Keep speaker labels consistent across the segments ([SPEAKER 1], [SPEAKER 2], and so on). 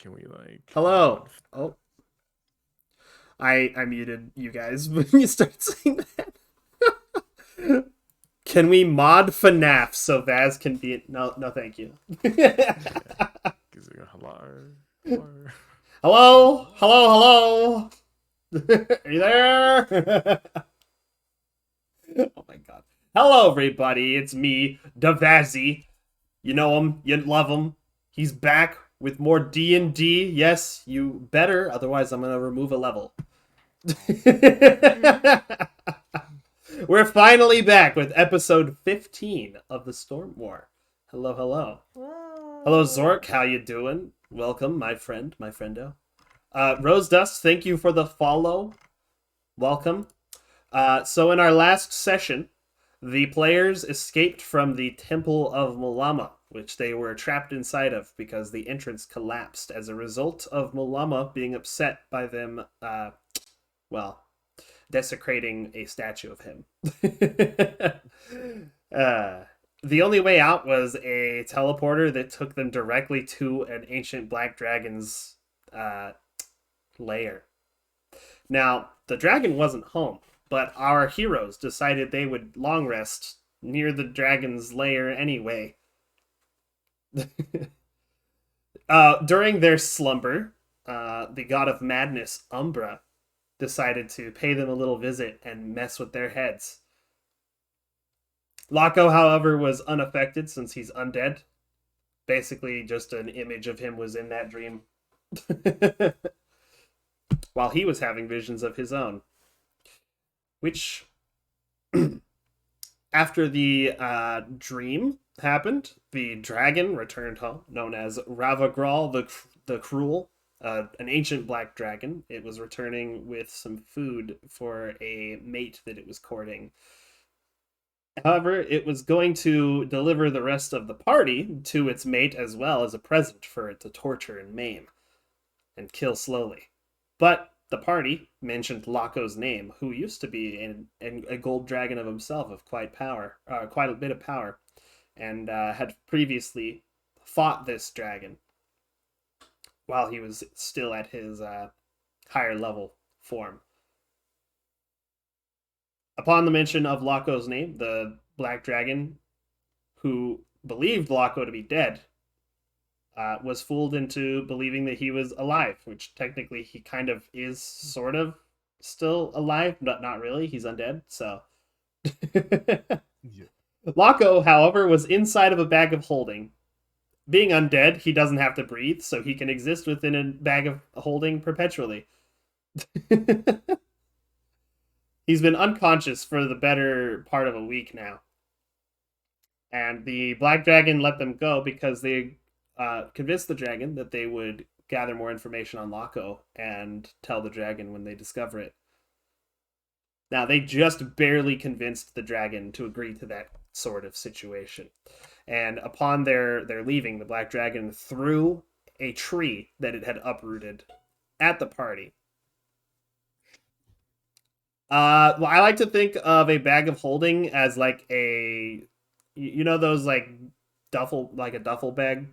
[SPEAKER 1] Can we like
[SPEAKER 2] Hello. Oh, I muted you guys when you start saying that. Can we mod FNAF so Vaz can be no thank you.
[SPEAKER 1] yeah. Is it hello? Hello.
[SPEAKER 2] Hello? Hello, hello. Are you there? Oh my god. Hello everybody, it's me, Davazzy. You know him, you love him. He's back with more D&D. Yes, you better, otherwise I'm going to remove a level. We're finally back with episode 15 of the Storm War. Hello, hello. Hello,
[SPEAKER 3] Whoa.
[SPEAKER 2] Zork. How you doing? Welcome, my friend, my friendo. Rose Dust, thank you for the follow. Welcome. So in our last session, the players escaped from the Temple of Mulama, which they were trapped inside of because the entrance collapsed as a result of Mulama being upset by them, desecrating a statue of him. uh, the only way out was a teleporter that took them directly to an ancient black dragon's lair. Now, the dragon wasn't home, but our heroes decided they would long rest near the dragon's lair anyway. During their slumber, the god of madness, Umbra, decided to pay them a little visit and mess with their heads. Laco, however, was unaffected since he's undead. Basically, just an image of him was in that dream while he was having visions of his own. Which, after the dream happened, the dragon returned home, known as Ravagral the Cruel, an ancient black dragon. It was returning with some food for a mate that it was courting. However, it was going to deliver the rest of the party to its mate as well as a present for it to torture and maim and kill slowly. But the party mentioned Laco's name, who used to be a gold dragon of himself of quite a bit of power, and had previously fought this dragon while he was still at his higher level form. Upon the mention of Laco's name, the black dragon, who believed Laco to be dead, was fooled into believing that he was alive, which technically he kind of is sort of still alive, but not really. He's undead, so.
[SPEAKER 1] Yeah.
[SPEAKER 2] Laco, however, was inside of a bag of holding. Being undead, he doesn't have to breathe, so he can exist within a bag of holding perpetually. He's been unconscious for the better part of a week now. And the Black Dragon let them go because they convinced the dragon that they would gather more information on Laco and tell the dragon when they discover it. Now, they just barely convinced the dragon to agree to that sort of situation. And upon their leaving, the Black Dragon threw a tree that it had uprooted at the party. Well, I like to think of a bag of holding as like those like a duffel bag.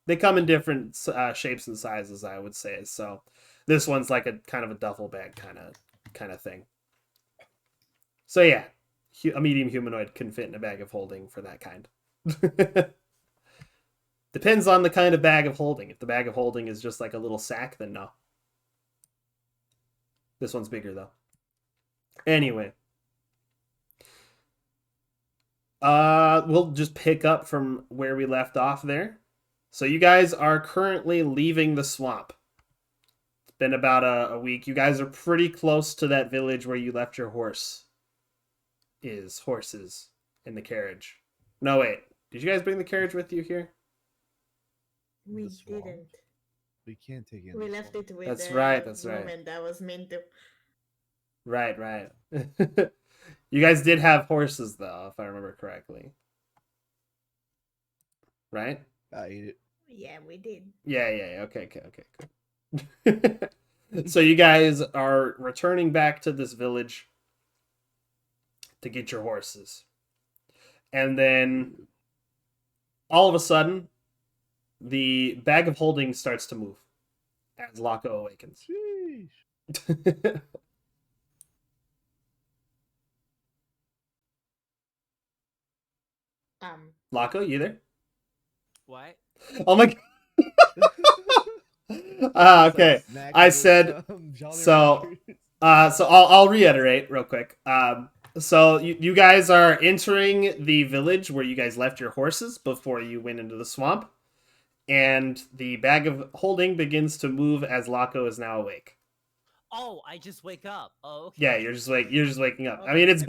[SPEAKER 2] They come in different shapes and sizes, I would say. So this one's like a kind of a duffel bag kind of thing. So yeah, a medium humanoid can fit in a bag of holding for that kind. Depends on the kind of bag of holding. If the bag of holding is just like a little sack, then no. This one's bigger though. Anyway. We'll just pick up from where we left off there. So you guys are currently leaving the swamp. It's been about a week. You guys are pretty close to that village where you left your horses in the carriage. No, wait. Did you guys bring the carriage with you here?
[SPEAKER 3] We
[SPEAKER 1] The swamp?
[SPEAKER 3] didn't.
[SPEAKER 1] We can't take it.
[SPEAKER 3] We left it with
[SPEAKER 2] That's
[SPEAKER 3] the
[SPEAKER 2] right, that's right.
[SPEAKER 3] woman that was meant to.
[SPEAKER 2] Right. You guys did have horses, though, if I remember correctly. Right?
[SPEAKER 1] I ate it.
[SPEAKER 3] Yeah, we did.
[SPEAKER 2] Yeah. Okay, good. So you guys are returning back to this village to get your horses. And then all of a sudden, the bag of holding starts to move. as Lako awakens.
[SPEAKER 1] Sheesh.
[SPEAKER 2] Lako, you there?
[SPEAKER 4] What?
[SPEAKER 2] Oh my. Okay.
[SPEAKER 1] Snack
[SPEAKER 2] I
[SPEAKER 1] with
[SPEAKER 2] said
[SPEAKER 1] some Jolly
[SPEAKER 2] so.
[SPEAKER 1] Ranchers.
[SPEAKER 2] So I'll reiterate real quick. So you guys are entering the village where you guys left your horses before you went into the swamp, and the bag of holding begins to move as Lako is now awake.
[SPEAKER 4] Oh, I just wake up. Oh, okay.
[SPEAKER 2] Yeah, you're just waking up. I
[SPEAKER 4] Okay.
[SPEAKER 2] mean, it's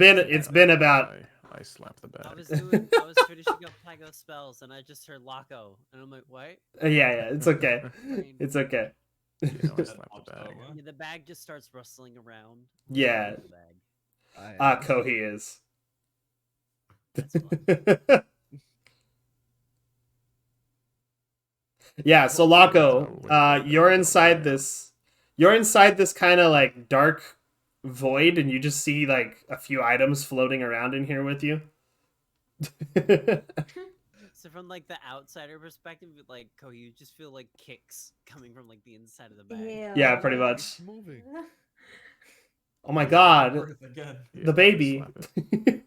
[SPEAKER 2] been about.
[SPEAKER 1] I slapped the bag.
[SPEAKER 4] I was finishing up Pago spells, and I just heard Laco, and I'm like, what?
[SPEAKER 2] Yeah, it's okay.
[SPEAKER 4] Brain.
[SPEAKER 2] It's okay.
[SPEAKER 1] You know, I slapped the bag.
[SPEAKER 4] Yeah, the bag just starts rustling around.
[SPEAKER 2] Yeah.
[SPEAKER 4] The bag.
[SPEAKER 2] Kohi is.
[SPEAKER 4] That's fun.
[SPEAKER 2] Yeah, so Lako, you're inside this kind of like dark void, and you just see like a few items floating around in here with you.
[SPEAKER 4] So from like the outsider perspective, like Kohi, you just feel like kicks coming from like the inside of the bag.
[SPEAKER 2] Yeah, pretty much.
[SPEAKER 1] It's moving.
[SPEAKER 2] Oh my god,
[SPEAKER 5] Again.
[SPEAKER 1] Yeah,
[SPEAKER 2] the baby.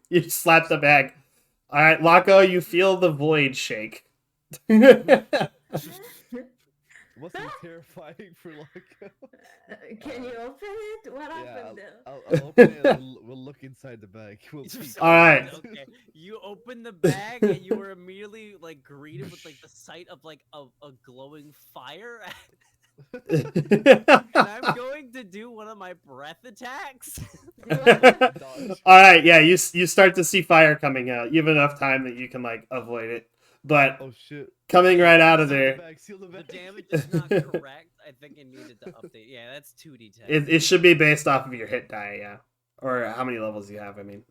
[SPEAKER 2] You slap the bag. All right, Lako, you feel the void shake.
[SPEAKER 1] Wasn't terrifying for Loco.
[SPEAKER 3] Can you open it? What happened there?
[SPEAKER 1] I'll open it and we'll look inside the bag. We'll peek.
[SPEAKER 2] All right.
[SPEAKER 4] Okay. You open the bag and you were immediately like greeted with like the sight of like a glowing fire. And I'm going to do one of my breath attacks.
[SPEAKER 1] Dodge.
[SPEAKER 2] All right, yeah, you start to see fire coming out. You have enough time that you can like avoid it, but
[SPEAKER 1] Oh shit.
[SPEAKER 2] coming right out of
[SPEAKER 1] Seal the
[SPEAKER 2] there,
[SPEAKER 1] bag, seal the
[SPEAKER 4] The
[SPEAKER 1] bag.
[SPEAKER 4] damage is not correct. I think it needed to update. Yeah, that's 2d10.
[SPEAKER 2] it should be based off of your hit die, yeah, or how many levels you have. I mean,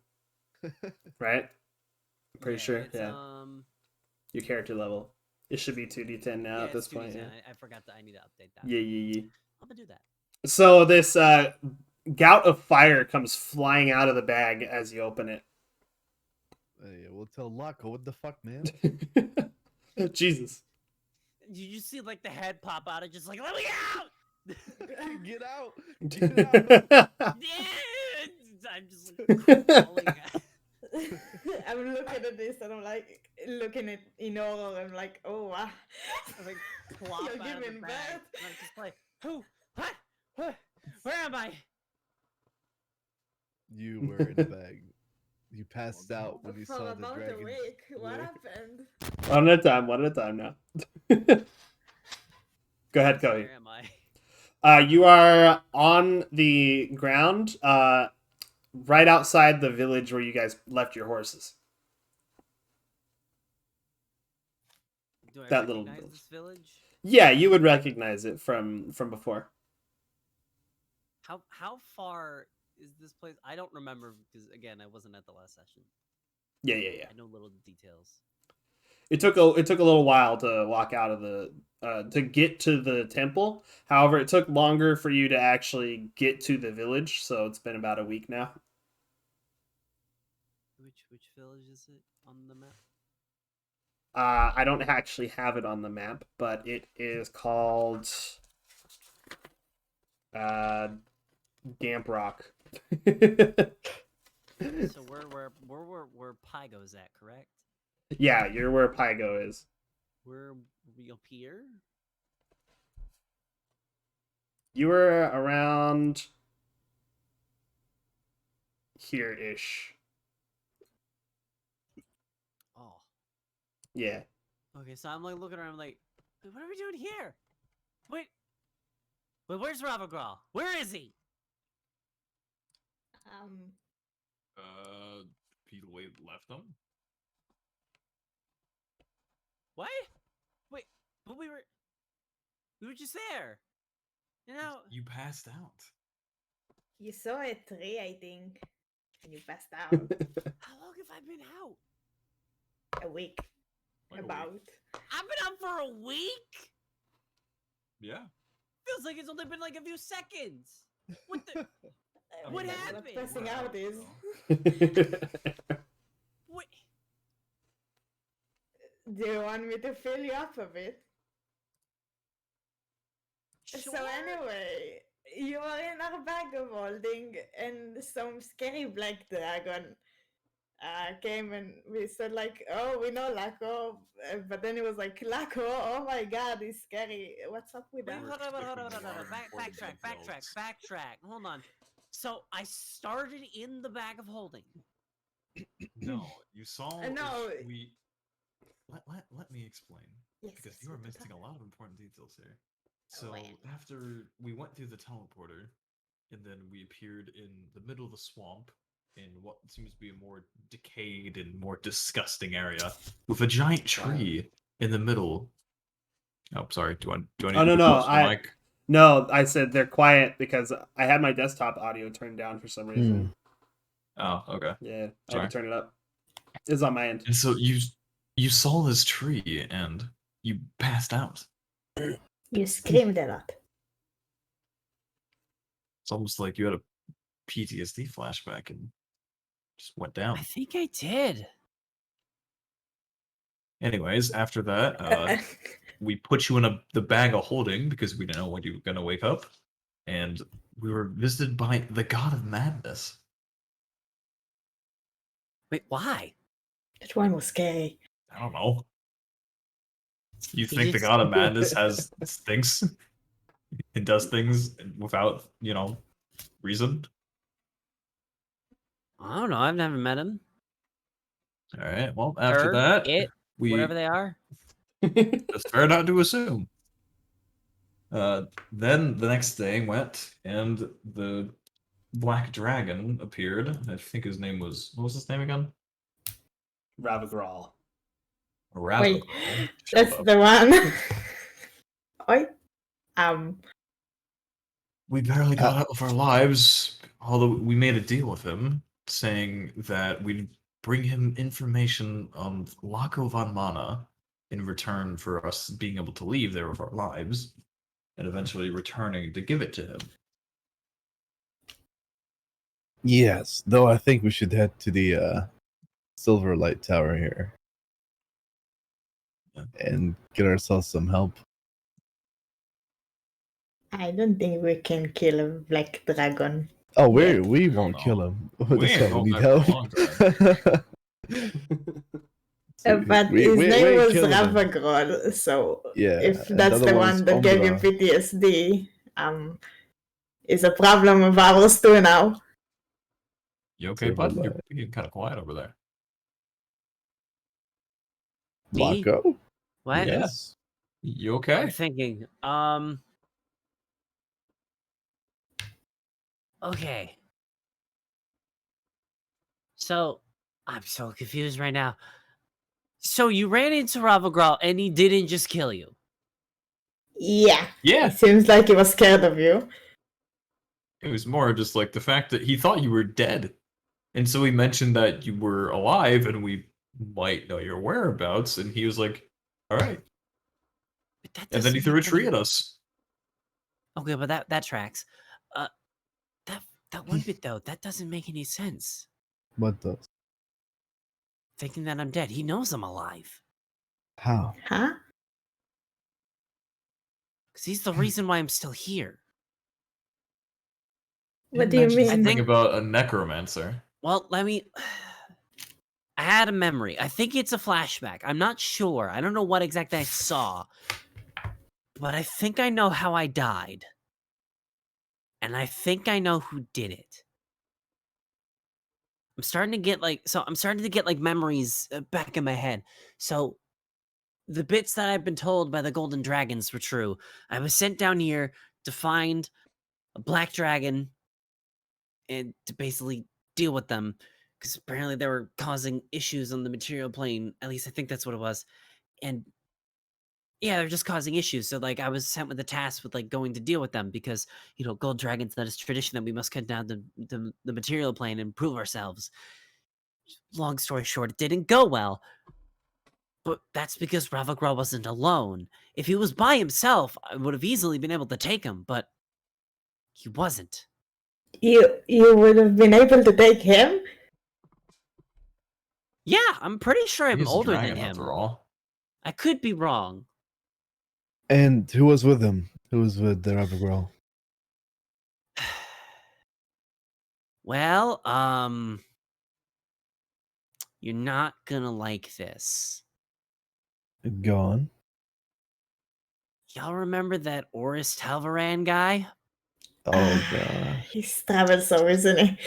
[SPEAKER 2] right? Pretty sure,
[SPEAKER 4] it's,
[SPEAKER 2] yeah. Your character level. It should be 2d10 now
[SPEAKER 4] yeah,
[SPEAKER 2] at this
[SPEAKER 4] it's
[SPEAKER 2] point.
[SPEAKER 4] 2d10.
[SPEAKER 2] Yeah.
[SPEAKER 4] I forgot that I need to update that.
[SPEAKER 2] Yeah.
[SPEAKER 4] I'm gonna do that.
[SPEAKER 2] So this gout of fire comes flying out of the bag as you open it.
[SPEAKER 1] Hey, we'll tell Loco, what the fuck, man?
[SPEAKER 2] Jesus.
[SPEAKER 4] Did you see like the head pop out and just like, let me out?
[SPEAKER 1] Get out! Get out!
[SPEAKER 4] Yeah! I'm just like crawling out.
[SPEAKER 3] I'm looking at this and I'm like looking at Inoro. I'm like, oh wow.
[SPEAKER 4] I like plop
[SPEAKER 3] You're
[SPEAKER 4] out of the
[SPEAKER 3] giving
[SPEAKER 4] bag.
[SPEAKER 3] birth.
[SPEAKER 4] And I'm just like, who? What? Where am I?
[SPEAKER 1] You were in the bag. You passed out when you
[SPEAKER 3] For
[SPEAKER 1] saw the
[SPEAKER 3] about a
[SPEAKER 1] dragon.
[SPEAKER 3] week. What
[SPEAKER 1] lick.
[SPEAKER 3] happened?
[SPEAKER 2] One at a time now. Go ahead, Cody.
[SPEAKER 4] Where am I?
[SPEAKER 2] You are on the ground, right outside the village where you guys left your horses.
[SPEAKER 4] Do I
[SPEAKER 2] That little
[SPEAKER 4] recognize
[SPEAKER 2] village.
[SPEAKER 4] this village?
[SPEAKER 2] Yeah, you would recognize it from before.
[SPEAKER 4] How far is this place? I don't remember because again, I wasn't at the last session.
[SPEAKER 2] Yeah.
[SPEAKER 4] I know little details.
[SPEAKER 2] It took a little while to walk out of the to get to the temple. However, it took longer for you to actually get to the village, so it's been about a week now.
[SPEAKER 4] Which village is it on the map?
[SPEAKER 2] I don't actually have it on the map, but it is called Damp Rock.
[SPEAKER 4] So where Pygo's at, correct?
[SPEAKER 2] Yeah, you're where Pygo is.
[SPEAKER 4] We're up here.
[SPEAKER 2] You were around here-ish.
[SPEAKER 4] Oh.
[SPEAKER 2] Yeah.
[SPEAKER 4] Okay, so I'm like looking around, I'm like, what are we doing here? Wait, where's Ravagral? Where is he?
[SPEAKER 5] People left them.
[SPEAKER 4] What? Wait, but we were just there. You know,
[SPEAKER 5] You passed out.
[SPEAKER 3] You saw a tree, I think, and you passed out.
[SPEAKER 4] how long have I been out?
[SPEAKER 3] A week.
[SPEAKER 5] Like a week.
[SPEAKER 3] About.
[SPEAKER 4] I've been out for a week.
[SPEAKER 5] Yeah.
[SPEAKER 4] Feels like it's only been like a few seconds. What the?
[SPEAKER 5] I
[SPEAKER 4] What
[SPEAKER 5] mean,
[SPEAKER 4] happened?
[SPEAKER 3] What passing
[SPEAKER 5] We're
[SPEAKER 3] out
[SPEAKER 5] out,
[SPEAKER 3] is.
[SPEAKER 5] so.
[SPEAKER 4] What?
[SPEAKER 3] Do you want me to fill you up a bit? So anyway, you are in our bag of holding, and some scary black dragon came, and we said like, "Oh, we know Laco," but then it was like, "Laco, oh my God, he's scary. What's up with
[SPEAKER 4] Wait,
[SPEAKER 3] that?"
[SPEAKER 4] hold on.
[SPEAKER 5] Alarm for the
[SPEAKER 4] Backtrack. Hold on. So I started in the bag of holding.
[SPEAKER 5] No, you saw.
[SPEAKER 3] No.
[SPEAKER 5] We. Let me explain.
[SPEAKER 3] Yes,
[SPEAKER 5] Because
[SPEAKER 3] yes,
[SPEAKER 5] you are
[SPEAKER 3] we
[SPEAKER 5] missing
[SPEAKER 3] can
[SPEAKER 5] a lot of important details here. So
[SPEAKER 3] Well.
[SPEAKER 5] after we went through the teleporter, and then we appeared in the middle of the swamp in what seems to be a more decayed and more disgusting area with a giant tree in the middle. Oh, sorry. Do I need
[SPEAKER 2] Oh,
[SPEAKER 5] to
[SPEAKER 2] no,
[SPEAKER 5] be
[SPEAKER 2] no,
[SPEAKER 5] close to the mic?
[SPEAKER 2] No, I said they're quiet because I had my desktop audio turned down for some reason.
[SPEAKER 5] Oh, okay.
[SPEAKER 2] Yeah, I
[SPEAKER 5] Sorry.
[SPEAKER 2] had to turn it up. It's on my end.
[SPEAKER 5] And so you saw this tree and you passed out.
[SPEAKER 3] You screamed a lot.
[SPEAKER 5] It's almost like you had a PTSD flashback and just went down.
[SPEAKER 4] I think I did.
[SPEAKER 5] Anyways, after that, we put you in the bag of holding because we didn't know when you were gonna wake up, and we were visited by the god of madness.
[SPEAKER 4] Wait, why?
[SPEAKER 3] That one was scary.
[SPEAKER 5] I don't know. You
[SPEAKER 4] He
[SPEAKER 5] think the
[SPEAKER 4] just-
[SPEAKER 5] god of madness has thinks and does things without, reason?
[SPEAKER 4] I don't know. I've never met him.
[SPEAKER 5] All right. Well, after
[SPEAKER 4] Her,
[SPEAKER 5] that,
[SPEAKER 4] it,
[SPEAKER 5] we
[SPEAKER 4] whatever they are.
[SPEAKER 5] it's fair not to assume. Then the next day went, and the black dragon appeared. I think his name was, what was his name again?
[SPEAKER 2] Ravagral.
[SPEAKER 5] Ravagral.
[SPEAKER 3] That's
[SPEAKER 5] showed up.
[SPEAKER 3] the one. Oi.
[SPEAKER 5] We barely got out of our lives, although we made a deal with him, saying that we'd bring him information on Laco von Mana in return for us being able to leave there with our lives, and eventually returning to give it to him.
[SPEAKER 1] Yes, though I think we should head to the Silver Light Tower here
[SPEAKER 5] Yeah.
[SPEAKER 1] and get ourselves some help.
[SPEAKER 3] I don't think we can kill a black dragon.
[SPEAKER 1] Oh,
[SPEAKER 3] Yeah.
[SPEAKER 1] we won't
[SPEAKER 5] no.
[SPEAKER 1] kill him.
[SPEAKER 5] We
[SPEAKER 1] That's
[SPEAKER 5] ain't
[SPEAKER 1] why we
[SPEAKER 5] going
[SPEAKER 1] need
[SPEAKER 5] back for a
[SPEAKER 1] help.
[SPEAKER 3] But
[SPEAKER 1] We-
[SPEAKER 3] his
[SPEAKER 1] we- we
[SPEAKER 3] name
[SPEAKER 1] ain't
[SPEAKER 3] was
[SPEAKER 1] killing him.
[SPEAKER 3] Ravagral, so
[SPEAKER 1] Yeah,
[SPEAKER 3] if
[SPEAKER 1] and
[SPEAKER 3] that's
[SPEAKER 1] the
[SPEAKER 3] the
[SPEAKER 1] other
[SPEAKER 3] one
[SPEAKER 1] one's
[SPEAKER 3] that gave him
[SPEAKER 1] Umbra.
[SPEAKER 3] PTSD, is a problem of ours too now.
[SPEAKER 5] You okay,
[SPEAKER 1] Silver
[SPEAKER 5] bud? You're
[SPEAKER 1] Light.
[SPEAKER 5] being kind of quiet over there.
[SPEAKER 4] Me?
[SPEAKER 1] Laco?
[SPEAKER 4] What?
[SPEAKER 5] Yeah.
[SPEAKER 1] Yes.
[SPEAKER 5] You
[SPEAKER 4] I'm
[SPEAKER 5] okay?
[SPEAKER 4] thinking. Okay. So I'm so confused right now. So you ran into Ravagral and he didn't just kill you.
[SPEAKER 3] Yeah.
[SPEAKER 5] Yeah.
[SPEAKER 3] It seems like he was scared of you.
[SPEAKER 5] It was more just like the fact that he thought you were dead. And so he mentioned that you were alive and we might know your whereabouts. And he was like, all right.
[SPEAKER 4] But that
[SPEAKER 5] And then he
[SPEAKER 4] doesn't
[SPEAKER 5] threw a
[SPEAKER 4] make
[SPEAKER 5] tree
[SPEAKER 4] any-
[SPEAKER 5] at us.
[SPEAKER 4] Okay, but that tracks. That one bit though, that doesn't make any sense.
[SPEAKER 1] What does?
[SPEAKER 4] Thinking that I'm dead. He knows I'm alive.
[SPEAKER 1] How?
[SPEAKER 3] Huh?
[SPEAKER 4] Because he's the reason why I'm still here.
[SPEAKER 3] What
[SPEAKER 5] Didn't
[SPEAKER 3] do you
[SPEAKER 5] mention
[SPEAKER 3] mean?
[SPEAKER 5] Something
[SPEAKER 4] think-
[SPEAKER 5] about a necromancer.
[SPEAKER 4] Well, let me. I had a memory. I think it's a flashback. I'm not sure. I don't know what exactly I saw. But I think I know how I died. And I think I know who did it. I'm starting to get like memories back in my head. So the bits that I've been told by the golden dragons were true. I was sent down here to find a black dragon and to basically deal with them because apparently they were causing issues on the material plane. At least I think that's what it was. And yeah, they're just causing issues. So like I was sent with a task with like going to deal with them because gold dragons, that is tradition that we must cut down the material plane and prove ourselves. Long story short, it didn't go well. But that's because Ravagral wasn't alone. If he was by himself, I would have easily been able to take him, but he wasn't.
[SPEAKER 3] You would have been able to take him?
[SPEAKER 4] Yeah, I'm pretty sure I'm
[SPEAKER 5] He's a
[SPEAKER 4] older
[SPEAKER 5] dragon
[SPEAKER 4] than him.
[SPEAKER 5] after all.
[SPEAKER 4] I could be wrong.
[SPEAKER 1] And who was with him? Who was with the rubber girl?
[SPEAKER 4] Well, you're not gonna like this.
[SPEAKER 1] Go on.
[SPEAKER 4] Y'all remember that Oris Talvaran guy?
[SPEAKER 1] Oh gosh.
[SPEAKER 3] He's traveled so, isn't he?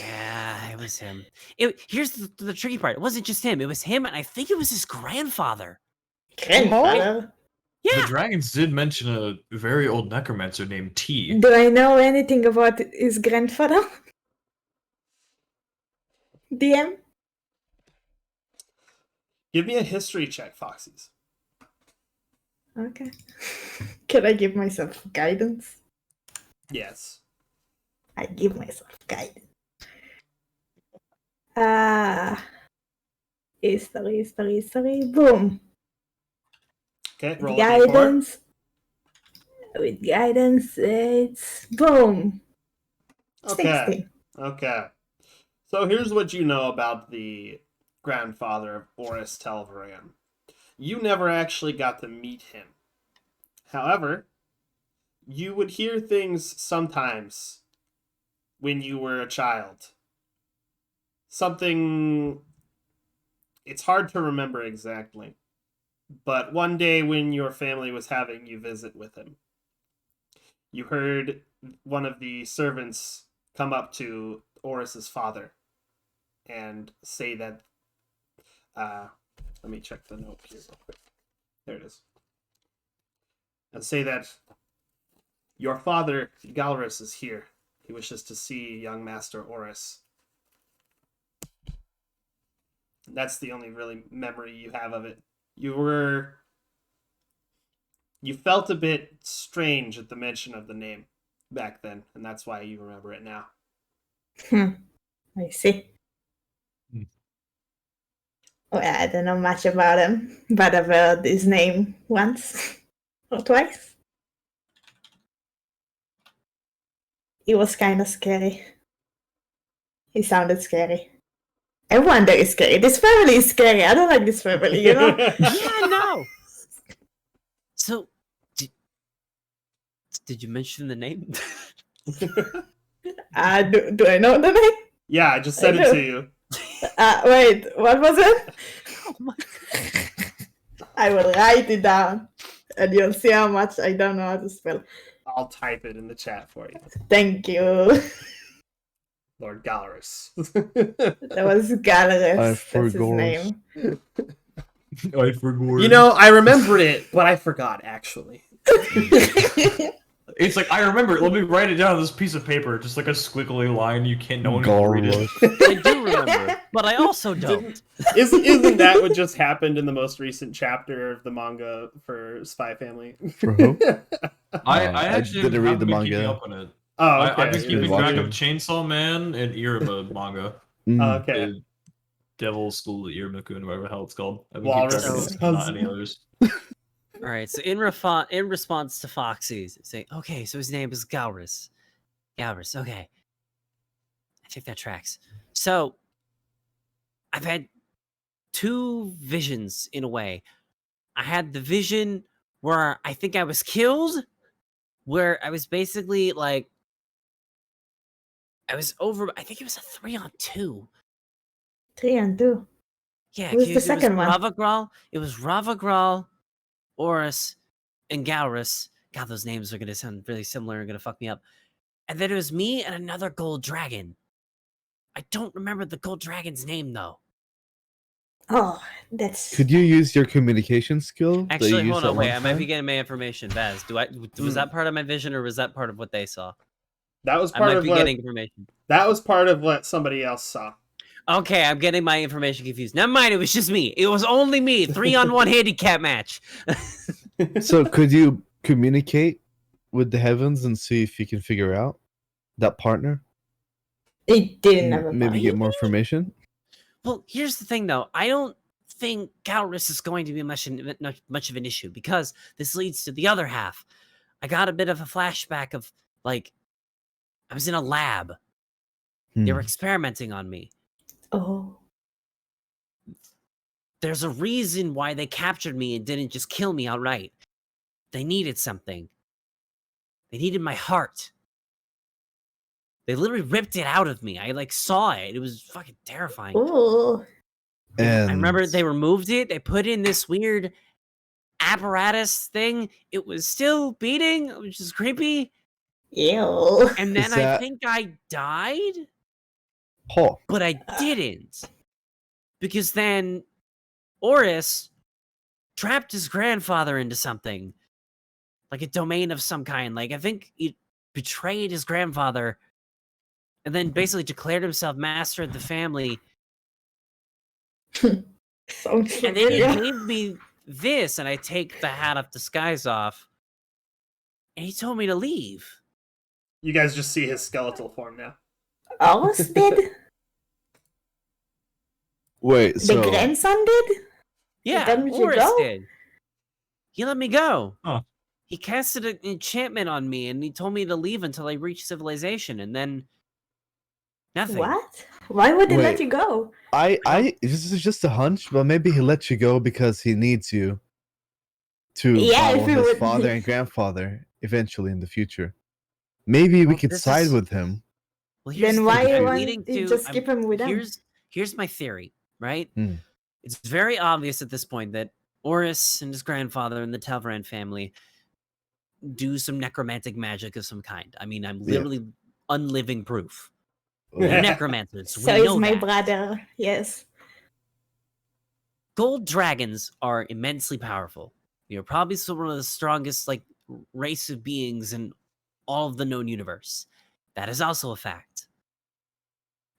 [SPEAKER 4] Yeah, it was him. Here's the tricky part. It wasn't just him. It was him, and I think it was his grandfather.
[SPEAKER 3] Grandfather.
[SPEAKER 5] The
[SPEAKER 4] Yeah.
[SPEAKER 5] dragons did mention a very old necromancer named T.
[SPEAKER 3] Do I know anything about his grandfather? DM?
[SPEAKER 2] Give me a history check, Foxies.
[SPEAKER 3] Okay. Can I give myself guidance?
[SPEAKER 2] Yes.
[SPEAKER 3] I give myself guidance. History. Boom.
[SPEAKER 2] Okay,
[SPEAKER 3] With
[SPEAKER 2] roll a d4.
[SPEAKER 3] guidance. With guidance, it's boom.
[SPEAKER 2] Okay.
[SPEAKER 3] 16.
[SPEAKER 2] Okay. So here's what you know about the grandfather of Oris Telvaran. You never actually got to meet him. However, you would hear things sometimes when you were a child. Something. It's hard to remember exactly. But one day when your family was having you visit with him, you heard one of the servants come up to Oris's father and say that let me check the note here real quick. There it is. And say that your father, Galrus, is here. He wishes to see young Master Oris. That's the only really memory you have of it. You felt a bit strange at the mention of the name back then, and that's why you remember it now.
[SPEAKER 3] I see.
[SPEAKER 5] Hmm.
[SPEAKER 3] Well, I don't know much about him, but I've heard his name once or twice. He was kind of scary. He sounded scary. Everyone there is scary. This family is scary. I don't like this family, you know?
[SPEAKER 4] Yeah, no. So, did you mention the name?
[SPEAKER 3] Do I know the name?
[SPEAKER 2] Yeah, I just said it to you.
[SPEAKER 3] Wait, what was it?
[SPEAKER 4] Oh my
[SPEAKER 3] I will write it down, and you'll see how much I don't know how to spell.
[SPEAKER 2] I'll type it in the chat for you.
[SPEAKER 3] Thank you.
[SPEAKER 2] Lord Galrus.
[SPEAKER 3] That was Galrus.
[SPEAKER 1] I
[SPEAKER 3] That's his
[SPEAKER 1] forgot.
[SPEAKER 3] name.
[SPEAKER 5] I forgot.
[SPEAKER 2] You know, I remembered it, but I forgot, actually.
[SPEAKER 5] It's like, I remember it. Let me write it down on this piece of paper. Just like a squiggly line. You can't, no one can read it.
[SPEAKER 4] I do remember, but I also don't.
[SPEAKER 2] Isn't that what just happened in the most recent chapter of the manga for Spy Family?
[SPEAKER 1] For who?
[SPEAKER 5] I
[SPEAKER 1] I
[SPEAKER 5] actually
[SPEAKER 1] didn't read
[SPEAKER 5] haven't
[SPEAKER 1] the
[SPEAKER 5] been keeping
[SPEAKER 1] manga.
[SPEAKER 5] up on it.
[SPEAKER 2] Oh, okay.
[SPEAKER 5] I've been keeping
[SPEAKER 1] Watching.
[SPEAKER 5] track of Chainsaw Man and Iruma manga.
[SPEAKER 2] Okay.
[SPEAKER 5] The Devil School of Iruma-kun, whatever the hell it's called. I've been
[SPEAKER 2] Walrus
[SPEAKER 5] keeping track of those,
[SPEAKER 2] Cousin.
[SPEAKER 5] not any others.
[SPEAKER 4] All right, so in response to Foxy's saying, okay, so his name is Galrus. Galrus, okay. I think that tracks. So, I've had two visions in a way. I had the vision where I think I was killed, where I was basically like, I was over, I think it was a 3-on-2.
[SPEAKER 3] 3-2.
[SPEAKER 4] Yeah,
[SPEAKER 3] Who's the
[SPEAKER 4] because
[SPEAKER 3] second one?
[SPEAKER 4] It was Ravagral, Oris, and Galrus. God, those names are going to sound really similar and going to fuck me up. And then it was me and another gold dragon. I don't remember the gold dragon's name, though.
[SPEAKER 3] Oh, that's.
[SPEAKER 1] Could you use your communication skill? that you
[SPEAKER 4] Actually,
[SPEAKER 1] used
[SPEAKER 4] hold
[SPEAKER 1] at
[SPEAKER 4] on,
[SPEAKER 1] one
[SPEAKER 4] wait. I might be
[SPEAKER 1] time?
[SPEAKER 4] getting my information. Vaz, was that part of my vision or was that part of what they saw?
[SPEAKER 2] That was
[SPEAKER 4] I
[SPEAKER 2] part
[SPEAKER 4] might
[SPEAKER 2] of
[SPEAKER 4] be
[SPEAKER 2] what
[SPEAKER 4] getting information.
[SPEAKER 2] that was part of what somebody else saw.
[SPEAKER 4] Okay, I'm getting my information confused. Never mind, it was just me. It was only me. 3-on-1 handicap match.
[SPEAKER 1] So could you communicate with the heavens and see if you can figure out that partner?
[SPEAKER 3] It didn't have a
[SPEAKER 1] Maybe
[SPEAKER 3] body.
[SPEAKER 1] get more information?
[SPEAKER 4] Well, here's the thing, though. I don't think Galrus is going to be much of an issue because this leads to the other half. I got a bit of a flashback of, like, I was in a lab. They were experimenting on me.
[SPEAKER 3] Oh.
[SPEAKER 4] There's a reason why they captured me and didn't just kill me outright. They needed something. They needed my heart. They literally ripped it out of me. I like saw it. It was fucking terrifying.
[SPEAKER 3] Ooh.
[SPEAKER 1] And
[SPEAKER 4] I remember they removed it. They put in this weird apparatus thing. It was still beating, which is creepy.
[SPEAKER 3] Ew.
[SPEAKER 4] And then
[SPEAKER 1] Is
[SPEAKER 4] I
[SPEAKER 1] that-
[SPEAKER 4] think I died,
[SPEAKER 1] Oh,
[SPEAKER 4] but I didn't. Because then Oris trapped his grandfather into something. Like a domain of some kind. Like I think he betrayed his grandfather and then basically declared himself master of the family.
[SPEAKER 3] Sounds
[SPEAKER 4] And then he
[SPEAKER 3] familiar.
[SPEAKER 4] gave me this, and I take the hat of disguise off. And he told me to leave.
[SPEAKER 2] You guys just see his skeletal form now.
[SPEAKER 3] Ours did?
[SPEAKER 1] wait.
[SPEAKER 3] The
[SPEAKER 1] So
[SPEAKER 3] grandson did?
[SPEAKER 4] Yeah,
[SPEAKER 3] let you
[SPEAKER 4] Oris
[SPEAKER 3] go?
[SPEAKER 4] did. He let me go.
[SPEAKER 5] Huh.
[SPEAKER 4] He casted an enchantment on me, and he told me to leave until I reached civilization, and then nothing.
[SPEAKER 3] What? Why would he let
[SPEAKER 1] Wait.
[SPEAKER 3] you go?
[SPEAKER 1] this is just a hunch, but maybe he let you go because he needs you to
[SPEAKER 3] Yeah, if
[SPEAKER 1] battle
[SPEAKER 3] he
[SPEAKER 1] his
[SPEAKER 3] would-
[SPEAKER 1] father and grandfather eventually in the future. Maybe we
[SPEAKER 4] Well,
[SPEAKER 1] could
[SPEAKER 4] this
[SPEAKER 1] side
[SPEAKER 4] is-
[SPEAKER 1] with him.
[SPEAKER 4] Well, here's
[SPEAKER 3] Then
[SPEAKER 4] the thing,
[SPEAKER 3] why
[SPEAKER 4] I'm
[SPEAKER 3] won't
[SPEAKER 4] leading
[SPEAKER 3] you
[SPEAKER 4] to-
[SPEAKER 3] just
[SPEAKER 4] I'm-
[SPEAKER 3] keep him with them?
[SPEAKER 4] Here's my theory, right?
[SPEAKER 1] Hmm.
[SPEAKER 4] It's very obvious at this point that Oris and his grandfather and the Talvaran family do some necromantic magic of some kind. I mean, I'm
[SPEAKER 1] Yeah.
[SPEAKER 4] literally unliving proof.
[SPEAKER 1] Oh,
[SPEAKER 4] They're necromancers.
[SPEAKER 3] So
[SPEAKER 4] we
[SPEAKER 3] is
[SPEAKER 4] know
[SPEAKER 3] my
[SPEAKER 4] that.
[SPEAKER 3] brother, yes.
[SPEAKER 4] Gold dragons are immensely powerful. You're probably still one of the strongest like race of beings in all of the known universe. That is also a fact.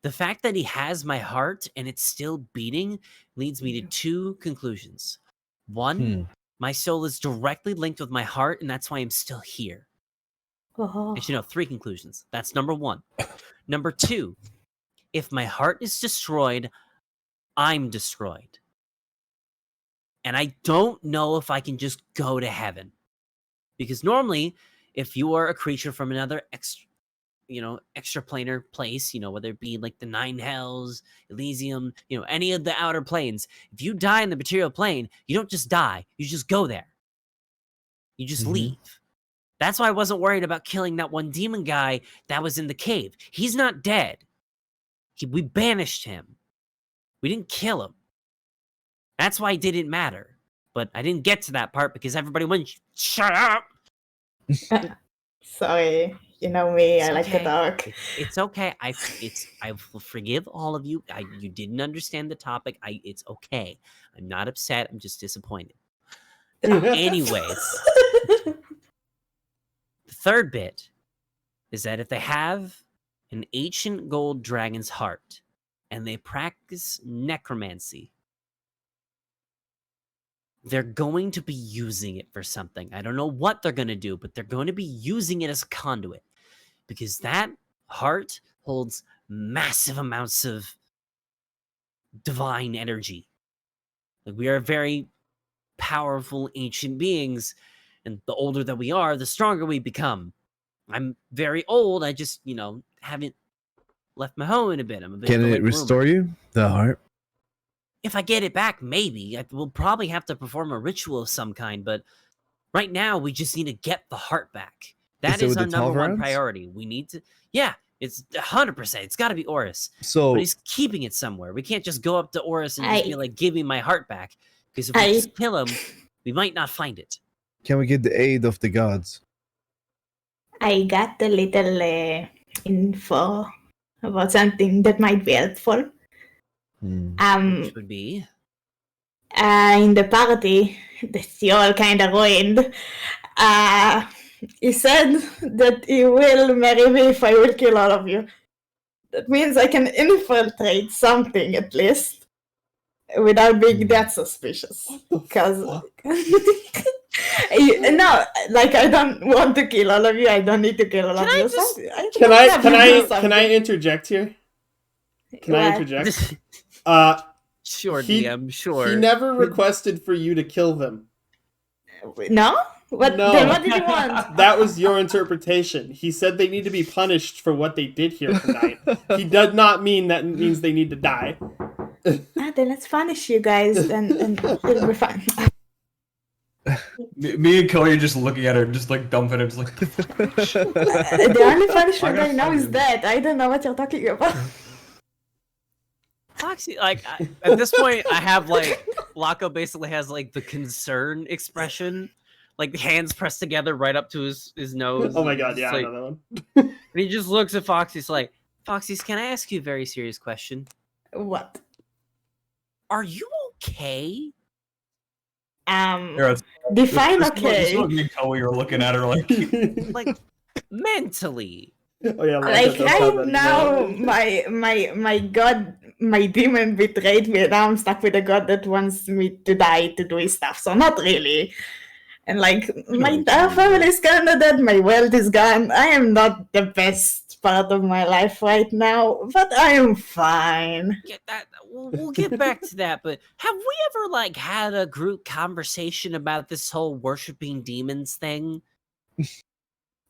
[SPEAKER 4] The fact that he has my heart and it's still beating leads me to two conclusions. One,
[SPEAKER 1] Hmm.
[SPEAKER 4] my soul is directly linked with my heart, and that's why I'm still here.
[SPEAKER 3] Oh.
[SPEAKER 4] Actually, no, three conclusions. That's number one. Number two, if my heart is destroyed, I'm destroyed. And I don't know if I can just go to heaven. Because normally, if you are a creature from another extraplanar place, whether it be like the Nine Hells, Elysium, any of the outer planes, if you die in the material plane, you don't just die, you just go there. You just
[SPEAKER 1] Mhm.
[SPEAKER 4] leave. That's why I wasn't worried about killing that one demon guy that was in the cave. He's not dead. We banished him. We didn't kill him. That's why it didn't matter. But I didn't get to that part because everybody went, shut up!
[SPEAKER 3] Sorry, you know me,
[SPEAKER 4] It's
[SPEAKER 3] I like to
[SPEAKER 4] okay.
[SPEAKER 3] talk.
[SPEAKER 4] It's okay. I will forgive all of you. You didn't understand the topic. It's okay. I'm not upset. I'm just disappointed. Anyways, the third bit is that if they have an ancient gold dragon's heart and they practice necromancy, they're going to be using it for something. I don't know what they're going to do, but they're going to be using it as a conduit because that heart holds massive amounts of divine energy. Like, we are very powerful ancient beings, and the older that we are, the stronger we become. I'm very old. I just, haven't left my home in a bit. I'm a bit
[SPEAKER 1] Can
[SPEAKER 4] of a
[SPEAKER 1] it
[SPEAKER 4] late
[SPEAKER 1] restore
[SPEAKER 4] bloomer.
[SPEAKER 1] you the heart?
[SPEAKER 4] If I get it back, maybe. We'll probably have to perform a ritual of some kind, but right now we just need to get the heart back. That
[SPEAKER 1] it
[SPEAKER 4] is
[SPEAKER 1] with
[SPEAKER 4] our
[SPEAKER 1] the
[SPEAKER 4] number one
[SPEAKER 1] Talvarans?
[SPEAKER 4] priority. We need to... Yeah, it's 100%. It's got to be Oris.
[SPEAKER 1] So
[SPEAKER 4] But he's keeping it somewhere. We can't just go up to Oris and just be
[SPEAKER 3] I-
[SPEAKER 4] like, give me my heart back. Because if we
[SPEAKER 3] I-
[SPEAKER 4] just kill him, we might not find it.
[SPEAKER 1] can we get the aid of the gods?
[SPEAKER 3] I got a little info about something that might be helpful.
[SPEAKER 1] Hmm.
[SPEAKER 4] Which would be...
[SPEAKER 3] In the party that you all kind of ruined, he said that he will marry me if I will kill all of you. That means I can infiltrate something at least without being that suspicious. Because no, like I don't want to kill all of you. I don't need to kill all of you.
[SPEAKER 2] Can I interject here? Can I interject?
[SPEAKER 4] Sure,
[SPEAKER 2] He-
[SPEAKER 4] DM, sure.
[SPEAKER 2] He never requested for you to kill them.
[SPEAKER 3] No? What,
[SPEAKER 2] No.
[SPEAKER 3] Then what did you want?
[SPEAKER 2] That was your interpretation. He said they need to be punished for what they did here tonight. He did not mean that means they need to die.
[SPEAKER 3] Then let's punish you guys and it'll be fine.
[SPEAKER 5] Me and Cody are just looking at her, just like dumbfounded, just like.
[SPEAKER 3] The only punishment
[SPEAKER 5] gotta
[SPEAKER 3] I know
[SPEAKER 5] find
[SPEAKER 3] is
[SPEAKER 5] him.
[SPEAKER 3] that. I don't know what you're talking about.
[SPEAKER 4] Foxy, like at this point, I have like Laco basically has like the concern expression, like hands pressed together right up to his nose.
[SPEAKER 2] Oh my
[SPEAKER 4] and
[SPEAKER 2] god,
[SPEAKER 4] just,
[SPEAKER 2] yeah, I
[SPEAKER 4] like,
[SPEAKER 2] know that one.
[SPEAKER 4] and he just looks at Foxy's like, Foxy's, can I ask you a very serious question?
[SPEAKER 3] What?
[SPEAKER 4] Are you okay?
[SPEAKER 5] Yeah,
[SPEAKER 3] Define
[SPEAKER 5] this
[SPEAKER 3] okay.
[SPEAKER 5] is me and Cody are looking at her like.
[SPEAKER 4] Like mentally.
[SPEAKER 2] Oh yeah,
[SPEAKER 3] Like
[SPEAKER 2] does have
[SPEAKER 3] right
[SPEAKER 2] that
[SPEAKER 3] now,
[SPEAKER 2] email.
[SPEAKER 3] my god, my demon betrayed me, and now I'm stuck with a god that wants me to die to do his stuff. So not really. And like my entire family is kind of dead. My wealth is gone. I am not the best part of my life right now, but I am fine.
[SPEAKER 4] Yeah, that we'll get back to that. But have we ever like had a group conversation about this whole worshiping demons thing?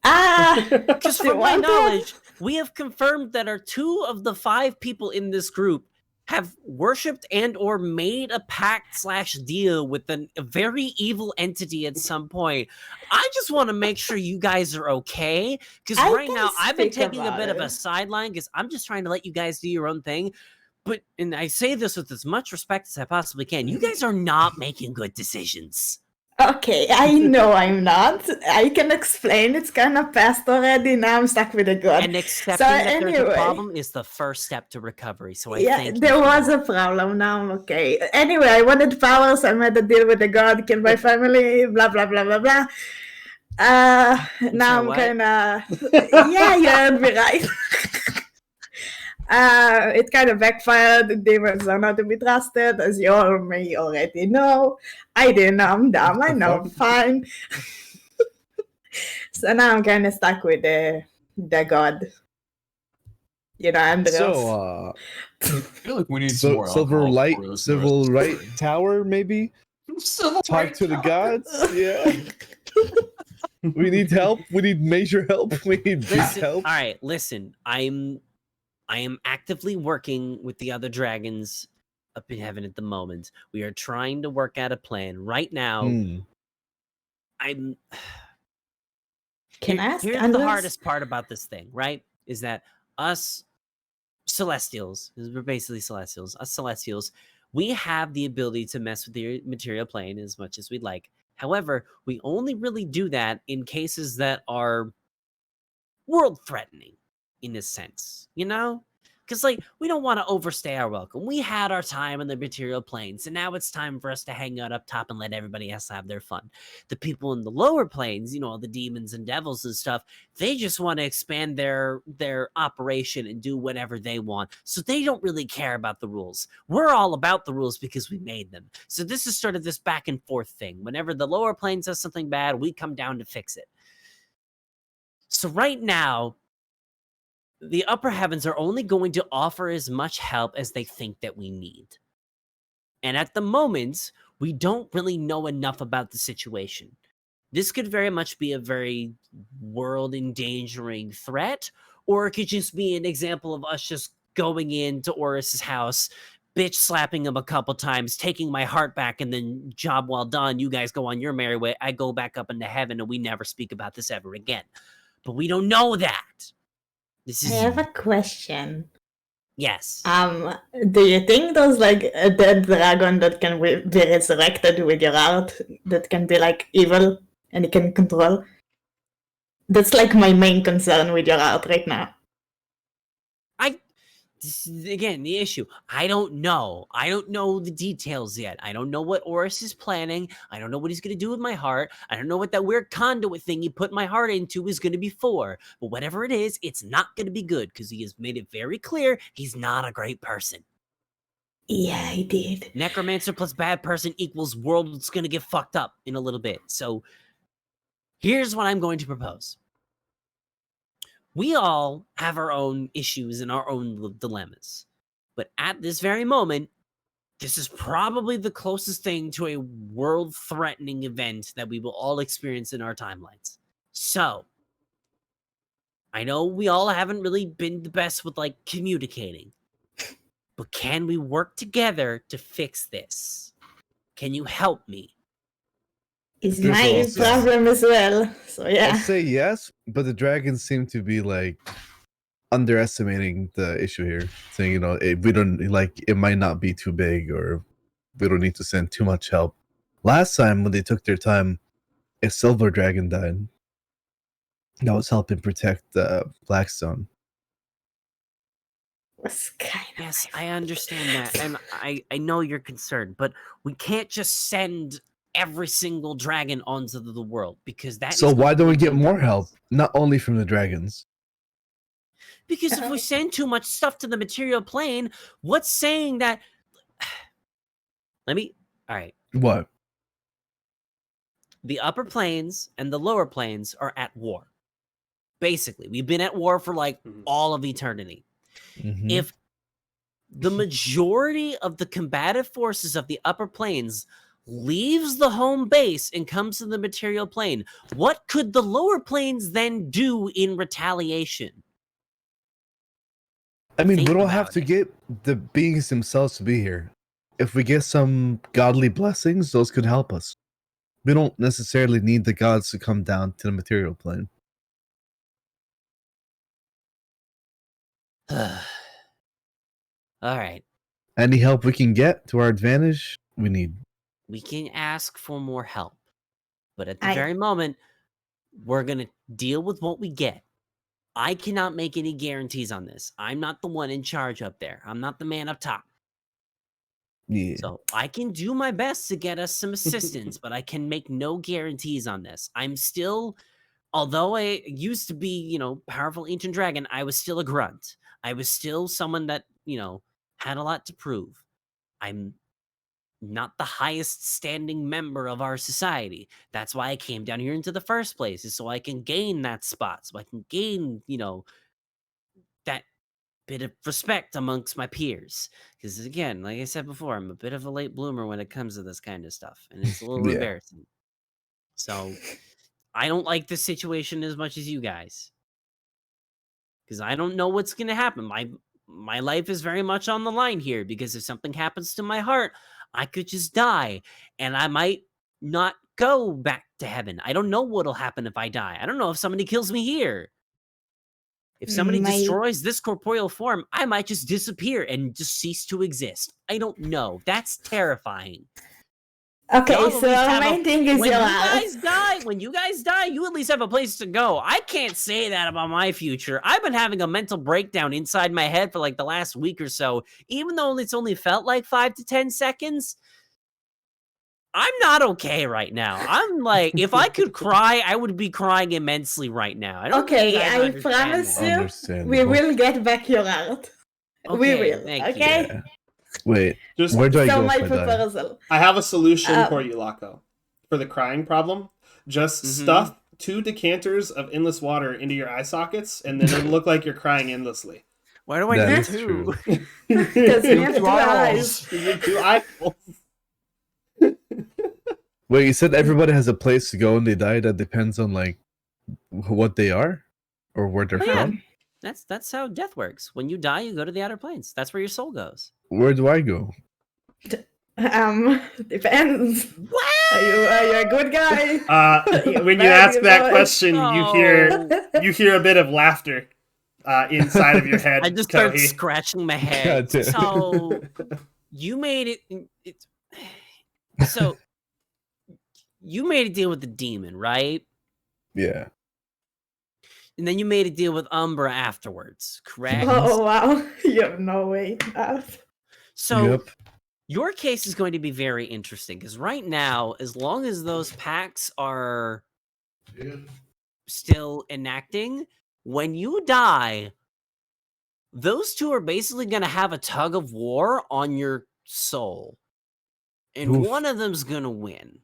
[SPEAKER 4] Because
[SPEAKER 3] Do you
[SPEAKER 4] from my
[SPEAKER 3] want to?
[SPEAKER 4] knowledge, we have confirmed that our 2 of the 5 people in this group have worshipped and or made a pact/deal with a very evil entity at some point. I just want to make sure you guys are okay. Because
[SPEAKER 3] I
[SPEAKER 4] right
[SPEAKER 3] can
[SPEAKER 4] now, I've been
[SPEAKER 3] speak
[SPEAKER 4] taking a
[SPEAKER 3] about
[SPEAKER 4] bit of a
[SPEAKER 3] it.
[SPEAKER 4] sideline because I'm just trying to let you guys do your own thing. But, and I say this with as much respect as I possibly can, you guys are not making good decisions.
[SPEAKER 3] Okay, I know I'm not. I can explain. It's kind of past already. Now I'm stuck with a god.
[SPEAKER 4] And accepting that there's a
[SPEAKER 3] anyway.
[SPEAKER 4] problem is the first step to recovery. So I
[SPEAKER 3] Yeah,
[SPEAKER 4] thank you
[SPEAKER 3] there
[SPEAKER 4] for
[SPEAKER 3] was
[SPEAKER 4] that.
[SPEAKER 3] a problem. Now I'm okay. Anyway, I wanted powers. I made a deal with the god, killed my family. Blah blah blah blah blah. Now I'm
[SPEAKER 4] what?
[SPEAKER 3] kind of yeah, you heard me right. It kind of backfired. The demons are not to be trusted, as you all may already know. I didn't know I'm dumb. I know I'm fine. So now I'm kind of stuck with the god. You know, Andros.
[SPEAKER 1] So,
[SPEAKER 5] I feel like we need some more
[SPEAKER 1] Silver
[SPEAKER 5] alcohol
[SPEAKER 1] Light,
[SPEAKER 5] before this
[SPEAKER 1] Civil
[SPEAKER 5] goes.
[SPEAKER 1] Right Tower, maybe.
[SPEAKER 5] Civil
[SPEAKER 1] Talk
[SPEAKER 5] Right
[SPEAKER 1] to the
[SPEAKER 5] Tower.
[SPEAKER 1] gods. Yeah. We need help. We need major help. We need big
[SPEAKER 4] Listen,
[SPEAKER 1] help.
[SPEAKER 4] all right, listen. I am actively working with the other dragons up in heaven at the moment. We are trying to work out a plan right now. I'm.
[SPEAKER 3] Can I ask
[SPEAKER 4] Here's the
[SPEAKER 3] Andros?
[SPEAKER 4] hardest part about this thing, right? Is that us Celestials, 'cause we're basically Celestials, us Celestials, we have the ability to mess with the material plane as much as we'd like. However, we only really do that in cases that are world threatening in a sense, you know? Because, like, we don't want to overstay our welcome. We had our time in the material plane, so now it's time for us to hang out up top and let everybody else have their fun. The people in the lower planes, you know, the demons and devils and stuff, they just want to expand their operation and do whatever they want. So they don't really care about the rules. We're all about the rules because we made them. So this is sort of this back and forth thing. Whenever the lower plane does something bad, we come down to fix it. So right now, the upper heavens are only going to offer as much help as they think that we need. And at the moment, we don't really know enough about the situation. This could very much be a very world-endangering threat, or it could just be an example of us just going into Oris's house, bitch slapping him a couple times, taking my heart back, and then job well done. You guys go on your merry way. I go back up into heaven, and we never speak about this ever again. But we don't know that. This is
[SPEAKER 3] I have a question.
[SPEAKER 4] yes.
[SPEAKER 3] Do you think there's like a dead dragon that can be resurrected with your art that can be like evil and it can control? That's like my main concern with your art right now.
[SPEAKER 4] This is, again, the issue. I don't know. I don't know the details yet. I don't know what Oris is planning. I don't know what he's going to do with my heart. I don't know what that weird conduit thing he put my heart into is going to be for. But whatever it is, it's not going to be good because he has made it very clear he's not a great person.
[SPEAKER 3] Yeah, I did.
[SPEAKER 4] Necromancer plus bad person equals world's going to get fucked up in a little bit. So here's what I'm going to propose. We all have our own issues and our own dilemmas. But at this very moment, this is probably the closest thing to a world-threatening event that we will all experience in our timelines. So, I know we all haven't really been the best with, like, communicating. But can we work together to fix this? Can you help me?
[SPEAKER 3] Is
[SPEAKER 1] There's
[SPEAKER 3] my
[SPEAKER 1] also-
[SPEAKER 3] problem as well. So
[SPEAKER 1] I'll
[SPEAKER 3] yeah.
[SPEAKER 1] say yes, but the dragons seem to be like underestimating the issue here, saying we don't like it might not be too big, or we don't need to send too much help. Last time when they took their time, a silver dragon died. That was helping protect Blackstone.
[SPEAKER 3] Was kind of
[SPEAKER 4] Yes,
[SPEAKER 3] my
[SPEAKER 4] I understand that, and I know you're concerned, but we can't just send every single dragon onto the world because that.
[SPEAKER 1] So
[SPEAKER 4] is
[SPEAKER 1] why
[SPEAKER 4] going
[SPEAKER 1] don't
[SPEAKER 4] to
[SPEAKER 1] we get
[SPEAKER 4] make
[SPEAKER 1] more
[SPEAKER 4] them
[SPEAKER 1] help?
[SPEAKER 4] worse.
[SPEAKER 1] Not only from the dragons.
[SPEAKER 4] Because if we send too much stuff to the material plane, what's saying that? All right.
[SPEAKER 1] What?
[SPEAKER 4] The upper planes and the lower planes are at war. Basically, we've been at war for like all of eternity.
[SPEAKER 1] Mhm.
[SPEAKER 4] If the majority of the combative forces of the upper planes leaves the home base and comes to the material plane, what could the lower planes then do in retaliation?
[SPEAKER 1] I mean,
[SPEAKER 4] Think
[SPEAKER 1] we don't have
[SPEAKER 4] about
[SPEAKER 1] to
[SPEAKER 4] it.
[SPEAKER 1] get the beings themselves to be here. If we get some godly blessings, those could help us. We don't necessarily need the gods to come down to the material plane.
[SPEAKER 4] All right.
[SPEAKER 1] Any help we can get to our advantage, we need.
[SPEAKER 4] We can ask for more help. But at the
[SPEAKER 3] I-
[SPEAKER 4] very moment, we're going to deal with what we get. I cannot make any guarantees on this. I'm not the one in charge up there. I'm not the man up top.
[SPEAKER 1] Yeah.
[SPEAKER 4] So I can do my best to get us some assistance, but I can make no guarantees on this. I'm still, although I used to be, powerful ancient dragon, I was still a grunt. I was still someone that, had a lot to prove. I'm not the highest standing member of our society. That's why I came down here into the first place, is so I can gain that spot, so I can gain, that bit of respect amongst my peers. Because again, like I said before, I'm a bit of a late bloomer when it comes to this kind of stuff, and it's a little
[SPEAKER 1] Yeah.
[SPEAKER 4] embarrassing. So I don't like this situation as much as you guys, because I don't know what's going to happen. My life is very much on the line here, because if something happens to my heart, I could just die, and I might not go back to heaven. I don't know what'll happen if I die. I don't know if somebody kills me here. If somebody
[SPEAKER 3] My-
[SPEAKER 4] destroys this corporeal form, I might just disappear and just cease to exist. I don't know. That's terrifying.
[SPEAKER 3] Okay,
[SPEAKER 4] Y'all at
[SPEAKER 3] so
[SPEAKER 4] least have
[SPEAKER 3] my thing is
[SPEAKER 4] when
[SPEAKER 3] your
[SPEAKER 4] you guys die, you at least have a place to go. I can't say that about my future. I've been having a mental breakdown inside my head for like the last week or so. Even though it's only felt like 5 to 10 seconds, I'm not okay right now. I'm like, if I could cry, I would be crying immensely right now. I don't think you
[SPEAKER 3] Okay,
[SPEAKER 4] guys
[SPEAKER 3] I
[SPEAKER 4] understand
[SPEAKER 3] promise
[SPEAKER 4] that.
[SPEAKER 3] you, we
[SPEAKER 1] Understandable.
[SPEAKER 3] will get back your art. We
[SPEAKER 4] Okay,
[SPEAKER 3] will.
[SPEAKER 4] thank you.
[SPEAKER 3] Okay.
[SPEAKER 1] Yeah. Wait,
[SPEAKER 2] Just
[SPEAKER 1] where do I
[SPEAKER 3] So
[SPEAKER 1] go
[SPEAKER 3] my
[SPEAKER 1] if I die?
[SPEAKER 3] proposal.
[SPEAKER 2] I have a solution
[SPEAKER 3] Um,
[SPEAKER 2] for you, Laco, for the crying problem. Just
[SPEAKER 4] Mhm.
[SPEAKER 2] stuff 2 decanters of endless water into your eye sockets, and then it'll look like you're crying endlessly.
[SPEAKER 4] Why do I
[SPEAKER 1] That
[SPEAKER 4] need
[SPEAKER 1] is
[SPEAKER 4] two?
[SPEAKER 3] Because we have
[SPEAKER 5] Two
[SPEAKER 3] two eyes.
[SPEAKER 5] eyeballs.
[SPEAKER 2] You need 2 eyeballs.
[SPEAKER 1] Wait, you said everybody has a place to go and they die. That depends on like what they are or where they're
[SPEAKER 4] Oh, yeah.
[SPEAKER 1] from.
[SPEAKER 4] That's how death works. When you die, you go to the outer planes. That's where your soul goes.
[SPEAKER 1] Where do I go?
[SPEAKER 3] Depends. Are you a good guy?
[SPEAKER 2] When you
[SPEAKER 3] Bad
[SPEAKER 2] ask that
[SPEAKER 3] boy.
[SPEAKER 2] question, you hear a bit of laughter inside of your head.
[SPEAKER 4] I just start
[SPEAKER 2] Kohi.
[SPEAKER 4] scratching my head.
[SPEAKER 1] God damn.
[SPEAKER 4] So you made it. So you made a deal with the demon, right?
[SPEAKER 1] Yeah.
[SPEAKER 4] And then you made a deal with Umbra afterwards, correct?
[SPEAKER 3] Oh wow, you have no way.
[SPEAKER 4] So
[SPEAKER 1] Yep.
[SPEAKER 4] your case is going to be very interesting, because right now, as long as those pacts are still enacting, when you die, those two are basically going to have a tug of war on your soul. And
[SPEAKER 1] Oof.
[SPEAKER 4] one of them's going to win.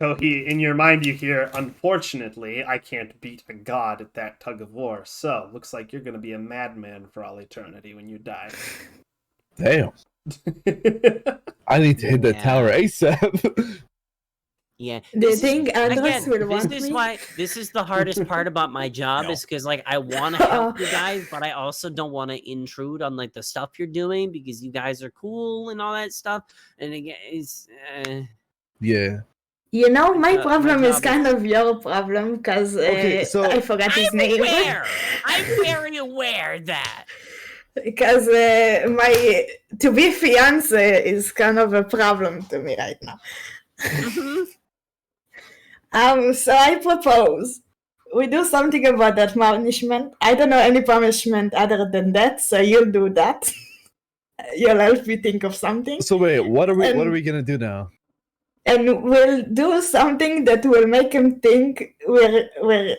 [SPEAKER 2] Kohi, in your mind you hear, unfortunately, I can't beat a god at that tug of war, so looks like you're going to be a madman for all eternity when you die.
[SPEAKER 1] Damn. I need to hit that
[SPEAKER 4] Yeah.
[SPEAKER 1] tower ASAP.
[SPEAKER 4] Yeah.
[SPEAKER 3] Do you
[SPEAKER 4] this is-
[SPEAKER 3] think Andres
[SPEAKER 4] Again,
[SPEAKER 3] will
[SPEAKER 4] this
[SPEAKER 3] want
[SPEAKER 4] is
[SPEAKER 3] me?
[SPEAKER 4] why this is the hardest part about my job,
[SPEAKER 5] No.
[SPEAKER 4] is because like I want to help you guys, but I also don't want to intrude on like the stuff you're doing, because you guys are cool and all that stuff. And again, it's
[SPEAKER 1] Yeah.
[SPEAKER 3] You know, my
[SPEAKER 4] my
[SPEAKER 3] problem is
[SPEAKER 4] job
[SPEAKER 3] kind
[SPEAKER 4] is-
[SPEAKER 3] of your problem because
[SPEAKER 1] Okay, so-
[SPEAKER 3] I forgot his
[SPEAKER 4] I'm
[SPEAKER 3] name.
[SPEAKER 4] aware. I'm very aware that.
[SPEAKER 3] Because my to be fiance is kind of a problem to me right now.
[SPEAKER 4] Mhm.
[SPEAKER 3] So I propose we do something about that punishment. I don't know any punishment other than that, so you'll do that. You'll help me think of something,
[SPEAKER 1] So wait, what are we
[SPEAKER 3] And-
[SPEAKER 1] gonna do now?
[SPEAKER 3] and we'll do something that will make him think we're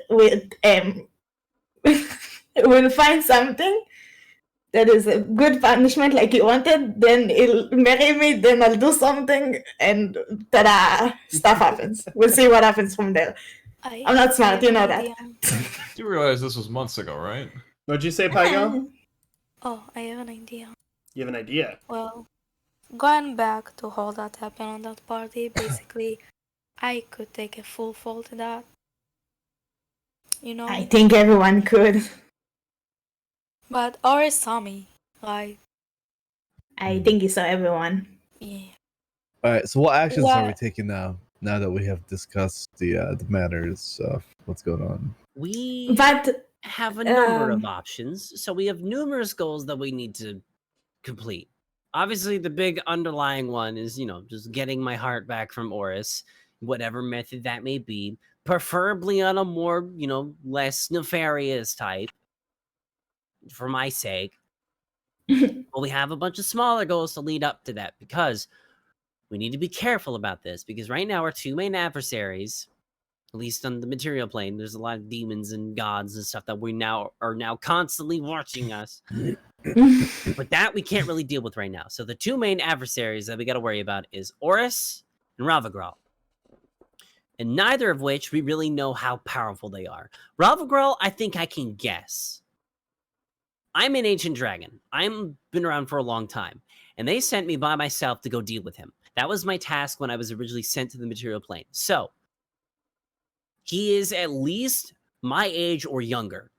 [SPEAKER 3] with him. We'll find something that is a good punishment like he wanted, then he'll marry me, then I'll do something, and ta-da, stuff happens. We'll see what happens from there. I'm not smart, you know that.
[SPEAKER 5] You realize this was months ago, right?
[SPEAKER 2] What'd you say, Pygo?
[SPEAKER 6] Oh, I have an idea.
[SPEAKER 2] You have an idea.
[SPEAKER 6] Well, going back to how that happened on that party, basically, I could take a full fault to that. You know?
[SPEAKER 3] I think everyone could.
[SPEAKER 6] But Ori saw me, right?
[SPEAKER 3] I think he saw everyone.
[SPEAKER 6] Yeah.
[SPEAKER 1] All right. So what actions are we
[SPEAKER 6] What?
[SPEAKER 1] taking now? Now that we have discussed the matters of what's going on.
[SPEAKER 4] We
[SPEAKER 3] But
[SPEAKER 4] have a number of
[SPEAKER 3] um,
[SPEAKER 4] options, so we have numerous goals that we need to complete. Obviously, the big underlying one is, just getting my heart back from Oris, whatever method that may be, preferably on a more, less nefarious type, for my sake. But we have a bunch of smaller goals to lead up to that, because we need to be careful about this, because right now our two main adversaries, at least on the material plane, there's a lot of demons and gods and stuff that are now constantly watching us. But that we can't really deal with right now. So the two main adversaries that we got to worry about is Oris and Ravagral. And neither of which we really know how powerful they are. Ravagral, I think I can guess. I'm an ancient dragon. I've been around for a long time. And they sent me by myself to go deal with him. That was my task when I was originally sent to the material plane. So, he is at least my age or younger.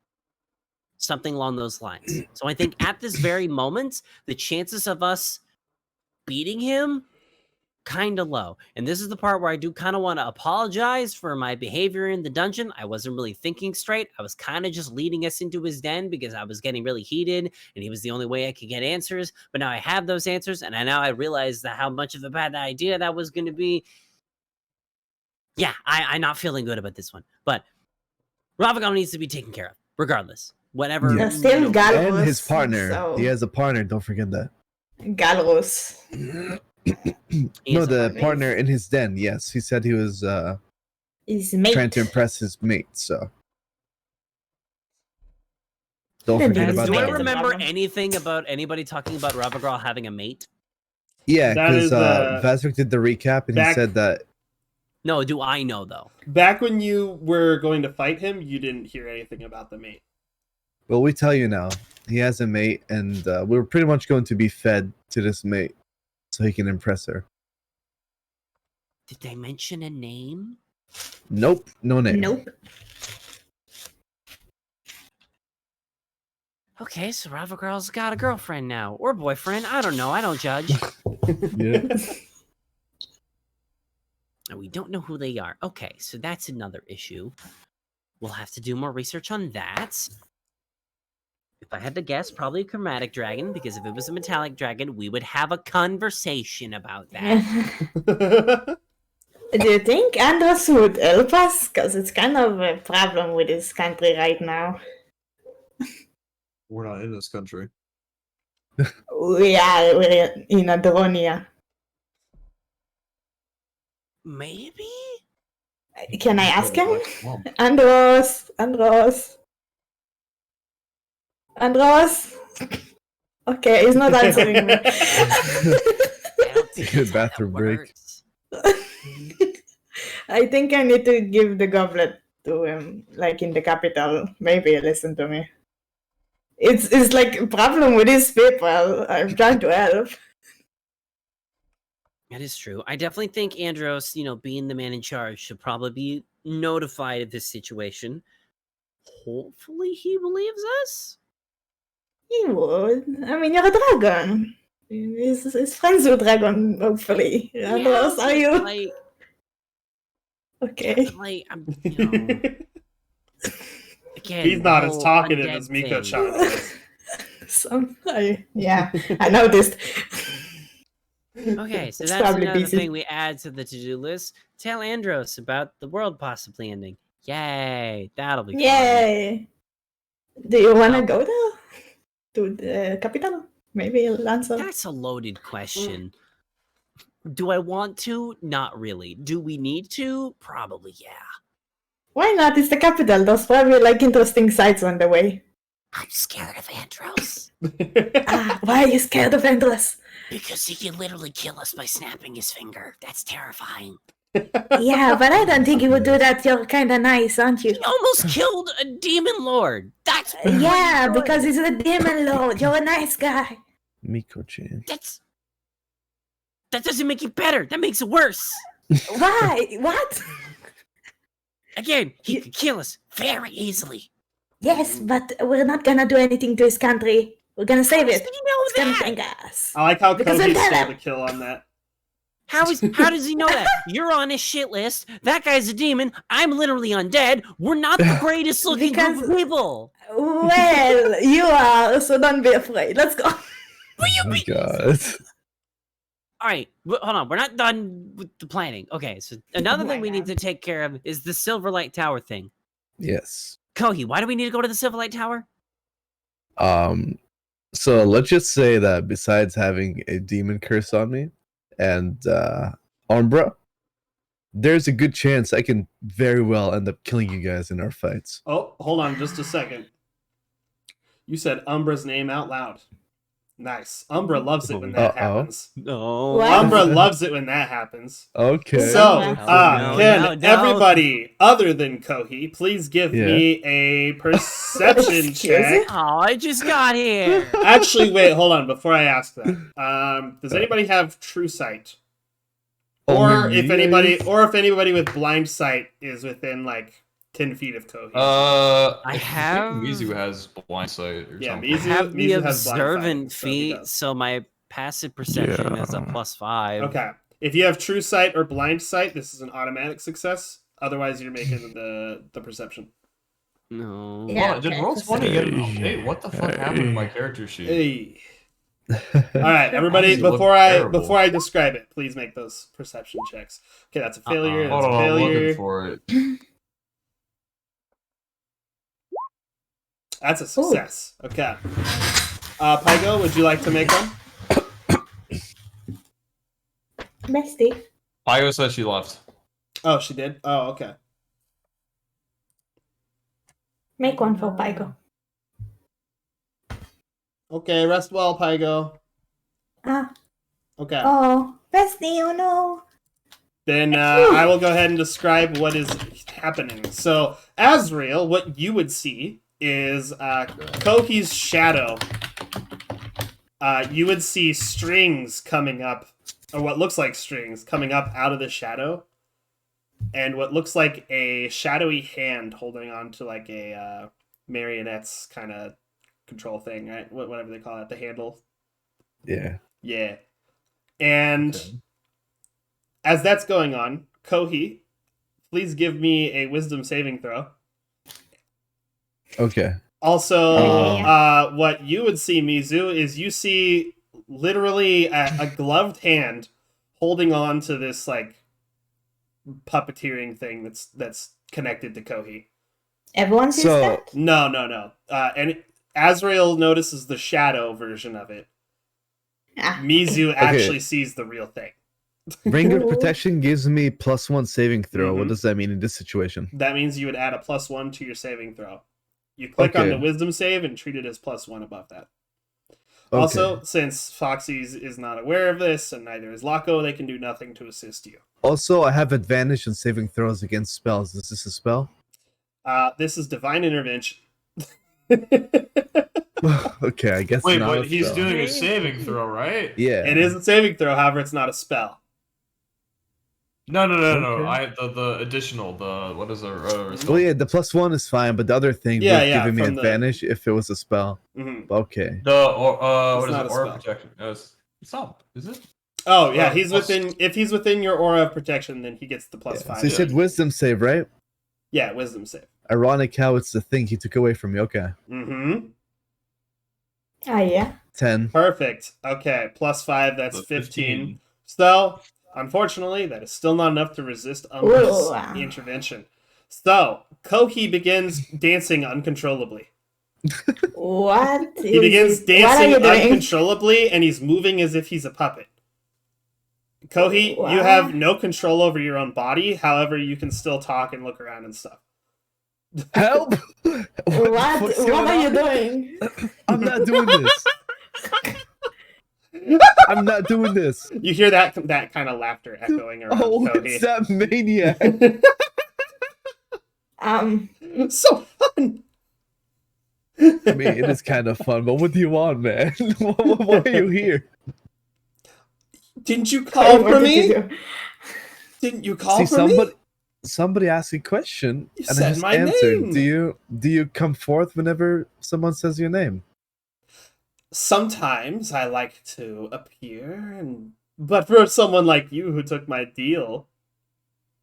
[SPEAKER 4] Something along those lines. So I think at this very moment, the chances of us beating him, kind of low. And this is the part where I do kind of want to apologize for my behavior in the dungeon. I wasn't really thinking straight. I was kind of just leading us into his den because I was getting really heated and he was the only way I could get answers. But now I have those answers and I realized that how much of a bad idea that was going to be. Yeah, I'm not feeling good about this one. But Ravagon needs to be taken care of, regardless. Whatever.
[SPEAKER 1] Yeah.
[SPEAKER 3] Still Galros.
[SPEAKER 1] And his partner.
[SPEAKER 3] So
[SPEAKER 1] He has a partner. Don't forget that.
[SPEAKER 3] Galros.
[SPEAKER 4] He
[SPEAKER 1] No,
[SPEAKER 4] has a
[SPEAKER 1] the
[SPEAKER 4] partner.
[SPEAKER 1] partner in his den. Yes, he said he was
[SPEAKER 3] His mate.
[SPEAKER 1] trying to impress his mate. So don't
[SPEAKER 3] Then
[SPEAKER 1] forget
[SPEAKER 3] his
[SPEAKER 1] about
[SPEAKER 4] Do I
[SPEAKER 3] mate
[SPEAKER 1] that.
[SPEAKER 3] is a
[SPEAKER 4] remember
[SPEAKER 3] problem.
[SPEAKER 4] anything about anybody talking about Ravagral having a mate?
[SPEAKER 1] Yeah,
[SPEAKER 2] That
[SPEAKER 1] because
[SPEAKER 2] is,
[SPEAKER 1] Vazrick did the recap and he
[SPEAKER 2] back-
[SPEAKER 1] said that.
[SPEAKER 4] No, do I know though?
[SPEAKER 2] Back when you were going to fight him, you didn't hear anything about the mate.
[SPEAKER 1] Well, we tell you now. He has a mate, and we're pretty much going to be fed to this mate so he can impress her.
[SPEAKER 4] Did they mention a name?
[SPEAKER 1] Nope, no name.
[SPEAKER 3] Nope.
[SPEAKER 4] Okay, so Ravagral's got a girlfriend now. Or boyfriend. I don't know. I don't judge.
[SPEAKER 1] Yeah.
[SPEAKER 4] And we don't know who they are. Okay, so that's another issue. We'll have to do more research on that. If I had to guess, probably a chromatic dragon, because if it was a metallic dragon, we would have a conversation about that.
[SPEAKER 3] Do you think Andros would help us? Because it's kind of a problem with this country right now.
[SPEAKER 5] We're not in this country.
[SPEAKER 3] We're in Adronia.
[SPEAKER 4] Maybe?
[SPEAKER 3] Can I ask him?
[SPEAKER 5] Like, well,
[SPEAKER 3] Andros. Okay, he's not answering me.
[SPEAKER 4] I don't think
[SPEAKER 1] Good
[SPEAKER 4] that's how that
[SPEAKER 1] bathroom break.
[SPEAKER 4] works.
[SPEAKER 3] I think I need to give the goblet to him, like in the capital. Maybe he'll listen to me. It's like a problem with these people. I'm trying to help.
[SPEAKER 4] That is true. I definitely think Andros, being the man in charge, should probably be notified of this situation. Hopefully he believes us.
[SPEAKER 3] He would. I mean, you're a dragon. He's friends with dragon, hopefully. Andros, are
[SPEAKER 4] but,
[SPEAKER 3] you?
[SPEAKER 4] Like,
[SPEAKER 3] Okay.
[SPEAKER 4] Like, again,
[SPEAKER 2] He's
[SPEAKER 4] the
[SPEAKER 2] not as
[SPEAKER 4] whole
[SPEAKER 2] talkative
[SPEAKER 4] undead
[SPEAKER 2] as Miko
[SPEAKER 4] thing.
[SPEAKER 2] Chan is.
[SPEAKER 3] Yeah, I noticed.
[SPEAKER 4] Okay, so
[SPEAKER 3] It's
[SPEAKER 4] that's
[SPEAKER 3] probably
[SPEAKER 4] another
[SPEAKER 3] busy.
[SPEAKER 4] thing we add to the to-do list. Tell Andros about the world possibly ending. Yay, that'll be fun.
[SPEAKER 3] Yay! Do you want to
[SPEAKER 4] Oh.
[SPEAKER 3] go there? To the capital? Maybe he'll answer.
[SPEAKER 4] That's a loaded question. Do I want to? Not really. Do we need to? Probably, yeah.
[SPEAKER 3] Why not? It's the capital. There's probably like interesting sights on the way.
[SPEAKER 4] I'm scared of Andros.
[SPEAKER 3] Why are you scared of Andros?
[SPEAKER 4] Because he can literally kill us by snapping his finger. That's terrifying.
[SPEAKER 3] Yeah, but I don't think he would do that. You're kind of nice, aren't you?
[SPEAKER 4] He almost killed a demon lord. That's
[SPEAKER 3] Yeah,
[SPEAKER 4] pretty good.
[SPEAKER 3] because he's a demon lord. You're a nice guy.
[SPEAKER 1] Miko-chan.
[SPEAKER 4] That doesn't make it better. That makes it worse.
[SPEAKER 3] Why? What?
[SPEAKER 4] Again, he could kill us very easily.
[SPEAKER 3] Yes, but we're not gonna do anything to his country. We're gonna save
[SPEAKER 4] How
[SPEAKER 3] it.
[SPEAKER 4] does he know
[SPEAKER 3] It's gonna
[SPEAKER 4] that?
[SPEAKER 3] thank us.
[SPEAKER 2] I like how
[SPEAKER 3] Because
[SPEAKER 2] Kohi
[SPEAKER 3] I'm
[SPEAKER 2] stole
[SPEAKER 3] better.
[SPEAKER 2] the kill on that.
[SPEAKER 4] How does he know that? You're on his shit list. That guy's a demon. I'm literally undead. We're not the greatest looking group of
[SPEAKER 3] Because-
[SPEAKER 4] people.
[SPEAKER 3] Well, you are, so don't be afraid. Let's go.
[SPEAKER 1] Oh my god.
[SPEAKER 4] All right, hold on. We're not done with the planning. Okay, so another thing we need to take care of is the Silverlight Tower thing.
[SPEAKER 1] Yes.
[SPEAKER 4] Kohi, why do we need to go to the Silverlight Tower?
[SPEAKER 1] So let's just say that besides having a demon curse on me and Umbra, there's a good chance I can very well end up killing you guys in our fights.
[SPEAKER 2] Oh, hold on just a second. You said Umbra's name out loud. Nice. Umbra loves it when that happens.
[SPEAKER 4] No.
[SPEAKER 3] What?
[SPEAKER 2] Umbra loves it when that happens.
[SPEAKER 1] Okay.
[SPEAKER 2] So,
[SPEAKER 3] No,
[SPEAKER 2] can
[SPEAKER 4] no.
[SPEAKER 2] everybody other than Kohi please give
[SPEAKER 1] Yeah.
[SPEAKER 2] me a perception
[SPEAKER 3] Excuse
[SPEAKER 2] check?
[SPEAKER 3] you?
[SPEAKER 4] Oh, I just got here.
[SPEAKER 2] Actually, wait, hold on. Before I ask that, does anybody have true sight? Or
[SPEAKER 1] Only
[SPEAKER 2] if
[SPEAKER 1] me,
[SPEAKER 2] anybody with blind sight is within like 10 feet of Kohi.
[SPEAKER 4] I
[SPEAKER 5] think
[SPEAKER 4] have-
[SPEAKER 5] Mizu has blind sight or
[SPEAKER 2] Yeah,
[SPEAKER 5] something.
[SPEAKER 4] I
[SPEAKER 2] Mizu-
[SPEAKER 4] have the
[SPEAKER 2] Mizu has blind sight,
[SPEAKER 4] observant
[SPEAKER 2] so he
[SPEAKER 4] feat,
[SPEAKER 2] does.
[SPEAKER 4] so my passive perception is a
[SPEAKER 1] Yeah.
[SPEAKER 4] +5.
[SPEAKER 2] Okay. If you have true sight or blind sight, this is an automatic success. Otherwise, you're making the perception.
[SPEAKER 4] No.
[SPEAKER 3] Yeah.
[SPEAKER 5] Did
[SPEAKER 3] okay,
[SPEAKER 5] Roll20 get an
[SPEAKER 1] Hey.
[SPEAKER 5] update? What the fuck happened to my character sheet?
[SPEAKER 2] Hey. All right, everybody.
[SPEAKER 5] These look
[SPEAKER 2] Before
[SPEAKER 5] terrible.
[SPEAKER 2] I describe it, please make those perception checks. Okay, that's a failure.
[SPEAKER 4] Uh-oh.
[SPEAKER 2] That's
[SPEAKER 5] Hold
[SPEAKER 2] a
[SPEAKER 5] on, I'm
[SPEAKER 2] failure.
[SPEAKER 5] looking for it.
[SPEAKER 2] That's a success. Okay. Pygo, would you like to make one?
[SPEAKER 3] Bestie.
[SPEAKER 5] Io said she left.
[SPEAKER 2] Oh, she did. Oh, okay.
[SPEAKER 3] Make one for Pygo.
[SPEAKER 2] Okay, rest well, Pygo.
[SPEAKER 3] Ah.
[SPEAKER 2] Okay.
[SPEAKER 3] Oh, Bestie, oh no.
[SPEAKER 2] Then I will go ahead and describe what is happening. So, Azrael, what you would see is Kohi's shadow. You would see strings coming up, or what looks like strings coming up out of the shadow, and what looks like a shadowy hand holding on to like a marionette's kind of control thing, right? Whatever they call it, the handle.
[SPEAKER 1] Yeah.
[SPEAKER 2] Yeah. And
[SPEAKER 5] Okay.
[SPEAKER 2] as that's going on, Kohi, please give me a wisdom saving throw.
[SPEAKER 1] Okay.
[SPEAKER 2] Also, what you would see, Mizu, is you see literally a gloved hand holding on to this like puppeteering thing that's connected to Kohi.
[SPEAKER 3] Everyone sees
[SPEAKER 1] So-
[SPEAKER 3] that?
[SPEAKER 2] No. And Azrael notices the shadow version of it.
[SPEAKER 3] Ah.
[SPEAKER 2] Mizu actually sees the real thing.
[SPEAKER 1] Ring of
[SPEAKER 3] Cool.
[SPEAKER 1] Protection gives me +1 saving throw. What
[SPEAKER 2] Mhm.
[SPEAKER 1] does that mean in this situation?
[SPEAKER 2] That means you would add a +1 to your saving throw. You click on
[SPEAKER 1] Okay.
[SPEAKER 2] the wisdom save and treat it as +1 above that.
[SPEAKER 1] Okay.
[SPEAKER 2] Also, since Foxy's is not aware of this, and neither is Laco, they can do nothing to assist you.
[SPEAKER 1] Also, I have advantage on saving throws against spells. Is this a spell?
[SPEAKER 2] This is Divine Intervention.
[SPEAKER 1] Okay, I guess
[SPEAKER 5] Wait,
[SPEAKER 1] not
[SPEAKER 5] but
[SPEAKER 1] a
[SPEAKER 5] he's
[SPEAKER 1] spell.
[SPEAKER 5] doing a saving throw, right?
[SPEAKER 1] Yeah.
[SPEAKER 2] It is a saving throw, however, it's not a spell.
[SPEAKER 5] No.
[SPEAKER 1] Okay.
[SPEAKER 5] The additional, what is it?
[SPEAKER 1] Well, yeah, the +1 is fine, but the other thing
[SPEAKER 2] Yeah,
[SPEAKER 1] was
[SPEAKER 2] yeah,
[SPEAKER 1] giving me
[SPEAKER 2] from the-
[SPEAKER 1] advantage if it was a spell.
[SPEAKER 2] Mhm.
[SPEAKER 1] Okay.
[SPEAKER 5] The what
[SPEAKER 2] It's
[SPEAKER 5] is
[SPEAKER 2] not
[SPEAKER 5] it?
[SPEAKER 2] a
[SPEAKER 5] Aura
[SPEAKER 2] spell.
[SPEAKER 5] protection. No, it's not. Is it?
[SPEAKER 2] Oh yeah,
[SPEAKER 5] Uh,
[SPEAKER 2] he's
[SPEAKER 5] plus-
[SPEAKER 2] within. If he's within your aura of protection, then he gets the plus
[SPEAKER 1] Yeah.
[SPEAKER 2] 5.
[SPEAKER 1] So you said wisdom save, right?
[SPEAKER 2] Yeah, wisdom save.
[SPEAKER 1] Ironic how it's the thing he took away from me. Okay.
[SPEAKER 2] Mm-hmm.
[SPEAKER 3] Ah, yeah.
[SPEAKER 1] 10.
[SPEAKER 2] Perfect. Okay, plus 5. That's
[SPEAKER 5] So
[SPEAKER 2] 15. So, unfortunately, that is still not enough to resist Umbra's
[SPEAKER 3] Ooh.
[SPEAKER 2] intervention. So, Kohi begins dancing uncontrollably.
[SPEAKER 3] What?
[SPEAKER 2] He begins
[SPEAKER 3] What are
[SPEAKER 2] dancing
[SPEAKER 3] you doing?
[SPEAKER 2] uncontrollably, and he's moving as if he's a puppet. Kohi, you
[SPEAKER 3] Wow.
[SPEAKER 2] have no control over your own body. However, you can still talk and look around and stuff.
[SPEAKER 1] Help!
[SPEAKER 3] What?
[SPEAKER 1] the fuck's
[SPEAKER 3] What
[SPEAKER 1] going
[SPEAKER 3] are you
[SPEAKER 1] on?
[SPEAKER 3] doing?
[SPEAKER 1] I'm not doing this. I'm not doing this.
[SPEAKER 2] You hear that kind of laughter echoing around
[SPEAKER 1] Oh,
[SPEAKER 2] Kohi.
[SPEAKER 1] it's that maniac.
[SPEAKER 2] So fun.
[SPEAKER 1] I mean, it is kind of fun, but what do you want, man? Why are you here?
[SPEAKER 2] Didn't you call
[SPEAKER 3] What
[SPEAKER 2] for
[SPEAKER 3] did you
[SPEAKER 2] me?
[SPEAKER 3] do?
[SPEAKER 2] Didn't you call
[SPEAKER 1] See,
[SPEAKER 2] for me?
[SPEAKER 1] somebody asked a question,
[SPEAKER 2] You
[SPEAKER 1] and
[SPEAKER 2] said
[SPEAKER 1] I just
[SPEAKER 2] my
[SPEAKER 1] answered.
[SPEAKER 2] name.
[SPEAKER 1] Do you come forth whenever someone says your name?
[SPEAKER 2] Sometimes I like to appear, but for someone like you who took my deal,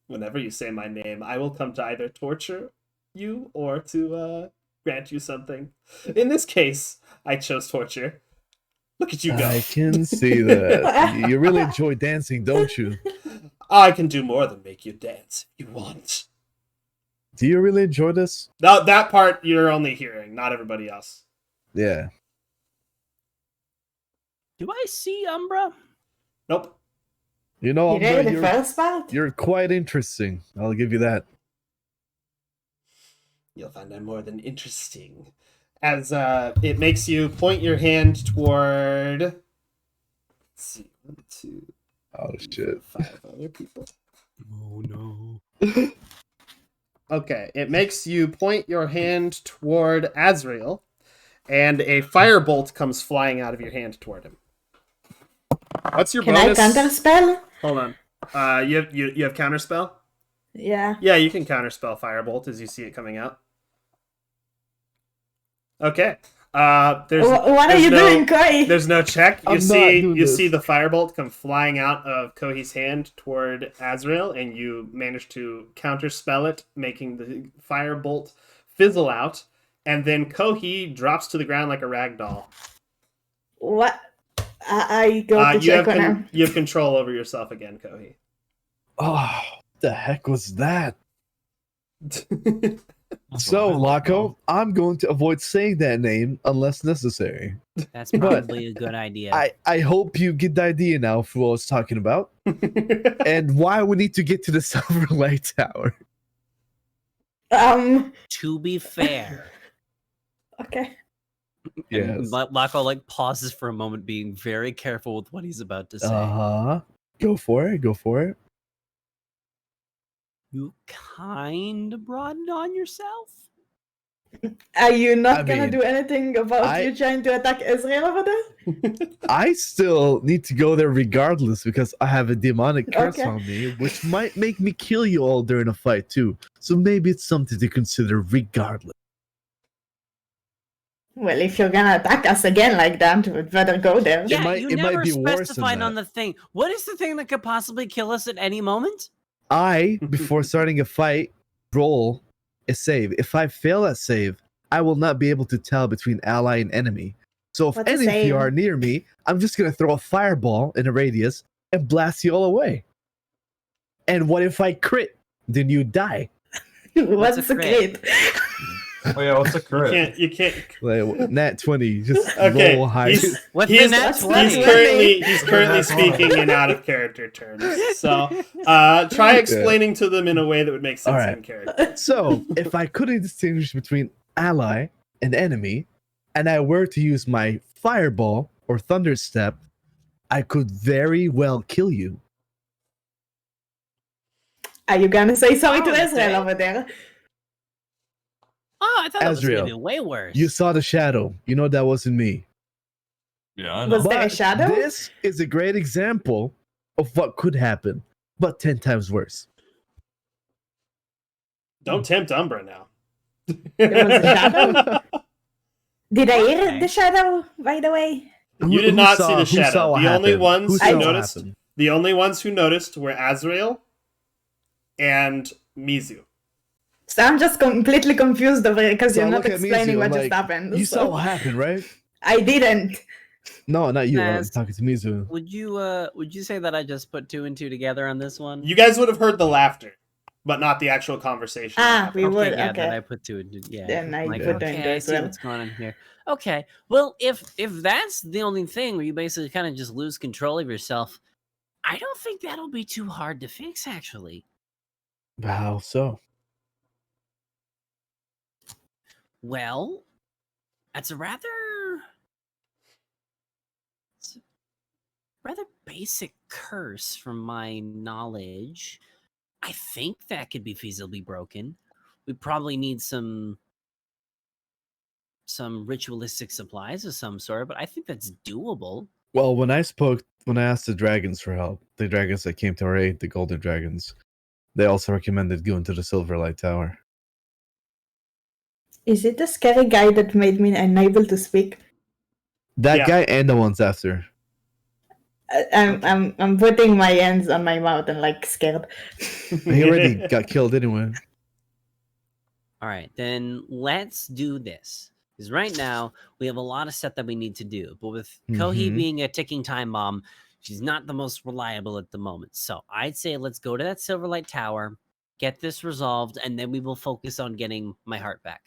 [SPEAKER 2] whenever you say my name, I will come to either torture you or to grant you something. In this case, I chose torture. Look at you go.
[SPEAKER 1] I can see that. You really enjoy dancing, don't you?
[SPEAKER 2] I can do more than make you dance if you want.
[SPEAKER 1] Do you really enjoy this?
[SPEAKER 2] Now, that part you're only hearing, not everybody else.
[SPEAKER 1] Yeah.
[SPEAKER 4] Do I see Umbra?
[SPEAKER 2] Nope.
[SPEAKER 1] You know,
[SPEAKER 3] You
[SPEAKER 1] Umbra,
[SPEAKER 3] read the first part?
[SPEAKER 1] you're quite interesting. I'll give you that.
[SPEAKER 2] You'll find I'm more than interesting. As it makes you point your hand toward... Let's see, 1, 2,
[SPEAKER 1] Oh shit.
[SPEAKER 2] 5 other people.
[SPEAKER 4] Oh no.
[SPEAKER 2] Okay, it makes you point your hand toward Azrael, and a firebolt comes flying out of your hand toward him. What's your
[SPEAKER 3] Can
[SPEAKER 2] bonus?
[SPEAKER 3] I counterspell?
[SPEAKER 2] Hold on. You have counterspell?
[SPEAKER 3] Yeah.
[SPEAKER 2] Yeah, you can counterspell firebolt as you see it coming out. Okay. There's
[SPEAKER 3] What are
[SPEAKER 2] there's
[SPEAKER 3] you
[SPEAKER 2] no-
[SPEAKER 3] doing, Koi?
[SPEAKER 2] There's no check.
[SPEAKER 1] I'm not doing this.
[SPEAKER 2] See the firebolt come flying out of Kohi's hand toward Azrael, and you manage to counterspell it, making the firebolt fizzle out, and then Kohi drops to the ground like a rag doll.
[SPEAKER 3] What? I go to
[SPEAKER 2] You
[SPEAKER 3] check
[SPEAKER 2] have
[SPEAKER 3] on him.
[SPEAKER 2] you have control over yourself again, Kohi.
[SPEAKER 1] Oh, what the heck was that?
[SPEAKER 5] That's
[SPEAKER 1] So,
[SPEAKER 5] what I thought.
[SPEAKER 1] Laco, I'm going to avoid saying that name unless necessary.
[SPEAKER 4] That's probably a good idea.
[SPEAKER 1] I hope you get the idea now for what I was talking about and why we need to get to the Silver Light Tower.
[SPEAKER 4] To be fair,
[SPEAKER 3] Okay.
[SPEAKER 1] Yes.
[SPEAKER 4] Lako like pauses for a moment, being very careful with what he's about to say.
[SPEAKER 1] Uh-huh. Go for it. Go for it.
[SPEAKER 4] You kind of brought it on yourself.
[SPEAKER 3] Are you not
[SPEAKER 1] I
[SPEAKER 3] gonna
[SPEAKER 1] mean,
[SPEAKER 3] do anything about you trying to attack Israel over there?
[SPEAKER 1] I still need to go there regardless because I have a demonic curse
[SPEAKER 3] Okay.
[SPEAKER 1] on me, which might make me kill you all during a fight too. So maybe it's something to consider regardless.
[SPEAKER 3] Well, if you're gonna attack us again like that, we'd better go there.
[SPEAKER 4] Yeah,
[SPEAKER 1] might-
[SPEAKER 4] you
[SPEAKER 1] it might
[SPEAKER 4] never
[SPEAKER 1] be worse than
[SPEAKER 4] specified on
[SPEAKER 1] that.
[SPEAKER 4] the thing. What is the thing that could possibly kill us at any moment?
[SPEAKER 1] I, before starting a fight, roll a save. If I fail that save, I will not be able to tell between ally and enemy. So if
[SPEAKER 3] What's a
[SPEAKER 1] any of you
[SPEAKER 3] save?
[SPEAKER 1] are near me, I'm just gonna throw a fireball in a radius and blast you all away. And what if I crit? Then you die.
[SPEAKER 3] What's
[SPEAKER 4] What's a
[SPEAKER 3] a crit?
[SPEAKER 5] Oh yeah, what's a crit?
[SPEAKER 2] You can't.
[SPEAKER 1] Like, nat 20, just
[SPEAKER 2] Okay,
[SPEAKER 1] roll high.
[SPEAKER 2] he's-
[SPEAKER 4] What's
[SPEAKER 2] He's,
[SPEAKER 4] the nat
[SPEAKER 3] That's
[SPEAKER 4] 20?
[SPEAKER 2] he's currently speaking in out of character terms. So try explaining to them in a way that would make sense
[SPEAKER 1] Alright.
[SPEAKER 2] in character.
[SPEAKER 1] So, if I couldn't distinguish between ally and enemy, and I were to use my fireball or thunder step, I could very well kill you.
[SPEAKER 3] Are you gonna say sorry to
[SPEAKER 4] Oh,
[SPEAKER 3] Israel
[SPEAKER 4] okay.
[SPEAKER 3] over there?
[SPEAKER 4] Oh, I thought it was
[SPEAKER 1] Azrael,
[SPEAKER 4] going to be way worse.
[SPEAKER 1] You saw the shadow. You know that wasn't me.
[SPEAKER 5] Yeah, I know.
[SPEAKER 3] Was there a
[SPEAKER 1] But
[SPEAKER 3] shadow?
[SPEAKER 1] this is a great example of what could happen, but 10 times worse.
[SPEAKER 2] Don't tempt Umbra now.
[SPEAKER 3] There was a shadow? Did I hear
[SPEAKER 4] Okay.
[SPEAKER 3] the shadow, by the way?
[SPEAKER 2] You did not see the
[SPEAKER 1] Who saw
[SPEAKER 2] shadow.
[SPEAKER 1] what
[SPEAKER 2] The only
[SPEAKER 1] happened?
[SPEAKER 2] ones
[SPEAKER 1] Who
[SPEAKER 2] who
[SPEAKER 1] saw what
[SPEAKER 2] noticed.
[SPEAKER 1] happened?
[SPEAKER 2] The only ones who noticed were Azrael and Mizu.
[SPEAKER 3] So I'm just completely confused over it because
[SPEAKER 1] So
[SPEAKER 3] you're
[SPEAKER 1] I
[SPEAKER 3] not
[SPEAKER 1] look at
[SPEAKER 3] explaining
[SPEAKER 1] Mizu,
[SPEAKER 3] what
[SPEAKER 1] I'm
[SPEAKER 3] just
[SPEAKER 1] like,
[SPEAKER 3] happened.
[SPEAKER 1] You
[SPEAKER 3] so
[SPEAKER 1] saw what happened, right?
[SPEAKER 3] I didn't.
[SPEAKER 1] No, not you. I'm
[SPEAKER 4] Yes.
[SPEAKER 1] talking to Mizu.
[SPEAKER 4] Would you say that I just put 2 and 2 together on this one?
[SPEAKER 2] You guys would have heard the laughter, but not the actual conversation. that
[SPEAKER 3] Ah,
[SPEAKER 2] happened.
[SPEAKER 3] we would.
[SPEAKER 4] Yeah,
[SPEAKER 3] Okay.
[SPEAKER 4] then I put 2 and 2. Yeah.
[SPEAKER 3] Then I
[SPEAKER 4] like,
[SPEAKER 3] put two
[SPEAKER 4] okay,
[SPEAKER 3] and two
[SPEAKER 4] I
[SPEAKER 3] as
[SPEAKER 4] see
[SPEAKER 3] well.
[SPEAKER 4] what's going on here. Okay. Well, if that's the only thing where you basically kind of just lose control of yourself, I don't think that'll be too hard to fix, actually.
[SPEAKER 1] How so?
[SPEAKER 4] Well, that's a rather basic curse from my knowledge. I think that could be feasibly broken. We probably need some ritualistic supplies of some sort, but I think that's doable.
[SPEAKER 1] Well, when I asked the dragons for help, the dragons that came to our aid, the golden dragons, they also recommended going to the Silverlight Tower.
[SPEAKER 3] Is it the scary guy that made me unable to speak?
[SPEAKER 1] That
[SPEAKER 2] Yeah.
[SPEAKER 1] guy and the ones after.
[SPEAKER 3] I'm putting my hands on my mouth and like scared.
[SPEAKER 1] He already got killed anyway.
[SPEAKER 4] All right, then let's do this. Because right now we have a lot of stuff that we need to do, but with Kohi
[SPEAKER 1] Mhm.
[SPEAKER 4] being a ticking time bomb, she's not the most reliable at the moment. So I'd say let's go to that Silverlight Tower, get this resolved, and then we will focus on getting my heart back.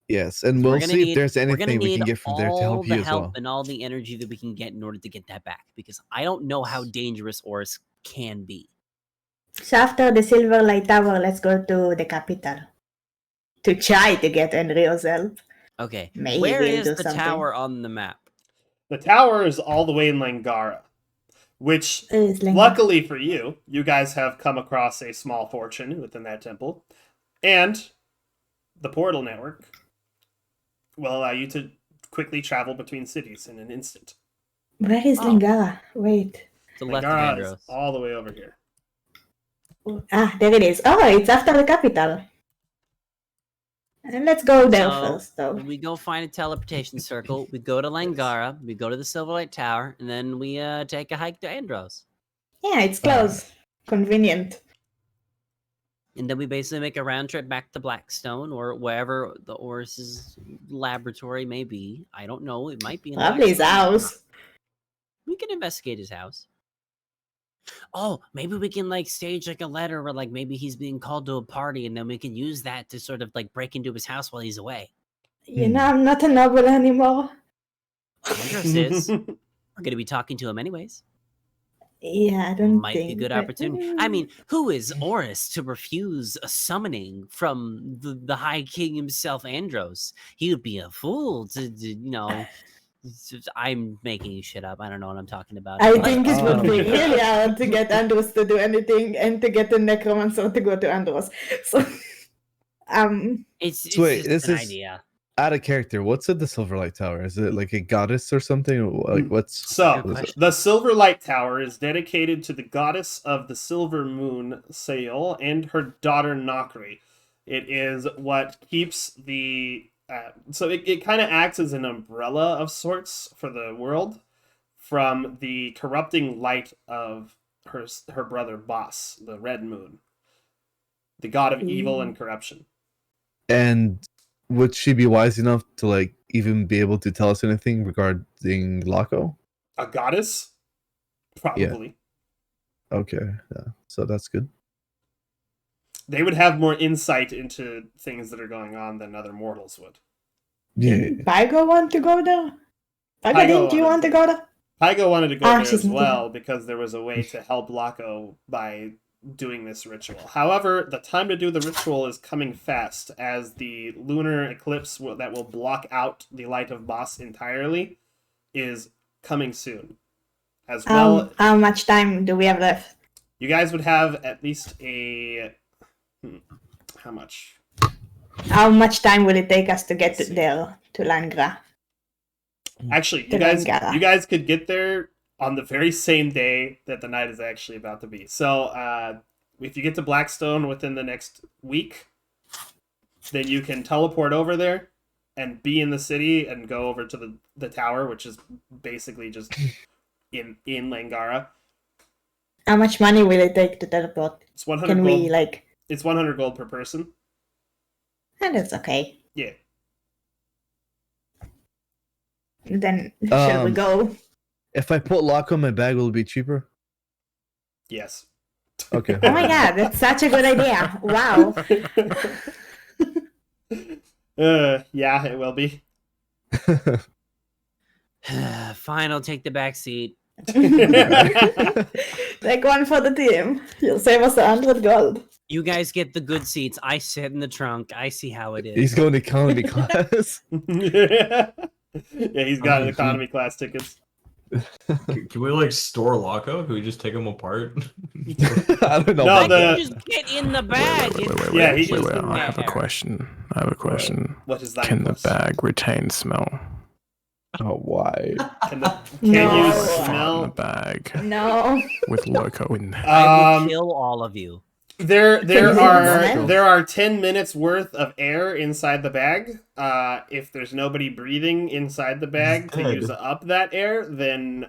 [SPEAKER 1] Yes, and
[SPEAKER 4] 'Cause
[SPEAKER 1] we'll
[SPEAKER 4] we're gonna
[SPEAKER 1] see if
[SPEAKER 4] need-
[SPEAKER 1] there's
[SPEAKER 4] we're gonna
[SPEAKER 1] anything we
[SPEAKER 4] need
[SPEAKER 1] can get from there to
[SPEAKER 4] all
[SPEAKER 1] help
[SPEAKER 4] the
[SPEAKER 1] you as
[SPEAKER 4] help
[SPEAKER 1] well.
[SPEAKER 4] and all the energy that we can get in order to get that back. Because I don't know how dangerous Oris can be.
[SPEAKER 3] So after the Silverlight Tower, let's go to the capital to try to get Enrio's help.
[SPEAKER 4] Okay,
[SPEAKER 3] Maybe
[SPEAKER 4] where
[SPEAKER 3] we'll
[SPEAKER 4] is
[SPEAKER 3] do
[SPEAKER 4] the
[SPEAKER 3] something.
[SPEAKER 4] tower on the map?
[SPEAKER 2] The tower is all the way in Langara, which,
[SPEAKER 3] It's like-
[SPEAKER 2] luckily for you, you guys have come across a small fortune within that temple, and the portal network will allow you to quickly travel between cities in an instant.
[SPEAKER 3] Where is
[SPEAKER 4] Oh.
[SPEAKER 3] Langara? Wait.
[SPEAKER 4] To the left of
[SPEAKER 2] Langara is
[SPEAKER 4] Andros.
[SPEAKER 2] all the way over here.
[SPEAKER 3] Ah, there it is. Oh, it's after the capital. And let's go there
[SPEAKER 4] So,
[SPEAKER 3] first, though.
[SPEAKER 4] we go find a teleportation circle. We go to Langara. We go to the Silverlight Tower, and then we take a hike to Andros.
[SPEAKER 3] Yeah, it's close. Convenient.
[SPEAKER 4] And then we basically make a round trip back to Blackstone or wherever the Oris's laboratory may be. I don't know. It might be in
[SPEAKER 3] Probably his
[SPEAKER 4] Blackstone.
[SPEAKER 3] house.
[SPEAKER 4] We can investigate his house. Oh, maybe we can like stage like a letter where like maybe he's being called to a party, and then we can use that to sort of like break into his house while he's away.
[SPEAKER 3] You know, I'm not a noble anymore.
[SPEAKER 4] Andros is. We're gonna be talking to him anyways.
[SPEAKER 3] Yeah, I don't
[SPEAKER 4] Might
[SPEAKER 3] think.
[SPEAKER 4] be a good
[SPEAKER 3] that-
[SPEAKER 4] opportunity. I mean, who is Oris to refuse a summoning from the High King himself, Andros? He would be a fool to you know. I'm making shit up. I don't know what I'm talking about.
[SPEAKER 3] I
[SPEAKER 4] but-
[SPEAKER 3] think it would be
[SPEAKER 1] Um,
[SPEAKER 3] really hard to get Andros to do anything and to get the necromancer to go to Andros. So,
[SPEAKER 4] It's
[SPEAKER 1] So wait,
[SPEAKER 4] just
[SPEAKER 1] this
[SPEAKER 4] an
[SPEAKER 1] is-
[SPEAKER 4] idea.
[SPEAKER 1] Out of character, what's at the Silverlight Tower? Is it like a goddess or something? Like what's
[SPEAKER 2] So,
[SPEAKER 1] what is it?
[SPEAKER 2] the Silverlight Tower is dedicated to the goddess of the silver moon, Sail, and her daughter, Nakri. It is what keeps the... so it kind of acts as an umbrella of sorts for the world from the corrupting light of her brother, Boss, the Red Moon, the god of evil and corruption.
[SPEAKER 1] And would she be wise enough to like even be able to tell us anything regarding Laco?
[SPEAKER 2] A goddess? Probably.
[SPEAKER 1] Okay, yeah. So that's good.
[SPEAKER 2] They would have more insight into things that are going on than other mortals would.
[SPEAKER 1] Yeah.
[SPEAKER 3] did Pygo want to go there? Pygo,
[SPEAKER 2] Pygo
[SPEAKER 3] didn't you
[SPEAKER 2] wanted
[SPEAKER 3] want to
[SPEAKER 2] to.
[SPEAKER 3] go there?
[SPEAKER 2] Pygo wanted to go
[SPEAKER 3] Ah,
[SPEAKER 2] there
[SPEAKER 3] she's
[SPEAKER 2] as
[SPEAKER 3] not
[SPEAKER 2] well because there was a way to help Laco by doing this ritual. However, the time to do the ritual is coming fast as the lunar eclipse that will block out the light of Boss entirely is coming soon. As well,
[SPEAKER 3] How much time do we have left?
[SPEAKER 2] you guys would have at least a... how much?
[SPEAKER 3] How much time will it take us to get there to Langra?
[SPEAKER 2] Actually, you
[SPEAKER 3] The
[SPEAKER 2] guys
[SPEAKER 3] Rangara.
[SPEAKER 2] could get there on the very same day that the night is actually about to be. So, if you get to Blackstone within the next week, then you can teleport over there, and be in the city and go over to the tower, which is basically just in Langara.
[SPEAKER 3] How much money will it take to teleport?
[SPEAKER 2] It's 100
[SPEAKER 3] Can
[SPEAKER 2] gold.
[SPEAKER 3] we like?
[SPEAKER 2] It's 100 gold per person.
[SPEAKER 3] And it's okay.
[SPEAKER 2] Yeah.
[SPEAKER 3] Then shall we go?
[SPEAKER 1] If I put lock on my bag, will it be cheaper?
[SPEAKER 2] Yes.
[SPEAKER 1] Okay.
[SPEAKER 3] Oh my god, that's such a good idea! Wow.
[SPEAKER 2] Yeah, it will be.
[SPEAKER 4] Fine, I'll take the back seat.
[SPEAKER 3] Take one for the team. You'll save us 100 gold.
[SPEAKER 4] You guys get the good seats. I sit in the trunk. I see how it is.
[SPEAKER 1] He's going to economy class.
[SPEAKER 2] Yeah, he's got
[SPEAKER 5] Oh,
[SPEAKER 2] economy class tickets.
[SPEAKER 5] Can we like store Loco? Can we just take them apart?
[SPEAKER 1] I don't know.
[SPEAKER 2] No,
[SPEAKER 4] I
[SPEAKER 2] the-
[SPEAKER 4] can just get in the bag.
[SPEAKER 2] Yeah, he just
[SPEAKER 7] wait,
[SPEAKER 2] in
[SPEAKER 7] I have a
[SPEAKER 4] there.
[SPEAKER 7] question. I have a question.
[SPEAKER 2] What is that?
[SPEAKER 7] Can the
[SPEAKER 2] question?
[SPEAKER 7] bag retain smell?
[SPEAKER 1] Oh, why?
[SPEAKER 2] Can you
[SPEAKER 3] No.
[SPEAKER 7] Fart in the
[SPEAKER 2] smell?
[SPEAKER 7] bag
[SPEAKER 3] No.
[SPEAKER 7] with Loco in there.
[SPEAKER 4] I will kill all of you.
[SPEAKER 2] There
[SPEAKER 3] you
[SPEAKER 2] are
[SPEAKER 3] smell?
[SPEAKER 2] 10 minutes worth of air inside the bag. If there's nobody breathing inside the bag to
[SPEAKER 5] Dead.
[SPEAKER 2] use up that air, then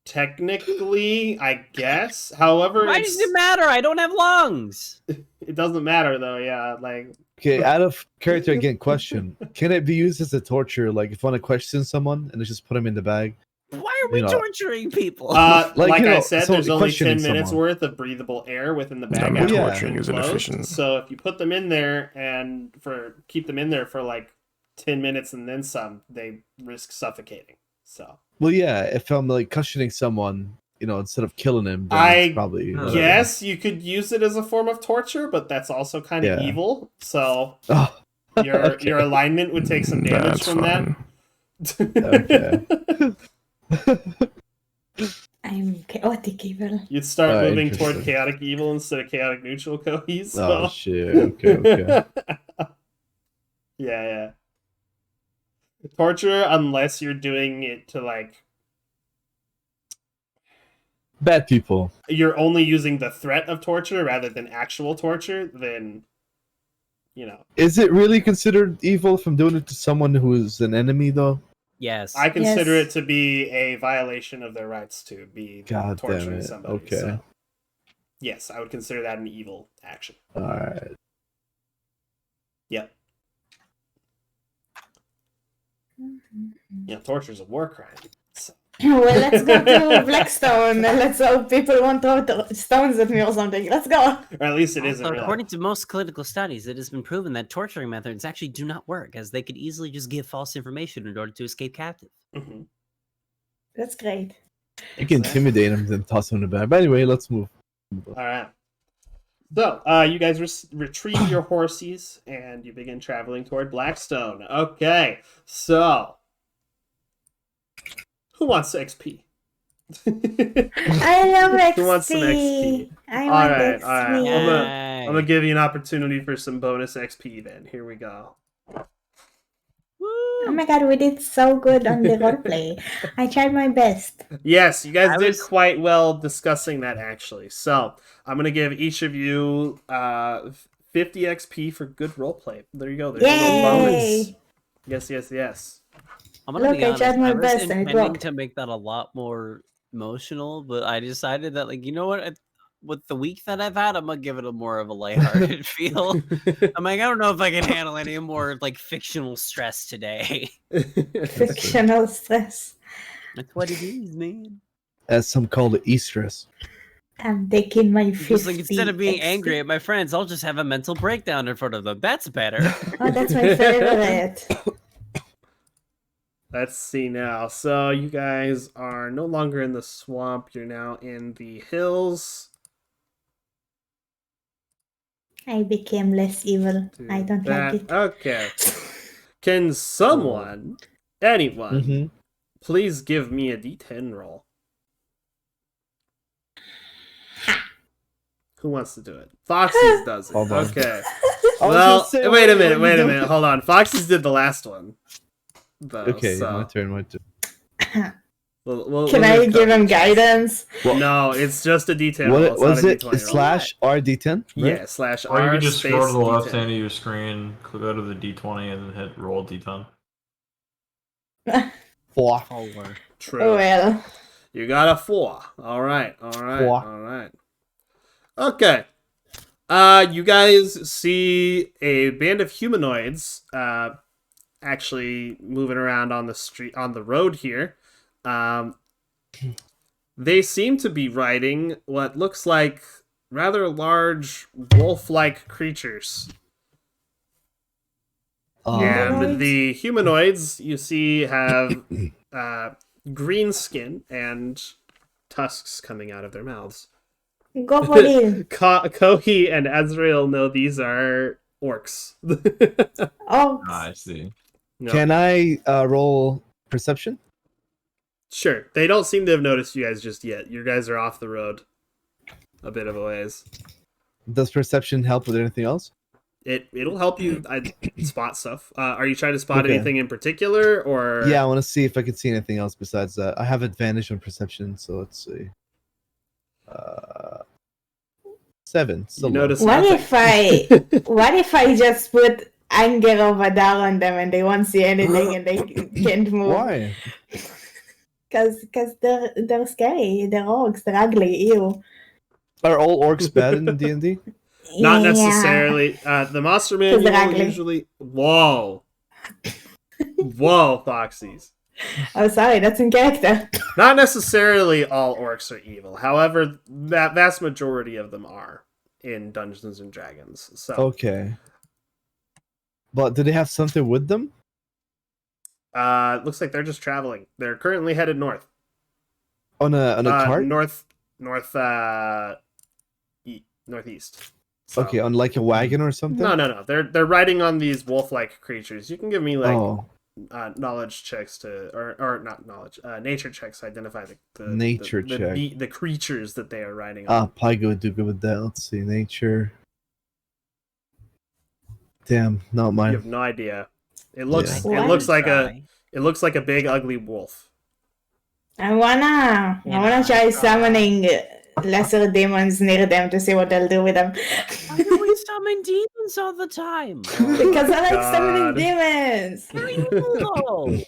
[SPEAKER 2] technically, I guess. However,
[SPEAKER 4] Why does it matter? I don't have lungs.
[SPEAKER 2] it doesn't matter though. Yeah, like
[SPEAKER 1] Okay, out of character again, question. Can it be used as a torture? Like, if I want to question someone and just put them in the bag?
[SPEAKER 4] Why are we
[SPEAKER 1] You know,
[SPEAKER 4] torturing people?
[SPEAKER 2] like
[SPEAKER 1] you
[SPEAKER 2] I
[SPEAKER 1] know,
[SPEAKER 2] said,
[SPEAKER 1] so
[SPEAKER 2] there's only 10
[SPEAKER 1] questioning
[SPEAKER 2] minutes
[SPEAKER 1] someone.
[SPEAKER 2] worth of breathable air within the bag.
[SPEAKER 7] No,
[SPEAKER 2] after it's
[SPEAKER 1] torturing
[SPEAKER 2] been
[SPEAKER 7] is
[SPEAKER 2] closed.
[SPEAKER 7] inefficient.
[SPEAKER 2] So if you put them in there and keep them in there for like 10 minutes and then some, they risk suffocating. So
[SPEAKER 1] Well, yeah, if I'm like questioning someone, instead of killing him, then
[SPEAKER 2] I
[SPEAKER 1] it's probably whatever.
[SPEAKER 2] yes, you could use it as a form of torture, but that's also kind of
[SPEAKER 1] Yeah.
[SPEAKER 2] evil. So
[SPEAKER 1] Oh,
[SPEAKER 2] your
[SPEAKER 1] okay.
[SPEAKER 2] your alignment would take some damage
[SPEAKER 7] That's
[SPEAKER 2] from
[SPEAKER 7] fine.
[SPEAKER 2] that.
[SPEAKER 1] Okay.
[SPEAKER 3] I'm chaotic evil.
[SPEAKER 2] You'd start
[SPEAKER 1] Oh,
[SPEAKER 2] moving toward
[SPEAKER 1] interesting.
[SPEAKER 2] chaotic evil instead of chaotic neutral, Kohi. So.
[SPEAKER 1] Oh shit. Okay.
[SPEAKER 2] Yeah. Torture, unless you're doing it to like
[SPEAKER 1] Bad people.
[SPEAKER 2] you're only using the threat of torture rather than actual torture, then
[SPEAKER 1] Is it really considered evil from doing it to someone who is an enemy, though?
[SPEAKER 4] Yes.
[SPEAKER 2] I consider
[SPEAKER 3] Yes.
[SPEAKER 2] it to be a violation of their rights to be
[SPEAKER 1] God damn
[SPEAKER 2] torturing
[SPEAKER 1] it.
[SPEAKER 2] somebody.
[SPEAKER 1] Okay.
[SPEAKER 2] So, yes, I would consider that an evil action.
[SPEAKER 1] All right.
[SPEAKER 2] Yep. Yeah, torture is a war crime. So,
[SPEAKER 3] Well, let's go to Blackstone and let's hope people won't throw stones at me or something. Let's go.
[SPEAKER 2] or at least it isn't
[SPEAKER 4] Also,
[SPEAKER 2] real.
[SPEAKER 4] according to most clinical studies, it has been proven that torturing methods actually do not work, as they could easily just give false information in order to escape captive.
[SPEAKER 2] Mhm.
[SPEAKER 3] That's great.
[SPEAKER 1] You can intimidate him, then toss him in the bag. But anyway, let's move.
[SPEAKER 2] All right. So, you guys retrieve your horses and you begin traveling toward Blackstone. Okay, so who wants XP?
[SPEAKER 3] I love XP.
[SPEAKER 2] Who wants some XP?
[SPEAKER 3] I
[SPEAKER 2] All
[SPEAKER 3] want
[SPEAKER 2] right,
[SPEAKER 3] XP.
[SPEAKER 2] all right.
[SPEAKER 4] Yay.
[SPEAKER 2] I'm gonna give you an opportunity for some bonus XP. Then here we go.
[SPEAKER 3] Oh my god, we did so good on the roleplay. I tried my best.
[SPEAKER 2] Yes, you guys
[SPEAKER 4] I
[SPEAKER 2] did
[SPEAKER 4] was-
[SPEAKER 2] quite well discussing that actually. So I'm gonna give each of you 50 XP for good roleplay. There you go. There's a little bonus.
[SPEAKER 3] Yay!
[SPEAKER 2] Yes.
[SPEAKER 4] I'm gonna
[SPEAKER 3] Look,
[SPEAKER 4] be
[SPEAKER 3] I
[SPEAKER 4] honest.
[SPEAKER 3] tried my
[SPEAKER 4] I was
[SPEAKER 3] best and it
[SPEAKER 4] intending
[SPEAKER 3] worked.
[SPEAKER 4] to make that a lot more emotional, but I decided that, like, you know what? With the week that I've had, I'm gonna give it a more of a lighthearted feel. I'm like, I don't know if I can handle any more like fictional stress today.
[SPEAKER 3] Fictional stress.
[SPEAKER 4] That's what it is, man.
[SPEAKER 1] As some call it e-stress.
[SPEAKER 3] I'm taking my 50
[SPEAKER 4] Because like instead of being
[SPEAKER 3] XP.
[SPEAKER 4] angry at my friends, I'll just have a mental breakdown in front of them. That's better.
[SPEAKER 3] Oh, that's my favorite.
[SPEAKER 2] Let's see now. So you guys are no longer in the swamp. You're now in the hills.
[SPEAKER 3] I became less evil.
[SPEAKER 2] Do
[SPEAKER 3] I don't
[SPEAKER 2] that.
[SPEAKER 3] like it.
[SPEAKER 2] Okay. Can someone, anyone,
[SPEAKER 1] Mm-hmm.
[SPEAKER 2] please give me a D10 roll? Who wants to do it? Foxy's does it.
[SPEAKER 1] Hold on.
[SPEAKER 2] Okay.
[SPEAKER 1] I was
[SPEAKER 2] Well,
[SPEAKER 1] gonna say,
[SPEAKER 2] wait a
[SPEAKER 1] what
[SPEAKER 2] minute.
[SPEAKER 1] are
[SPEAKER 2] Wait
[SPEAKER 1] you
[SPEAKER 2] a
[SPEAKER 1] doing?
[SPEAKER 2] minute. Hold on. Foxy's did the last one. Though,
[SPEAKER 1] Okay,
[SPEAKER 2] so.
[SPEAKER 1] my turn.
[SPEAKER 3] Can I give him guidance?
[SPEAKER 2] No, it's just a detail.
[SPEAKER 1] What
[SPEAKER 2] It's
[SPEAKER 1] was
[SPEAKER 2] not a
[SPEAKER 1] it?
[SPEAKER 2] D20 roll.
[SPEAKER 1] Slash RD10?
[SPEAKER 2] Yeah, slash
[SPEAKER 5] Or you
[SPEAKER 2] R
[SPEAKER 5] can just
[SPEAKER 2] space
[SPEAKER 5] go to the left
[SPEAKER 2] D10.
[SPEAKER 5] hand of your screen, go to the D20, and then hit roll D10.
[SPEAKER 1] 4.
[SPEAKER 2] True.
[SPEAKER 3] Oh well.
[SPEAKER 2] You got a 4. All right.
[SPEAKER 1] 4.
[SPEAKER 2] Okay. You guys see a band of humanoids actually moving around on the road here. They seem to be riding what looks like rather large wolf-like creatures. And the humanoids you see have green skin and tusks coming out of their mouths.
[SPEAKER 3] Go for it.
[SPEAKER 2] Kohi and Azrael know these are orcs.
[SPEAKER 3] Oh,
[SPEAKER 5] I see.
[SPEAKER 2] No.
[SPEAKER 1] Can I roll perception?
[SPEAKER 2] Sure. They don't seem to have noticed you guys just yet. You guys are off the road a bit of a ways.
[SPEAKER 1] Does perception help with anything else?
[SPEAKER 2] It'll help you spot stuff. Are you trying to spot
[SPEAKER 1] Okay.
[SPEAKER 2] anything in particular, or
[SPEAKER 1] Yeah, I want to see if I can see anything else besides that. I have advantage on perception, so let's see. 7. Still
[SPEAKER 2] you
[SPEAKER 1] low.
[SPEAKER 2] notice
[SPEAKER 3] what
[SPEAKER 2] nothing.
[SPEAKER 3] what if I just put anger over there on them and they won't see anything and they can't move?
[SPEAKER 1] Why?
[SPEAKER 3] Because they're scary. They're orcs. They're ugly. Ew.
[SPEAKER 1] Are all orcs bad in D&D?
[SPEAKER 2] Not
[SPEAKER 3] Yeah.
[SPEAKER 2] necessarily. The monster
[SPEAKER 3] 'Cause they're
[SPEAKER 2] manual
[SPEAKER 3] ugly.
[SPEAKER 2] usually. Whoa, Foxies.
[SPEAKER 3] Oh, sorry. That's in character.
[SPEAKER 2] Not necessarily all orcs are evil. However, that vast majority of them are in Dungeons and Dragons. So
[SPEAKER 1] Okay. But do they have something with them?
[SPEAKER 2] looks like they're just traveling. They're currently headed north.
[SPEAKER 1] On a cart?
[SPEAKER 2] Northeast. So-
[SPEAKER 1] Okay, on like a wagon or something?
[SPEAKER 2] No. They're riding on these wolf-like creatures. You can give me like
[SPEAKER 1] Oh,
[SPEAKER 2] knowledge checks to, or not knowledge, nature checks to identify the
[SPEAKER 1] Nature check.
[SPEAKER 2] the creatures that they are riding on.
[SPEAKER 1] Pygo would do good with that. Let's see, nature. Damn, not
[SPEAKER 2] You
[SPEAKER 1] mine.
[SPEAKER 2] have no idea. It looks
[SPEAKER 3] Yeah.
[SPEAKER 2] it looks
[SPEAKER 3] What?
[SPEAKER 2] like a big ugly wolf.
[SPEAKER 3] I wanna try summoning lesser demons near them to see what they'll do with them.
[SPEAKER 4] Why do we summon demons all the time?
[SPEAKER 3] Because I like
[SPEAKER 2] God.
[SPEAKER 3] summoning demons.
[SPEAKER 4] They're evil though.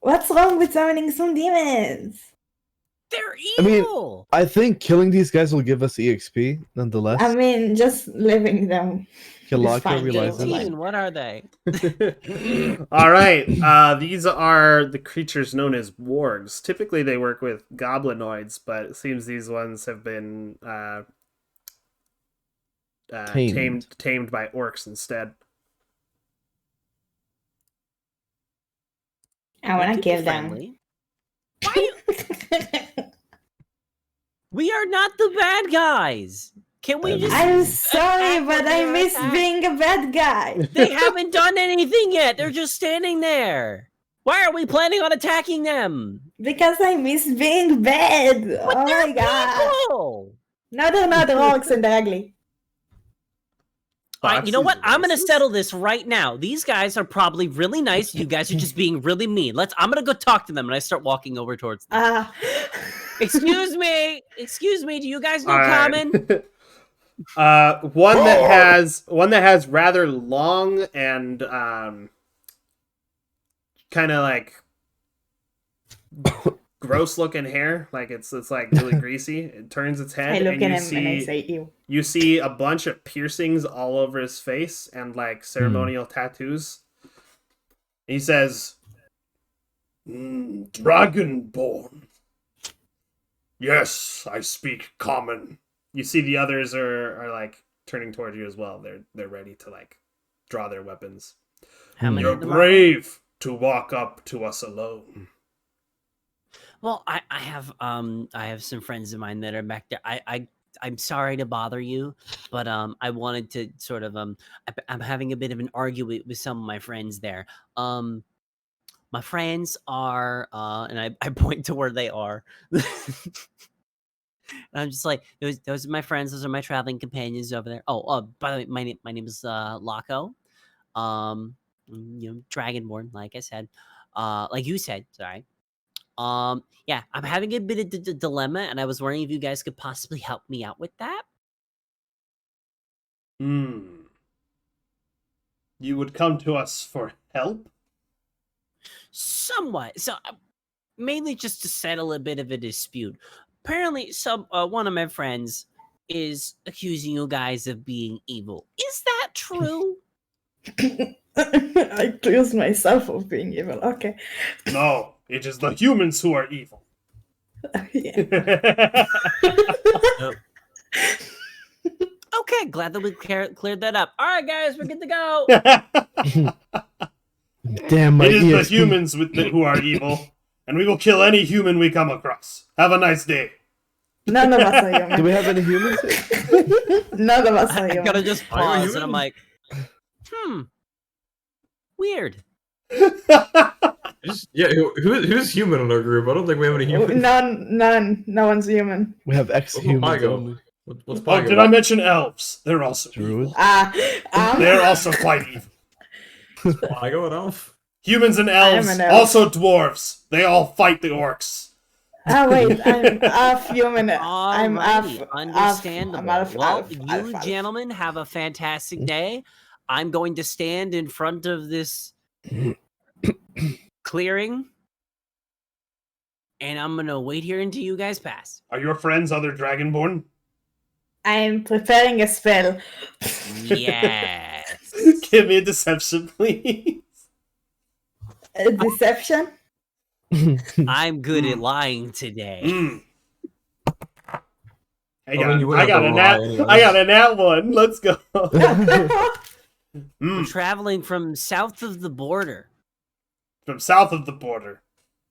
[SPEAKER 3] What's wrong with summoning some demons?
[SPEAKER 4] They're
[SPEAKER 1] I mean,
[SPEAKER 4] evil.
[SPEAKER 1] I think killing these guys will give us EXP, nonetheless.
[SPEAKER 3] I mean, just living them.
[SPEAKER 1] Kilaka
[SPEAKER 3] fine,
[SPEAKER 1] realizes.
[SPEAKER 3] too.
[SPEAKER 4] 18, what are they?
[SPEAKER 2] All right. These are the creatures known as wargs. Typically, they work with goblinoids, but it seems these ones have been tamed by orcs instead.
[SPEAKER 3] I wanna
[SPEAKER 4] Keep
[SPEAKER 3] kill
[SPEAKER 4] it
[SPEAKER 3] them.
[SPEAKER 4] friendly. We are not the bad guys. Can we just?
[SPEAKER 3] I'm sorry,
[SPEAKER 4] attack
[SPEAKER 3] but
[SPEAKER 4] when
[SPEAKER 3] I
[SPEAKER 4] they're
[SPEAKER 3] miss
[SPEAKER 4] attacked?
[SPEAKER 3] being a bad guy.
[SPEAKER 4] They haven't done anything yet. They're just standing there. Why are we planning on attacking them?
[SPEAKER 3] Because I miss being bad.
[SPEAKER 4] But
[SPEAKER 3] Oh
[SPEAKER 4] they're
[SPEAKER 3] my god.
[SPEAKER 4] people.
[SPEAKER 3] No, they're not. They're orcs and they're ugly.
[SPEAKER 4] All right, you know what?
[SPEAKER 2] Foxes are
[SPEAKER 4] I'm gonna
[SPEAKER 2] racist?
[SPEAKER 4] settle this right now. These guys are probably really nice. You guys are just being really mean. I'm gonna go talk to them, and I start walking over towards them. Excuse me. Do you guys know
[SPEAKER 2] All right.
[SPEAKER 4] common?
[SPEAKER 2] One that has rather long and kind of like gross looking hair, like it's like really greasy. It turns its head,
[SPEAKER 3] I look
[SPEAKER 2] and
[SPEAKER 3] at
[SPEAKER 2] you
[SPEAKER 3] him
[SPEAKER 2] see
[SPEAKER 3] and I say, ew.
[SPEAKER 2] you see a bunch of piercings all over his face and like ceremonial tattoos. He says, "Dragonborn. Yes, I speak common." You see the others are like turning toward you as well. They're ready to like draw their weapons.
[SPEAKER 4] How many
[SPEAKER 2] You're
[SPEAKER 4] of them are
[SPEAKER 2] brave to walk up to us alone.
[SPEAKER 4] Well, I have some friends of mine that are back there. I'm sorry to bother you, but I wanted to sort of I'm having a bit of an argument with some of my friends there. My friends are and I point to where they are. And I'm just like, those are my friends, those are my traveling companions over there. Oh, by the way, my name is Laco. Dragonborn, like I said. Like you said, sorry. Yeah, I'm having a bit of dilemma, and I was wondering if you guys could possibly help me out with that.
[SPEAKER 2] You would come to us for help?
[SPEAKER 4] Somewhat. So, mainly just to settle a bit of a dispute. Apparently, one of my friends is accusing you guys of being evil. Is that true?
[SPEAKER 3] I accuse myself of being evil. Okay.
[SPEAKER 2] No, it is the humans who are evil.
[SPEAKER 3] Yeah.
[SPEAKER 4] Okay, glad that we cleared that up. All right, guys, we're good to go.
[SPEAKER 1] Damn, my
[SPEAKER 2] It is the
[SPEAKER 1] EXP.
[SPEAKER 2] humans who are evil, and we will kill any human we come across. Have a nice day.
[SPEAKER 3] None of us are human.
[SPEAKER 1] Do we have any humans?
[SPEAKER 3] None of us are
[SPEAKER 4] I
[SPEAKER 3] human.
[SPEAKER 4] gotta just
[SPEAKER 5] Are you a
[SPEAKER 4] pause, and
[SPEAKER 5] human?
[SPEAKER 4] I'm like, weird.
[SPEAKER 5] Yeah, who's human in our group? I don't think we have any humans.
[SPEAKER 3] None. No one's human.
[SPEAKER 1] We have ex-humans.
[SPEAKER 5] Pygo?
[SPEAKER 1] only.
[SPEAKER 5] What's
[SPEAKER 2] Oh,
[SPEAKER 5] Pygo?
[SPEAKER 2] did I mention elves? They're also
[SPEAKER 1] Druid?
[SPEAKER 2] evil. They're also quite evil.
[SPEAKER 5] Pygo and Elf?
[SPEAKER 2] Humans and
[SPEAKER 3] am
[SPEAKER 2] elves,
[SPEAKER 3] an elf.
[SPEAKER 2] also dwarves. They all fight the orcs.
[SPEAKER 3] Oh wait, I'm half human. I'm
[SPEAKER 4] Alrighty,
[SPEAKER 3] half.
[SPEAKER 4] understandable.
[SPEAKER 3] I'm half,
[SPEAKER 4] Well,
[SPEAKER 3] half,
[SPEAKER 4] you
[SPEAKER 3] half.
[SPEAKER 4] gentlemen have a fantastic day. I'm going to stand in front of this clearing, and I'm gonna wait here until you guys pass.
[SPEAKER 2] Are your friends other dragonborn?
[SPEAKER 3] I'm preparing a spell.
[SPEAKER 4] Yes.
[SPEAKER 2] Give me a deception, please.
[SPEAKER 3] A deception.
[SPEAKER 4] I'm good at lying today.
[SPEAKER 2] Mm.
[SPEAKER 5] I mean, you would
[SPEAKER 2] I
[SPEAKER 5] have
[SPEAKER 2] got
[SPEAKER 5] to
[SPEAKER 2] a
[SPEAKER 5] lie
[SPEAKER 2] nat.
[SPEAKER 5] anyways.
[SPEAKER 2] I got a nat one. Let's go.
[SPEAKER 4] We're
[SPEAKER 2] Mm,
[SPEAKER 4] traveling from south of the border.
[SPEAKER 2] from south of the border,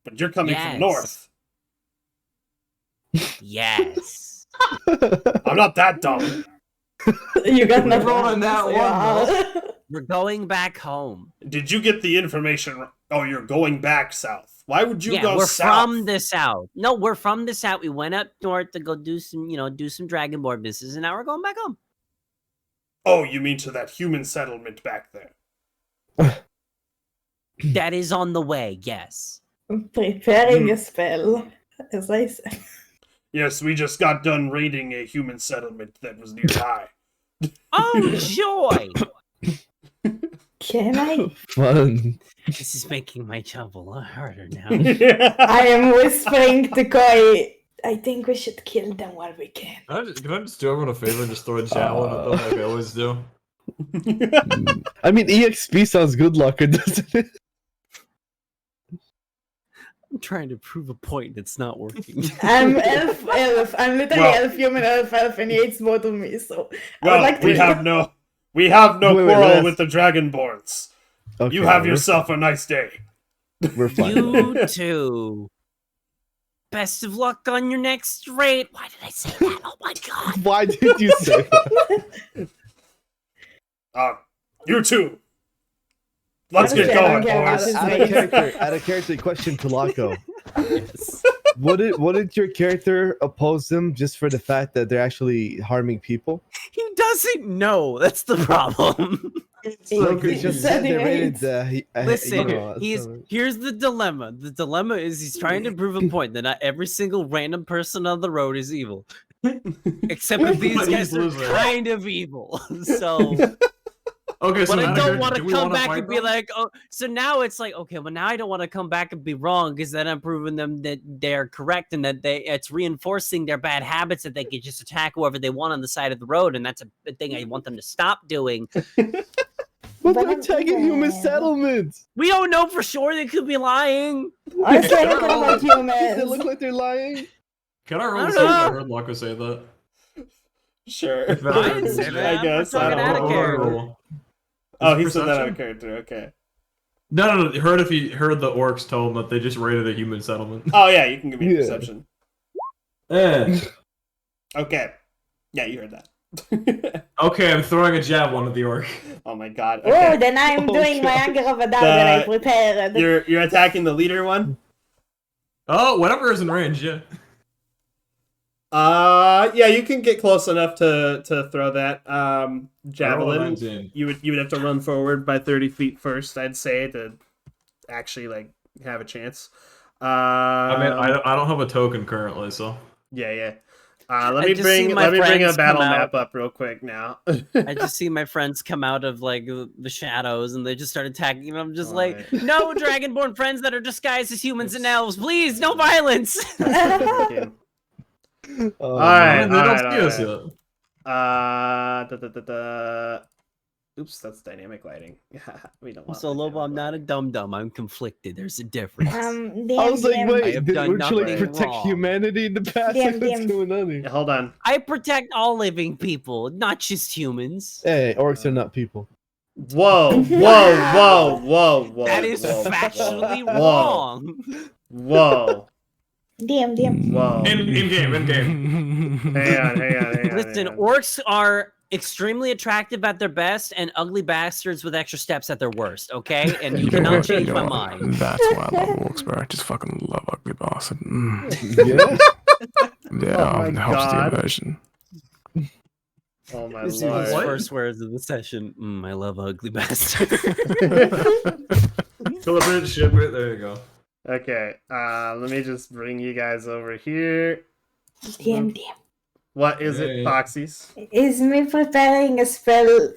[SPEAKER 2] but you're coming
[SPEAKER 4] Yes.
[SPEAKER 2] from north.
[SPEAKER 4] Yes.
[SPEAKER 2] I'm not that dumb.
[SPEAKER 3] You got
[SPEAKER 5] We
[SPEAKER 3] nothing.
[SPEAKER 5] rolled on that one,
[SPEAKER 3] Yeah.
[SPEAKER 4] We're going back home.
[SPEAKER 2] Did you get the information? Oh, you're going back south. Why would you
[SPEAKER 4] Yeah,
[SPEAKER 2] go
[SPEAKER 4] we're
[SPEAKER 2] south?
[SPEAKER 4] from the south. No, we're from the south. We went up north to go do some Dragonborn business, and now we're going back home.
[SPEAKER 2] Oh, you mean to that human settlement back there?
[SPEAKER 4] That is on the way, yes.
[SPEAKER 3] Preparing a spell, as I said.
[SPEAKER 2] Yes, we just got done raiding a human settlement that was nearby.
[SPEAKER 4] Oh, joy!
[SPEAKER 3] Can I?
[SPEAKER 1] Fun.
[SPEAKER 4] This is making my job a lot harder now.
[SPEAKER 3] I am whispering to Koi. I think we should kill them while we can.
[SPEAKER 5] Can I just do everyone a favor and just throw a javelin at them like I always do?
[SPEAKER 1] I mean, EXP sounds good, Locker, doesn't it?
[SPEAKER 4] I'm trying to prove a point that's not working.
[SPEAKER 3] I'm elf. I'm literally
[SPEAKER 2] Well-
[SPEAKER 3] elf, human elf, and he hates both of me. So I
[SPEAKER 2] Well,
[SPEAKER 3] would like to.
[SPEAKER 2] we have no
[SPEAKER 1] Wait,
[SPEAKER 2] quarrel
[SPEAKER 1] let's-
[SPEAKER 2] with the Dragonborns.
[SPEAKER 1] Okay,
[SPEAKER 2] You have
[SPEAKER 1] we're-
[SPEAKER 2] yourself a nice day.
[SPEAKER 1] We're fine.
[SPEAKER 4] You too. Best of luck on your next raid. Why did I say that? Oh my god.
[SPEAKER 1] Why did you say that?
[SPEAKER 2] You too. Let's get
[SPEAKER 3] Okay, I don't
[SPEAKER 2] going,
[SPEAKER 3] care about
[SPEAKER 2] boys.
[SPEAKER 3] this.
[SPEAKER 1] Out of character question to Laco.
[SPEAKER 4] Yes.
[SPEAKER 1] Wouldn't your character oppose them just for the fact that they're actually harming people?
[SPEAKER 4] He doesn't know. That's the problem.
[SPEAKER 1] Like
[SPEAKER 3] He
[SPEAKER 1] they just
[SPEAKER 3] said
[SPEAKER 1] said they
[SPEAKER 3] he
[SPEAKER 1] rated
[SPEAKER 3] hates.
[SPEAKER 4] Listen,
[SPEAKER 1] you know,
[SPEAKER 4] here's the dilemma. The dilemma is he's trying to prove a point that not every single random person on the road is evil. Except that these
[SPEAKER 5] But
[SPEAKER 4] guys
[SPEAKER 5] he's
[SPEAKER 4] are
[SPEAKER 5] losing.
[SPEAKER 4] kind of evil. So
[SPEAKER 5] Okay, so
[SPEAKER 4] but I
[SPEAKER 5] now
[SPEAKER 4] don't
[SPEAKER 5] do
[SPEAKER 4] want to
[SPEAKER 5] we
[SPEAKER 4] come
[SPEAKER 5] wanna
[SPEAKER 4] back
[SPEAKER 5] fight
[SPEAKER 4] and be
[SPEAKER 5] them?
[SPEAKER 4] like, oh, so now it's like, okay, well, now I don't want to come back and be wrong because then I'm proving them that they're correct and that it's reinforcing their bad habits that they could just attack whoever they want on the side of the road. And that's a thing I want them to stop doing.
[SPEAKER 1] But
[SPEAKER 3] But
[SPEAKER 1] they're
[SPEAKER 3] I'm
[SPEAKER 1] attacking human
[SPEAKER 3] evil.
[SPEAKER 1] settlements.
[SPEAKER 4] We don't know for sure. They could be lying.
[SPEAKER 3] I say anything about
[SPEAKER 1] They
[SPEAKER 3] humans.
[SPEAKER 1] look like they're lying.
[SPEAKER 5] Can I roll
[SPEAKER 4] I
[SPEAKER 5] to
[SPEAKER 4] don't
[SPEAKER 5] see if I
[SPEAKER 4] know.
[SPEAKER 5] heard Locko say that?
[SPEAKER 2] Sure.
[SPEAKER 5] If
[SPEAKER 4] I didn't say that.
[SPEAKER 2] I guess.
[SPEAKER 4] We're
[SPEAKER 2] I
[SPEAKER 4] talking
[SPEAKER 2] don't
[SPEAKER 4] out of
[SPEAKER 2] know.
[SPEAKER 4] character.
[SPEAKER 2] Oh,
[SPEAKER 5] Is it
[SPEAKER 2] he said that out
[SPEAKER 5] perception?
[SPEAKER 2] of character. Okay.
[SPEAKER 5] No. Heard if he heard the orcs tell him that they just raided a human settlement.
[SPEAKER 2] Oh yeah, you can give me a
[SPEAKER 1] Yeah.
[SPEAKER 2] perception. Okay. Yeah, you heard that.
[SPEAKER 5] Okay, I'm throwing a javelin at the orc.
[SPEAKER 2] Oh my god.
[SPEAKER 3] Oh,
[SPEAKER 2] Okay.
[SPEAKER 3] then I'm
[SPEAKER 1] Oh,
[SPEAKER 3] doing my
[SPEAKER 1] God.
[SPEAKER 3] anger of a dog that I
[SPEAKER 2] The-
[SPEAKER 3] prepared.
[SPEAKER 2] You're attacking the leader one?
[SPEAKER 5] Oh, whatever is in range, yeah.
[SPEAKER 2] Yeah, you can get close enough to throw that
[SPEAKER 5] I rolled a
[SPEAKER 2] javelin.
[SPEAKER 5] 19.
[SPEAKER 2] You would have to run forward by 30 feet first, I'd say, to actually like have a chance.
[SPEAKER 5] I mean, I don't have a token currently, so.
[SPEAKER 2] Yeah. Let
[SPEAKER 4] I
[SPEAKER 2] me
[SPEAKER 4] just
[SPEAKER 2] bring
[SPEAKER 4] see my
[SPEAKER 2] a
[SPEAKER 4] friends
[SPEAKER 2] battle
[SPEAKER 4] come
[SPEAKER 2] map
[SPEAKER 4] out.
[SPEAKER 2] up real quick now.
[SPEAKER 4] I just see my friends come out of like the shadows and they just start attacking. And I'm just like,
[SPEAKER 2] Alright.
[SPEAKER 4] no, dragonborn friends that are disguised as humans and
[SPEAKER 2] Oops.
[SPEAKER 4] elves, please, no violence.
[SPEAKER 2] Freaking-
[SPEAKER 1] Oh,
[SPEAKER 2] Alright,
[SPEAKER 5] I mean, they don't see us
[SPEAKER 2] alright.
[SPEAKER 5] yet.
[SPEAKER 2] Oops, that's dynamic lighting. We don't want
[SPEAKER 4] So Lobo, I'm
[SPEAKER 2] dynamic
[SPEAKER 4] not a
[SPEAKER 2] lighting.
[SPEAKER 4] dum-dum. I'm conflicted. There's a difference.
[SPEAKER 3] DM,
[SPEAKER 1] I was like,
[SPEAKER 3] DM,
[SPEAKER 4] I
[SPEAKER 1] wait,
[SPEAKER 4] have
[SPEAKER 1] did,
[SPEAKER 4] done
[SPEAKER 1] weren't you like
[SPEAKER 4] nothing
[SPEAKER 1] protect
[SPEAKER 4] wrong.
[SPEAKER 1] humanity in the past?
[SPEAKER 3] DM,
[SPEAKER 1] What's
[SPEAKER 3] DM.
[SPEAKER 1] going on here?
[SPEAKER 2] Yeah, hold on.
[SPEAKER 4] I protect all living people, not just humans.
[SPEAKER 1] Hey, orcs are not people.
[SPEAKER 2] Whoa.
[SPEAKER 4] That is
[SPEAKER 2] whoa,
[SPEAKER 4] factually
[SPEAKER 2] whoa.
[SPEAKER 4] wrong.
[SPEAKER 2] Whoa.
[SPEAKER 3] DM.
[SPEAKER 2] Whoa.
[SPEAKER 5] In game.
[SPEAKER 2] Hang on.
[SPEAKER 4] Listen, orcs are extremely attractive at their best and ugly bastards with extra steps at their worst, okay? And you cannot change my mind.
[SPEAKER 7] That's why I love orcs, bro. I just fucking love ugly bastard.
[SPEAKER 1] Yeah.
[SPEAKER 7] Yeah,
[SPEAKER 2] Oh my
[SPEAKER 7] it helps
[SPEAKER 2] God.
[SPEAKER 7] the immersion.
[SPEAKER 2] Oh my
[SPEAKER 4] These are his
[SPEAKER 2] lord.
[SPEAKER 4] first words of the session. I love ugly bastards.
[SPEAKER 5] Celebrate ship right there. You go.
[SPEAKER 2] Okay, let me just bring you guys over here.
[SPEAKER 3] DM.
[SPEAKER 2] What is it,
[SPEAKER 5] Yeah.
[SPEAKER 2] Foxy's?
[SPEAKER 3] Is me preparing a spell?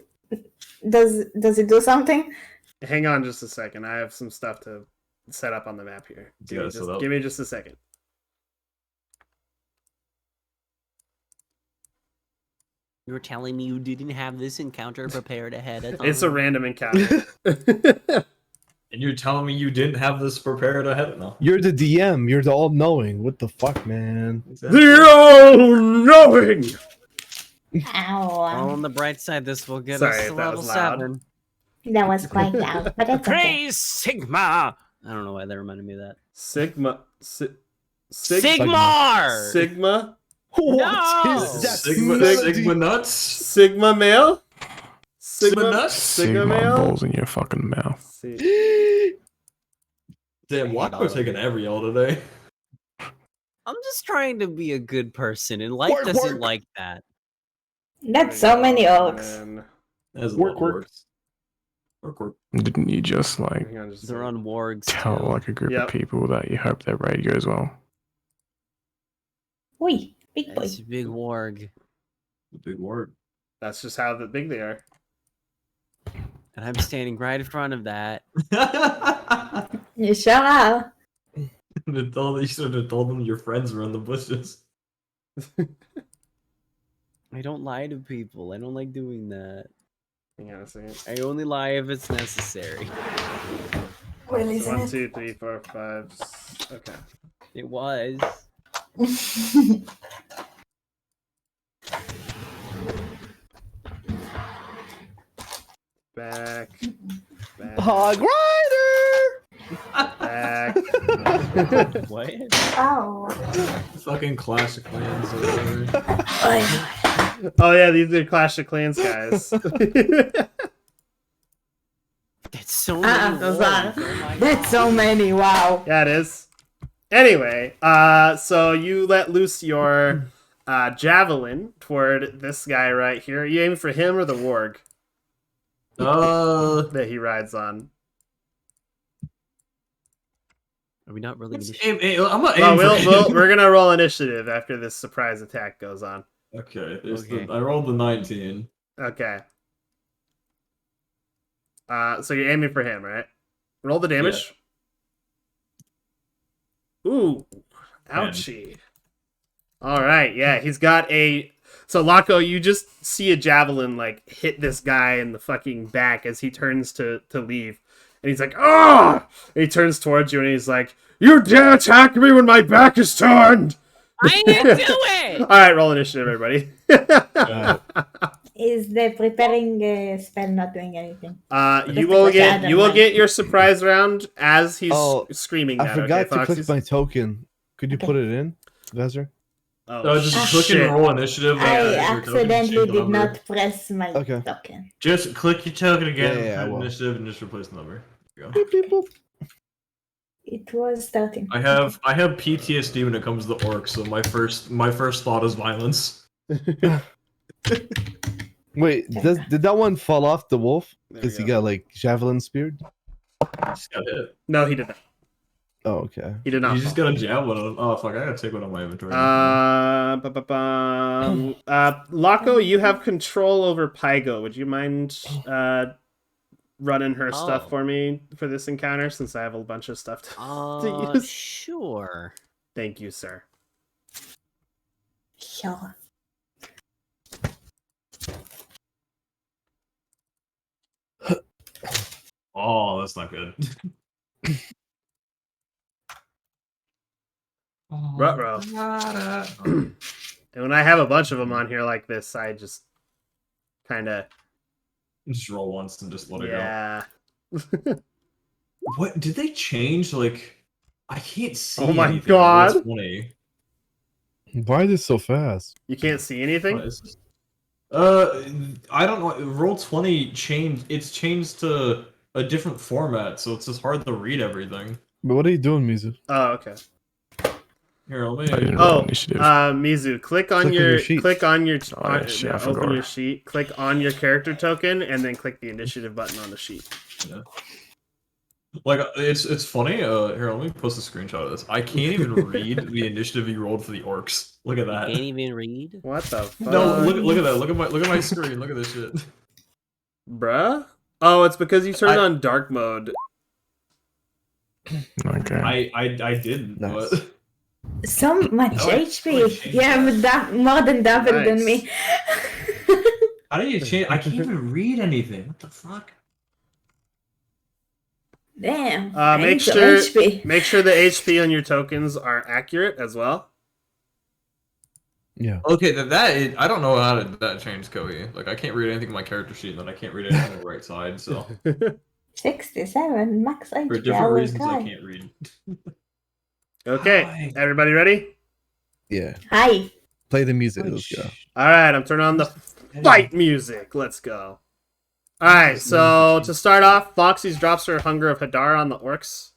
[SPEAKER 3] Does it do something?
[SPEAKER 2] Hang on just a second. I have some stuff to set up on the map here.
[SPEAKER 5] You gotta set up.
[SPEAKER 2] Give me just a second.
[SPEAKER 4] You were telling me you didn't have this encounter prepared ahead of time.
[SPEAKER 2] It's a random encounter.
[SPEAKER 5] And you're telling me you didn't have this prepared ahead? No.
[SPEAKER 1] You're the DM. You're the all-knowing. What the fuck, man?
[SPEAKER 2] The all-knowing!
[SPEAKER 3] Ow.
[SPEAKER 4] All on the bright side, this will get
[SPEAKER 2] Sorry
[SPEAKER 4] us
[SPEAKER 2] if
[SPEAKER 4] to
[SPEAKER 2] that
[SPEAKER 4] level
[SPEAKER 2] was loud.
[SPEAKER 4] 7.
[SPEAKER 3] That was quite loud, but that's okay.
[SPEAKER 4] Praise Sigma! I don't know why that reminded me of that.
[SPEAKER 2] Sigmar!
[SPEAKER 4] Sigmar!
[SPEAKER 2] Sigma?
[SPEAKER 1] What
[SPEAKER 4] No!
[SPEAKER 1] is that?
[SPEAKER 5] Sigma nuts?
[SPEAKER 2] Sigma male?
[SPEAKER 5] Sigma nuts?
[SPEAKER 2] Sigma
[SPEAKER 7] Sigma
[SPEAKER 2] male?
[SPEAKER 7] balls in your fucking mouth.
[SPEAKER 5] Damn, why are we taking every L today?
[SPEAKER 4] I'm just trying to be a good person, and life
[SPEAKER 1] Work,
[SPEAKER 4] doesn't
[SPEAKER 1] work.
[SPEAKER 4] like that.
[SPEAKER 3] That's so many orcs.
[SPEAKER 5] That's a
[SPEAKER 1] Work,
[SPEAKER 5] lot of
[SPEAKER 1] work.
[SPEAKER 5] works. Work.
[SPEAKER 7] Didn't you just like
[SPEAKER 2] Hang on just a
[SPEAKER 4] They're
[SPEAKER 2] second.
[SPEAKER 4] on wargs
[SPEAKER 7] tell
[SPEAKER 4] too.
[SPEAKER 7] like a group
[SPEAKER 2] Yep.
[SPEAKER 7] of people that you hope their raid goes well?
[SPEAKER 3] Oi, big boy.
[SPEAKER 4] It's a big warg.
[SPEAKER 5] The big word.
[SPEAKER 2] That's just how big they are.
[SPEAKER 4] And I'm standing right in front of that.
[SPEAKER 3] You sure are.
[SPEAKER 5] You should have told them your friends were in the bushes.
[SPEAKER 4] I don't lie to people. I don't like doing that.
[SPEAKER 2] Hang on a second.
[SPEAKER 4] I only lie if it's necessary.
[SPEAKER 3] Well,
[SPEAKER 2] So
[SPEAKER 3] isn't
[SPEAKER 2] 1,
[SPEAKER 3] it?
[SPEAKER 2] 2, 3, 4, 5. Okay.
[SPEAKER 4] It was.
[SPEAKER 2] Back.
[SPEAKER 1] Hog Rider!
[SPEAKER 2] Back.
[SPEAKER 4] What?
[SPEAKER 3] Ow.
[SPEAKER 5] Fucking Clash of Clans or whatever.
[SPEAKER 3] Oi.
[SPEAKER 2] Oh yeah, these are Clash of Clans guys.
[SPEAKER 4] That's so many
[SPEAKER 3] That's
[SPEAKER 4] wargs. Oh my
[SPEAKER 3] That's so many. Wow.
[SPEAKER 2] Yeah, it is. Anyway, so you let loose your javelin toward this guy right here. Are you aiming for him or the warg that he rides on?
[SPEAKER 4] Are we not really gonna
[SPEAKER 5] I'm gonna aim
[SPEAKER 2] Well,
[SPEAKER 5] for him.
[SPEAKER 2] we're gonna roll initiative after this surprise attack goes on.
[SPEAKER 5] Okay,
[SPEAKER 4] Okay.
[SPEAKER 5] I rolled the 19.
[SPEAKER 2] Okay. So you're aiming for him, right? Roll the damage. Ooh, ouchie. All right, yeah, he's got a. So Laco, you just see a javelin like hit this guy in the fucking back as he turns to leave, and he's like, "Oh!" And he turns towards you and he's like, "You dare attack me when my back is turned!"
[SPEAKER 4] I didn't do it!
[SPEAKER 2] All right, roll initiative, everybody.
[SPEAKER 3] Is the preparing spell not doing anything?
[SPEAKER 2] You will get your surprise round as he's
[SPEAKER 1] Oh,
[SPEAKER 2] screaming
[SPEAKER 1] I
[SPEAKER 2] that.
[SPEAKER 1] forgot
[SPEAKER 2] Okay,
[SPEAKER 1] to click
[SPEAKER 2] Foxy's?
[SPEAKER 1] my token. Could you put it in, Vazrick?
[SPEAKER 2] Oh,
[SPEAKER 5] Just click and roll initiative.
[SPEAKER 3] I
[SPEAKER 5] your token,
[SPEAKER 3] accidentally
[SPEAKER 5] change the
[SPEAKER 3] did
[SPEAKER 5] number.
[SPEAKER 3] not press my
[SPEAKER 1] Okay.
[SPEAKER 3] token.
[SPEAKER 5] Just click your token again,
[SPEAKER 1] Yeah, I
[SPEAKER 5] put
[SPEAKER 1] will.
[SPEAKER 5] initiative, and just replace the number. There you go.
[SPEAKER 1] Beep, beep, boop.
[SPEAKER 3] It was 13.
[SPEAKER 5] I have PTSD when it comes to orcs, so my first thought is violence.
[SPEAKER 1] Wait, did that one fall off the wolf?
[SPEAKER 2] There
[SPEAKER 1] Because
[SPEAKER 2] we
[SPEAKER 1] he
[SPEAKER 2] go.
[SPEAKER 1] got like javelin speared?
[SPEAKER 5] Just got hit.
[SPEAKER 2] No, he did not.
[SPEAKER 1] Oh, okay.
[SPEAKER 2] He did not.
[SPEAKER 5] You just
[SPEAKER 2] fall.
[SPEAKER 5] got a javelin on. Oh fuck! I gotta take one on my inventory.
[SPEAKER 2] Laco, you have control over Pygo. Would you mind running her stuff
[SPEAKER 4] Oh.
[SPEAKER 2] for me for this encounter, since I have a bunch of stuff to use?
[SPEAKER 4] Sure.
[SPEAKER 2] Thank you, sir.
[SPEAKER 3] Sure.
[SPEAKER 5] Oh, that's not good.
[SPEAKER 2] Ruh-roh. And when I have a bunch of them on here like this, I just kind of
[SPEAKER 5] Just roll once and just let it go.
[SPEAKER 2] yeah.
[SPEAKER 5] What did they change? Like, I can't see.
[SPEAKER 2] Oh my
[SPEAKER 5] anything. I rolled
[SPEAKER 2] God.
[SPEAKER 5] 20.
[SPEAKER 1] Why is this so fast?
[SPEAKER 2] You can't see
[SPEAKER 5] What
[SPEAKER 2] anything.
[SPEAKER 5] is this? I don't know. Roll 20 changed. It's changed to a different format, so it's just hard to read everything.
[SPEAKER 1] But what are you doing, Mizu?
[SPEAKER 2] Oh, okay.
[SPEAKER 5] Here, let
[SPEAKER 7] I
[SPEAKER 5] me.
[SPEAKER 7] didn't roll
[SPEAKER 2] Oh,
[SPEAKER 7] initiative.
[SPEAKER 2] Mizu, click on
[SPEAKER 1] Click on
[SPEAKER 2] your
[SPEAKER 1] your sheet.
[SPEAKER 2] click on your
[SPEAKER 7] Oh, yeah, shit, I
[SPEAKER 2] open
[SPEAKER 7] forgot.
[SPEAKER 2] your sheet. Click on your character token, and then click the initiative button on the sheet.
[SPEAKER 5] Yeah. Like it's funny. Here, let me post a screenshot of this. I can't even read the initiative you rolled for the orcs. Look at that.
[SPEAKER 4] Can't even read.
[SPEAKER 2] What the fuck?
[SPEAKER 5] No, look at that. Look at my screen. Look at this shit.
[SPEAKER 2] Bruh? Oh, it's because you turned
[SPEAKER 5] I-
[SPEAKER 2] on dark mode.
[SPEAKER 7] Okay.
[SPEAKER 5] I didn't.
[SPEAKER 1] Nice.
[SPEAKER 5] But...
[SPEAKER 3] So much
[SPEAKER 5] Oh, I
[SPEAKER 3] HP.
[SPEAKER 5] changed
[SPEAKER 3] You have more than double than me.
[SPEAKER 5] How do you change? I can't even read anything. What the fuck?
[SPEAKER 3] Damn. I
[SPEAKER 2] Make
[SPEAKER 3] need some
[SPEAKER 2] sure
[SPEAKER 3] HP.
[SPEAKER 2] make sure the HP on your tokens are accurate as well.
[SPEAKER 1] Yeah.
[SPEAKER 5] Okay, I don't know how that changed Cody. Like I can't read anything on my character sheet, and then I can't read anything on the right side. So
[SPEAKER 3] 67 max HP.
[SPEAKER 5] for
[SPEAKER 3] I
[SPEAKER 5] different
[SPEAKER 3] will
[SPEAKER 5] reasons, I
[SPEAKER 3] cry.
[SPEAKER 5] can't read.
[SPEAKER 2] Okay,
[SPEAKER 5] Hi.
[SPEAKER 2] everybody ready?
[SPEAKER 1] Yeah.
[SPEAKER 3] Hi.
[SPEAKER 1] Play the music. Let's go.
[SPEAKER 2] All right, I'm turning on the fight music. Let's go. All right, so to start off, Foxy's drops her Hunger of Hadar on the orcs.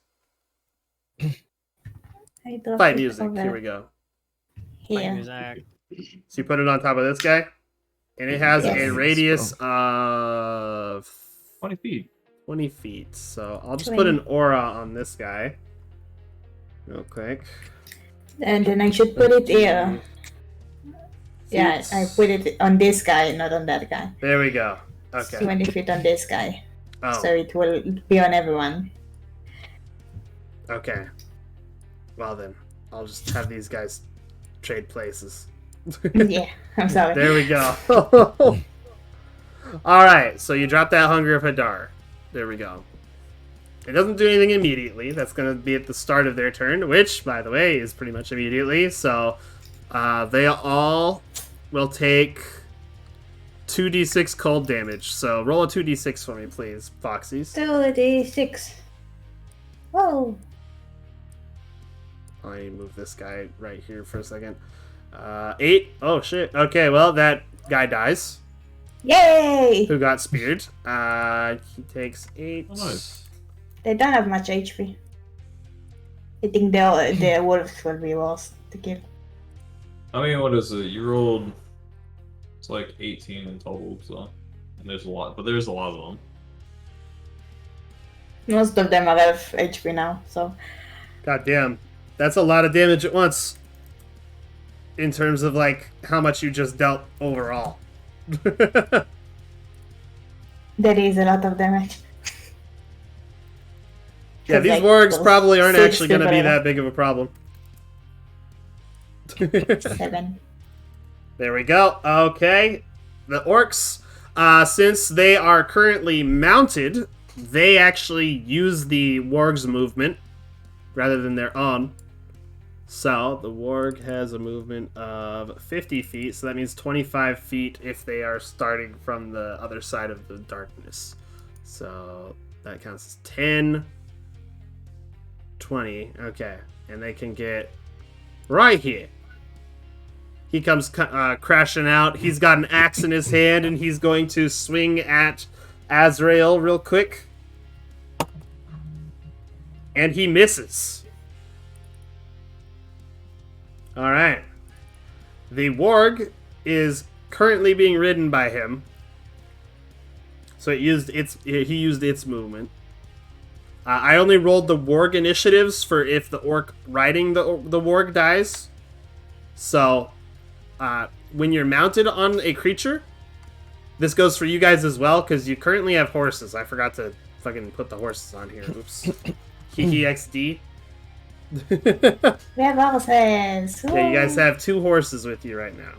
[SPEAKER 3] I dropped
[SPEAKER 2] Fight
[SPEAKER 3] it
[SPEAKER 2] music.
[SPEAKER 3] over
[SPEAKER 2] Here we go.
[SPEAKER 3] Here.
[SPEAKER 2] So you put it on top of this guy, and it has a
[SPEAKER 3] Yes.
[SPEAKER 2] radius of
[SPEAKER 5] 20 feet.
[SPEAKER 2] 20 feet. So I'll just put an aura on this guy, real quick.
[SPEAKER 3] And then I should put it here. Yeah, I put it on this guy, not on that guy.
[SPEAKER 2] There we go. Okay.
[SPEAKER 3] 20 feet on this guy.
[SPEAKER 2] Oh,
[SPEAKER 3] So it will be on everyone.
[SPEAKER 2] okay. Well then, I'll just have these guys trade places.
[SPEAKER 3] Yeah, I'm sorry.
[SPEAKER 2] There we go. All right, so you drop that Hunger of Hadar. There we go. It doesn't do anything immediately. That's going to be at the start of their turn, which, by the way, is pretty much immediately. So they all will take 2d6 cold damage. So roll a 2d6 for me, please, Foxies.
[SPEAKER 3] 2d6. Whoa.
[SPEAKER 2] Let me move this guy right here for a second. 8. Oh, shit. Okay, well, that guy dies.
[SPEAKER 3] Yay!
[SPEAKER 2] Who got speared. He takes 8.
[SPEAKER 5] Oh, nice.
[SPEAKER 3] They don't have much HP. I think the wolves will be worse to kill.
[SPEAKER 5] I mean, what is it? You rolled. It's like 18 in total, so. And there's a lot, but there's a lot of them.
[SPEAKER 3] Most of them are out of HP now, so.
[SPEAKER 2] God damn. That's a lot of damage at once. In terms of, like, how much you just dealt overall.
[SPEAKER 3] That is a lot of damage.
[SPEAKER 2] Yeah, these
[SPEAKER 3] Like,
[SPEAKER 2] wargs
[SPEAKER 3] those
[SPEAKER 2] probably aren't
[SPEAKER 3] 60
[SPEAKER 2] actually going to be
[SPEAKER 3] whatever.
[SPEAKER 2] that big of a problem.
[SPEAKER 3] 7.
[SPEAKER 2] There we go. Okay. The orcs, since they are currently mounted, they actually use the warg's movement rather than their own. So the warg has a movement of 50 feet, so that means 25 feet if they are starting from the other side of the darkness. So that counts as 10, 20. Okay. And they can get right here. He comes crashing out. He's got an axe in his hand, and he's going to swing at Azrael real quick. And he misses. Alright. The warg is currently being ridden by him. So he used its movement. I only rolled the warg initiatives for if the orc riding the warg dies. So, when you're mounted on a creature, this goes for you guys as well, because you currently have horses. I forgot to fucking put the horses on here. Oops. Kiki XD.
[SPEAKER 3] We have horses.
[SPEAKER 2] Yeah, you guys have 2 horses with you right now.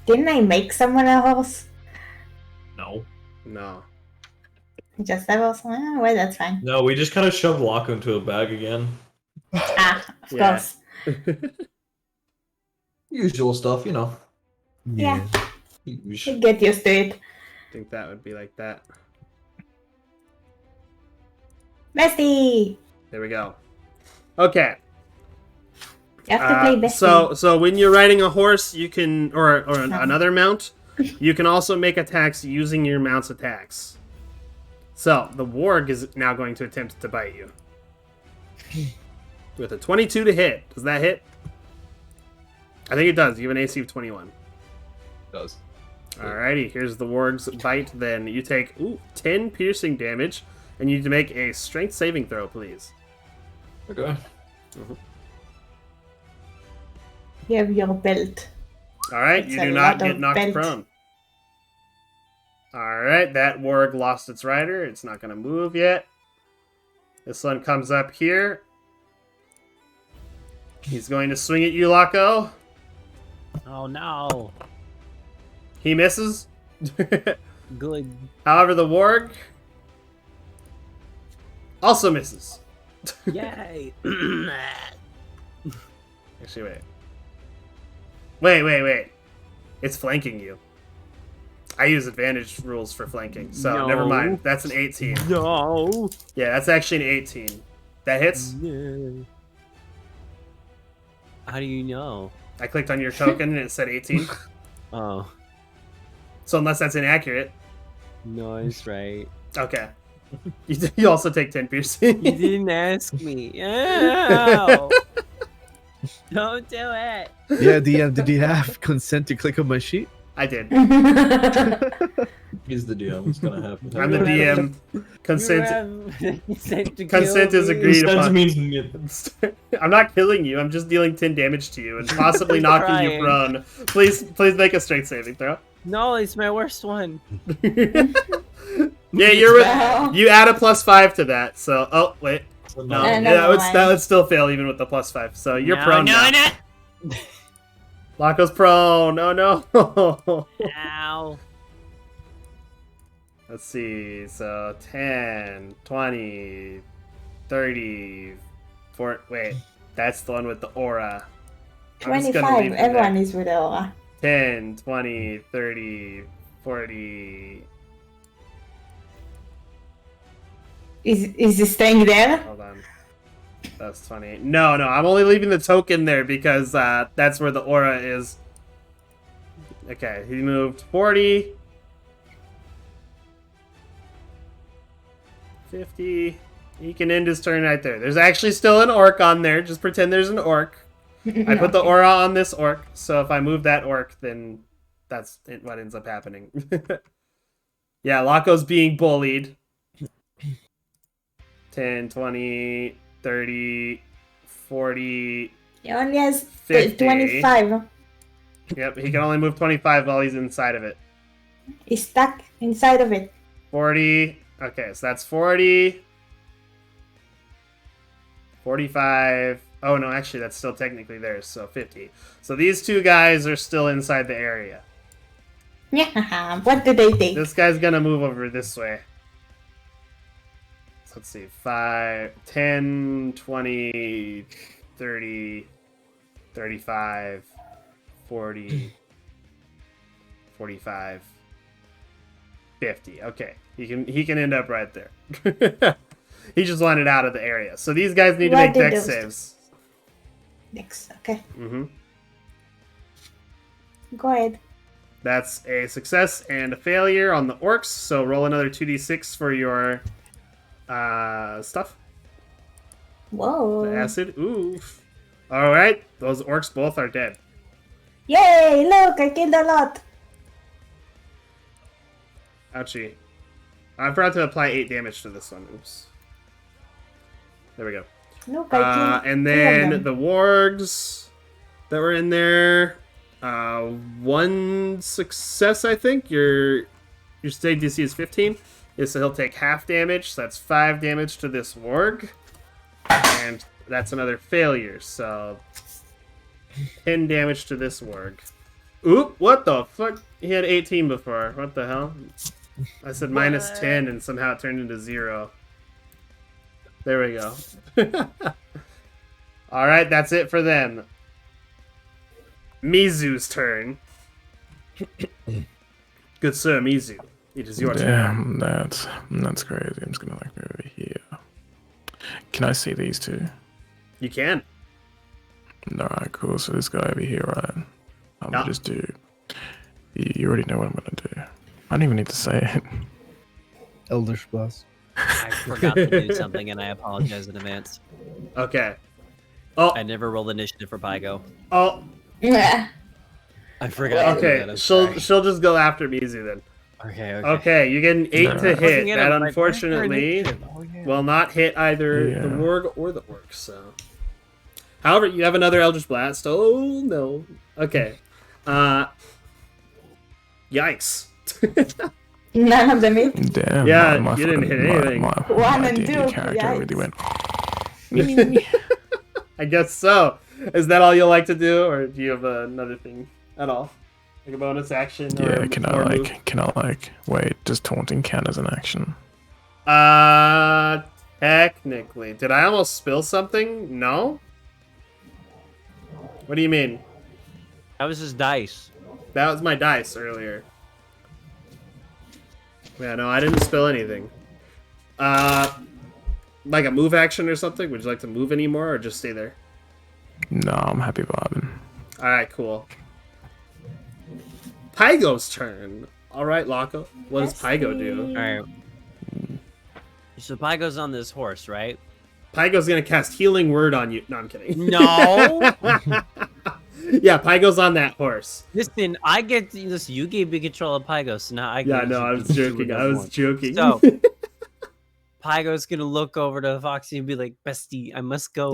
[SPEAKER 3] Didn't I make someone a horse?
[SPEAKER 5] No.
[SPEAKER 2] No.
[SPEAKER 3] Just have horse? Well, that's fine.
[SPEAKER 5] No, we just kind of shoved Locke into a bag again.
[SPEAKER 3] Of
[SPEAKER 2] Yeah.
[SPEAKER 3] course.
[SPEAKER 5] Usual stuff, you know.
[SPEAKER 3] Yeah.
[SPEAKER 5] Usual.
[SPEAKER 3] Get used to it.
[SPEAKER 2] I think that would be like that.
[SPEAKER 3] Bestie!
[SPEAKER 2] There we go. Okay.
[SPEAKER 3] You have to play bestie.
[SPEAKER 2] So when you're riding a horse, you can, or another mount, you can also make attacks using your mount's attacks. So the warg is now going to attempt to bite you with a 22 to hit. Does that hit? I think it does. You have an AC of 21.
[SPEAKER 5] It does.
[SPEAKER 2] Alrighty, here's the warg's bite. Then you take 10 piercing damage, and you need to make a strength saving throw, please.
[SPEAKER 5] Okay.
[SPEAKER 3] You have your belt.
[SPEAKER 2] Alright,
[SPEAKER 3] It's
[SPEAKER 2] you
[SPEAKER 3] a
[SPEAKER 2] do not
[SPEAKER 3] lot
[SPEAKER 2] get
[SPEAKER 3] of
[SPEAKER 2] knocked
[SPEAKER 3] belt.
[SPEAKER 2] prone. Alright, that warg lost its rider. It's not going to move yet. This one comes up here. He's going to swing at you, Laco.
[SPEAKER 4] Oh no.
[SPEAKER 2] He misses.
[SPEAKER 4] Good.
[SPEAKER 2] However, the warg also misses.
[SPEAKER 4] Yay.
[SPEAKER 2] Actually, wait. It's flanking you. I use advantage rules for flanking, so
[SPEAKER 4] No.
[SPEAKER 2] never mind. That's an 18.
[SPEAKER 4] No.
[SPEAKER 2] Yeah, that's actually an 18. That hits.
[SPEAKER 4] No. How do you know?
[SPEAKER 2] I clicked on your token and it said 18.
[SPEAKER 4] Oh,
[SPEAKER 2] So unless that's inaccurate.
[SPEAKER 4] no, it's right.
[SPEAKER 2] Okay. You also take 10 piercing.
[SPEAKER 4] You didn't ask me. Ow. Don't do it.
[SPEAKER 1] Yeah, DM, did you have consent to click on my sheet?
[SPEAKER 2] I did.
[SPEAKER 5] He's the DM. It's gonna happen.
[SPEAKER 2] I'm the DM. Consent
[SPEAKER 4] Consent
[SPEAKER 2] is agreed
[SPEAKER 5] Consent
[SPEAKER 2] upon.
[SPEAKER 5] means
[SPEAKER 2] I'm not killing you. I'm just dealing 10 damage to you and possibly knocking you
[SPEAKER 4] Crying.
[SPEAKER 2] prone. Please make a strength saving throw.
[SPEAKER 4] No, it's my worst one.
[SPEAKER 2] Yeah, you're
[SPEAKER 3] Wow.
[SPEAKER 2] you add a +5 to that. So, oh wait, no,
[SPEAKER 3] No,
[SPEAKER 2] yeah,
[SPEAKER 3] never
[SPEAKER 2] that would still fail even with the +5. So you're prone now.
[SPEAKER 4] No.
[SPEAKER 2] Laco's prone. Oh no.
[SPEAKER 4] Ow.
[SPEAKER 2] Let's see. So 10, 20, 30, 40. Wait, that's the one with the aura. I'm just gonna
[SPEAKER 3] 25.
[SPEAKER 2] leave it
[SPEAKER 3] Everyone
[SPEAKER 2] there.
[SPEAKER 3] is with aura.
[SPEAKER 2] 10, 20, 30, 40.
[SPEAKER 3] Is he staying there?
[SPEAKER 2] Hold on. That's 20. No, I'm only leaving the token there because that's where the aura is. Okay, he moved 40. 50. He can end his turn right there. There's actually still an orc on there. Just pretend there's an orc. I put the aura on this orc, so if I move that orc, then that's what ends up happening. Yeah, Laco's being bullied. 10, 20, 30, 40.
[SPEAKER 3] He only has
[SPEAKER 2] 50.
[SPEAKER 3] 25.
[SPEAKER 2] Yep, he can only move 25 while he's inside of it.
[SPEAKER 3] He's stuck inside of it.
[SPEAKER 2] 40. Okay, so that's 40. 45. Oh, no, actually, that's still technically theirs, so 50. So these two guys are still inside the area.
[SPEAKER 3] Yeah, what do they take?
[SPEAKER 2] This guy's gonna move over this way. So let's see. 5, 10, 20, 30, 35, 40, 45, 50. Okay. He can end up right there. He just wanted out of the area. So these guys need to
[SPEAKER 3] What
[SPEAKER 2] make
[SPEAKER 3] did
[SPEAKER 2] dex
[SPEAKER 3] those-
[SPEAKER 2] saves.
[SPEAKER 3] Next, okay.
[SPEAKER 2] Mm-hmm.
[SPEAKER 3] Go ahead.
[SPEAKER 2] That's a success and a failure on the orcs. So roll another 2d6 for your stuff.
[SPEAKER 3] Whoa.
[SPEAKER 2] The acid. Ooh. All right. Those orcs both are dead.
[SPEAKER 3] Yay, look, I killed a lot.
[SPEAKER 2] Ouchie. I forgot to apply 8 damage to this one. Oops. There we go.
[SPEAKER 3] Look, I killed
[SPEAKER 2] And
[SPEAKER 3] 2 of
[SPEAKER 2] then
[SPEAKER 3] them.
[SPEAKER 2] the wargs that were in there. 1 success, I think. Your save DC is 15. Yeah, so he'll take half damage. So that's 5 damage to this warg. And that's another failure. So 10 damage to this warg. Oop, what the fuck? He had 18 before. What the hell? I said minus
[SPEAKER 3] What?
[SPEAKER 2] 10 and somehow it turned into 0. There we go. Alright, that's it for them. Mizu's turn. Good sir, Mizu. It is your turn.
[SPEAKER 7] Damn, that's crazy. I'm just gonna like move over here. Can I see these two?
[SPEAKER 2] You can.
[SPEAKER 7] Alright, cool. So this guy over here, right? I'm
[SPEAKER 2] Yeah.
[SPEAKER 7] gonna just do. You already know what I'm gonna do. I don't even need to say it.
[SPEAKER 1] Eldritch Blast.
[SPEAKER 4] I forgot to do something, and I apologize in advance.
[SPEAKER 2] Okay. Oh,
[SPEAKER 4] I never rolled initiative for Pygo.
[SPEAKER 2] oh,
[SPEAKER 3] Yeah.
[SPEAKER 4] I forgot. to do that,
[SPEAKER 2] okay.
[SPEAKER 4] I'm
[SPEAKER 2] She'll
[SPEAKER 4] sorry.
[SPEAKER 2] just go after Mizu then.
[SPEAKER 4] Okay.
[SPEAKER 2] Okay, you get an 8 to
[SPEAKER 7] Alright.
[SPEAKER 2] hit.
[SPEAKER 4] Looking at
[SPEAKER 2] That
[SPEAKER 4] him, like, where's your
[SPEAKER 2] unfortunately
[SPEAKER 4] initiative? Oh, yeah.
[SPEAKER 2] will not hit either the
[SPEAKER 7] Yeah.
[SPEAKER 2] warg or the orc. So, however, you have another Eldritch Blast. Oh no. Okay. Yikes.
[SPEAKER 3] None of them hit.
[SPEAKER 7] Damn.
[SPEAKER 2] Yeah,
[SPEAKER 7] my
[SPEAKER 2] you didn't
[SPEAKER 7] fucking-
[SPEAKER 2] hit anything.
[SPEAKER 7] My,
[SPEAKER 3] One
[SPEAKER 7] my
[SPEAKER 3] and
[SPEAKER 7] D&D
[SPEAKER 3] two,
[SPEAKER 7] character really
[SPEAKER 3] yikes.
[SPEAKER 7] went.
[SPEAKER 2] I guess so. Is that all you like to do, or do you have another thing at all, like a bonus action?
[SPEAKER 7] Yeah.
[SPEAKER 2] Or
[SPEAKER 7] Can
[SPEAKER 2] or
[SPEAKER 7] I
[SPEAKER 2] move?
[SPEAKER 7] like? Can I like? Wait. Does taunting count as an action?
[SPEAKER 2] Technically, did I almost spill something? No. What do you mean?
[SPEAKER 4] That was just dice.
[SPEAKER 2] That was my dice earlier. Yeah, no, I didn't spill anything. Like a move action or something? Would you like to move anymore or just stay there?
[SPEAKER 7] No, I'm happy vibing.
[SPEAKER 2] Alright, cool. Pygo's turn. Alright, Locko. What does Pygo do?
[SPEAKER 4] All right. So Pygo's on this horse, right?
[SPEAKER 2] Pygo's gonna cast Healing Word on you. No, I'm kidding.
[SPEAKER 4] No.
[SPEAKER 2] Yeah, Pygo's on that horse.
[SPEAKER 4] Listen, I get this. You gave me control of Pygo, so now I get.
[SPEAKER 2] Yeah,
[SPEAKER 4] to
[SPEAKER 2] no, I
[SPEAKER 4] do
[SPEAKER 2] was
[SPEAKER 4] whatever
[SPEAKER 2] joking.
[SPEAKER 4] I
[SPEAKER 2] I was
[SPEAKER 4] want.
[SPEAKER 2] joking.
[SPEAKER 4] So, Pygo's gonna look over to Foxy and be like, "Bestie, I must go."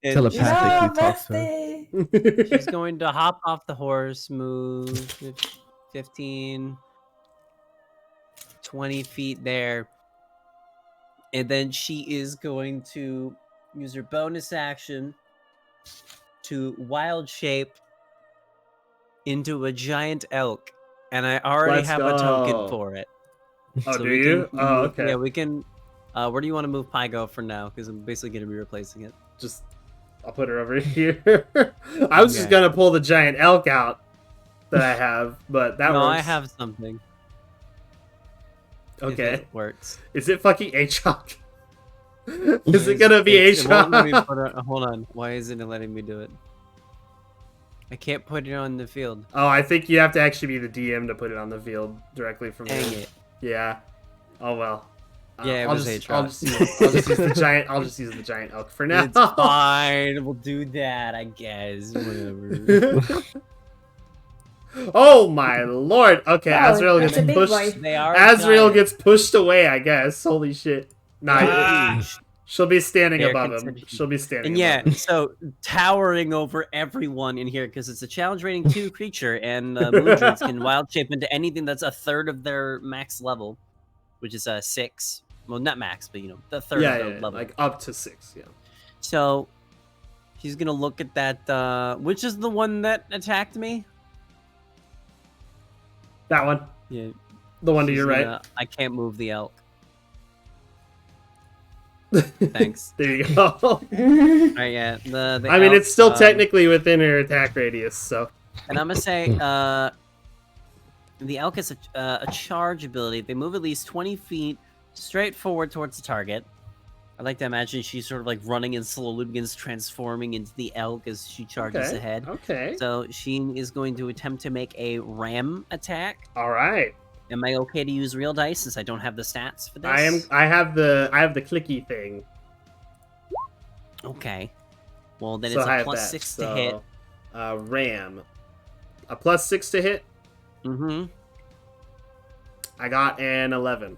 [SPEAKER 4] And
[SPEAKER 1] Telepathic.
[SPEAKER 3] No,
[SPEAKER 1] Practically talks to her.
[SPEAKER 3] bestie.
[SPEAKER 4] she's going to hop off the horse, move 15, 20 feet there. And then she is going to use her bonus action to wild shape into a giant elk. And I already
[SPEAKER 2] Let's
[SPEAKER 4] have a
[SPEAKER 2] go.
[SPEAKER 4] token for it.
[SPEAKER 2] Oh,
[SPEAKER 4] So
[SPEAKER 2] do
[SPEAKER 4] we
[SPEAKER 2] you?
[SPEAKER 4] can
[SPEAKER 2] Oh,
[SPEAKER 4] move-
[SPEAKER 2] okay.
[SPEAKER 4] Yeah, we can. Where do you want to move Pygo for now? Because I'm basically going to be replacing it.
[SPEAKER 2] Just, I'll put her over here. I was just
[SPEAKER 4] Okay.
[SPEAKER 2] gonna pull the giant elk out that I have, but that
[SPEAKER 4] no,
[SPEAKER 2] works.
[SPEAKER 4] I have something. if
[SPEAKER 2] Okay.
[SPEAKER 4] it works.
[SPEAKER 2] Is it fucking H-Hawk? Is it gonna be
[SPEAKER 4] It won't let me
[SPEAKER 2] H-Hawk?
[SPEAKER 4] put it- hold on. Why isn't it letting me do it? I can't put it on the field.
[SPEAKER 2] Oh, I think you have to actually be the DM to put it on the field directly from
[SPEAKER 4] Dang
[SPEAKER 2] there.
[SPEAKER 4] it.
[SPEAKER 2] Yeah. Oh well.
[SPEAKER 4] Yeah, it
[SPEAKER 2] I'll
[SPEAKER 4] was
[SPEAKER 2] just,
[SPEAKER 4] H-Hawk.
[SPEAKER 2] I'll just use the giant. I'll just use the giant elk for now.
[SPEAKER 4] It's fine. We'll do that, I guess. Whatever.
[SPEAKER 2] Oh my lord. Okay,
[SPEAKER 3] Wow,
[SPEAKER 2] Azrael
[SPEAKER 3] that's
[SPEAKER 2] gets
[SPEAKER 3] a big
[SPEAKER 2] pushed.
[SPEAKER 3] boy.
[SPEAKER 4] They are
[SPEAKER 2] Azrael
[SPEAKER 4] giant.
[SPEAKER 2] gets pushed away, I guess. Holy shit. Nah,
[SPEAKER 4] Ah!
[SPEAKER 2] she'll be standing
[SPEAKER 4] They're
[SPEAKER 2] above him.
[SPEAKER 4] considered-
[SPEAKER 2] She'll be standing
[SPEAKER 4] And yeah,
[SPEAKER 2] above him.
[SPEAKER 4] so towering over everyone in here because it's a challenge rating 2 creature, and Moondreds can wild shape into anything that's a third of their max level, which is 6. Well, not max, but the third
[SPEAKER 2] Yeah,
[SPEAKER 4] of the
[SPEAKER 2] yeah,
[SPEAKER 4] level.
[SPEAKER 2] like up to 6, yeah.
[SPEAKER 4] So she's gonna look at that. Which is the one that attacked me?
[SPEAKER 2] That one.
[SPEAKER 4] Yeah,
[SPEAKER 2] The one to
[SPEAKER 4] she's
[SPEAKER 2] your right.
[SPEAKER 4] gonna- I can't move the elk. Thanks.
[SPEAKER 2] There you go.
[SPEAKER 4] All right, yeah. The
[SPEAKER 2] I mean,
[SPEAKER 4] elk,
[SPEAKER 2] it's still technically within her attack radius, so.
[SPEAKER 4] And I'm gonna say, the elk has a charge ability. They move at least 20 feet straight forward towards the target. I like to imagine she's sort of like running and slowly begins transforming into the elk as she charges
[SPEAKER 2] Okay.
[SPEAKER 4] ahead.
[SPEAKER 2] Okay.
[SPEAKER 4] So she is going to attempt to make a ram attack.
[SPEAKER 2] All right.
[SPEAKER 4] Am I okay to use real dice since I don't have the stats for this?
[SPEAKER 2] I have the clicky thing.
[SPEAKER 4] Okay. Well, then
[SPEAKER 2] so
[SPEAKER 4] it's
[SPEAKER 2] I
[SPEAKER 4] a
[SPEAKER 2] have
[SPEAKER 4] plus
[SPEAKER 2] that,
[SPEAKER 4] 6
[SPEAKER 2] so,
[SPEAKER 4] to hit.
[SPEAKER 2] Ram. A plus 6 to hit.
[SPEAKER 4] Mm-hmm.
[SPEAKER 2] I got an 11.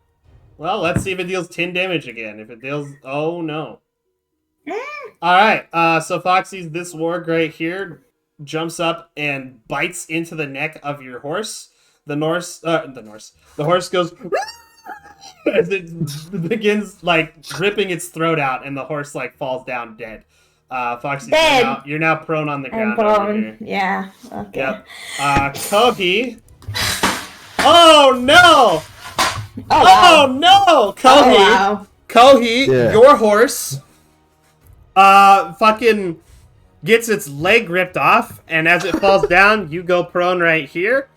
[SPEAKER 2] Well, let's see if it deals 10 damage again. If it deals... Oh, no. Alright, so Foxy's this warg right here jumps up and bites into the neck of your horse. The horse goes... as it begins, like, ripping its throat out, and the horse, like, falls down dead. Foxy,
[SPEAKER 3] Dead.
[SPEAKER 2] you're now prone on the
[SPEAKER 3] I'm
[SPEAKER 2] ground over
[SPEAKER 3] prone.
[SPEAKER 2] here.
[SPEAKER 3] Yeah. Okay.
[SPEAKER 2] Yep. Kohi... Oh, no!
[SPEAKER 3] Oh,
[SPEAKER 2] Oh no! Kohi!
[SPEAKER 3] Oh, wow.
[SPEAKER 2] Kohi,
[SPEAKER 1] Yeah.
[SPEAKER 2] your horse, fucking gets its leg ripped off, and as it falls down, you go prone right here,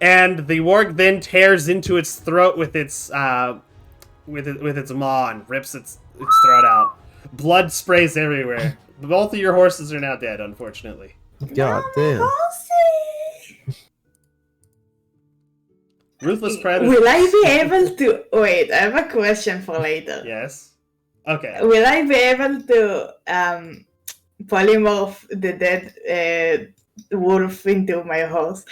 [SPEAKER 2] and the warg then tears into its throat with its with its maw and rips its throat out. Blood sprays everywhere. Both of your horses are now dead, unfortunately.
[SPEAKER 1] God damn.
[SPEAKER 2] Ruthless Predator.
[SPEAKER 3] Will I be able to... Wait, I have a question for later.
[SPEAKER 2] Yes. Okay.
[SPEAKER 3] Will I be able to polymorph the dead wolf into my horse?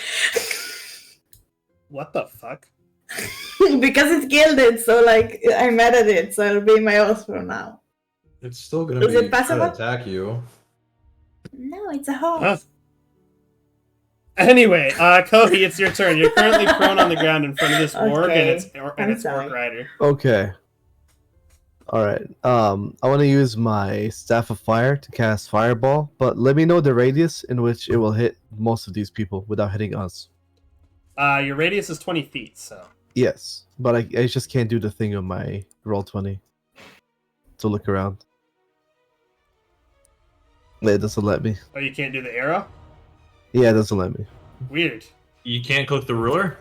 [SPEAKER 2] What the fuck?
[SPEAKER 3] Because it killed it, so like I'm mad at it, so it'll be my horse from now.
[SPEAKER 8] It's still gonna
[SPEAKER 3] Is
[SPEAKER 8] be
[SPEAKER 3] it possible?
[SPEAKER 8] trying to attack you.
[SPEAKER 3] No, it's a horse.
[SPEAKER 2] Huh. Anyway, Kohi, it's your turn. You're currently prone on the ground in front of this warg and its
[SPEAKER 3] sorry.
[SPEAKER 2] orc rider.
[SPEAKER 1] Okay. All right. I want to use my staff of fire to cast fireball, but let me know the radius in which it will hit most of these people without hitting us.
[SPEAKER 2] Your radius is 20 feet, so
[SPEAKER 1] Yes, but I just can't do the thing on my roll 20 to look around. It doesn't let me.
[SPEAKER 2] oh, you can't do the arrow.
[SPEAKER 1] Yeah, it doesn't let me.
[SPEAKER 2] Weird.
[SPEAKER 5] You can't click the ruler?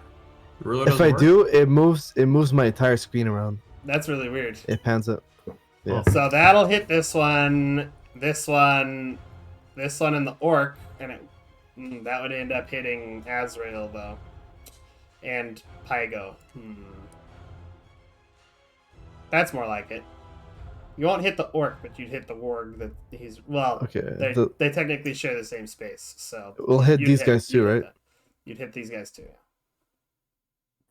[SPEAKER 5] The ruler
[SPEAKER 1] If
[SPEAKER 5] doesn't
[SPEAKER 1] I
[SPEAKER 5] work?
[SPEAKER 1] do, it moves my entire screen around.
[SPEAKER 2] That's really weird.
[SPEAKER 1] It pans up. Yeah.
[SPEAKER 2] So that'll hit this one, this one, this one, and the orc, and that would end up hitting Azrael though, and Pygo. That's more like it. You won't hit the orc, but you'd hit the warg that he's... Well,
[SPEAKER 1] Okay.
[SPEAKER 2] they technically share the same space, so...
[SPEAKER 1] We'll hit
[SPEAKER 2] you'd
[SPEAKER 1] these guys too,
[SPEAKER 2] you'd hit
[SPEAKER 1] right?
[SPEAKER 2] them. You'd hit these guys too.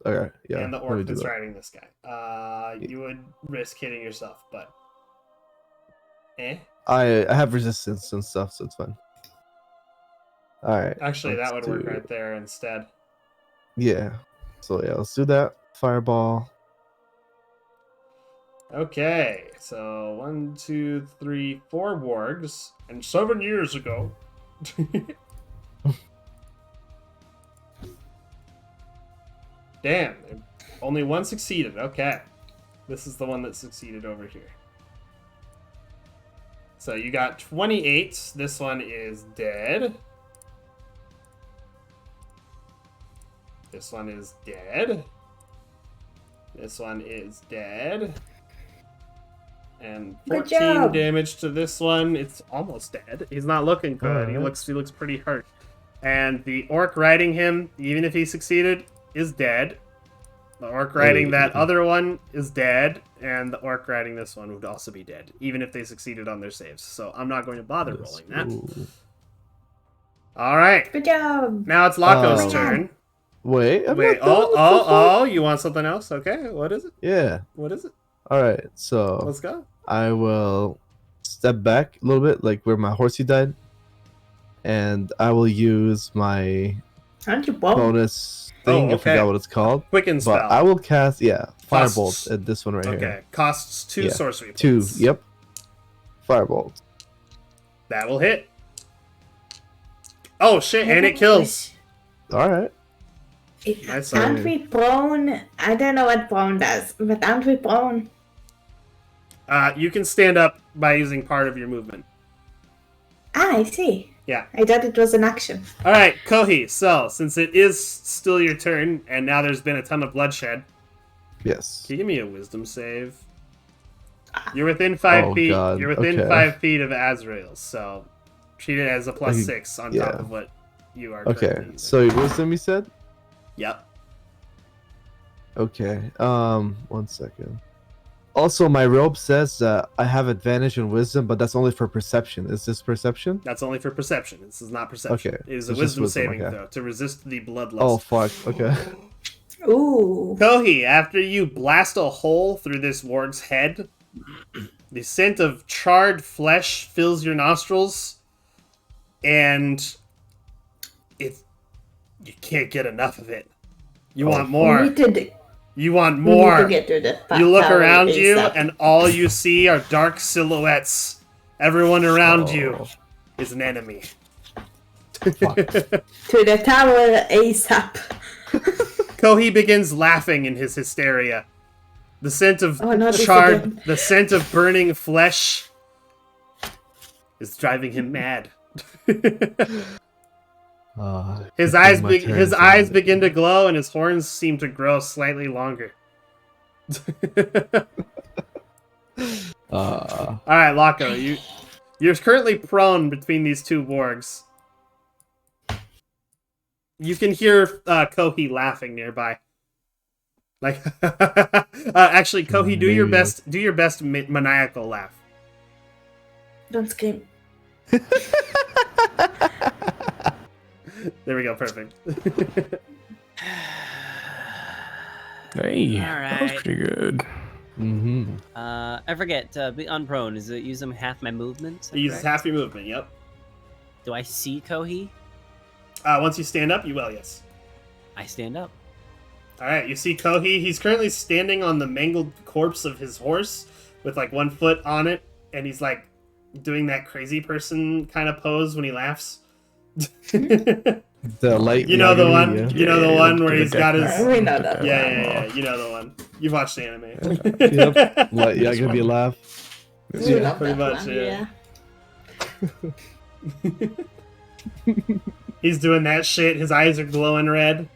[SPEAKER 1] Okay. Yeah.
[SPEAKER 2] And the
[SPEAKER 1] let me
[SPEAKER 2] orc
[SPEAKER 1] do
[SPEAKER 2] that's
[SPEAKER 1] that.
[SPEAKER 2] riding this guy. You would risk hitting yourself, but...
[SPEAKER 1] I have resistance and stuff, so it's fine. All right.
[SPEAKER 2] Actually, that would
[SPEAKER 1] let's
[SPEAKER 2] work
[SPEAKER 1] do-
[SPEAKER 2] right there instead.
[SPEAKER 1] Yeah. So yeah, let's do that. Fireball.
[SPEAKER 2] Okay, so 1, 2, 3, 4 wargs, and 7 years ago. Damn, only one succeeded. Okay, this is the one that succeeded over here. So you got 28. This one is dead. This one is dead. This one is dead. And
[SPEAKER 3] Good
[SPEAKER 2] 14
[SPEAKER 3] job.
[SPEAKER 2] damage to this one. It's almost dead. He's not looking good. He
[SPEAKER 1] Alright.
[SPEAKER 2] looks pretty hurt. And the orc riding him, even if he succeeded, is dead. The orc riding that other one is dead, and the orc riding this one would also be dead, even if they succeeded on their saves. So I'm not going to bother rolling that.
[SPEAKER 1] Ooh.
[SPEAKER 2] All right.
[SPEAKER 3] Good job.
[SPEAKER 2] Now it's Lako's
[SPEAKER 1] Oh.
[SPEAKER 2] turn.
[SPEAKER 1] Wait. I'm
[SPEAKER 2] Wait.
[SPEAKER 1] not done with the fight.
[SPEAKER 2] Oh! You want something else? Okay. What is it?
[SPEAKER 1] Yeah.
[SPEAKER 2] What is it?
[SPEAKER 1] All right. So
[SPEAKER 2] Let's go.
[SPEAKER 1] I will step back a little bit, like where my horsey died, and I will use my
[SPEAKER 3] Aren't you both?
[SPEAKER 1] bonus thing.
[SPEAKER 2] Oh,
[SPEAKER 1] I
[SPEAKER 2] okay.
[SPEAKER 1] forgot what it's called.
[SPEAKER 2] Quicken
[SPEAKER 1] But
[SPEAKER 2] spell.
[SPEAKER 1] I will cast, firebolt
[SPEAKER 2] Costs-
[SPEAKER 1] at this one right
[SPEAKER 2] Okay.
[SPEAKER 1] here.
[SPEAKER 2] Costs 2
[SPEAKER 1] Yeah,
[SPEAKER 2] sorcery
[SPEAKER 1] 2.
[SPEAKER 2] points.
[SPEAKER 1] Yep. Firebolt.
[SPEAKER 2] That will hit. Oh shit! And it kills.
[SPEAKER 1] All right.
[SPEAKER 2] Nice.
[SPEAKER 3] Aren't we prone? I don't know what prone does, but aren't we prone?
[SPEAKER 2] You can stand up by using part of your movement.
[SPEAKER 3] Ah, I see.
[SPEAKER 2] Yeah.
[SPEAKER 3] I thought it was an action.
[SPEAKER 2] All right, Kohi. So since it is still your turn, and now there's been a ton of bloodshed,
[SPEAKER 1] Yes.
[SPEAKER 2] can you give me a Wisdom save? You're within 5
[SPEAKER 1] Oh,
[SPEAKER 2] feet.
[SPEAKER 1] God,
[SPEAKER 2] You're within
[SPEAKER 1] okay.
[SPEAKER 2] 5 feet of Azrael, so treat it as a plus
[SPEAKER 1] Okay,
[SPEAKER 2] 6 on
[SPEAKER 1] yeah.
[SPEAKER 2] top of what you are.
[SPEAKER 1] Okay.
[SPEAKER 2] currently using.
[SPEAKER 1] So wisdom, you said?
[SPEAKER 2] Yep.
[SPEAKER 1] Okay. 1 second. Also, my robe says that I have advantage in wisdom, but that's only for perception. Is this perception?
[SPEAKER 2] That's only for perception. This is not perception.
[SPEAKER 1] Okay,
[SPEAKER 2] It is a
[SPEAKER 1] it's just
[SPEAKER 2] wisdom
[SPEAKER 1] wisdom,
[SPEAKER 2] saving
[SPEAKER 1] okay.
[SPEAKER 2] throw to resist the bloodlust.
[SPEAKER 1] Oh fuck. Okay.
[SPEAKER 3] Ooh.
[SPEAKER 2] Kohi, after you blast a hole through this warg's head, the scent of charred flesh fills your nostrils, and you can't get enough of it. You want more.
[SPEAKER 3] We need
[SPEAKER 2] You want
[SPEAKER 3] to
[SPEAKER 2] more.
[SPEAKER 3] get to the
[SPEAKER 2] You look
[SPEAKER 3] tower
[SPEAKER 2] around you,
[SPEAKER 3] ASAP.
[SPEAKER 2] and all you see are dark silhouettes. Everyone around you is an enemy.
[SPEAKER 3] To the tower ASAP.
[SPEAKER 2] Kohi begins laughing in his hysteria. The scent of
[SPEAKER 3] Oh, not this
[SPEAKER 2] charred,
[SPEAKER 3] again.
[SPEAKER 2] the scent of burning flesh is driving him mad. His eyes begin to glow, and his horns seem to grow slightly longer. All right, Locko, you're currently prone between these two wargs. You can hear Kohi laughing nearby. Like, actually, Kohi, do your best. Do your best maniacal laugh.
[SPEAKER 3] Don't scream.
[SPEAKER 2] There we go. Perfect.
[SPEAKER 7] Hey, that was
[SPEAKER 4] Alright.
[SPEAKER 7] pretty good.
[SPEAKER 1] Mm-hmm.
[SPEAKER 4] I forget. Be unprone. Is it using half my movement? Is that
[SPEAKER 2] He uses
[SPEAKER 4] correct?
[SPEAKER 2] half your movement. Yep.
[SPEAKER 4] Do I see Kohi?
[SPEAKER 2] Once you stand up, you will. Yes.
[SPEAKER 4] I stand up.
[SPEAKER 2] All right. You see Kohi. He's currently standing on the mangled corpse of his horse with like one foot on it, and he's like doing that crazy person kind of pose when he laughs.
[SPEAKER 1] The light.
[SPEAKER 2] You know the one.
[SPEAKER 1] yeah.
[SPEAKER 2] You know the one where he's got his.
[SPEAKER 3] We know that.
[SPEAKER 2] Yeah. You know the one. You've watched the anime.
[SPEAKER 1] Yep. Light, yeah, gonna be a laugh.
[SPEAKER 3] We love
[SPEAKER 2] pretty
[SPEAKER 3] that
[SPEAKER 2] much,
[SPEAKER 3] one,
[SPEAKER 2] yeah. He's doing that shit. His eyes are glowing red.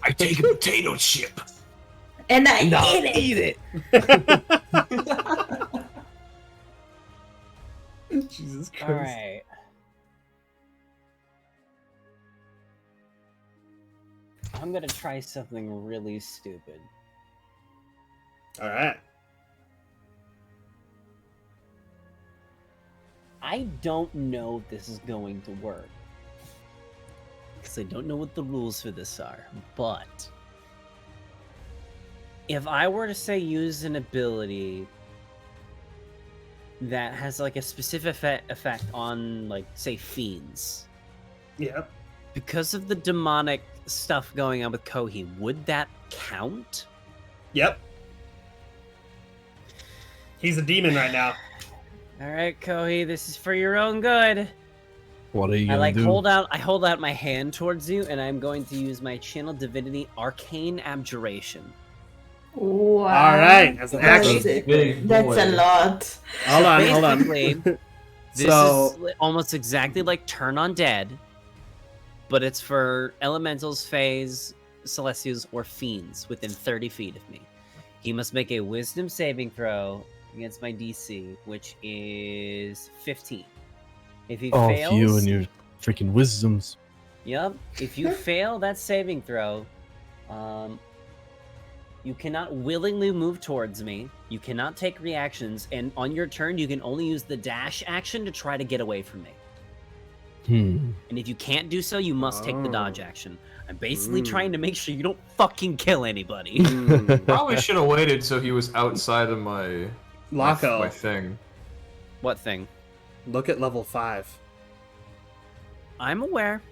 [SPEAKER 5] I take a potato chip.
[SPEAKER 3] And I eat it.
[SPEAKER 2] Jesus Christ.
[SPEAKER 4] All right. I'm gonna try something really stupid.
[SPEAKER 2] All right.
[SPEAKER 4] I don't know if this is going to work. Because I don't know what the rules for this are. But if I were to say use an ability that has like a specific effect on, like, say, fiends,
[SPEAKER 2] Yep.
[SPEAKER 4] because of the demonic stuff going on with Kohi, would that count?
[SPEAKER 2] Yep. He's a demon right now.
[SPEAKER 4] All right, Kohi, this is for your own good.
[SPEAKER 1] What are you
[SPEAKER 4] I
[SPEAKER 1] gonna do?
[SPEAKER 4] hold out my hand towards you, and I'm going to use my channel divinity arcane abjuration.
[SPEAKER 3] Wow.
[SPEAKER 2] All right, as an
[SPEAKER 3] That's
[SPEAKER 2] action.
[SPEAKER 8] Big
[SPEAKER 3] That's
[SPEAKER 8] boy.
[SPEAKER 3] a lot.
[SPEAKER 2] Hold on.
[SPEAKER 4] Basically, this
[SPEAKER 2] So-
[SPEAKER 4] is almost exactly like Turn Undead, but it's for elementals, fays, celestials, or fiends within 30 feet of me. He must make a wisdom saving throw against my DC, which is 15. If he
[SPEAKER 1] Oh,
[SPEAKER 4] fails,
[SPEAKER 1] you and your freaking wisdoms.
[SPEAKER 4] Yep. If you fail that saving throw, you cannot willingly move towards me. You cannot take reactions, and on your turn, you can only use the dash action to try to get away from me. And if you can't do so, you must take the dodge action. I'm basically trying to make sure you don't fucking kill anybody.
[SPEAKER 5] Probably should have waited so he was outside of my
[SPEAKER 2] Locko,
[SPEAKER 5] my thing.
[SPEAKER 4] What thing?
[SPEAKER 2] look at level 5.
[SPEAKER 4] I'm aware.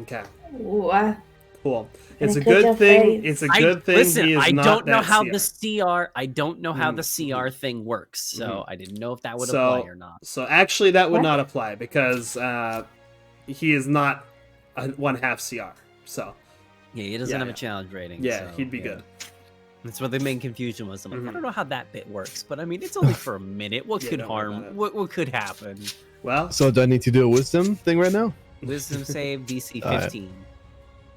[SPEAKER 2] Okay,
[SPEAKER 3] What?
[SPEAKER 2] cool. It's a
[SPEAKER 3] Look at your
[SPEAKER 2] good thing.
[SPEAKER 3] face.
[SPEAKER 2] It's a good thing.
[SPEAKER 4] Listen,
[SPEAKER 2] he is
[SPEAKER 4] I
[SPEAKER 2] not
[SPEAKER 4] don't know
[SPEAKER 2] that
[SPEAKER 4] how
[SPEAKER 2] CR.
[SPEAKER 4] the CR. I don't know how the CR thing works, so I didn't know if that would apply or not.
[SPEAKER 2] So actually, that would
[SPEAKER 3] What?
[SPEAKER 2] not apply because he is not a 1/2 CR. So
[SPEAKER 4] Yeah, he doesn't
[SPEAKER 2] Yeah,
[SPEAKER 4] have
[SPEAKER 2] yeah.
[SPEAKER 4] a challenge rating.
[SPEAKER 2] yeah,
[SPEAKER 4] so,
[SPEAKER 2] he'd be
[SPEAKER 4] yeah.
[SPEAKER 2] good.
[SPEAKER 4] That's what the main confusion was. I'm like,
[SPEAKER 2] Mhm.
[SPEAKER 4] I don't know how that bit works, but I mean, it's only for a minute. What
[SPEAKER 2] Yeah,
[SPEAKER 4] could
[SPEAKER 2] don't worry about
[SPEAKER 4] harm?
[SPEAKER 2] it.
[SPEAKER 4] What could happen?
[SPEAKER 2] Well,
[SPEAKER 1] So do I need to do a wisdom thing right now?
[SPEAKER 4] Wisdom save DC
[SPEAKER 1] All right.
[SPEAKER 4] 15.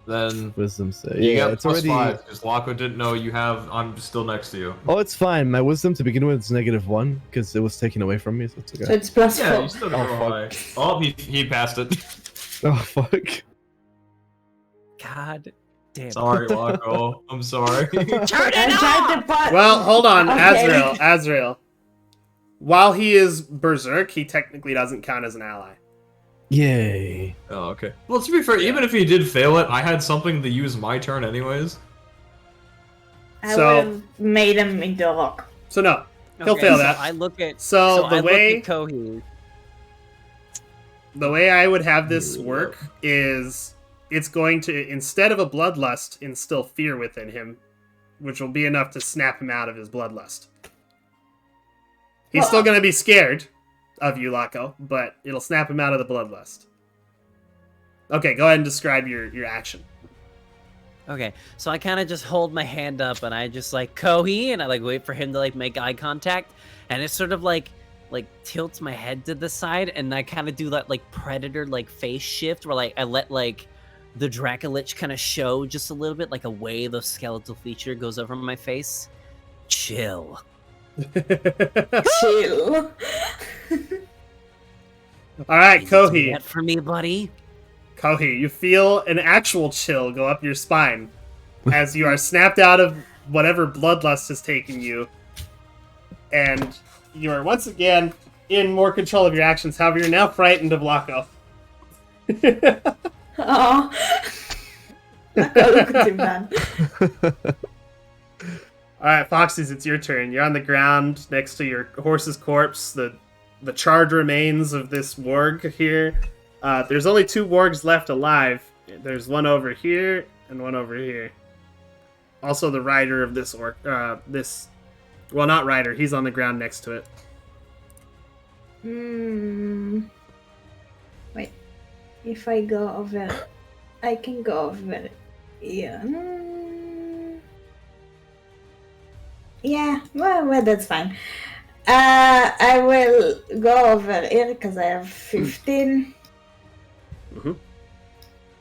[SPEAKER 5] Then
[SPEAKER 1] Wisdom save.
[SPEAKER 5] you
[SPEAKER 1] Yeah,
[SPEAKER 5] got
[SPEAKER 1] it's
[SPEAKER 5] plus
[SPEAKER 1] already.
[SPEAKER 5] 5 because Locko didn't know you have. I'm still next to you.
[SPEAKER 1] Oh, it's fine. My wisdom to begin with is -1 because it was taken away from me. So it's
[SPEAKER 3] So
[SPEAKER 1] okay.
[SPEAKER 3] it's plus
[SPEAKER 5] Yeah,
[SPEAKER 3] 4.
[SPEAKER 5] you still got
[SPEAKER 1] Oh,
[SPEAKER 5] high. Oh, he passed it.
[SPEAKER 1] Oh fuck.
[SPEAKER 4] God damn.
[SPEAKER 5] Sorry, Locko. I'm sorry.
[SPEAKER 4] Turn
[SPEAKER 3] I
[SPEAKER 4] it
[SPEAKER 3] tried
[SPEAKER 4] off!
[SPEAKER 3] the button.
[SPEAKER 2] well, hold on,
[SPEAKER 3] Okay.
[SPEAKER 2] Azrael. While he is berserk, he technically doesn't count as an ally.
[SPEAKER 1] Yay.
[SPEAKER 5] Oh, okay. Well, to be fair, even if he did fail it, I had something to use my turn anyways.
[SPEAKER 3] I
[SPEAKER 2] So-
[SPEAKER 3] will made him into a rock.
[SPEAKER 2] So no, he'll
[SPEAKER 4] Okay,
[SPEAKER 2] fail
[SPEAKER 4] so
[SPEAKER 2] that.
[SPEAKER 4] I look at
[SPEAKER 2] So
[SPEAKER 4] I
[SPEAKER 2] the way
[SPEAKER 4] look at Kohi.
[SPEAKER 2] the way I would have this work is it's going to, instead of a bloodlust, instill fear within him, which will be enough to snap him out of his bloodlust. He's still going to be scared of you, Lako, but it'll snap him out of the bloodlust. Okay, go ahead and describe your action.
[SPEAKER 4] Okay, so I kind of just hold my hand up and I just like Kohi, and I like wait for him to like make eye contact, and it sort of like tilts my head to the side, and I kind of do that like predator like face shift where like I let like the Dracolich kind of show just a little bit, like a wave of skeletal feature goes over my face. Chill.
[SPEAKER 3] Chill.
[SPEAKER 2] All right,
[SPEAKER 4] You do
[SPEAKER 2] Kohi.
[SPEAKER 4] that for me, buddy.
[SPEAKER 2] Kohi, you feel an actual chill go up your spine as you are snapped out of whatever bloodlust has taken you, and you are once again in more control of your actions. However, you're now frightened of Lako.
[SPEAKER 3] Oh. Look at him, man.
[SPEAKER 2] All right, Foxes, it's your turn. You're on the ground next to your horse's corpse, the charred remains of this warg here. There's only 2 wargs left alive. There's one over here and one over here. Also, the rider of this well, not rider. He's on the ground next to it.
[SPEAKER 3] Wait. If I go over, I can go over. Yeah. Yeah. Well, that's fine. I will go over here because I have 15.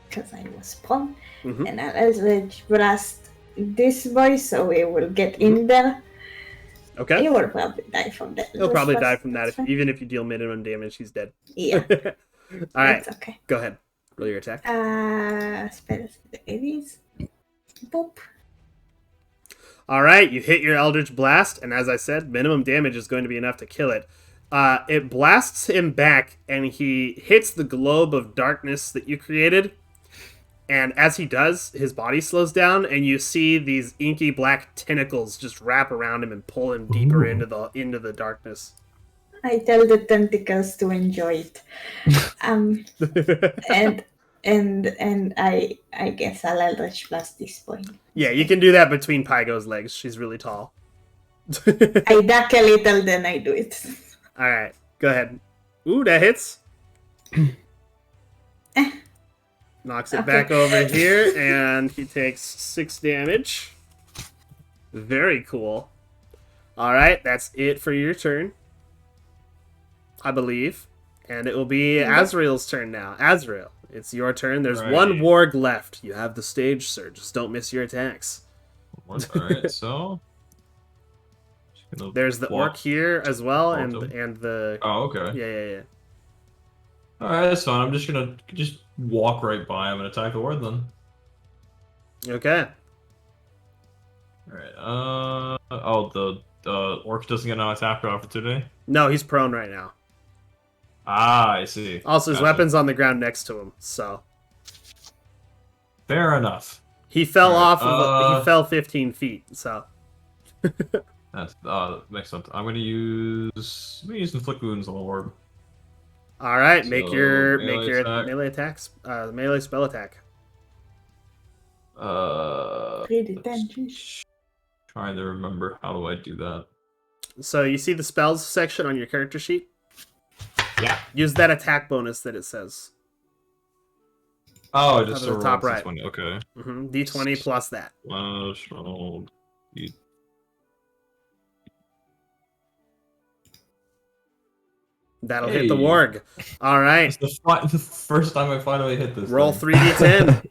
[SPEAKER 3] Because I was prone, and I'll Eldritch Blast this boy, so he will get in there.
[SPEAKER 2] Okay.
[SPEAKER 3] He will probably die from that.
[SPEAKER 2] He'll probably die from
[SPEAKER 3] That's
[SPEAKER 2] that.
[SPEAKER 3] fine.
[SPEAKER 2] Even if you deal minimum damage, he's dead.
[SPEAKER 3] Yeah.
[SPEAKER 2] All right.
[SPEAKER 3] That's okay.
[SPEAKER 2] Go ahead. Roll your attack.
[SPEAKER 3] Spells. It is. Boop.
[SPEAKER 2] All right. You hit your Eldritch Blast, and as I said, minimum damage is going to be enough to kill it. It blasts him back, and he hits the globe of darkness that you created. And as he does, his body slows down, and you see these inky black tentacles just wrap around him and pull him deeper into the darkness.
[SPEAKER 3] I tell the tentacles to enjoy it. And I guess I'll Eldritch Blast this point.
[SPEAKER 2] Yeah, you can do that between Pygo's legs. She's really tall.
[SPEAKER 3] I duck a little, then I do it.
[SPEAKER 2] All right, go ahead. Ooh, that hits. Knocks it back over here, and he takes 6 damage. Very cool. All right, that's it for your turn, I believe. And it will be Azrael's turn now. Azrael, it's your turn. There's one warg left. You have the stage, sir. Just don't miss your attacks.
[SPEAKER 5] Alright, so...
[SPEAKER 2] There's the orc here as well, and
[SPEAKER 5] them.
[SPEAKER 2] the...
[SPEAKER 5] Oh, okay.
[SPEAKER 2] Yeah.
[SPEAKER 5] Alright, that's fine. I'm just gonna walk right by him and attack the ward then.
[SPEAKER 2] Okay.
[SPEAKER 5] Alright, the orc doesn't get an attack of opportunity?
[SPEAKER 2] No, he's prone right now.
[SPEAKER 5] Ah, I see.
[SPEAKER 2] Also, his
[SPEAKER 5] Gotcha.
[SPEAKER 2] weapon's on the ground next to him, so...
[SPEAKER 5] Fair enough.
[SPEAKER 2] He fell
[SPEAKER 5] Alright,
[SPEAKER 2] off he fell 15 feet, so...
[SPEAKER 5] That's makes sense. I'm gonna use inflict wounds on the orb.
[SPEAKER 2] All right,
[SPEAKER 5] So,
[SPEAKER 2] make your
[SPEAKER 5] melee attack.
[SPEAKER 2] melee attacks, melee spell attack.
[SPEAKER 3] Read it then,
[SPEAKER 5] Trying to remember how do I do that.
[SPEAKER 2] So you see the spells section on your character sheet?
[SPEAKER 5] Yeah.
[SPEAKER 2] Use that attack bonus that it says.
[SPEAKER 5] Oh, just
[SPEAKER 2] Up at the top right.
[SPEAKER 5] Okay.
[SPEAKER 2] D20 plus that.
[SPEAKER 5] Roll.
[SPEAKER 2] That'll hit the warg. All right.
[SPEAKER 5] It's the first time I finally hit this.
[SPEAKER 2] Roll
[SPEAKER 5] thing.
[SPEAKER 2] 3d10.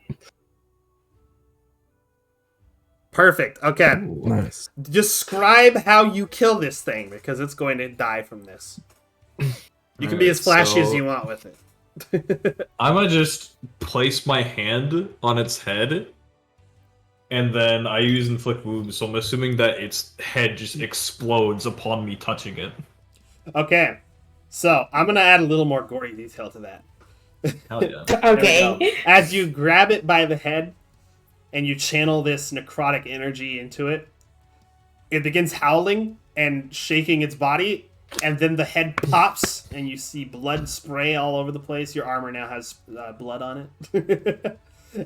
[SPEAKER 2] Perfect. Okay.
[SPEAKER 1] Ooh, nice.
[SPEAKER 2] Describe how you kill this thing, because it's going to die from this. You can be as flashy as you want with it.
[SPEAKER 5] I'm gonna just place my hand on its head, and then I use inflict wounds. So I'm assuming that its head just explodes upon me touching it.
[SPEAKER 2] Okay. So I'm going to add a little more gory detail to that.
[SPEAKER 5] Hell yeah!
[SPEAKER 2] There we
[SPEAKER 3] Okay.
[SPEAKER 2] go. As you grab it by the head and you channel this necrotic energy into it, it begins howling and shaking its body, and then the head pops, and you see blood spray all over the place. Your armor now has blood on it,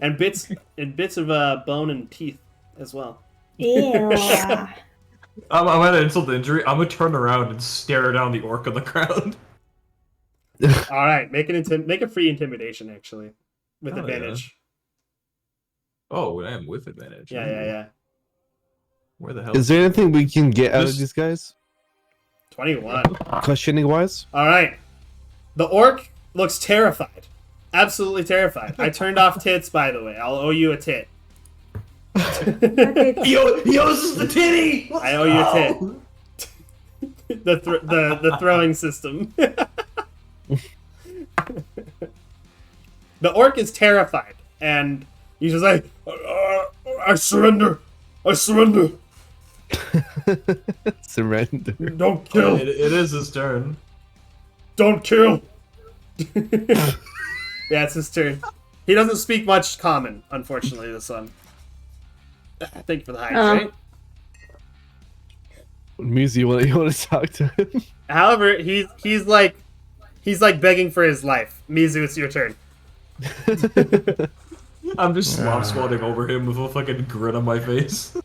[SPEAKER 2] and bits of bone and teeth as well.
[SPEAKER 3] Ew.
[SPEAKER 5] I'm at an insult to injury. I'm gonna turn around and stare down the orc on the ground.
[SPEAKER 2] All right, make a free intimidation actually, with
[SPEAKER 5] Oh,
[SPEAKER 2] advantage.
[SPEAKER 5] Oh, I am with advantage.
[SPEAKER 2] Yeah.
[SPEAKER 5] Where the hell
[SPEAKER 1] Is there anything we can get out of
[SPEAKER 5] Just-
[SPEAKER 1] these guys?
[SPEAKER 2] 21.
[SPEAKER 1] Questioning wise?
[SPEAKER 2] All right. The orc looks terrified. Absolutely terrified. I turned off tits, by the way. I'll owe you a tit.
[SPEAKER 3] Okay.
[SPEAKER 5] He owes us the titty!
[SPEAKER 2] I owe you a tit. The throwing system. The orc is terrified, and he's just like, I surrender. I surrender.
[SPEAKER 1] Surrender.
[SPEAKER 2] Don't kill.
[SPEAKER 5] It is his turn.
[SPEAKER 2] Don't kill. Yeah, it's his turn. He doesn't speak much common, unfortunately, this one. Thank you for the hype, right?
[SPEAKER 1] Muzi, you want to talk to him?
[SPEAKER 2] However, he's like begging for his life. Mizu, it's your turn.
[SPEAKER 5] I'm just slop squatting over him with a fucking grin on my face.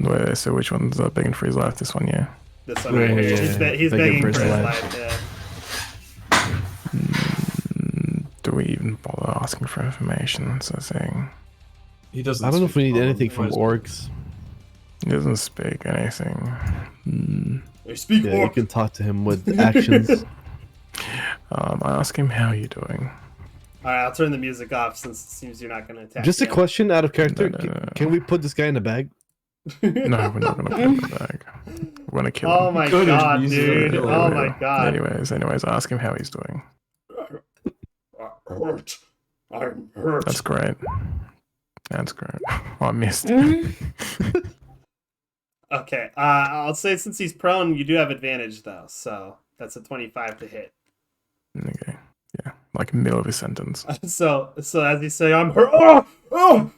[SPEAKER 7] Wait, so which one's begging for his life? This one, yeah.
[SPEAKER 2] This one right here. He's begging for his life. Yeah.
[SPEAKER 7] Do we even bother asking for information? That's the thing.
[SPEAKER 5] He doesn't.
[SPEAKER 1] I don't know if we
[SPEAKER 5] speak
[SPEAKER 1] need
[SPEAKER 5] common.
[SPEAKER 1] anything from
[SPEAKER 5] Might as-
[SPEAKER 1] orcs.
[SPEAKER 7] He doesn't speak anything.
[SPEAKER 2] They speak
[SPEAKER 1] Yeah, you
[SPEAKER 2] orc.
[SPEAKER 1] can talk to him with actions.
[SPEAKER 7] I ask him how you doing.
[SPEAKER 2] All right, I'll turn the music off since it seems you're not going to attack.
[SPEAKER 1] Just a
[SPEAKER 2] yet.
[SPEAKER 1] question out of character.
[SPEAKER 7] No.
[SPEAKER 1] Can we put this guy in a bag?
[SPEAKER 7] No, we're not gonna put him in the bag. We're gonna kill him.
[SPEAKER 2] Oh my
[SPEAKER 5] Good
[SPEAKER 2] god,
[SPEAKER 5] music.
[SPEAKER 2] dude!
[SPEAKER 5] Yeah,
[SPEAKER 2] Oh my god!
[SPEAKER 7] Anyways, ask him how he's doing.
[SPEAKER 2] Hurt. I'm hurt.
[SPEAKER 7] That's great. That's great. Oh, I missed.
[SPEAKER 2] Okay, I'll say since he's prone, you do have advantage though, so that's a 25 to hit.
[SPEAKER 7] Okay. Yeah, like middle of a sentence.
[SPEAKER 2] So as you say, I'm hurt. Oh!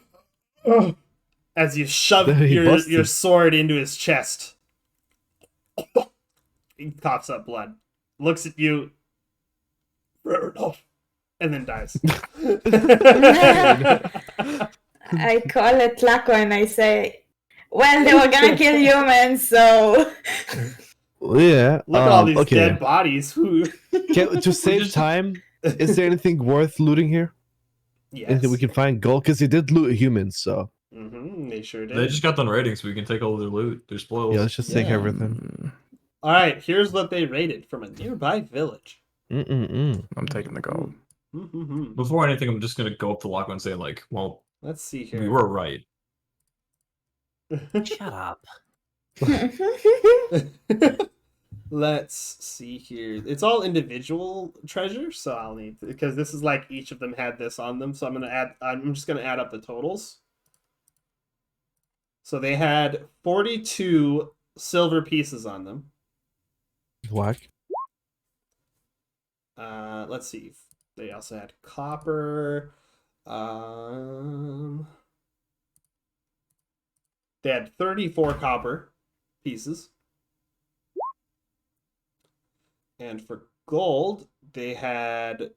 [SPEAKER 2] As you shove
[SPEAKER 1] He
[SPEAKER 2] your
[SPEAKER 1] busted.
[SPEAKER 2] sword into his chest, he coughs up blood, looks at you, fair enough, and then dies.
[SPEAKER 3] I call it Tlaco and I say, well, they were gonna kill humans, so...
[SPEAKER 1] Yeah.
[SPEAKER 2] Look at all these
[SPEAKER 1] okay.
[SPEAKER 2] dead bodies. Who?
[SPEAKER 1] To save time, is there anything worth looting here?
[SPEAKER 2] Yes.
[SPEAKER 1] Anything we can find gold? Because he did loot humans, so
[SPEAKER 2] They sure did.
[SPEAKER 5] They just got done raiding, so we can take all their loot, their spoils.
[SPEAKER 1] yeah, let's just take
[SPEAKER 2] Yeah.
[SPEAKER 1] everything.
[SPEAKER 2] All right, here's what they raided from a nearby village.
[SPEAKER 7] I'm taking the gold.
[SPEAKER 5] Before anything, I'm just gonna go up to Lachlan and say, like, well,
[SPEAKER 2] Let's see here.
[SPEAKER 5] we were right.
[SPEAKER 4] Shut up.
[SPEAKER 2] Let's see here. It's all individual treasure, so I'll need because this is like each of them had this on them. So I'm just gonna add up the totals. So they had 42 silver pieces on them.
[SPEAKER 1] Whack.
[SPEAKER 2] Let's see. They also had copper. They had 34 copper pieces. And for gold, they had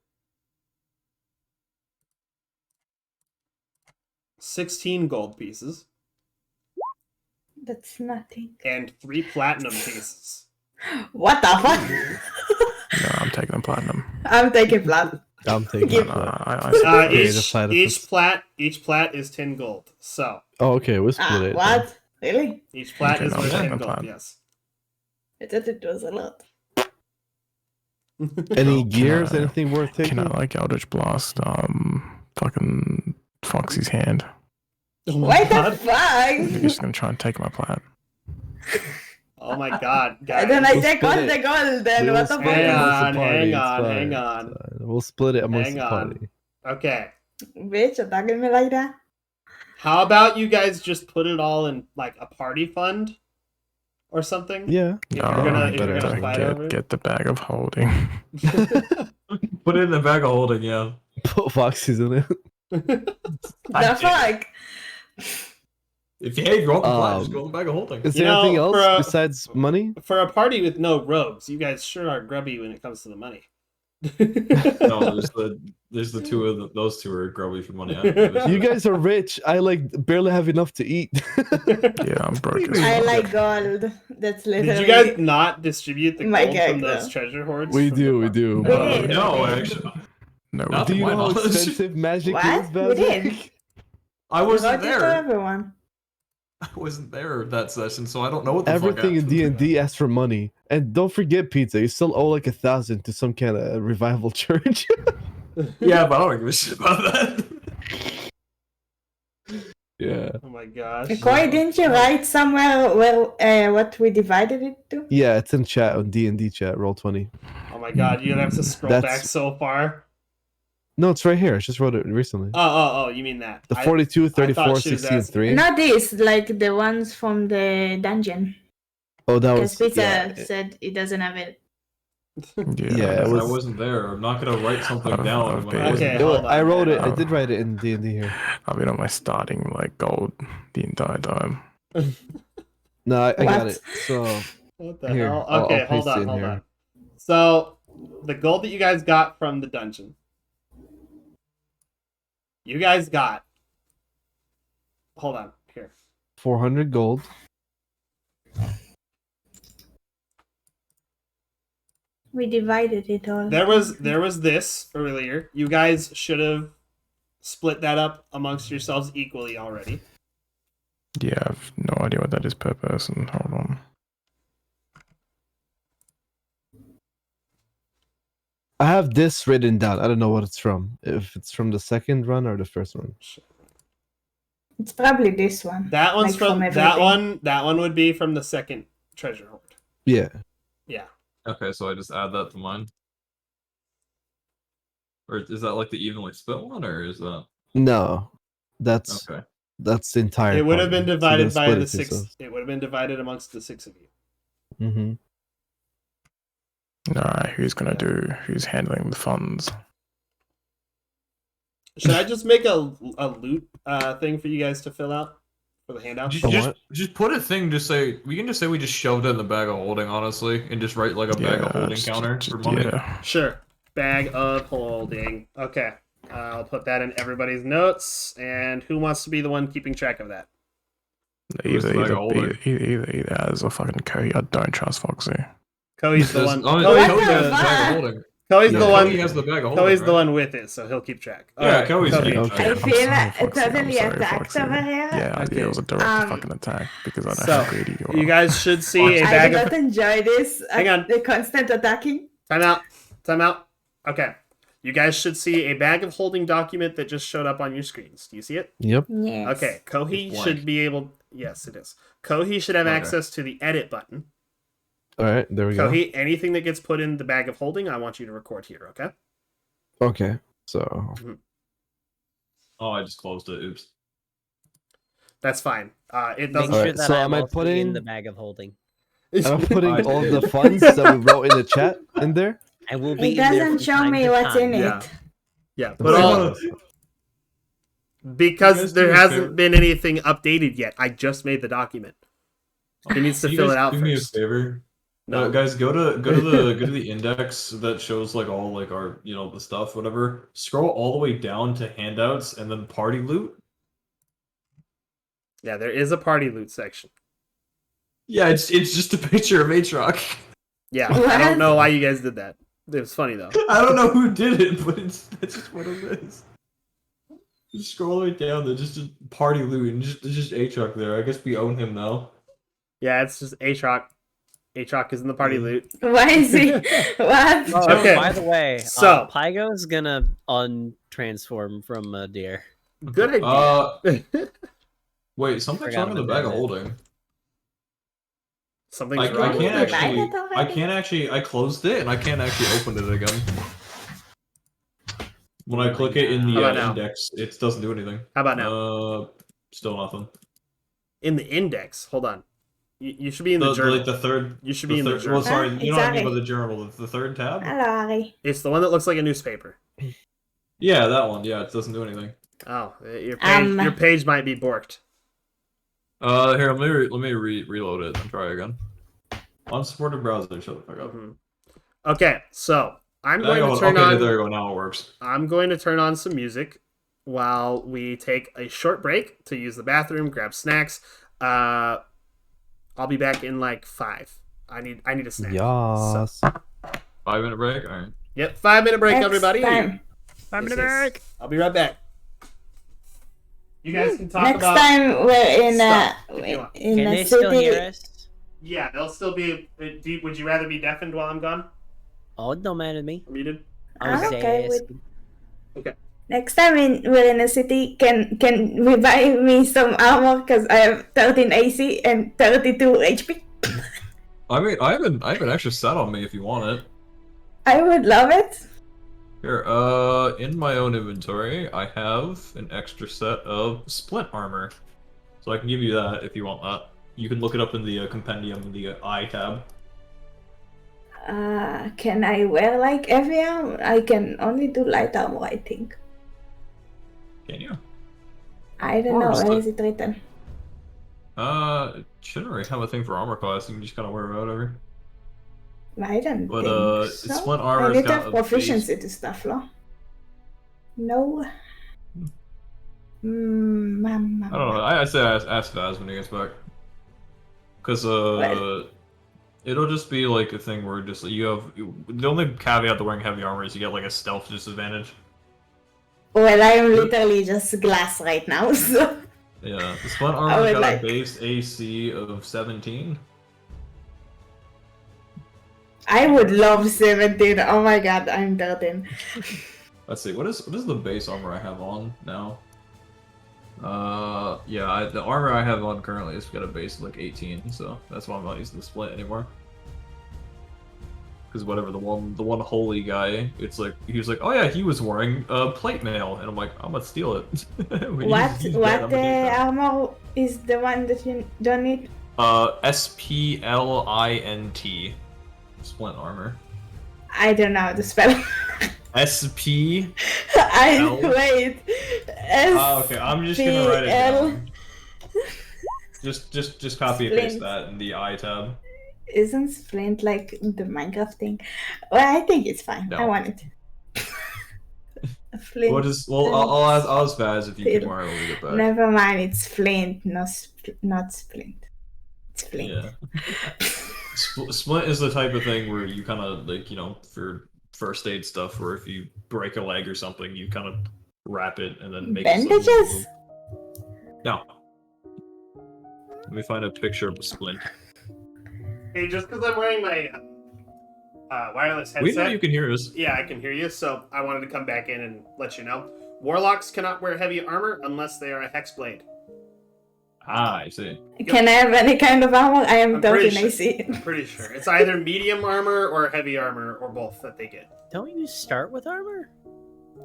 [SPEAKER 2] 16 gold pieces
[SPEAKER 3] That's nothing.
[SPEAKER 2] and 3 platinum pieces.
[SPEAKER 3] What the fuck?
[SPEAKER 7] No, I'm taking the platinum.
[SPEAKER 3] I'm taking blood.
[SPEAKER 1] I'm taking
[SPEAKER 3] Give-
[SPEAKER 1] it.
[SPEAKER 7] I
[SPEAKER 1] the platypus.
[SPEAKER 2] Each plat is 10 gold. So
[SPEAKER 1] Oh, okay, we'll split it.
[SPEAKER 3] What? Really?
[SPEAKER 2] each plat
[SPEAKER 7] Okay,
[SPEAKER 2] is
[SPEAKER 7] no,
[SPEAKER 2] worth
[SPEAKER 7] I'm
[SPEAKER 2] 10
[SPEAKER 7] taking
[SPEAKER 2] gold.
[SPEAKER 7] plat.
[SPEAKER 2] Yes.
[SPEAKER 3] I thought it was a lot.
[SPEAKER 1] Any
[SPEAKER 7] Can
[SPEAKER 1] gears?
[SPEAKER 7] I-
[SPEAKER 1] Anything worth taking?
[SPEAKER 7] Can I like Eldritch Blast fucking Foxy's hand?
[SPEAKER 2] Oh my
[SPEAKER 3] What the
[SPEAKER 2] god.
[SPEAKER 7] He's
[SPEAKER 3] fuck?
[SPEAKER 7] just gonna try and take my plat.
[SPEAKER 2] Oh my god, guys.
[SPEAKER 3] And then I
[SPEAKER 1] We'll
[SPEAKER 3] take
[SPEAKER 1] split
[SPEAKER 3] all
[SPEAKER 1] it.
[SPEAKER 3] the gold then.
[SPEAKER 1] We'll
[SPEAKER 3] What the
[SPEAKER 1] split it
[SPEAKER 2] Hang
[SPEAKER 3] fuck?
[SPEAKER 1] amongst the
[SPEAKER 2] on,
[SPEAKER 1] party,
[SPEAKER 2] hang
[SPEAKER 1] it's
[SPEAKER 2] on,
[SPEAKER 1] fine,
[SPEAKER 2] hang
[SPEAKER 1] it's
[SPEAKER 2] on.
[SPEAKER 1] fine. We'll split it amongst
[SPEAKER 2] Hang
[SPEAKER 1] the
[SPEAKER 2] on.
[SPEAKER 1] party.
[SPEAKER 2] Okay.
[SPEAKER 3] Bitch, you're talking me like that?
[SPEAKER 2] How about you guys just put it all in like a party fund or something?
[SPEAKER 1] Yeah.
[SPEAKER 2] If you're gonna fight over it.
[SPEAKER 7] get the bag of holding.
[SPEAKER 5] Put it in the bag of holding, yeah.
[SPEAKER 1] Put Foxy's in it.
[SPEAKER 3] The fuck?
[SPEAKER 5] If you want the flag, just
[SPEAKER 1] Um,
[SPEAKER 5] go in the bag of holding.
[SPEAKER 1] Is
[SPEAKER 2] You
[SPEAKER 1] there anything
[SPEAKER 2] know,
[SPEAKER 1] else
[SPEAKER 2] for a-
[SPEAKER 1] besides money?
[SPEAKER 2] For a party with no robes, you guys sure are grubby when it comes to the money.
[SPEAKER 5] No, there's the two of those two are grubby for money. I don't give a
[SPEAKER 1] You
[SPEAKER 5] shit.
[SPEAKER 1] guys are rich. I like barely have enough to eat.
[SPEAKER 7] Yeah, I'm broke as
[SPEAKER 3] I
[SPEAKER 7] fuck.
[SPEAKER 3] like gold. That's literally.
[SPEAKER 2] Did you guys not distribute the
[SPEAKER 3] my
[SPEAKER 2] gold from those
[SPEAKER 3] character.
[SPEAKER 2] treasure hoards?
[SPEAKER 1] We
[SPEAKER 2] from
[SPEAKER 1] do,
[SPEAKER 2] the
[SPEAKER 1] we
[SPEAKER 2] bar-
[SPEAKER 1] do.
[SPEAKER 3] We
[SPEAKER 1] but-
[SPEAKER 3] did.
[SPEAKER 5] No, actually,
[SPEAKER 7] No,
[SPEAKER 5] Not
[SPEAKER 1] Do
[SPEAKER 5] to
[SPEAKER 1] you
[SPEAKER 5] my
[SPEAKER 1] know how
[SPEAKER 5] knowledge.
[SPEAKER 1] expensive magic
[SPEAKER 3] What?
[SPEAKER 1] is,
[SPEAKER 3] We
[SPEAKER 1] Vazrick?
[SPEAKER 3] did.
[SPEAKER 5] I
[SPEAKER 3] We
[SPEAKER 5] wasn't
[SPEAKER 3] wrote it to
[SPEAKER 5] there.
[SPEAKER 3] everyone.
[SPEAKER 5] I wasn't there that session, so I don't know what the
[SPEAKER 1] Everything in
[SPEAKER 5] fuck
[SPEAKER 1] D
[SPEAKER 5] happened.
[SPEAKER 1] and D asks for money, and don't forget pizza. You still owe like 1,000 to some kind of revival church.
[SPEAKER 5] Yeah, but I don't give a shit about that.
[SPEAKER 1] Yeah.
[SPEAKER 2] Oh my gosh.
[SPEAKER 3] Koi, didn't you write somewhere where what we divided it to?
[SPEAKER 1] Yeah, it's in chat on D&D chat, Roll20.
[SPEAKER 2] Oh my god, you're gonna have to scroll
[SPEAKER 1] That's-
[SPEAKER 2] back so far.
[SPEAKER 1] No, it's right here. I just wrote it recently.
[SPEAKER 2] Oh, you mean that.
[SPEAKER 1] The 42,
[SPEAKER 2] I
[SPEAKER 1] 34,
[SPEAKER 2] thought she was
[SPEAKER 1] 16,
[SPEAKER 2] asking-
[SPEAKER 1] 3.
[SPEAKER 3] Not this, like the ones from the dungeon.
[SPEAKER 1] Oh, that
[SPEAKER 3] Because
[SPEAKER 1] was...
[SPEAKER 3] Pizza
[SPEAKER 1] Yeah,
[SPEAKER 3] said it doesn't have it.
[SPEAKER 1] Yeah, it
[SPEAKER 5] I
[SPEAKER 1] was-
[SPEAKER 5] wasn't there. I'm not gonna write something
[SPEAKER 7] I've
[SPEAKER 5] down when I
[SPEAKER 7] been-
[SPEAKER 5] wasn't
[SPEAKER 2] Okay,
[SPEAKER 1] it
[SPEAKER 5] there.
[SPEAKER 1] was-
[SPEAKER 2] hold on.
[SPEAKER 1] I wrote it. I
[SPEAKER 7] Oh.
[SPEAKER 1] did write it in D&D here.
[SPEAKER 7] I've been on my starting like gold the entire time.
[SPEAKER 1] No, I got
[SPEAKER 3] What?
[SPEAKER 1] it. So,
[SPEAKER 2] What the
[SPEAKER 1] Here,
[SPEAKER 2] hell?
[SPEAKER 1] I'll
[SPEAKER 2] Okay,
[SPEAKER 1] paste
[SPEAKER 2] hold
[SPEAKER 1] it
[SPEAKER 2] on,
[SPEAKER 1] in
[SPEAKER 2] hold
[SPEAKER 1] here.
[SPEAKER 2] on. So, the gold that you guys got from the dungeon. You guys got. Hold on, here.
[SPEAKER 1] 400 gold.
[SPEAKER 3] We divided it all.
[SPEAKER 2] There was this earlier. You guys should have split that up amongst yourselves equally already.
[SPEAKER 7] Yeah, I've no idea what that is per person. Hold on.
[SPEAKER 1] I have this written down. I don't know what it's from. If it's from the second run or the first one.
[SPEAKER 3] It's probably this one.
[SPEAKER 2] That one's
[SPEAKER 3] Like
[SPEAKER 2] from that
[SPEAKER 3] everything.
[SPEAKER 2] one would be from the second treasure hoard.
[SPEAKER 1] Yeah.
[SPEAKER 2] Yeah.
[SPEAKER 5] Okay, so I just add that to mine. Or is that like the evenly split one, or is that
[SPEAKER 1] No. That's
[SPEAKER 5] okay?
[SPEAKER 1] the entire
[SPEAKER 2] It would have
[SPEAKER 1] party.
[SPEAKER 2] been
[SPEAKER 1] So you
[SPEAKER 2] divided
[SPEAKER 1] gotta
[SPEAKER 2] by
[SPEAKER 1] split
[SPEAKER 2] the
[SPEAKER 1] it
[SPEAKER 2] six.
[SPEAKER 1] yourselves.
[SPEAKER 2] It would have been divided amongst the six of you.
[SPEAKER 1] Mm-hmm.
[SPEAKER 7] Nah, who's handling the funds?
[SPEAKER 2] Should I just make a loot thing for you guys to fill out for the handout?
[SPEAKER 5] Just put a thing. Just say we can just say we just shoved it in the bag of holding, honestly, and just write like a bag of holding counter for money.
[SPEAKER 7] Yeah.
[SPEAKER 2] Sure. Bag of holding. Okay. I'll put that in everybody's notes. And who wants to be the one keeping track of that?
[SPEAKER 5] Who's the bag of holding?
[SPEAKER 7] Either as a fucking Cody. I don't trust Foxy.
[SPEAKER 2] Cody's the one.
[SPEAKER 5] Oh,
[SPEAKER 2] Cody's,
[SPEAKER 5] Cody has the
[SPEAKER 3] fuck?
[SPEAKER 5] bag of holding.
[SPEAKER 2] Cody's
[SPEAKER 5] Yeah,
[SPEAKER 2] the
[SPEAKER 5] Cody
[SPEAKER 2] one.
[SPEAKER 5] has the bag of holding.
[SPEAKER 2] Cody's the
[SPEAKER 5] right?
[SPEAKER 2] one with it, so he'll keep track.
[SPEAKER 5] Yeah,
[SPEAKER 2] Alright,
[SPEAKER 5] Cody's
[SPEAKER 2] Cody.
[SPEAKER 5] keeping
[SPEAKER 1] Okay.
[SPEAKER 5] track.
[SPEAKER 3] I
[SPEAKER 7] I'm
[SPEAKER 3] feel
[SPEAKER 7] sorry, Foxy,
[SPEAKER 3] totally
[SPEAKER 7] I'm sorry,
[SPEAKER 3] attacked
[SPEAKER 7] Foxy.
[SPEAKER 3] over here.
[SPEAKER 7] Yeah,
[SPEAKER 2] Okay.
[SPEAKER 7] it was a direct
[SPEAKER 3] Um,
[SPEAKER 7] fucking attack because I know
[SPEAKER 3] so,
[SPEAKER 7] how greedy you are.
[SPEAKER 2] You guys should see a
[SPEAKER 3] I
[SPEAKER 2] bag
[SPEAKER 3] do
[SPEAKER 2] of.
[SPEAKER 3] not enjoy this.
[SPEAKER 2] Hang on.
[SPEAKER 3] The constant attacking.
[SPEAKER 2] Time out. Time out. Okay. You guys should see a bag of holding document that just showed up on your screens. Do you see it?
[SPEAKER 1] Yep.
[SPEAKER 3] Yes.
[SPEAKER 2] Okay. Kohi
[SPEAKER 5] It's blank.
[SPEAKER 2] should be able. Yes, it is. Kohi should have
[SPEAKER 5] Okay.
[SPEAKER 2] access to the edit button.
[SPEAKER 1] All right. There we go.
[SPEAKER 2] Kohi, anything that gets put in the bag of holding, I want you to record here. Okay.
[SPEAKER 1] Okay. So
[SPEAKER 5] Oh, I just closed it. Oops.
[SPEAKER 2] That's fine. It
[SPEAKER 4] Make
[SPEAKER 2] doesn't.
[SPEAKER 4] sure
[SPEAKER 1] Alright,
[SPEAKER 4] that
[SPEAKER 1] so
[SPEAKER 4] I'm
[SPEAKER 1] am I
[SPEAKER 4] also
[SPEAKER 1] putting-
[SPEAKER 4] in the bag of holding.
[SPEAKER 1] I'm putting all the funds that we wrote in the chat in there.
[SPEAKER 4] I will be.
[SPEAKER 3] It
[SPEAKER 4] in there
[SPEAKER 3] doesn't
[SPEAKER 4] from
[SPEAKER 3] show
[SPEAKER 4] time
[SPEAKER 3] me
[SPEAKER 4] to
[SPEAKER 3] what's
[SPEAKER 4] time.
[SPEAKER 3] in
[SPEAKER 2] Yeah.
[SPEAKER 3] it.
[SPEAKER 2] Yeah,
[SPEAKER 1] The
[SPEAKER 2] but all
[SPEAKER 1] funds.
[SPEAKER 2] because
[SPEAKER 5] You guys
[SPEAKER 2] there
[SPEAKER 5] do me a
[SPEAKER 2] hasn't
[SPEAKER 5] favor.
[SPEAKER 2] been anything updated yet. I just made the document. He needs to
[SPEAKER 5] Can you
[SPEAKER 2] fill
[SPEAKER 5] guys
[SPEAKER 2] it out
[SPEAKER 5] do me a
[SPEAKER 2] first.
[SPEAKER 5] favor?
[SPEAKER 2] No.
[SPEAKER 5] Guys, go to the index that shows like all like our the stuff, whatever. Scroll all the way down to handouts and then party loot.
[SPEAKER 2] Yeah, there is a party loot section.
[SPEAKER 5] Yeah, it's just a picture of Aatrox.
[SPEAKER 2] Yeah,
[SPEAKER 3] What?
[SPEAKER 2] I don't know why you guys did that. It was funny though.
[SPEAKER 5] I don't know who did it, but that's just what it is. Just scroll all the way down there, just party loot, and just Aatrox there. I guess we own him now.
[SPEAKER 2] Yeah, it's just Aatrox. Aatrox is in the party loot.
[SPEAKER 3] Why is he? What?
[SPEAKER 4] Oh,
[SPEAKER 2] Okay.
[SPEAKER 4] by the way,
[SPEAKER 2] So-
[SPEAKER 4] Pygo's gonna untransform from a deer.
[SPEAKER 2] Good idea.
[SPEAKER 5] Wait, something's
[SPEAKER 4] Forgot
[SPEAKER 5] wrong with the
[SPEAKER 4] about
[SPEAKER 5] bag of
[SPEAKER 4] that.
[SPEAKER 5] holding.
[SPEAKER 2] Something's
[SPEAKER 5] I
[SPEAKER 2] wrong.
[SPEAKER 5] can't
[SPEAKER 2] with it.
[SPEAKER 3] Divide
[SPEAKER 5] actually.
[SPEAKER 3] it already?
[SPEAKER 5] I can't actually. I closed it and I can't actually open it again. When I click it in
[SPEAKER 2] How
[SPEAKER 5] the
[SPEAKER 2] about now?
[SPEAKER 5] index, it doesn't do anything.
[SPEAKER 2] How about now?
[SPEAKER 5] Still nothing.
[SPEAKER 2] In the index. Hold on. You should be in the journal.
[SPEAKER 5] Like the third.
[SPEAKER 2] You should be in the
[SPEAKER 5] third.
[SPEAKER 2] journal.
[SPEAKER 5] Well, sorry, you know what I mean
[SPEAKER 3] Exactly.
[SPEAKER 5] by the journal. The third tab.
[SPEAKER 3] Hello, Ari.
[SPEAKER 2] It's the one that looks like a newspaper.
[SPEAKER 5] Yeah, that one. Yeah, it doesn't do anything.
[SPEAKER 2] Oh, your
[SPEAKER 3] Um.
[SPEAKER 2] page might be borked.
[SPEAKER 5] Here, let me reload it and try again. Unsupported browser, shut the fuck up.
[SPEAKER 2] Okay, so I'm
[SPEAKER 5] There
[SPEAKER 2] going
[SPEAKER 5] you
[SPEAKER 2] to
[SPEAKER 5] go.
[SPEAKER 2] turn
[SPEAKER 5] Okay,
[SPEAKER 2] on.
[SPEAKER 5] there you go. Now it works.
[SPEAKER 2] I'm going to turn on some music while we take a short break to use the bathroom, grab snacks. I'll be back in like 5. I need a snack.
[SPEAKER 1] Yes.
[SPEAKER 5] 5-minute break. All right.
[SPEAKER 2] Yep, 5-minute break,
[SPEAKER 3] Next
[SPEAKER 2] everybody.
[SPEAKER 3] time.
[SPEAKER 4] 5-minute
[SPEAKER 2] Yes, yes.
[SPEAKER 4] break.
[SPEAKER 2] I'll be right back. You guys can talk
[SPEAKER 3] Next
[SPEAKER 2] about
[SPEAKER 3] time we're in
[SPEAKER 2] stuff, if you want.
[SPEAKER 3] in
[SPEAKER 4] Can
[SPEAKER 3] a
[SPEAKER 4] they still
[SPEAKER 3] city.
[SPEAKER 4] hear us?
[SPEAKER 2] Yeah, they'll still be. Would you rather be deafened while I'm gone?
[SPEAKER 4] Oh, it don't matter to me.
[SPEAKER 2] Or muted?
[SPEAKER 4] I was
[SPEAKER 3] I'm okay with.
[SPEAKER 4] asking.
[SPEAKER 2] Okay.
[SPEAKER 3] Next time we're in a city, can we buy me some armor? Because I have 13 AC and 32 HP.
[SPEAKER 5] I mean, I have an extra set on me if you want it.
[SPEAKER 3] I would love it.
[SPEAKER 5] Here, in my own inventory, I have an extra set of splint armor, so I can give you that if you want that. You can look it up in the compendium in the I tab.
[SPEAKER 3] Can I wear like heavy armor? I can only do light armor, I think.
[SPEAKER 5] Can you?
[SPEAKER 3] I don't
[SPEAKER 5] Or
[SPEAKER 3] know.
[SPEAKER 5] just
[SPEAKER 3] Where
[SPEAKER 5] the-
[SPEAKER 3] is it written?
[SPEAKER 5] It shouldn't really have a thing for armor class. You can just kind of wear it whatever.
[SPEAKER 3] I don't
[SPEAKER 5] But
[SPEAKER 3] think so.
[SPEAKER 5] splint
[SPEAKER 3] I
[SPEAKER 5] armor's
[SPEAKER 3] need to
[SPEAKER 5] got
[SPEAKER 3] have
[SPEAKER 5] a
[SPEAKER 3] proficiency to stuff, no? No.
[SPEAKER 5] I don't know. I say ask Vaz when he gets back. Cause
[SPEAKER 3] Well.
[SPEAKER 5] it'll just be like a thing where just the only caveat to wearing heavy armor is you get like a stealth disadvantage.
[SPEAKER 3] Well, I am literally just glass right now, so.
[SPEAKER 5] Yeah, the splint
[SPEAKER 3] I
[SPEAKER 5] armor's
[SPEAKER 3] would
[SPEAKER 5] got
[SPEAKER 3] like-
[SPEAKER 5] a base AC of 17.
[SPEAKER 3] I would love 17. Oh my god, I'm 13.
[SPEAKER 5] Let's see, what is the base armor I have on now? Yeah, the armor I have on currently has got a base of like 18, so that's why I'm not using the split anymore. Because whatever, the one holy guy, it's like he was like, oh yeah, he was wearing plate mail, and I'm like, I'm gonna steal it. When
[SPEAKER 3] What
[SPEAKER 5] he's dead, I'm gonna take that.
[SPEAKER 3] armor is the one that you don't need?
[SPEAKER 5] SPLINT. Splint armor.
[SPEAKER 3] I don't know how to spell.
[SPEAKER 5] SP.
[SPEAKER 3] I wait.
[SPEAKER 5] Okay, I'm just gonna write it
[SPEAKER 3] SPL.
[SPEAKER 5] down. Just copy and paste
[SPEAKER 3] Splint.
[SPEAKER 5] that in the I tab.
[SPEAKER 3] Isn't Splint like the Minecraft thing? Well, I think it's fine.
[SPEAKER 5] No.
[SPEAKER 3] I want it. Flint.
[SPEAKER 5] I'll ask Vaz if you can wear it when we get back.
[SPEAKER 3] Never mind. It's Flint, not Splint. It's Flint.
[SPEAKER 5] Yeah. Splint is the type of thing where you kind of like, you know, for first aid stuff, where if you break a leg or something, you kind of wrap it and then make
[SPEAKER 3] Bandages?
[SPEAKER 5] it. No. Let me find a picture of a splint.
[SPEAKER 2] Hey, just because I'm wearing my wireless
[SPEAKER 5] We know
[SPEAKER 2] headset.
[SPEAKER 5] you can hear us.
[SPEAKER 2] Yeah, I can hear you. So I wanted to come back in and let you know. Warlocks cannot wear heavy armor unless they are a hexblade.
[SPEAKER 5] Ah, I see.
[SPEAKER 3] Can I have any kind of armor? I am
[SPEAKER 2] I'm pretty
[SPEAKER 3] 13
[SPEAKER 2] sure.
[SPEAKER 3] AC.
[SPEAKER 2] I'm pretty sure it's either medium armor or heavy armor or both that they get.
[SPEAKER 4] Don't you start with armor?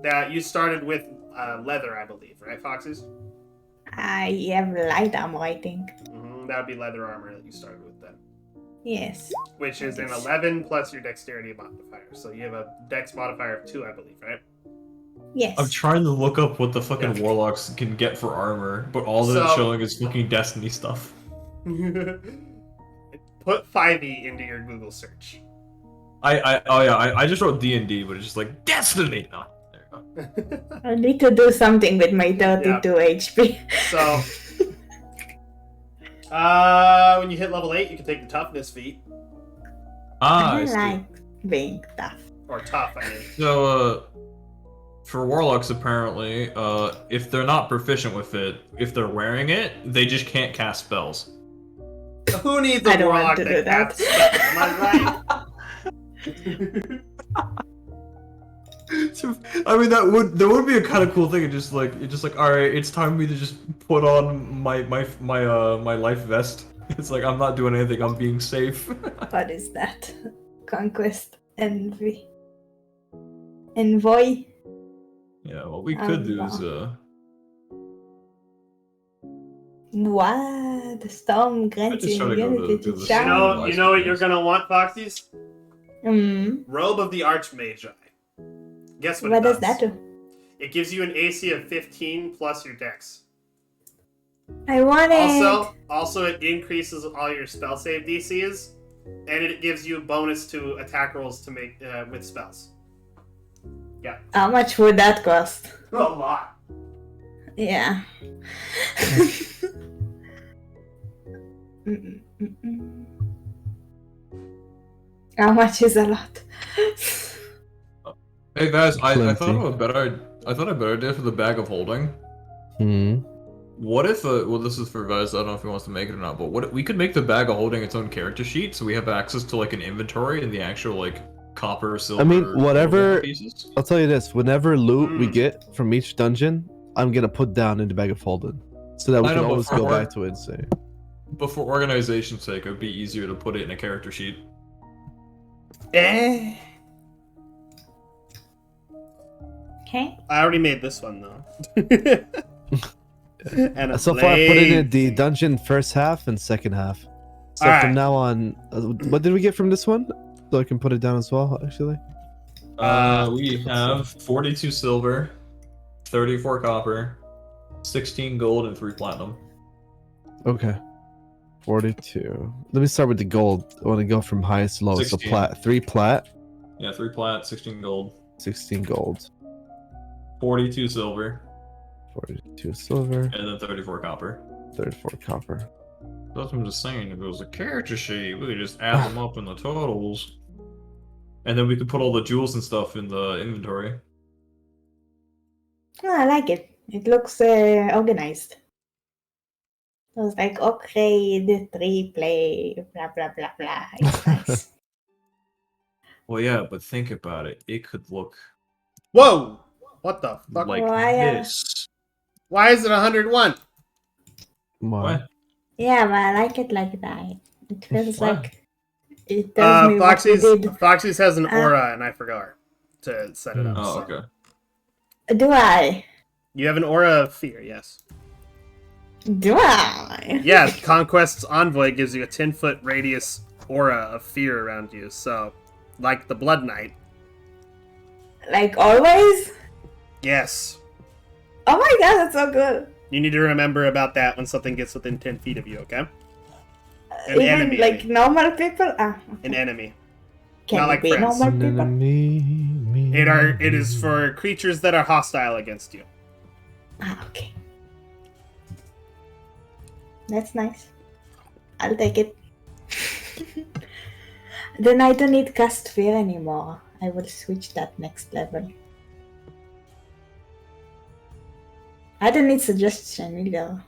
[SPEAKER 2] That you started with leather, I believe, right, Foxes?
[SPEAKER 3] I have light armor, I think.
[SPEAKER 2] That would be leather armor that you started with then.
[SPEAKER 3] Yes.
[SPEAKER 2] Which is an 11 plus your dexterity modifier. So you have a dex modifier of 2, I believe, right?
[SPEAKER 3] Yes.
[SPEAKER 5] I'm trying to look up what the fucking warlocks can get for armor, but all that it's
[SPEAKER 2] So-
[SPEAKER 5] showing is fucking Destiny stuff.
[SPEAKER 2] Put 5e into your Google search.
[SPEAKER 5] I just wrote D&D, but it's just like Destiny. No, there you go.
[SPEAKER 3] I need to do something with my 32 HP.
[SPEAKER 2] So, when you hit level 8, you can take the toughness feat.
[SPEAKER 5] Ah,
[SPEAKER 3] I
[SPEAKER 5] I see.
[SPEAKER 3] like being tough.
[SPEAKER 2] Or tough, I mean.
[SPEAKER 5] So, for warlocks, apparently, if they're not proficient with it, if they're wearing it, they just can't cast spells.
[SPEAKER 2] Who needs
[SPEAKER 3] I
[SPEAKER 2] a
[SPEAKER 3] don't want
[SPEAKER 2] warlock
[SPEAKER 3] to
[SPEAKER 2] that
[SPEAKER 3] do that.
[SPEAKER 2] casts spells? Am I right?
[SPEAKER 5] So, I mean, that would be a kind of cool thing. It's just like, all right, it's time for me to just put on my life vest. It's like I'm not doing anything. I'm being safe.
[SPEAKER 3] What is that? Conquest. Envoy.
[SPEAKER 5] Yeah, what we could do is
[SPEAKER 3] What? The storm grants
[SPEAKER 5] just try to go
[SPEAKER 3] immunity
[SPEAKER 5] to
[SPEAKER 3] to
[SPEAKER 5] the
[SPEAKER 3] charm.
[SPEAKER 2] You know what you're gonna want, Foxies?
[SPEAKER 3] Mm.
[SPEAKER 2] Robe of the Archmagi. Guess what?
[SPEAKER 3] What
[SPEAKER 2] it
[SPEAKER 3] does that do?
[SPEAKER 2] It gives you an AC of 15 plus your dex.
[SPEAKER 3] I want it.
[SPEAKER 2] Also, it increases all your spell save DCs, and it gives you a bonus to attack rolls to make with spells. Yeah,
[SPEAKER 3] How much would that cost?
[SPEAKER 2] a lot.
[SPEAKER 3] Yeah. Mm-mm-mm-mm. How much is a lot?
[SPEAKER 8] Hey guys, I thought
[SPEAKER 1] Plenty.
[SPEAKER 8] of a better idea for the bag of holding.
[SPEAKER 1] Hmm.
[SPEAKER 8] What if well, this is for Vez, I don't know if he wants to make it or not, but what if we could make the bag of holding its own character sheet so we have access to like an inventory and the actual like copper, silver,
[SPEAKER 1] I mean, whatever.
[SPEAKER 8] gold pieces?
[SPEAKER 1] I'll tell you this: whenever loot we
[SPEAKER 2] Mm.
[SPEAKER 1] get from each dungeon, I'm gonna put down in the bag of holding, so that we
[SPEAKER 8] I
[SPEAKER 1] can
[SPEAKER 8] know, but
[SPEAKER 1] always go
[SPEAKER 8] for-
[SPEAKER 1] back to it and say.
[SPEAKER 8] But for organization's sake, it would be easier to put it in a character sheet.
[SPEAKER 2] Eh.
[SPEAKER 3] Okay.
[SPEAKER 2] I already made this one though. And a
[SPEAKER 1] So far, I put it in the
[SPEAKER 2] blade.
[SPEAKER 1] dungeon first half and second half. So
[SPEAKER 2] Alright.
[SPEAKER 1] from now on, what did we get from this one? So I can put it down as well, actually.
[SPEAKER 8] We have 42 silver, 34 copper, 16 gold, and 3 platinum.
[SPEAKER 1] Okay. 42. Let me start with the gold. I want to go from highest to lowest. So
[SPEAKER 8] 16.
[SPEAKER 1] 3 plat,
[SPEAKER 8] Yeah, 3 plat, 16 gold,
[SPEAKER 1] 16 gold,
[SPEAKER 8] 42 silver,
[SPEAKER 1] 42 silver,
[SPEAKER 8] and then 34 copper.
[SPEAKER 1] 34 copper.
[SPEAKER 8] That's what I'm just saying. If it was a character sheet, we could just add them up in the totals. And then we could put all the jewels and stuff in the inventory.
[SPEAKER 3] Oh, I like it. It looks organized. It was like upgrade, 3 play, blah blah blah blah. It's nice.
[SPEAKER 8] Well, yeah, but think about it. It could look
[SPEAKER 2] Whoa! What the fuck?
[SPEAKER 8] like
[SPEAKER 3] Why,
[SPEAKER 8] this.
[SPEAKER 2] Why is it 101?
[SPEAKER 1] Why?
[SPEAKER 8] What?
[SPEAKER 3] Yeah, but I like it like that. It feels
[SPEAKER 8] Why?
[SPEAKER 3] like it tells me what you did.
[SPEAKER 2] Foxy's has an aura, and I forgot to set it up.
[SPEAKER 8] Oh,
[SPEAKER 2] so.
[SPEAKER 8] okay.
[SPEAKER 3] Do I?
[SPEAKER 2] You have an aura of fear, yes.
[SPEAKER 3] Do I?
[SPEAKER 2] Yeah, Conquest's Envoy gives you a 10-foot radius aura of fear around you. So, like the Blood Knight.
[SPEAKER 3] Like always?
[SPEAKER 2] Yes.
[SPEAKER 3] Oh my god, that's so good.
[SPEAKER 2] You need to remember about that when something gets within 10 feet of you, okay? An
[SPEAKER 3] Even
[SPEAKER 2] enemy, I
[SPEAKER 3] like
[SPEAKER 2] mean.
[SPEAKER 3] normal people? Ah,
[SPEAKER 2] An enemy.
[SPEAKER 3] can
[SPEAKER 2] not
[SPEAKER 3] it
[SPEAKER 2] like
[SPEAKER 3] be
[SPEAKER 2] friends.
[SPEAKER 3] normal people?
[SPEAKER 2] It is for creatures that are hostile against you.
[SPEAKER 3] Ah, okay. That's nice. I'll take it. Then I don't need cast fear anymore. I will switch that next level. I don't need suggestion either.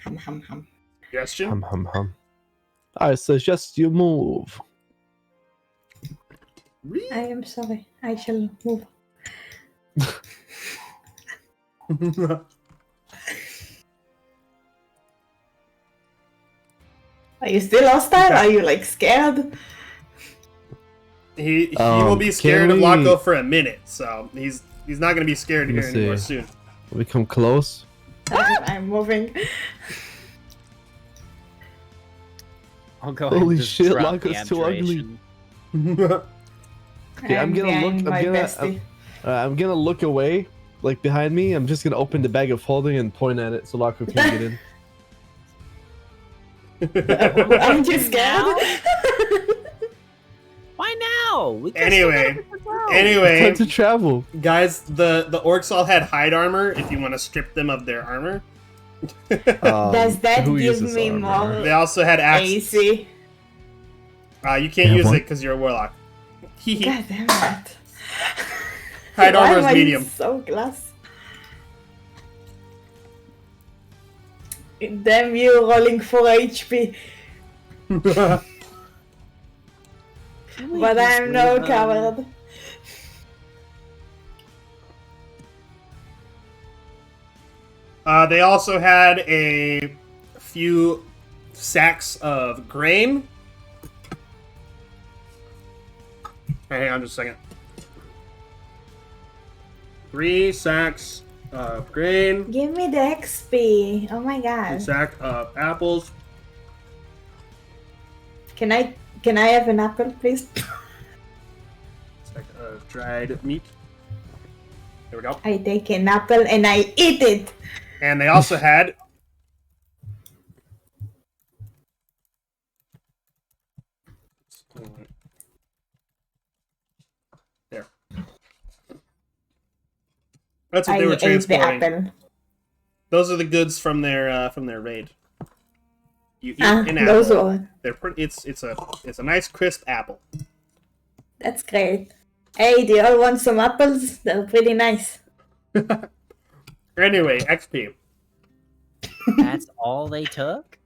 [SPEAKER 3] Hum hum hum.
[SPEAKER 2] Suggestion?
[SPEAKER 1] Hum hum hum. I suggest you move.
[SPEAKER 3] I am sorry. I shall move. Are you still hostile? Are you like scared?
[SPEAKER 2] He will be
[SPEAKER 1] can
[SPEAKER 2] scared of
[SPEAKER 1] we-
[SPEAKER 2] Laco for a minute, so he's not gonna be scared
[SPEAKER 1] Let me
[SPEAKER 2] here anymore
[SPEAKER 1] see.
[SPEAKER 2] soon.
[SPEAKER 1] We come close.
[SPEAKER 3] I'm moving.
[SPEAKER 4] I'll go ahead and
[SPEAKER 1] Holy
[SPEAKER 4] just
[SPEAKER 1] shit,
[SPEAKER 4] drop
[SPEAKER 1] Laco's
[SPEAKER 4] the
[SPEAKER 1] too ugly.
[SPEAKER 4] abjuration.
[SPEAKER 1] Okay, I'm gonna
[SPEAKER 3] behind
[SPEAKER 1] look- I'm
[SPEAKER 3] my
[SPEAKER 1] gonna-
[SPEAKER 3] bestie.
[SPEAKER 1] I'm gonna look away, like behind me. I'm just gonna open the bag of holding and point at it so Laco can get in.
[SPEAKER 3] Aren't you scared?
[SPEAKER 4] Why now? We can
[SPEAKER 2] Anyway,
[SPEAKER 1] Time
[SPEAKER 2] anyway,
[SPEAKER 1] to travel.
[SPEAKER 2] guys, the orcs all had hide armor. If you want to strip them of their armor,
[SPEAKER 3] Does that
[SPEAKER 1] who
[SPEAKER 3] give
[SPEAKER 1] uses
[SPEAKER 3] me
[SPEAKER 1] armor?
[SPEAKER 3] more
[SPEAKER 2] they also had axes.
[SPEAKER 3] AC?
[SPEAKER 2] You can't
[SPEAKER 1] Yeah,
[SPEAKER 2] use
[SPEAKER 1] what?
[SPEAKER 2] it because you're a warlock. Hee
[SPEAKER 3] God damn it.
[SPEAKER 2] Hide
[SPEAKER 3] Why
[SPEAKER 2] armor
[SPEAKER 3] am
[SPEAKER 2] is
[SPEAKER 3] I
[SPEAKER 2] medium.
[SPEAKER 3] so glass? Damn you, rolling 4 HP. But I'm no coward.
[SPEAKER 2] They also had a few sacks of grain. Hang on just a second. 3 sacks of grain.
[SPEAKER 3] Give me the XP. Oh my
[SPEAKER 2] A
[SPEAKER 3] god.
[SPEAKER 2] sack of apples.
[SPEAKER 3] Can I have an apple, please?
[SPEAKER 2] Sack of dried meat. There we go.
[SPEAKER 3] I take an apple and I eat it.
[SPEAKER 2] And they also had That's what
[SPEAKER 3] I
[SPEAKER 2] they were
[SPEAKER 3] ate the
[SPEAKER 2] transporting.
[SPEAKER 3] apple.
[SPEAKER 2] Those are the goods from their raid. You eat
[SPEAKER 3] Ah,
[SPEAKER 2] an
[SPEAKER 3] those
[SPEAKER 2] apple.
[SPEAKER 3] were.
[SPEAKER 2] They're pretty. It's a nice crisp apple.
[SPEAKER 3] That's great. Hey, do you all want some apples? They're pretty nice.
[SPEAKER 2] Anyway, XP.
[SPEAKER 4] That's all they took?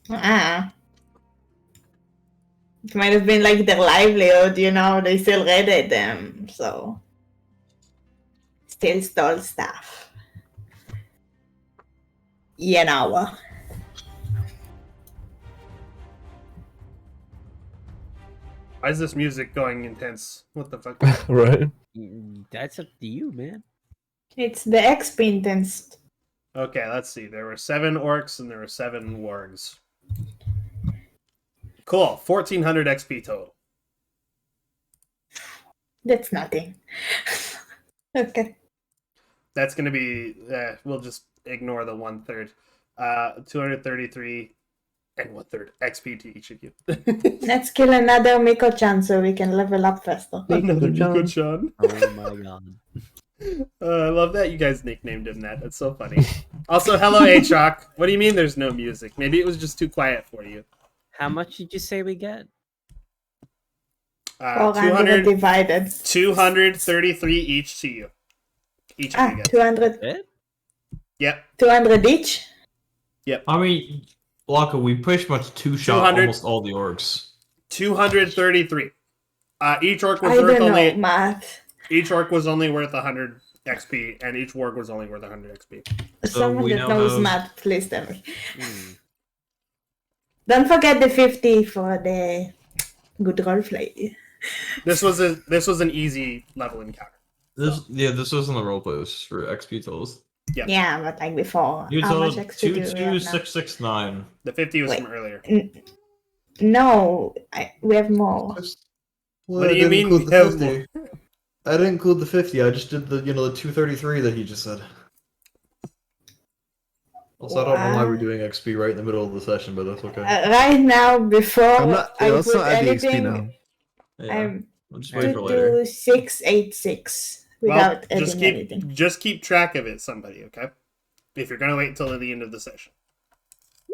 [SPEAKER 3] Ah. It might have been like their livelihood, you know, they still raided them, so. Still stole stuff. You know.
[SPEAKER 2] Why is this music going intense? What the fuck?
[SPEAKER 1] Right?
[SPEAKER 4] That's up to you, man.
[SPEAKER 3] It's the XP intense.
[SPEAKER 2] Okay, let's see. There were 7 orcs and there were 7 wargs. Cool. 1400 XP total.
[SPEAKER 3] That's nothing. Okay.
[SPEAKER 2] That's gonna be. We'll just ignore the 1/3. 233 and 1/3 XP to each of you.
[SPEAKER 3] Let's kill another Miko-chan so we can level up faster.
[SPEAKER 2] Another
[SPEAKER 1] Miko-chan.
[SPEAKER 2] Miko-chan.
[SPEAKER 4] Oh my god.
[SPEAKER 2] I love that you guys nicknamed him that. That's so funny. Also, hello, Achok. What do you mean there's no music? Maybe it was just too quiet for you.
[SPEAKER 4] How much did you say we get?
[SPEAKER 3] 400 divided.
[SPEAKER 2] 233 each to you. Each of you guys.
[SPEAKER 3] 200.
[SPEAKER 4] It?
[SPEAKER 2] Yep.
[SPEAKER 3] 200 each?
[SPEAKER 8] I mean, Blanca, we pretty much two-shot
[SPEAKER 2] 200.
[SPEAKER 8] almost all the orcs.
[SPEAKER 2] 233. Each orc was
[SPEAKER 3] I
[SPEAKER 2] worth
[SPEAKER 3] don't
[SPEAKER 2] only.
[SPEAKER 3] know, math.
[SPEAKER 2] Each orc was only worth 100 XP, and each warg was only worth 100 XP.
[SPEAKER 3] Someone
[SPEAKER 8] we
[SPEAKER 3] that
[SPEAKER 8] now
[SPEAKER 3] knows
[SPEAKER 8] have-
[SPEAKER 3] math, please tell me.
[SPEAKER 4] Hmm.
[SPEAKER 3] Don't forget the 50 for the good roleplay.
[SPEAKER 2] This was an easy level encounter.
[SPEAKER 8] This wasn't the roleplay. This was for XP totals.
[SPEAKER 2] Yep.
[SPEAKER 3] Yeah, but like before.
[SPEAKER 8] You
[SPEAKER 3] How
[SPEAKER 8] told
[SPEAKER 3] much XP do we have now?
[SPEAKER 8] 22669.
[SPEAKER 2] The 50 was
[SPEAKER 3] Wait.
[SPEAKER 2] from earlier.
[SPEAKER 3] No, we have more.
[SPEAKER 2] What do you mean we have more?
[SPEAKER 8] I didn't include the 50. I just did the 233 that he just said. Also, I don't know why we're
[SPEAKER 3] Wow.
[SPEAKER 8] doing XP right in the middle of the session, but that's okay.
[SPEAKER 3] Right now, before
[SPEAKER 1] I'm not.
[SPEAKER 3] I
[SPEAKER 1] Let's
[SPEAKER 3] put
[SPEAKER 1] not add the XP
[SPEAKER 3] anything,
[SPEAKER 1] now.
[SPEAKER 8] Yeah,
[SPEAKER 3] I'm
[SPEAKER 8] I'll just wait for later.
[SPEAKER 3] 22686 without adding anything.
[SPEAKER 2] Just keep track of it, somebody, okay? If you're gonna wait until the end of the session.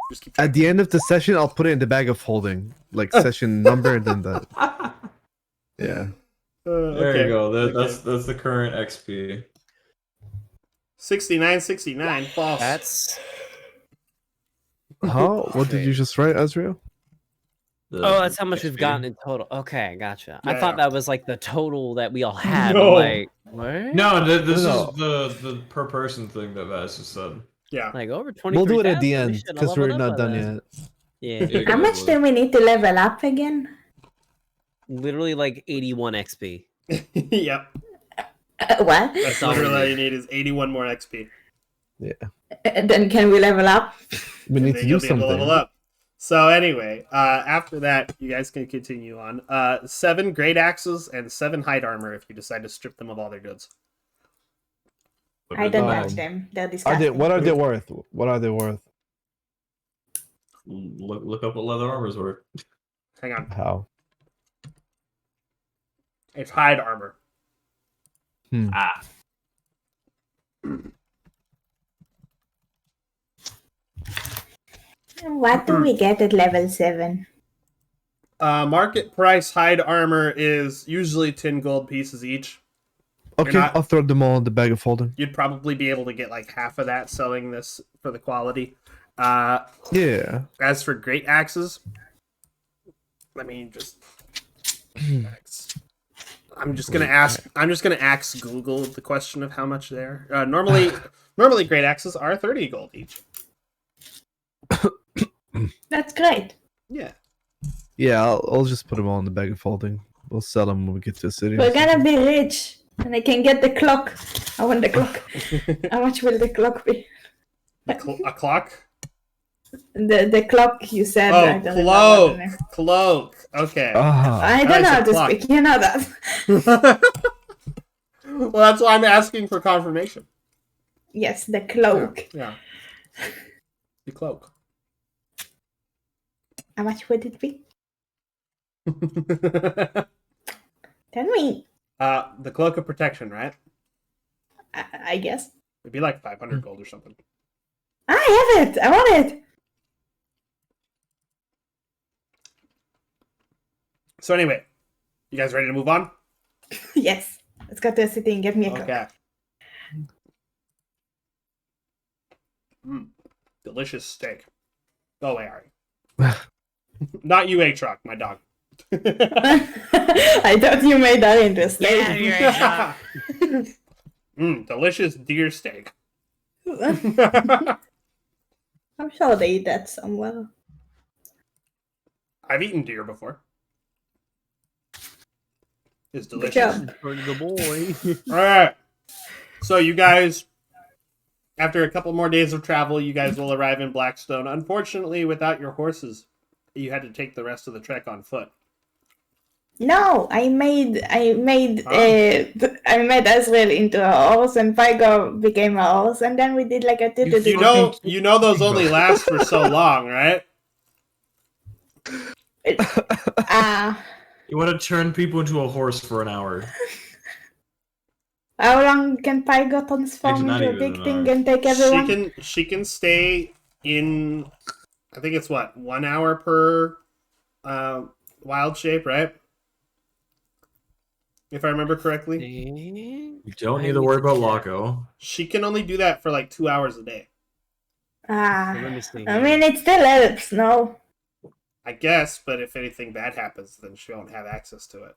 [SPEAKER 2] Just keep track.
[SPEAKER 1] At the end of the session, I'll put it in the bag of holding, like session number, and then that. Yeah.
[SPEAKER 8] There you go.
[SPEAKER 2] Okay.
[SPEAKER 8] That's the current XP.
[SPEAKER 2] 6969 false.
[SPEAKER 4] That's
[SPEAKER 1] How? What did you just write, Azrael?
[SPEAKER 4] oh, that's how much we've
[SPEAKER 8] XP.
[SPEAKER 4] gotten in total. Okay, gotcha. I
[SPEAKER 2] Yeah.
[SPEAKER 4] thought that was like the total that we all had.
[SPEAKER 2] No.
[SPEAKER 4] I'm like, what?
[SPEAKER 8] No, this
[SPEAKER 1] No.
[SPEAKER 8] is the per person thing that Vaz just said.
[SPEAKER 2] Yeah.
[SPEAKER 4] Like over 20.
[SPEAKER 1] We'll do it at the end because we're not done yet.
[SPEAKER 4] Yeah,
[SPEAKER 8] Yeah,
[SPEAKER 3] How much do we need to level up again?
[SPEAKER 4] literally like 81 XP.
[SPEAKER 2] Yep.
[SPEAKER 3] What?
[SPEAKER 2] That's
[SPEAKER 4] all we
[SPEAKER 2] literally all
[SPEAKER 4] need.
[SPEAKER 2] you need is 81 more XP.
[SPEAKER 3] Then can we level up?
[SPEAKER 1] We
[SPEAKER 2] And
[SPEAKER 1] need
[SPEAKER 2] then
[SPEAKER 1] to
[SPEAKER 2] you'll
[SPEAKER 1] do
[SPEAKER 2] be able to
[SPEAKER 1] something.
[SPEAKER 2] level up. So anyway, after that, you guys can continue on. 7 great axes and 7 hide armor if you decide to strip them of all their goods.
[SPEAKER 3] I don't
[SPEAKER 1] Um,
[SPEAKER 3] touch them. They're
[SPEAKER 1] Are
[SPEAKER 3] disgusting.
[SPEAKER 1] they? What are they worth? What are they worth?
[SPEAKER 8] Look up what leather armor's worth.
[SPEAKER 2] Hang on.
[SPEAKER 1] How?
[SPEAKER 2] It's hide armor.
[SPEAKER 8] Ah.
[SPEAKER 3] What do we get at level 7?
[SPEAKER 2] Market price hide armor is usually 10 gold pieces each.
[SPEAKER 1] Okay,
[SPEAKER 2] not-
[SPEAKER 1] I'll throw them all in the bag of holding.
[SPEAKER 2] You'd probably be able to get like half of that selling this for the quality.
[SPEAKER 1] Yeah.
[SPEAKER 2] As for great axes, let me just. I'm just gonna ask Google the question of how much they're. Normally great axes are 30 gold each.
[SPEAKER 3] That's great.
[SPEAKER 2] Yeah.
[SPEAKER 1] Yeah, I'll just put them all in the bag of holding. We'll sell them when we get to the city.
[SPEAKER 3] We're gonna be rich. And I can get the clock. I want the clock. How much will the clock be?
[SPEAKER 2] A clock?
[SPEAKER 3] The clock you said. I
[SPEAKER 2] Oh,
[SPEAKER 3] don't remember the name.
[SPEAKER 2] cloak. Okay.
[SPEAKER 1] Ah,
[SPEAKER 3] I don't
[SPEAKER 2] Nice,
[SPEAKER 3] know
[SPEAKER 2] a
[SPEAKER 3] how to
[SPEAKER 2] clock.
[SPEAKER 3] speak. You know that.
[SPEAKER 2] Well, that's why I'm asking for confirmation.
[SPEAKER 3] Yes, the cloak.
[SPEAKER 2] Yeah. The cloak.
[SPEAKER 3] How much would it be? Tell me.
[SPEAKER 2] The cloak of protection, right?
[SPEAKER 3] I guess.
[SPEAKER 2] It'd be like 500 gold or something.
[SPEAKER 3] I have it. I want it.
[SPEAKER 2] So anyway, you guys ready to move on?
[SPEAKER 3] Yes. Let's go to the city and get me a cook.
[SPEAKER 2] Okay. Delicious steak. Go away, Ari. Not you, A-Truck, my dog.
[SPEAKER 3] I thought you made that interesting.
[SPEAKER 4] Yeah,
[SPEAKER 2] Delicious deer steak.
[SPEAKER 3] I'm sure they eat that somewhere.
[SPEAKER 2] I've eaten deer before. It's
[SPEAKER 3] Good
[SPEAKER 2] delicious.
[SPEAKER 3] job.
[SPEAKER 4] For the boy.
[SPEAKER 2] All right. So you guys, after a couple more days of travel, you guys will arrive in Blackstone. Unfortunately, without your horses, you had to take the rest of the trek on foot.
[SPEAKER 3] No, I made Azrael into a horse, and Pygo became a horse, and then we did like a
[SPEAKER 2] You know those only last for so long, right?
[SPEAKER 5] You want to turn people into a horse for an hour.
[SPEAKER 3] How long can Pygo transform
[SPEAKER 5] Actually, not
[SPEAKER 3] into a
[SPEAKER 5] even
[SPEAKER 3] big
[SPEAKER 5] an
[SPEAKER 3] thing
[SPEAKER 5] hour.
[SPEAKER 3] and take everyone?
[SPEAKER 2] She can stay in, I think it's what, 1 hour per wild shape, right? If I remember correctly.
[SPEAKER 5] You don't need to worry about Laco.
[SPEAKER 2] She can only do that for like 2 hours a day.
[SPEAKER 3] I
[SPEAKER 4] I
[SPEAKER 3] mean, it still helps, no?
[SPEAKER 2] I guess, but if anything bad happens, then she won't have access to it.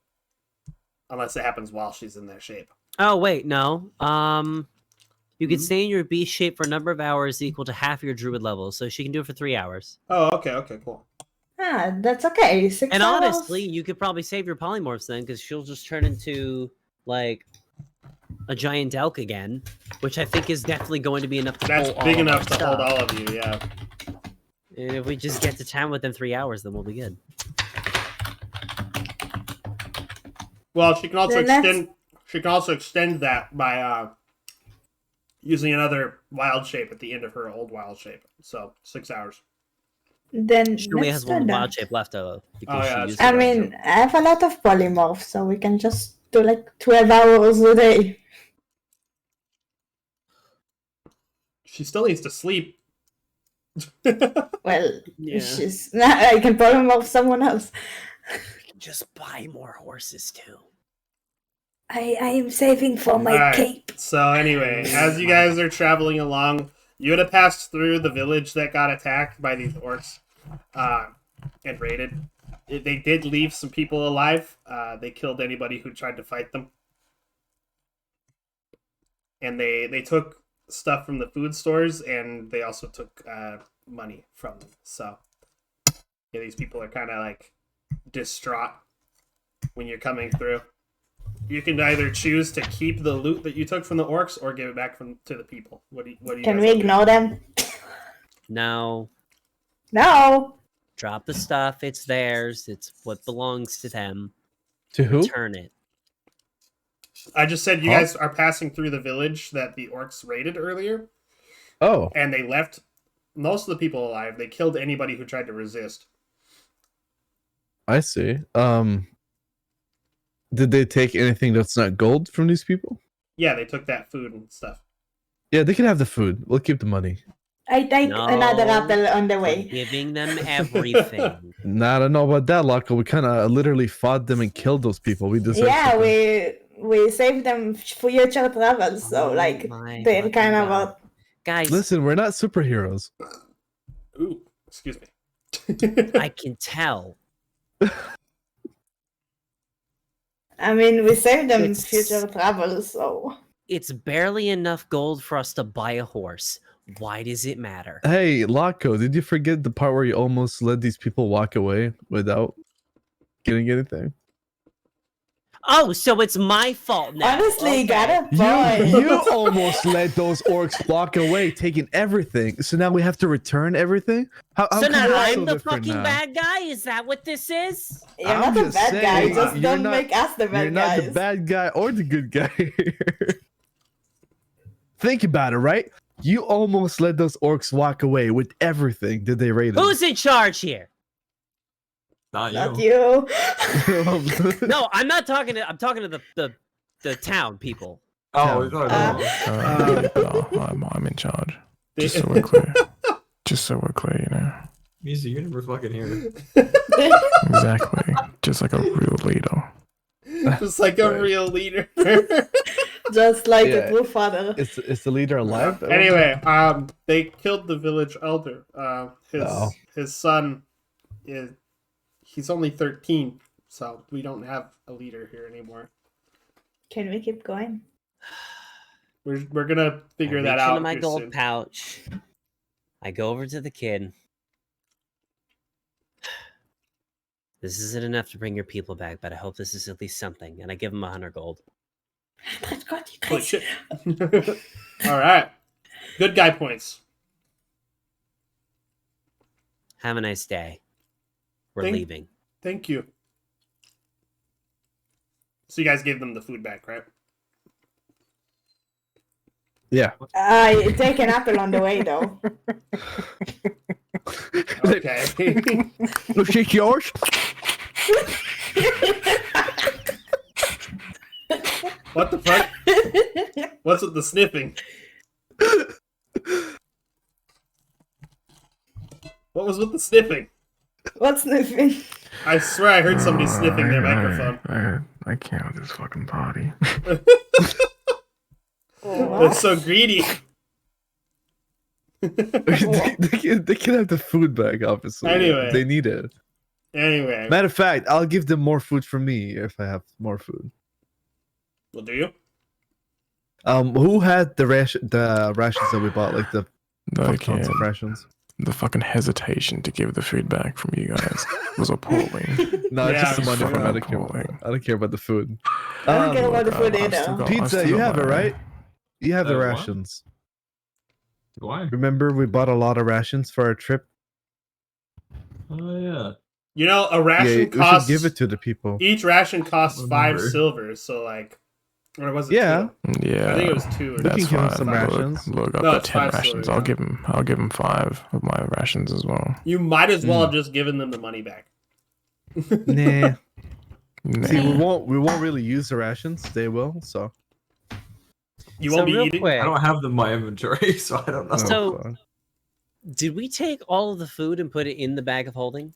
[SPEAKER 2] Unless it happens while she's in that shape.
[SPEAKER 4] Oh wait, no. You can stay in your beast shape for a number of hours equal to half your druid level, so she can do it for 3 hours.
[SPEAKER 2] Oh, okay, cool.
[SPEAKER 3] That's okay. 6
[SPEAKER 4] And
[SPEAKER 3] hours.
[SPEAKER 4] honestly, you could probably save your polymorphs then, because she'll just turn into like a giant elk again, which I think is definitely going to be enough to
[SPEAKER 2] That's
[SPEAKER 4] hold
[SPEAKER 2] big
[SPEAKER 4] all of
[SPEAKER 2] enough
[SPEAKER 4] our
[SPEAKER 2] to
[SPEAKER 4] stuff.
[SPEAKER 2] hold all of you, yeah.
[SPEAKER 4] And if we just get to town within 3 hours, then we'll be good.
[SPEAKER 2] Well, she can also
[SPEAKER 3] Then
[SPEAKER 2] extend that by using another wild shape at the end of her old wild shape. So 6 hours.
[SPEAKER 3] Then
[SPEAKER 4] She only
[SPEAKER 3] let's
[SPEAKER 4] has
[SPEAKER 3] do
[SPEAKER 4] one
[SPEAKER 3] that.
[SPEAKER 4] wild shape left, though. Because
[SPEAKER 2] yeah,
[SPEAKER 4] she used
[SPEAKER 3] I
[SPEAKER 4] it.
[SPEAKER 3] mean, I have a lot of polymorphs, so we can just do like 12 hours a day.
[SPEAKER 2] She still needs to sleep.
[SPEAKER 3] Well,
[SPEAKER 4] Yeah.
[SPEAKER 3] I can polymorph someone else.
[SPEAKER 4] Just buy more horses, too.
[SPEAKER 3] I am saving for my
[SPEAKER 2] Alright,
[SPEAKER 3] cape.
[SPEAKER 2] So anyway, as you guys are traveling along, you would have passed through the village that got attacked by these orcs and raided. They did leave some people alive. They killed anybody who tried to fight them. And they took stuff from the food stores, and they also took money from them. So yeah, these people are kind of like distraught when you're coming through. You can either choose to keep the loot that you took from the orcs or give it back to the people. What do you
[SPEAKER 3] Can
[SPEAKER 2] guys
[SPEAKER 3] we
[SPEAKER 2] want to do?
[SPEAKER 3] ignore them?
[SPEAKER 4] No.
[SPEAKER 3] No.
[SPEAKER 4] Drop the stuff. It's theirs. It's what belongs to them.
[SPEAKER 1] To who?
[SPEAKER 4] Return it.
[SPEAKER 2] I just said you
[SPEAKER 1] Huh?
[SPEAKER 2] guys are passing through the village that the orcs raided earlier,
[SPEAKER 1] Oh,
[SPEAKER 2] and they left most of the people alive. They killed anybody who tried to resist.
[SPEAKER 1] I see. Did they take anything that's not gold from these people?
[SPEAKER 2] Yeah, they took that food and stuff.
[SPEAKER 1] Yeah, they can have the food. We'll keep the money.
[SPEAKER 3] I take another
[SPEAKER 4] No.
[SPEAKER 3] apple on the
[SPEAKER 4] We're
[SPEAKER 3] way.
[SPEAKER 4] giving them everything.
[SPEAKER 1] Nah, I don't know about that, Loco. We kind of literally fought them and killed those people. We deserve
[SPEAKER 3] Yeah,
[SPEAKER 1] something.
[SPEAKER 3] we saved them for future travels, so
[SPEAKER 4] Oh
[SPEAKER 3] like
[SPEAKER 4] my
[SPEAKER 3] they're
[SPEAKER 4] fucking
[SPEAKER 3] kind of
[SPEAKER 4] God. Guys,
[SPEAKER 1] Listen, we're not superheroes.
[SPEAKER 2] Ooh, excuse me.
[SPEAKER 4] I can tell.
[SPEAKER 3] I mean, we saved them
[SPEAKER 4] It's-
[SPEAKER 3] future travels, so
[SPEAKER 4] It's barely enough gold for us to buy a horse. Why does it matter?
[SPEAKER 1] Hey, Loco, did you forget the part where you almost let these people walk away without getting anything?
[SPEAKER 4] Oh, so it's my fault now.
[SPEAKER 3] honestly,
[SPEAKER 4] Okay.
[SPEAKER 3] got a point.
[SPEAKER 1] You almost let those orcs walk away, taking everything. So now we have to return everything? How
[SPEAKER 4] So
[SPEAKER 1] come
[SPEAKER 4] now
[SPEAKER 1] that's
[SPEAKER 4] I'm the
[SPEAKER 1] different
[SPEAKER 4] fucking
[SPEAKER 1] now?
[SPEAKER 4] bad guy? Is that what this is?
[SPEAKER 3] You're
[SPEAKER 1] I'm
[SPEAKER 3] not the
[SPEAKER 1] just
[SPEAKER 3] bad guy.
[SPEAKER 1] saying,
[SPEAKER 3] Just
[SPEAKER 1] you're
[SPEAKER 3] don't
[SPEAKER 1] not-
[SPEAKER 3] make us the
[SPEAKER 1] You're
[SPEAKER 3] bad
[SPEAKER 1] not
[SPEAKER 3] guys.
[SPEAKER 1] the bad guy or the good guy here. Think about it, right? You almost let those orcs walk away with everything. Did they raid
[SPEAKER 4] Who's in charge here?
[SPEAKER 5] Not you.
[SPEAKER 3] Not you.
[SPEAKER 4] No, I'm not talking to. I'm talking to the town people.
[SPEAKER 8] Oh, we
[SPEAKER 1] town.
[SPEAKER 8] thought
[SPEAKER 7] I'm in charge.
[SPEAKER 2] They-
[SPEAKER 7] Just so we're clear. Just so we're clear, you know.
[SPEAKER 8] Easy, you're never fucking here.
[SPEAKER 7] Exactly. Just like a real leader.
[SPEAKER 2] Just like a
[SPEAKER 1] Right.
[SPEAKER 2] real leader.
[SPEAKER 3] Just like
[SPEAKER 1] Yeah.
[SPEAKER 3] a true father.
[SPEAKER 1] Is the leader alive?
[SPEAKER 2] Anyway, they killed the village elder.
[SPEAKER 1] Oh.
[SPEAKER 2] His son he's only 13, so we don't have a leader here anymore.
[SPEAKER 3] Can we keep going?
[SPEAKER 2] We're gonna figure
[SPEAKER 4] I
[SPEAKER 2] that
[SPEAKER 4] reach
[SPEAKER 2] out
[SPEAKER 4] into my
[SPEAKER 2] here
[SPEAKER 4] gold
[SPEAKER 2] soon.
[SPEAKER 4] pouch. I go over to the kid. This isn't enough to bring your people back, but I hope this is at least something. And I give him 100 gold.
[SPEAKER 3] That's God, you
[SPEAKER 2] Holy
[SPEAKER 3] guys.
[SPEAKER 2] shit! All right, good guy points.
[SPEAKER 4] Have a nice day. We're
[SPEAKER 2] Thank-
[SPEAKER 4] leaving.
[SPEAKER 2] Thank you. So you guys gave them the food back, right?
[SPEAKER 1] Yeah.
[SPEAKER 3] I take an apple on the way though.
[SPEAKER 2] Okay.
[SPEAKER 1] Look, it's yours.
[SPEAKER 2] What the fuck? What's with the sniffing? What was with the sniffing?
[SPEAKER 3] What's sniffing?
[SPEAKER 2] I swear I heard somebody sniffing their microphone.
[SPEAKER 7] I can't with this fucking party.
[SPEAKER 2] They're so greedy.
[SPEAKER 1] They can have the food back, obviously.
[SPEAKER 2] Anyway.
[SPEAKER 1] They need it.
[SPEAKER 2] Anyway,
[SPEAKER 1] Matter of fact, I'll give them more food from me if I have more food.
[SPEAKER 2] well, do you?
[SPEAKER 1] Who had the rations that we bought, like the
[SPEAKER 7] No, I
[SPEAKER 1] fuck tons
[SPEAKER 7] can't.
[SPEAKER 1] of rations?
[SPEAKER 7] The fucking hesitation to give the food back from you guys was appalling.
[SPEAKER 1] No, it's
[SPEAKER 2] Yeah,
[SPEAKER 1] just the money
[SPEAKER 7] fucking
[SPEAKER 1] from I don't care.
[SPEAKER 7] appalling.
[SPEAKER 1] I don't care about the food.
[SPEAKER 3] I don't care about the
[SPEAKER 7] Look,
[SPEAKER 3] food
[SPEAKER 7] I've still
[SPEAKER 3] either.
[SPEAKER 7] got- I've
[SPEAKER 1] Pizza,
[SPEAKER 7] still
[SPEAKER 1] you
[SPEAKER 7] got
[SPEAKER 1] have it,
[SPEAKER 7] my-
[SPEAKER 1] right? You have the
[SPEAKER 8] What?
[SPEAKER 1] rations.
[SPEAKER 8] Why?
[SPEAKER 1] Remember, we bought a lot of rations for our trip.
[SPEAKER 8] Oh yeah.
[SPEAKER 2] You know, a
[SPEAKER 1] Yeah,
[SPEAKER 2] ration
[SPEAKER 1] we should
[SPEAKER 2] costs.
[SPEAKER 1] give it to the people.
[SPEAKER 2] Each ration costs 5
[SPEAKER 8] Remember.
[SPEAKER 2] silver, so like, or was it
[SPEAKER 1] Yeah.
[SPEAKER 2] 2?
[SPEAKER 7] Yeah,
[SPEAKER 2] I think it was 2. Or
[SPEAKER 1] We can
[SPEAKER 7] that's
[SPEAKER 1] give him
[SPEAKER 7] fine.
[SPEAKER 1] some
[SPEAKER 7] Look,
[SPEAKER 1] rations.
[SPEAKER 7] Look, I've
[SPEAKER 2] No,
[SPEAKER 7] got
[SPEAKER 2] it's
[SPEAKER 7] 10
[SPEAKER 2] 5 silver,
[SPEAKER 7] rations.
[SPEAKER 2] yeah.
[SPEAKER 7] I'll give him 5 of my rations as well.
[SPEAKER 2] You might as well
[SPEAKER 1] Mm.
[SPEAKER 2] have just given them the money back.
[SPEAKER 1] Nah.
[SPEAKER 7] Nah.
[SPEAKER 1] See, we won't really use the rations. They will. So.
[SPEAKER 2] You
[SPEAKER 4] So
[SPEAKER 2] won't be
[SPEAKER 4] real
[SPEAKER 2] eating.
[SPEAKER 4] quick,
[SPEAKER 8] I don't have them in my inventory, so I don't know.
[SPEAKER 4] So-
[SPEAKER 1] fuck.
[SPEAKER 4] did we take all of the food and put it in the bag of holding?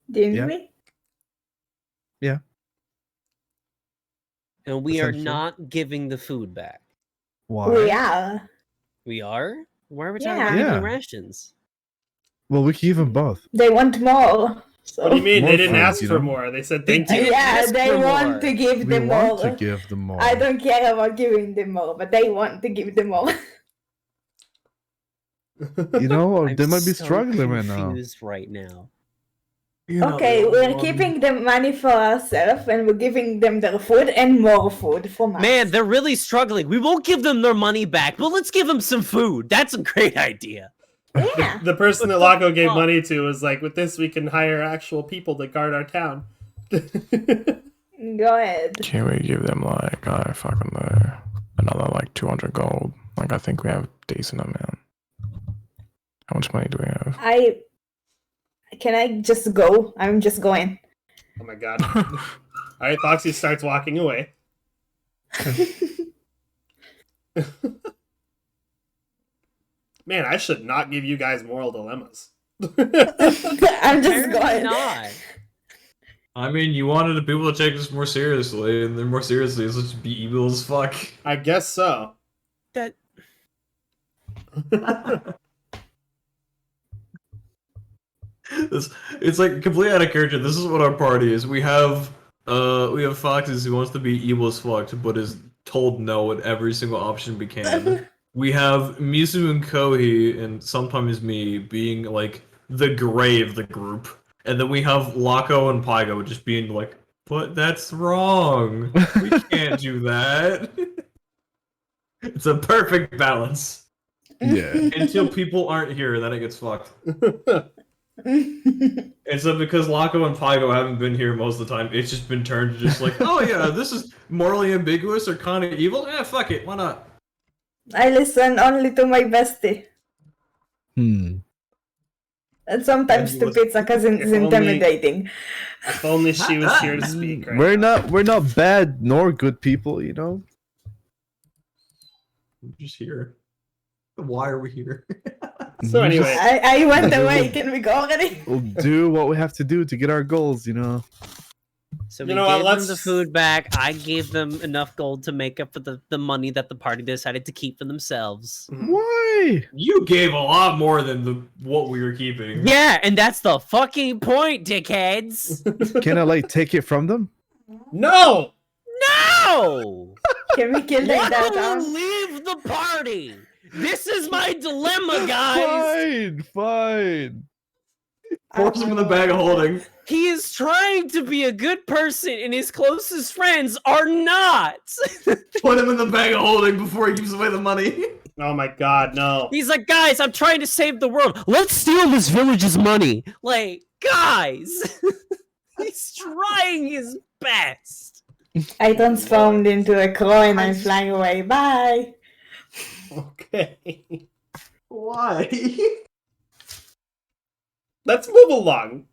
[SPEAKER 3] Didn't
[SPEAKER 1] Yeah.
[SPEAKER 3] we?
[SPEAKER 4] And we are
[SPEAKER 1] Essentially.
[SPEAKER 4] not giving the food back.
[SPEAKER 1] Why?
[SPEAKER 3] We are.
[SPEAKER 4] We are? Why are we talking
[SPEAKER 3] Yeah.
[SPEAKER 4] about giving
[SPEAKER 1] Yeah.
[SPEAKER 4] rations?
[SPEAKER 1] Well, we can give them both.
[SPEAKER 3] They want more. So.
[SPEAKER 2] What do you mean?
[SPEAKER 1] More
[SPEAKER 2] They didn't
[SPEAKER 1] food,
[SPEAKER 2] ask
[SPEAKER 1] you
[SPEAKER 2] for
[SPEAKER 1] know?
[SPEAKER 2] more. They said
[SPEAKER 4] They
[SPEAKER 2] thank you.
[SPEAKER 4] did.
[SPEAKER 3] Yeah,
[SPEAKER 4] ask
[SPEAKER 3] they
[SPEAKER 4] for
[SPEAKER 3] want
[SPEAKER 4] more.
[SPEAKER 3] to give
[SPEAKER 1] We
[SPEAKER 3] them
[SPEAKER 1] want
[SPEAKER 3] more.
[SPEAKER 1] to give them more.
[SPEAKER 3] I don't care about giving them more, but they want to give them more.
[SPEAKER 1] You know,
[SPEAKER 4] I'm
[SPEAKER 1] they might be
[SPEAKER 4] so
[SPEAKER 1] struggling right now.
[SPEAKER 4] confused right now.
[SPEAKER 8] You know,
[SPEAKER 3] Okay, we're
[SPEAKER 8] um,
[SPEAKER 3] keeping the money for ourselves and we're giving them their food and more food from us.
[SPEAKER 4] Man, they're really struggling. We won't give them their money back, but let's give them some food. That's a great idea.
[SPEAKER 3] Yeah.
[SPEAKER 2] The person that
[SPEAKER 4] What the
[SPEAKER 2] Laco gave
[SPEAKER 4] fuck?
[SPEAKER 2] money to was like, with this, we can hire actual people to guard our town.
[SPEAKER 3] Go ahead.
[SPEAKER 7] Can we give them like I fucking know, another like 200 gold? Like I think we have a decent amount. How much money do we have?
[SPEAKER 3] Can I just go? I'm just going.
[SPEAKER 2] Oh my god. Alright, Foxy starts walking away. Man, I should not give you guys moral dilemmas.
[SPEAKER 3] I'm just
[SPEAKER 4] Apparently
[SPEAKER 3] going.
[SPEAKER 4] not.
[SPEAKER 8] I mean, you wanted the people to take this more seriously, and then more seriously, let's just be evil as fuck.
[SPEAKER 2] I guess so.
[SPEAKER 4] That
[SPEAKER 8] It's like completely out of character. This is what our party is. We have Foxes who wants to be evil as fuck, but is told no at every single option we can. We have Misu and Kohi, and sometimes me, being like the gray of the group. And then we have Laco and Pygo just being like, but that's wrong. We can't do that. It's a perfect balance.
[SPEAKER 1] Yeah.
[SPEAKER 8] Until people aren't here, then it gets fucked. And so because Laco and Pygo haven't been here most of the time, it's just been turned to just like, oh yeah, this is morally ambiguous or kind of evil. Fuck it, why not?
[SPEAKER 3] I listen only to my bestie.
[SPEAKER 1] Hmm.
[SPEAKER 3] And sometimes
[SPEAKER 2] And
[SPEAKER 3] to
[SPEAKER 2] was-
[SPEAKER 3] pizza because it's
[SPEAKER 2] if only-
[SPEAKER 3] intimidating.
[SPEAKER 2] If only she was here to speak. Right
[SPEAKER 1] We're
[SPEAKER 2] now.
[SPEAKER 1] not bad nor good people, you know.
[SPEAKER 8] We're just here. Why are we here?
[SPEAKER 2] So anyway,
[SPEAKER 3] I went away. Can we go already?
[SPEAKER 1] We'll do what we have to do to get our goals, you know.
[SPEAKER 4] So
[SPEAKER 2] You
[SPEAKER 4] we
[SPEAKER 2] know what,
[SPEAKER 4] gave them the
[SPEAKER 2] let's-
[SPEAKER 4] food back. I gave them enough gold to make up for the money that the party decided to keep for themselves.
[SPEAKER 1] Why?
[SPEAKER 8] You gave a lot more than what we were keeping.
[SPEAKER 4] Yeah, and that's the fucking point, dickheads.
[SPEAKER 1] Can I like take it from them?
[SPEAKER 2] no.
[SPEAKER 4] No!
[SPEAKER 3] Can we kill the
[SPEAKER 4] Why
[SPEAKER 3] entire
[SPEAKER 4] don't
[SPEAKER 3] town?
[SPEAKER 4] we leave the party? This is my dilemma, guys.
[SPEAKER 1] Fine.
[SPEAKER 8] Force him in the bag of holding.
[SPEAKER 4] He is trying to be a good person, and his closest friends are not.
[SPEAKER 8] Put him in the bag of holding before he gives away the money.
[SPEAKER 2] Oh my God, no.
[SPEAKER 4] He's like, guys, I'm trying to save the world. Let's steal this village's money. Like, guys, he's trying his best.
[SPEAKER 3] I transformed into a crow and I'm flying away. Bye.
[SPEAKER 2] Okay.
[SPEAKER 8] Why?
[SPEAKER 2] Let's move along.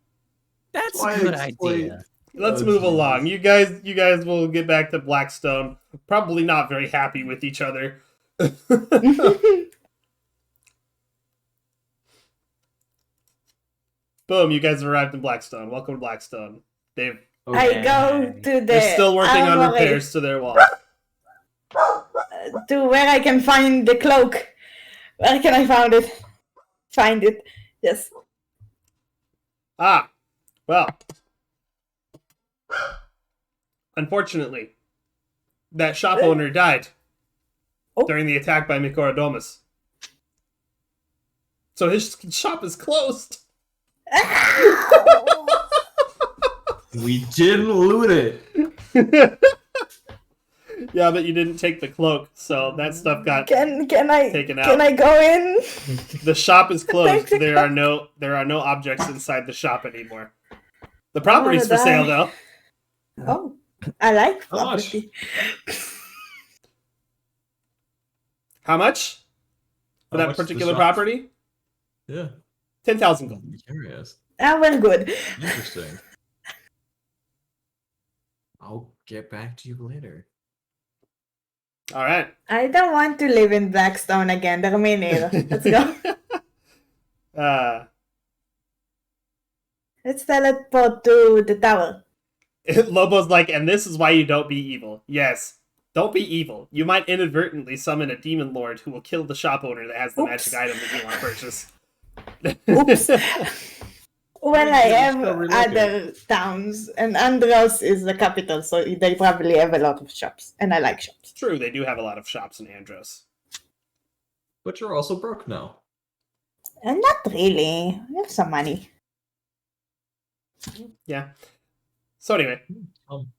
[SPEAKER 4] That's
[SPEAKER 8] Why
[SPEAKER 4] a good
[SPEAKER 8] explain?
[SPEAKER 4] idea.
[SPEAKER 2] Let's
[SPEAKER 8] Oh,
[SPEAKER 2] move
[SPEAKER 8] Jesus.
[SPEAKER 2] along. You guys will get back to Blackstone. Probably not very happy with each other. Boom, you guys have arrived in Blackstone. Welcome to Blackstone.
[SPEAKER 3] I go to the
[SPEAKER 2] They're still working on
[SPEAKER 3] armory,
[SPEAKER 2] repairs to their wall.
[SPEAKER 3] to where I can find the cloak. Where can I find it? Yes.
[SPEAKER 2] Ah, well. Unfortunately, that shop owner died
[SPEAKER 3] Oh.
[SPEAKER 2] during the attack by Mikoradomus. So his shop is closed.
[SPEAKER 8] We didn't loot it.
[SPEAKER 2] Yeah, but you didn't take the cloak, so that stuff got
[SPEAKER 3] Can I
[SPEAKER 2] taken out.
[SPEAKER 3] can I go in?
[SPEAKER 2] The shop is closed.
[SPEAKER 3] Take the
[SPEAKER 2] There are no objects inside the shop anymore. The property's for
[SPEAKER 3] wanna
[SPEAKER 2] sale
[SPEAKER 3] die.
[SPEAKER 2] though.
[SPEAKER 3] Oh, I like
[SPEAKER 8] How much?
[SPEAKER 3] property.
[SPEAKER 2] How much for
[SPEAKER 8] How
[SPEAKER 2] that
[SPEAKER 8] much is the
[SPEAKER 2] particular
[SPEAKER 8] shop?
[SPEAKER 2] property?
[SPEAKER 8] Yeah.
[SPEAKER 2] 10,000 gold.
[SPEAKER 8] I'm curious.
[SPEAKER 3] Ah, well, good.
[SPEAKER 8] Interesting. I'll get back to you later.
[SPEAKER 2] All right.
[SPEAKER 3] I don't want to live in Blackstone again. Terminator. Let's go. Let's teleport to the tower.
[SPEAKER 2] Lobo's like, and this is why you don't be evil. Yes, don't be evil. You might inadvertently summon a demon lord who will kill the shop owner that has the
[SPEAKER 3] Oops.
[SPEAKER 2] magic item that you want to purchase.
[SPEAKER 3] Oops. Well, I have
[SPEAKER 8] still relocate.
[SPEAKER 3] other towns, and Andros is the capital, so they probably have a lot of shops, and I like shops.
[SPEAKER 2] True, they do have a lot of shops in Andros.
[SPEAKER 8] But you're also broke now.
[SPEAKER 3] And not really. I have some money.
[SPEAKER 2] Yeah. So anyway,
[SPEAKER 8] Um,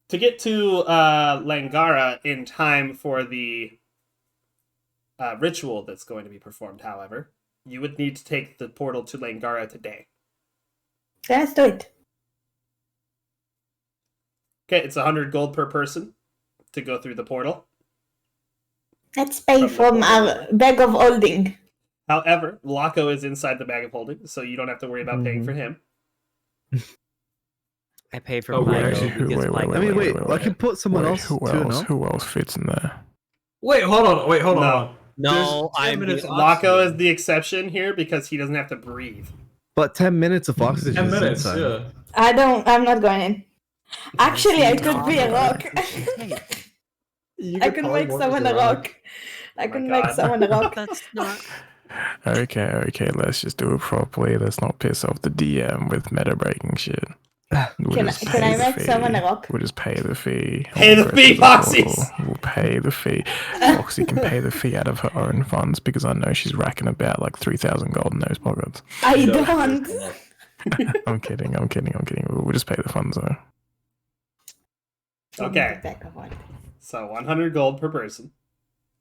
[SPEAKER 2] to get to Langara in time for the ritual that's going to be performed, however, you would need to take the portal to Langara today.
[SPEAKER 3] Let's do it.
[SPEAKER 2] Okay, it's 100 gold per person to go through the portal.
[SPEAKER 3] Let's pay from our bag of holding.
[SPEAKER 2] However, Laco is inside the bag of holding, so you don't have to worry about paying for him.
[SPEAKER 4] I pay for
[SPEAKER 8] Oh, wait,
[SPEAKER 4] Pyro
[SPEAKER 8] actually,
[SPEAKER 4] because
[SPEAKER 7] wait,
[SPEAKER 4] Pyro-
[SPEAKER 1] I mean, wait.
[SPEAKER 7] wait,
[SPEAKER 1] I can put someone
[SPEAKER 7] Wait,
[SPEAKER 1] else
[SPEAKER 7] who
[SPEAKER 1] too.
[SPEAKER 7] else?
[SPEAKER 1] No.
[SPEAKER 7] Who else fits in there?
[SPEAKER 8] Wait, hold on.
[SPEAKER 2] No.
[SPEAKER 8] on.
[SPEAKER 4] No,
[SPEAKER 8] There's 10
[SPEAKER 4] I'm
[SPEAKER 8] minutes
[SPEAKER 4] the-
[SPEAKER 2] Laco
[SPEAKER 8] oxygen.
[SPEAKER 2] is the exception here because he doesn't have to breathe.
[SPEAKER 1] But 10 minutes of oxygen.
[SPEAKER 8] 10
[SPEAKER 1] is
[SPEAKER 8] minutes,
[SPEAKER 1] inside.
[SPEAKER 8] yeah.
[SPEAKER 3] I'm not going in. Actually, I could be a rock.
[SPEAKER 8] You
[SPEAKER 3] I could make someone a rock. I
[SPEAKER 2] my
[SPEAKER 3] could make
[SPEAKER 2] God.
[SPEAKER 3] someone a rock.
[SPEAKER 4] That's not.
[SPEAKER 7] Okay, let's just do it properly. Let's not piss off the DM with meta breaking shit. We'll
[SPEAKER 3] Can
[SPEAKER 7] just
[SPEAKER 3] I
[SPEAKER 7] pay the
[SPEAKER 3] make someone a
[SPEAKER 7] fee.
[SPEAKER 3] rock?
[SPEAKER 7] We'll just pay the fee.
[SPEAKER 2] Pay the
[SPEAKER 7] We'll go
[SPEAKER 2] fee,
[SPEAKER 7] to the
[SPEAKER 2] Foxies!
[SPEAKER 7] portal. We'll pay the fee. Foxy can pay the fee out of her own funds because I know she's racking about like 3,000 gold in those pockets.
[SPEAKER 3] I don't.
[SPEAKER 7] I'm kidding. We'll just pay the funds though.
[SPEAKER 2] Okay.
[SPEAKER 3] Bag of holding.
[SPEAKER 2] So 100 gold per person,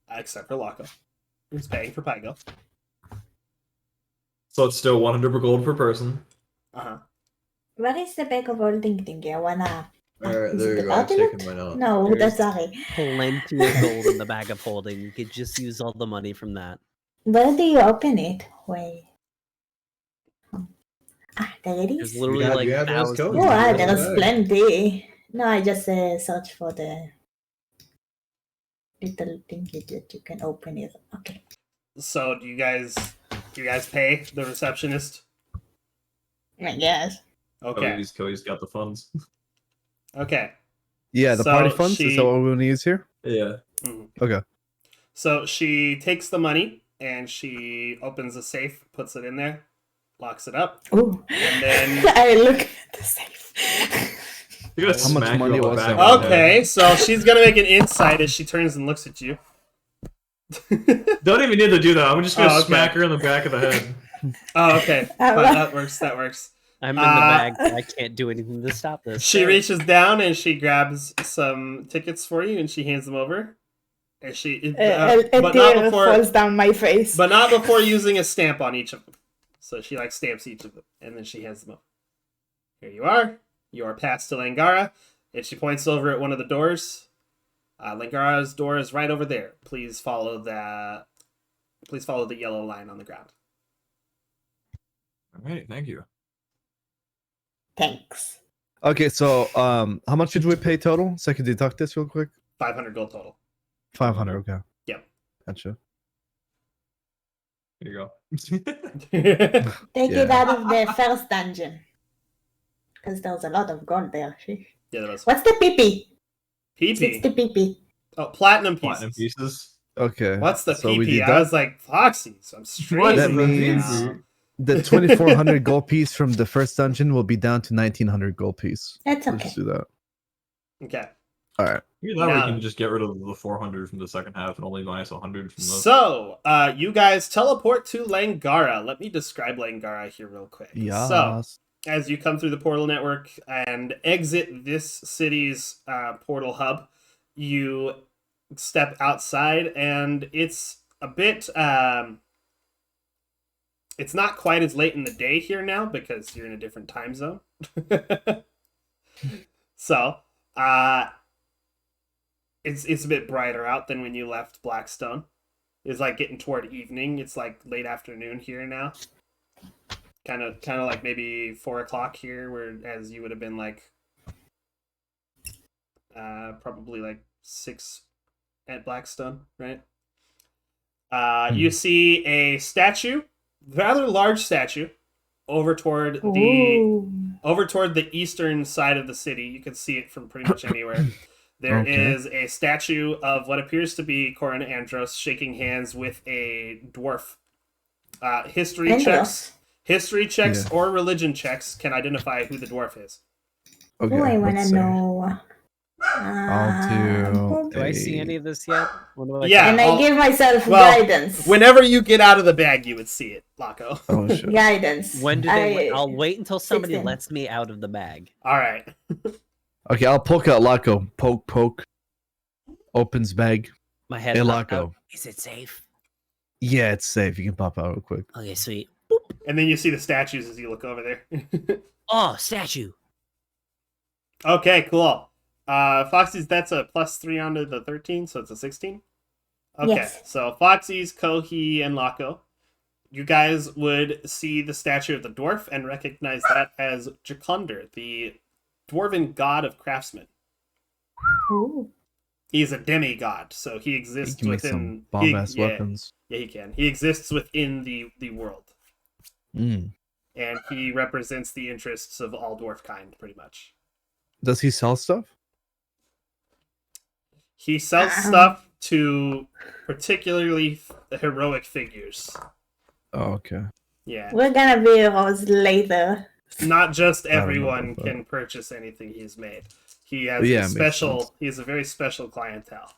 [SPEAKER 2] except for Laco, who's paying for Pygo.
[SPEAKER 8] So it's still 100 per gold per person.
[SPEAKER 2] Uh-huh.
[SPEAKER 3] Where is the bag of holding thingy? I wanna.
[SPEAKER 9] Alright,
[SPEAKER 3] Is
[SPEAKER 9] there
[SPEAKER 3] it
[SPEAKER 9] you
[SPEAKER 3] the
[SPEAKER 9] go. I'm
[SPEAKER 3] ultimate?
[SPEAKER 9] taking mine out.
[SPEAKER 3] No,
[SPEAKER 9] Here's-
[SPEAKER 3] that's sorry.
[SPEAKER 4] Plenty of gold in the bag of holding. You could just use all the money from that.
[SPEAKER 3] Where do you open it? Wait. There it
[SPEAKER 4] There's
[SPEAKER 3] is.
[SPEAKER 4] literally
[SPEAKER 8] got
[SPEAKER 4] like
[SPEAKER 8] the address
[SPEAKER 4] thousands.
[SPEAKER 8] code.
[SPEAKER 3] Oh,
[SPEAKER 8] Yeah,
[SPEAKER 3] there's
[SPEAKER 8] yeah.
[SPEAKER 3] plenty. No, I just search for the little thing that you can open it. Okay.
[SPEAKER 2] So do you guys pay the receptionist?
[SPEAKER 3] I guess.
[SPEAKER 2] Okay.
[SPEAKER 8] Cody's got the funds.
[SPEAKER 2] Okay.
[SPEAKER 1] Yeah, the party
[SPEAKER 2] So
[SPEAKER 1] funds. Is that what we want to use here?
[SPEAKER 8] Yeah.
[SPEAKER 2] Mhm.
[SPEAKER 1] Okay.
[SPEAKER 2] So she takes the money and she opens a safe, puts it in there, locks it up,
[SPEAKER 3] Ooh.
[SPEAKER 2] and then
[SPEAKER 3] I look at the safe.
[SPEAKER 8] You're gonna
[SPEAKER 1] How much
[SPEAKER 8] smack you
[SPEAKER 1] money
[SPEAKER 8] on the
[SPEAKER 1] was
[SPEAKER 8] back
[SPEAKER 1] that?
[SPEAKER 8] of the head.
[SPEAKER 2] okay. So she's gonna make an insight as she turns and looks at you.
[SPEAKER 8] Don't even need to do that. I'm just gonna
[SPEAKER 2] Oh, okay.
[SPEAKER 8] smack her in the back of the head.
[SPEAKER 2] Oh, okay. Fine, that works. That works.
[SPEAKER 4] I'm in the bag, but I can't do anything to stop this.
[SPEAKER 2] She reaches down and she grabs some tickets for you and she hands them over. And she,
[SPEAKER 3] A
[SPEAKER 2] but not
[SPEAKER 3] tear
[SPEAKER 2] before,
[SPEAKER 3] falls down my face.
[SPEAKER 2] but not before using a stamp on each of them. So she like stamps each of them and then she hands them over. Here you are. You are passed to Langara, and she points over at one of the doors. Langara's door is right over there. Please follow the yellow line on the ground.
[SPEAKER 8] Alright, thank you.
[SPEAKER 3] Thanks.
[SPEAKER 1] Okay, so how much did we pay total? So I can deduct this real quick.
[SPEAKER 2] 500 gold total.
[SPEAKER 1] 500. Okay.
[SPEAKER 2] Yep.
[SPEAKER 1] Gotcha.
[SPEAKER 8] Here you go.
[SPEAKER 3] Take it
[SPEAKER 1] Yeah.
[SPEAKER 3] out of the first dungeon. Because there's a lot of gold there. Sheesh.
[SPEAKER 2] Yeah, that was
[SPEAKER 3] What's the PP?
[SPEAKER 2] PP.
[SPEAKER 3] 60 PP.
[SPEAKER 2] Oh, platinum pieces.
[SPEAKER 8] Platinum pieces.
[SPEAKER 1] Okay.
[SPEAKER 2] What's the
[SPEAKER 1] So we
[SPEAKER 2] PP? I
[SPEAKER 1] deduct-
[SPEAKER 2] was like, Foxy, so I'm straight.
[SPEAKER 1] That means the 2,400 gold piece from the first dungeon will be down to 1,900 gold piece.
[SPEAKER 3] That's
[SPEAKER 1] Let's
[SPEAKER 3] okay.
[SPEAKER 1] just do that.
[SPEAKER 2] Okay.
[SPEAKER 1] All right.
[SPEAKER 8] Either that or
[SPEAKER 2] Now-
[SPEAKER 8] we can just get rid of the 400 from the second half and only minus 100 from the...
[SPEAKER 2] So, you guys teleport to Langara. Let me describe Langara here real quick.
[SPEAKER 1] Yeah.
[SPEAKER 2] So, as you come through the portal network and exit this city's portal hub, you step outside, and it's a bit. It's not quite as late in the day here now because you're in a different time zone. So, it's a bit brighter out than when you left Blackstone. It's like getting toward evening. It's like late afternoon here now. Kind of like maybe 4 o'clock here, whereas you would have been like probably like 6 at Blackstone, right? You see a statue, rather large statue, over toward the eastern side of the city. You can see it from pretty much anywhere. There is a statue of what appears to be Corin Andros shaking hands with a dwarf. History checks or religion checks can identify who the dwarf is.
[SPEAKER 1] Okay.
[SPEAKER 3] I want
[SPEAKER 1] let's
[SPEAKER 3] to
[SPEAKER 1] see.
[SPEAKER 3] know.
[SPEAKER 1] I'll
[SPEAKER 4] Do I see any of this yet? What do I
[SPEAKER 2] Yeah.
[SPEAKER 3] And I
[SPEAKER 2] I'll-
[SPEAKER 3] give myself
[SPEAKER 2] well,
[SPEAKER 3] guidance.
[SPEAKER 2] Whenever you get out of the bag, you would see it, Laco.
[SPEAKER 1] Oh shit.
[SPEAKER 3] Guidance.
[SPEAKER 4] When do they?
[SPEAKER 3] I-
[SPEAKER 4] I'll wait until somebody
[SPEAKER 3] 16.
[SPEAKER 4] lets me out of the bag.
[SPEAKER 2] All right.
[SPEAKER 1] Okay, I'll poke out Laco. Poke. Opens bag.
[SPEAKER 4] My head.
[SPEAKER 1] Hey,
[SPEAKER 4] popped
[SPEAKER 1] Laco.
[SPEAKER 4] out. Is it safe?
[SPEAKER 1] Yeah, it's safe. You can pop out real quick.
[SPEAKER 4] Okay, sweet.
[SPEAKER 2] And then you see the statues as you look over there.
[SPEAKER 4] Oh, statue.
[SPEAKER 2] Okay, cool. Foxy's, that's a +3 onto the 13, so it's a 16. Okay,
[SPEAKER 3] Yes.
[SPEAKER 2] so Foxy's, Kohi, and Laco. You guys would see the statue of the dwarf and recognize that as Jakonder, the dwarven god of craftsmen.
[SPEAKER 3] Ooh.
[SPEAKER 2] He's a demigod, so he
[SPEAKER 1] You
[SPEAKER 2] exists
[SPEAKER 1] can make
[SPEAKER 2] within
[SPEAKER 1] some bomb-ass weapons.
[SPEAKER 2] Yeah, he can. He exists within the world.
[SPEAKER 1] Mm.
[SPEAKER 2] And he represents the interests of all dwarf kind, pretty much.
[SPEAKER 1] Does he sell stuff?
[SPEAKER 2] He sells stuff to particularly heroic figures.
[SPEAKER 1] Oh, okay.
[SPEAKER 2] Yeah.
[SPEAKER 3] We're gonna be heroes later.
[SPEAKER 2] Not just
[SPEAKER 1] don't know
[SPEAKER 2] everyone
[SPEAKER 1] about that.
[SPEAKER 2] can purchase anything he's made. He has
[SPEAKER 1] Yeah,
[SPEAKER 2] a
[SPEAKER 1] makes
[SPEAKER 2] special.
[SPEAKER 1] sense.
[SPEAKER 2] He has a very special clientele.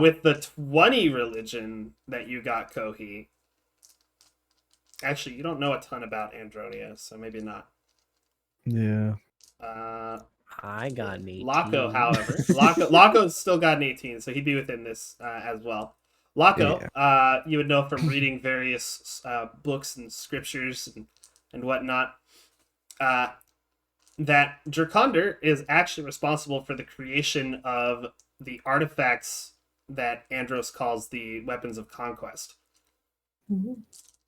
[SPEAKER 2] With the 20 religion that you got, Kohi. Actually, you don't know a ton about Andronia, so maybe not.
[SPEAKER 1] Yeah.
[SPEAKER 4] I got an 18.
[SPEAKER 2] Laco, however, Laco's still got an 18, so he'd be within this as well. Laco, you would know from reading various books and scriptures and whatnot, that Jakonder is actually responsible for the creation of the artifacts that Andros calls the weapons of conquest.
[SPEAKER 3] Mhm.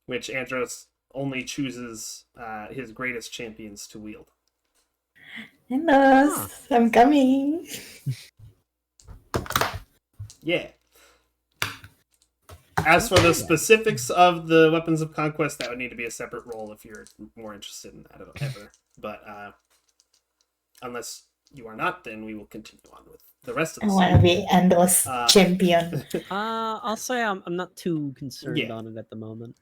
[SPEAKER 2] which Andros only chooses his greatest champions to wield.
[SPEAKER 3] Hello, I'm coming.
[SPEAKER 2] Yeah. As for the specifics of the weapons of conquest, that would need to be a separate roll if you're more interested in that ever. But unless you are not, then we will continue on with the rest of
[SPEAKER 3] I
[SPEAKER 2] the
[SPEAKER 3] want to be Andros champion.
[SPEAKER 4] I'll say I'm not too concerned
[SPEAKER 2] Yeah.
[SPEAKER 4] on it at the moment.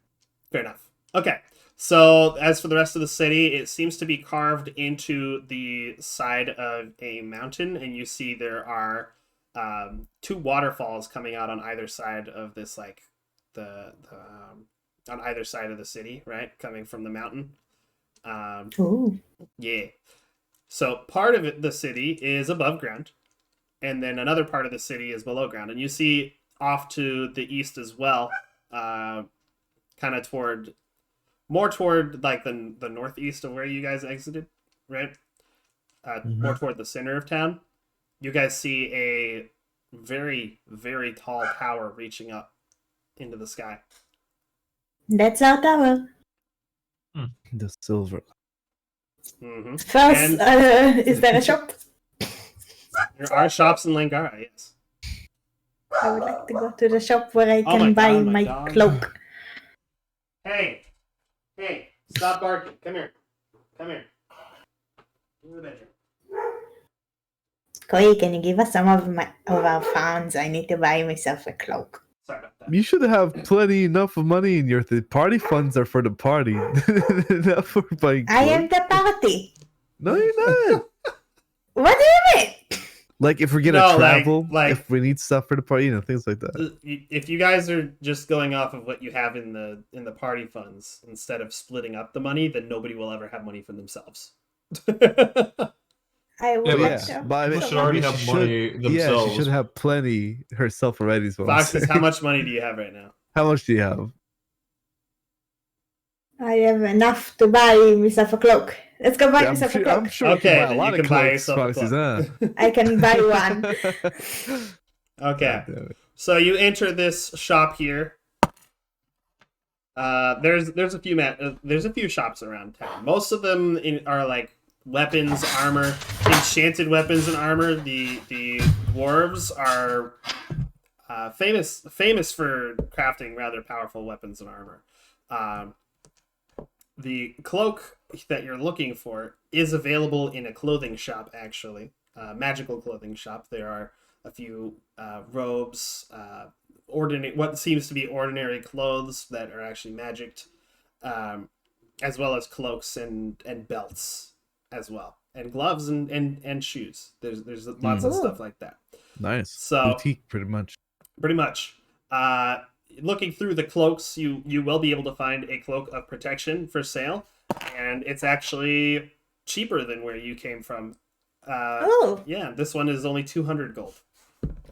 [SPEAKER 2] Fair enough. Okay. So as for the rest of the city, it seems to be carved into the side of a mountain, and you see there are two waterfalls coming out on either side of this, like on either side of the city, right? Coming from the mountain.
[SPEAKER 3] Ooh.
[SPEAKER 2] Yeah. So part of it, the city is above ground, and then another part of the city is below ground, and you see off to the east as well, kind of more toward like the northeast of where you guys exited, right? More toward the center of town. You guys see a very, very tall tower reaching up into the sky.
[SPEAKER 3] That's our tower.
[SPEAKER 1] The silver.
[SPEAKER 2] Mm-hmm.
[SPEAKER 3] First, is there a shop?
[SPEAKER 2] There are shops in Langara, yes.
[SPEAKER 3] I would like to go to the shop where I
[SPEAKER 2] Oh
[SPEAKER 3] can
[SPEAKER 2] my
[SPEAKER 3] buy
[SPEAKER 2] God, my
[SPEAKER 3] my
[SPEAKER 2] dog.
[SPEAKER 3] cloak.
[SPEAKER 2] Hey, stop barking. Come here. In the bedroom.
[SPEAKER 3] Koi, can you give us some of our funds? I need to buy myself a cloak.
[SPEAKER 2] Sorry about that.
[SPEAKER 1] You should have plenty enough of money in your party funds are for the party, not for buying.
[SPEAKER 3] I am
[SPEAKER 1] clothes.
[SPEAKER 3] the party.
[SPEAKER 1] No, you're not.
[SPEAKER 3] What do you mean?
[SPEAKER 1] Like if we're gonna
[SPEAKER 2] No,
[SPEAKER 1] travel,
[SPEAKER 2] like-
[SPEAKER 1] if we need stuff for the party, things like that.
[SPEAKER 2] If you guys are just going off of what you have in the party funds instead of splitting up the money, then nobody will ever have money for themselves.
[SPEAKER 3] I would
[SPEAKER 5] Yeah,
[SPEAKER 3] like
[SPEAKER 1] Yeah,
[SPEAKER 3] to.
[SPEAKER 1] but I mean,
[SPEAKER 5] People should already
[SPEAKER 1] she
[SPEAKER 5] have
[SPEAKER 1] should-
[SPEAKER 5] money
[SPEAKER 1] Yeah,
[SPEAKER 5] themselves.
[SPEAKER 1] she should have plenty herself already. Is what I'm
[SPEAKER 2] Foxes, how
[SPEAKER 1] saying.
[SPEAKER 2] much money do you have right now?
[SPEAKER 1] How much do you have?
[SPEAKER 3] I have enough to buy myself a cloak. Let's go buy
[SPEAKER 1] Yeah,
[SPEAKER 3] myself a
[SPEAKER 1] I'm
[SPEAKER 3] cloak.
[SPEAKER 1] sure
[SPEAKER 2] Okay,
[SPEAKER 1] you can buy a
[SPEAKER 2] then
[SPEAKER 1] lot
[SPEAKER 2] you
[SPEAKER 1] of
[SPEAKER 2] can buy
[SPEAKER 1] clothes,
[SPEAKER 2] yourself a
[SPEAKER 1] Foxes,
[SPEAKER 2] cloak.
[SPEAKER 3] I can buy one.
[SPEAKER 2] Okay,
[SPEAKER 1] God damn it.
[SPEAKER 2] so you enter this shop here. There's a few shops around town. Most of them are like weapons, armor, enchanted weapons and armor. The dwarves are famous for crafting rather powerful weapons and armor. The cloak that you're looking for is available in a clothing shop, actually, magical clothing shop. There are a few robes, what seems to be ordinary clothes that are actually magicked, as well as cloaks and belts as well, and gloves and shoes. There's lots of stuff like that.
[SPEAKER 1] Nice.
[SPEAKER 2] So-
[SPEAKER 1] Boutique, pretty much.
[SPEAKER 2] Pretty much. Looking through the cloaks, you will be able to find a cloak of protection for sale, and it's actually cheaper than where you came from.
[SPEAKER 3] Oh.
[SPEAKER 2] Yeah, this one is only 200 gold.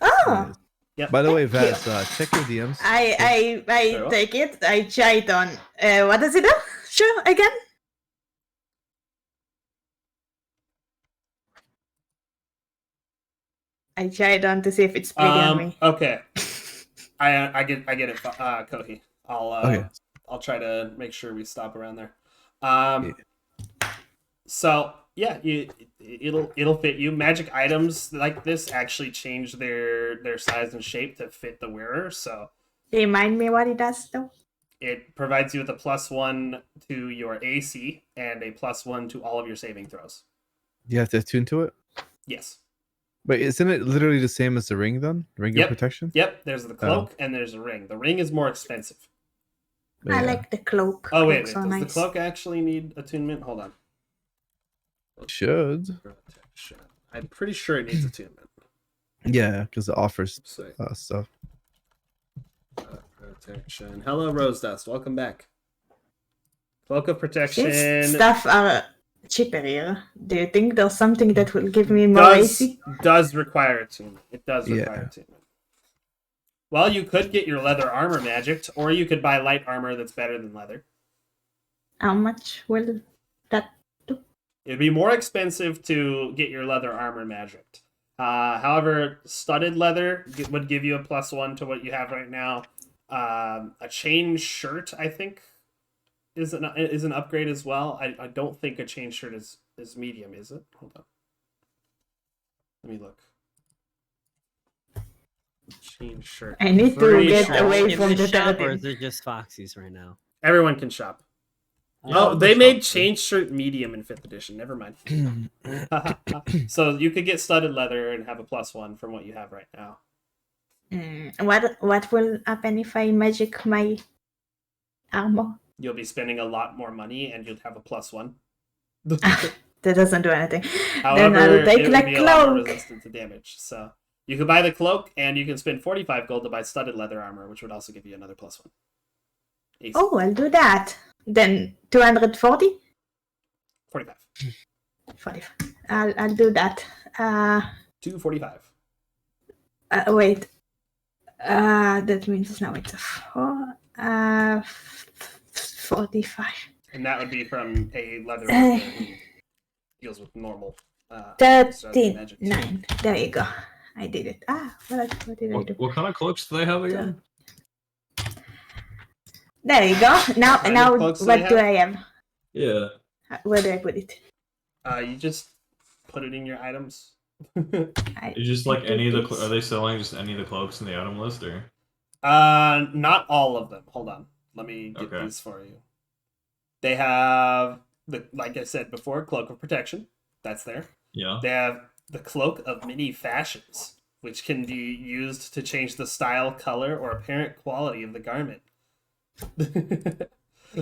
[SPEAKER 3] Oh.
[SPEAKER 2] Yep.
[SPEAKER 1] By the way,
[SPEAKER 3] Thank
[SPEAKER 1] Vaz, check your DMs.
[SPEAKER 3] I
[SPEAKER 2] Very well.
[SPEAKER 3] take it. I try it on. What does it do? Sure, again. I try it on to see if it's pretty on me.
[SPEAKER 2] Okay. I get it, Kohi.
[SPEAKER 1] Okay.
[SPEAKER 2] I'll try to make sure we stop around there. So yeah, it'll fit you. Magic items like this actually change their size and shape to fit the wearer. So
[SPEAKER 3] Remind me what it does, though.
[SPEAKER 2] it provides you with a +1 to your AC and a +1 to all of your saving throws.
[SPEAKER 1] You have to attune to it.
[SPEAKER 2] Yes.
[SPEAKER 1] But isn't it literally the same as the ring then? Ring
[SPEAKER 2] Yep.
[SPEAKER 1] of protection?
[SPEAKER 2] Yep. There's the cloak and there's a ring. The ring is more expensive.
[SPEAKER 3] I
[SPEAKER 1] Yeah.
[SPEAKER 3] like the cloak.
[SPEAKER 2] Oh wait,
[SPEAKER 3] Looks
[SPEAKER 2] does
[SPEAKER 3] so
[SPEAKER 2] the
[SPEAKER 3] nice.
[SPEAKER 2] cloak actually need attunement? Hold on.
[SPEAKER 1] Should.
[SPEAKER 2] Protection. I'm pretty sure it needs attunement.
[SPEAKER 1] Yeah, because it offers
[SPEAKER 2] So,
[SPEAKER 1] stuff.
[SPEAKER 2] protection. Hello, Rose Dust. Welcome back. Cloak of protection
[SPEAKER 3] Since stuff are cheaper here, do you think there's something that will give me more AC?
[SPEAKER 2] does require attunement. It does
[SPEAKER 1] Yeah.
[SPEAKER 2] require attunement. Well, you could get your leather armor magicked, or you could buy light armor that's better than leather.
[SPEAKER 3] How much will that do?
[SPEAKER 2] It'd be more expensive to get your leather armor magicked. However, studded leather would give you a +1 to what you have right now. A chain shirt, I think, is an upgrade as well. I don't think a chain shirt is medium, is it? Hold on. Let me look. Chain shirt.
[SPEAKER 3] I need to
[SPEAKER 2] Free
[SPEAKER 3] get
[SPEAKER 2] shop.
[SPEAKER 3] away
[SPEAKER 4] In
[SPEAKER 3] from
[SPEAKER 4] the
[SPEAKER 3] the
[SPEAKER 4] shop, or
[SPEAKER 3] targeting.
[SPEAKER 4] is it just Foxy's right now?
[SPEAKER 2] Everyone can shop.
[SPEAKER 5] Yeah,
[SPEAKER 2] Oh,
[SPEAKER 5] I'll
[SPEAKER 2] they
[SPEAKER 5] shop
[SPEAKER 2] made
[SPEAKER 5] too.
[SPEAKER 2] chain shirt medium in 5th edition. Never mind. So you could get studded leather and have a +1 from what you have right now.
[SPEAKER 3] What will happen if I magic my armor?
[SPEAKER 2] You'll be spending a lot more money and you'll have a +1.
[SPEAKER 3] That doesn't do anything.
[SPEAKER 2] However,
[SPEAKER 3] Then I'll take
[SPEAKER 2] it
[SPEAKER 3] the
[SPEAKER 2] would be a lot more
[SPEAKER 3] cloak.
[SPEAKER 2] resistant to damage. So you could buy the cloak and you can spend 45 gold to buy studded leather armor, which would also give you another +1. AC.
[SPEAKER 3] Oh, I'll do that. Then 240?
[SPEAKER 2] 45.
[SPEAKER 3] 45. I'll do that.
[SPEAKER 2] 245.
[SPEAKER 3] Wait. That means now it's a 45.
[SPEAKER 2] And that would be from a leather worker who deals with normal magic.
[SPEAKER 3] 39. There you go. I did it. What did I do?
[SPEAKER 8] What kind of cloaks do they have again?
[SPEAKER 3] There you go. Now,
[SPEAKER 2] Kind of cloaks do they
[SPEAKER 3] what do I have?
[SPEAKER 8] Yeah.
[SPEAKER 3] Where do I put it?
[SPEAKER 2] You just put it in your items.
[SPEAKER 8] It's just like
[SPEAKER 3] I
[SPEAKER 8] any of
[SPEAKER 3] did
[SPEAKER 8] the.
[SPEAKER 3] this.
[SPEAKER 8] Are they selling just any of the cloaks in the item list, or?
[SPEAKER 2] Not all of them. Hold on. Let me get
[SPEAKER 8] Okay.
[SPEAKER 2] these for you. They have like I said before, cloak of protection. That's there.
[SPEAKER 8] Yeah.
[SPEAKER 2] They have the cloak of many fashions, which can be used to change the style, color, or apparent quality of the garment.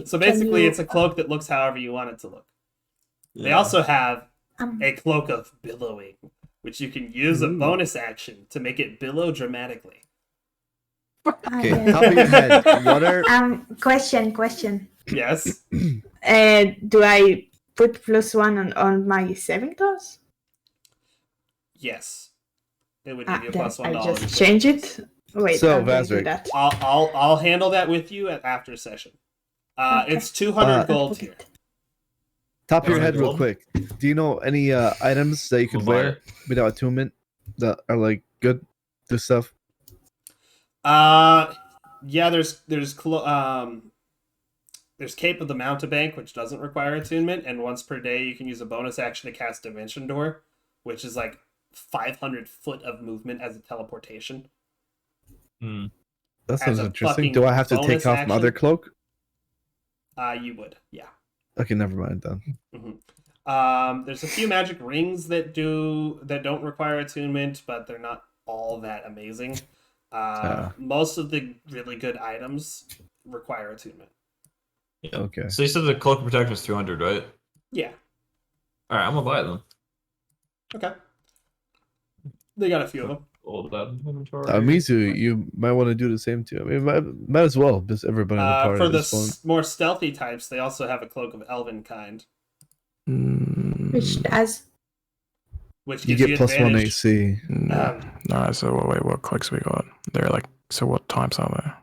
[SPEAKER 2] So basically,
[SPEAKER 3] you-
[SPEAKER 2] it's a cloak that looks however you want it to look. They
[SPEAKER 8] Yeah.
[SPEAKER 2] also have
[SPEAKER 3] Um,
[SPEAKER 2] a cloak of billowing, which you can use a
[SPEAKER 1] Ooh.
[SPEAKER 2] bonus action to make it billow dramatically.
[SPEAKER 1] Okay,
[SPEAKER 3] yeah.
[SPEAKER 1] top of your head, what are
[SPEAKER 3] Question.
[SPEAKER 2] Yes.
[SPEAKER 3] Do I put +1 on my saving throws?
[SPEAKER 2] Yes. It would give you a
[SPEAKER 3] Then
[SPEAKER 2] +1
[SPEAKER 3] I'll
[SPEAKER 2] dollar.
[SPEAKER 3] just change it. Wait,
[SPEAKER 1] So,
[SPEAKER 3] I'm gonna do
[SPEAKER 1] Vazrick.
[SPEAKER 3] that.
[SPEAKER 2] I'll handle that with you after session.
[SPEAKER 3] Okay.
[SPEAKER 2] It's 200
[SPEAKER 1] I'll
[SPEAKER 2] gold
[SPEAKER 3] Put
[SPEAKER 2] here.
[SPEAKER 3] it.
[SPEAKER 1] top of your
[SPEAKER 8] Alright,
[SPEAKER 1] head real
[SPEAKER 8] gold.
[SPEAKER 1] quick? Do you know any items that you could
[SPEAKER 8] We'll buy
[SPEAKER 1] wear
[SPEAKER 8] it.
[SPEAKER 1] without attunement that are like good, do stuff?
[SPEAKER 2] Yeah, there's Cape of the Mountebank, which doesn't require attunement, and once per day you can use a bonus action to cast Dimension Door, which is like 500 foot of movement as a teleportation.
[SPEAKER 8] Hmm.
[SPEAKER 1] That
[SPEAKER 2] As
[SPEAKER 1] sounds
[SPEAKER 2] a
[SPEAKER 1] interesting.
[SPEAKER 2] fucking
[SPEAKER 1] Do I have to
[SPEAKER 2] bonus
[SPEAKER 1] take off my other
[SPEAKER 2] action?
[SPEAKER 1] cloak?
[SPEAKER 2] You would, yeah.
[SPEAKER 1] Okay, never mind then.
[SPEAKER 2] There's a few magic rings that don't require attunement, but they're not all that amazing. Most of the really good items require attunement.
[SPEAKER 8] Yeah.
[SPEAKER 1] Okay.
[SPEAKER 8] So you said the cloak of protection is 200, right?
[SPEAKER 2] Yeah.
[SPEAKER 8] All right, I'm gonna buy it then.
[SPEAKER 2] Okay. They got a few of them.
[SPEAKER 8] All that inventory.
[SPEAKER 1] Mizu, you might want to do the same too. I mean, might as well, just everybody in the party
[SPEAKER 2] For
[SPEAKER 1] at
[SPEAKER 2] the
[SPEAKER 1] this point.
[SPEAKER 2] more stealthy types, they also have a cloak of elven kind,
[SPEAKER 3] Which does.
[SPEAKER 2] which
[SPEAKER 1] You
[SPEAKER 2] gives
[SPEAKER 1] get plus one
[SPEAKER 2] advantage.
[SPEAKER 1] AC.
[SPEAKER 7] Nah, so wait, what clicks we got? They're like, so what types are there?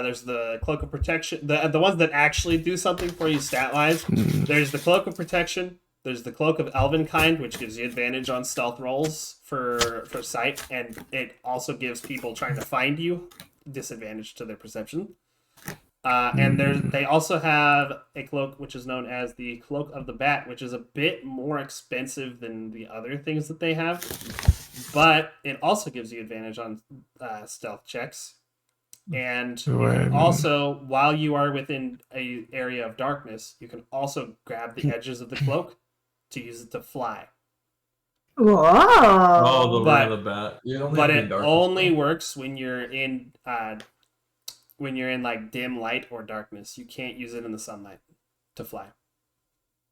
[SPEAKER 2] There's the cloak of protection. The ones that actually do something for you stat wise. There's the cloak of protection. There's the cloak of elven kind, which gives you advantage on stealth rolls for sight, and it also gives people trying to find you disadvantage to their perception. And they also have a cloak which is known as the cloak of the bat, which is a bit more expensive than the other things that they have, but it also gives you advantage on stealth checks. And you can also, while you are within a area of darkness, you can also grab the edges of the cloak to use it to fly.
[SPEAKER 3] Whoa!
[SPEAKER 8] Oh, the
[SPEAKER 2] But-
[SPEAKER 8] ring of the bat. Yeah,
[SPEAKER 2] But it only works when you're in like dim light or darkness. You can't use it in the sunlight to fly.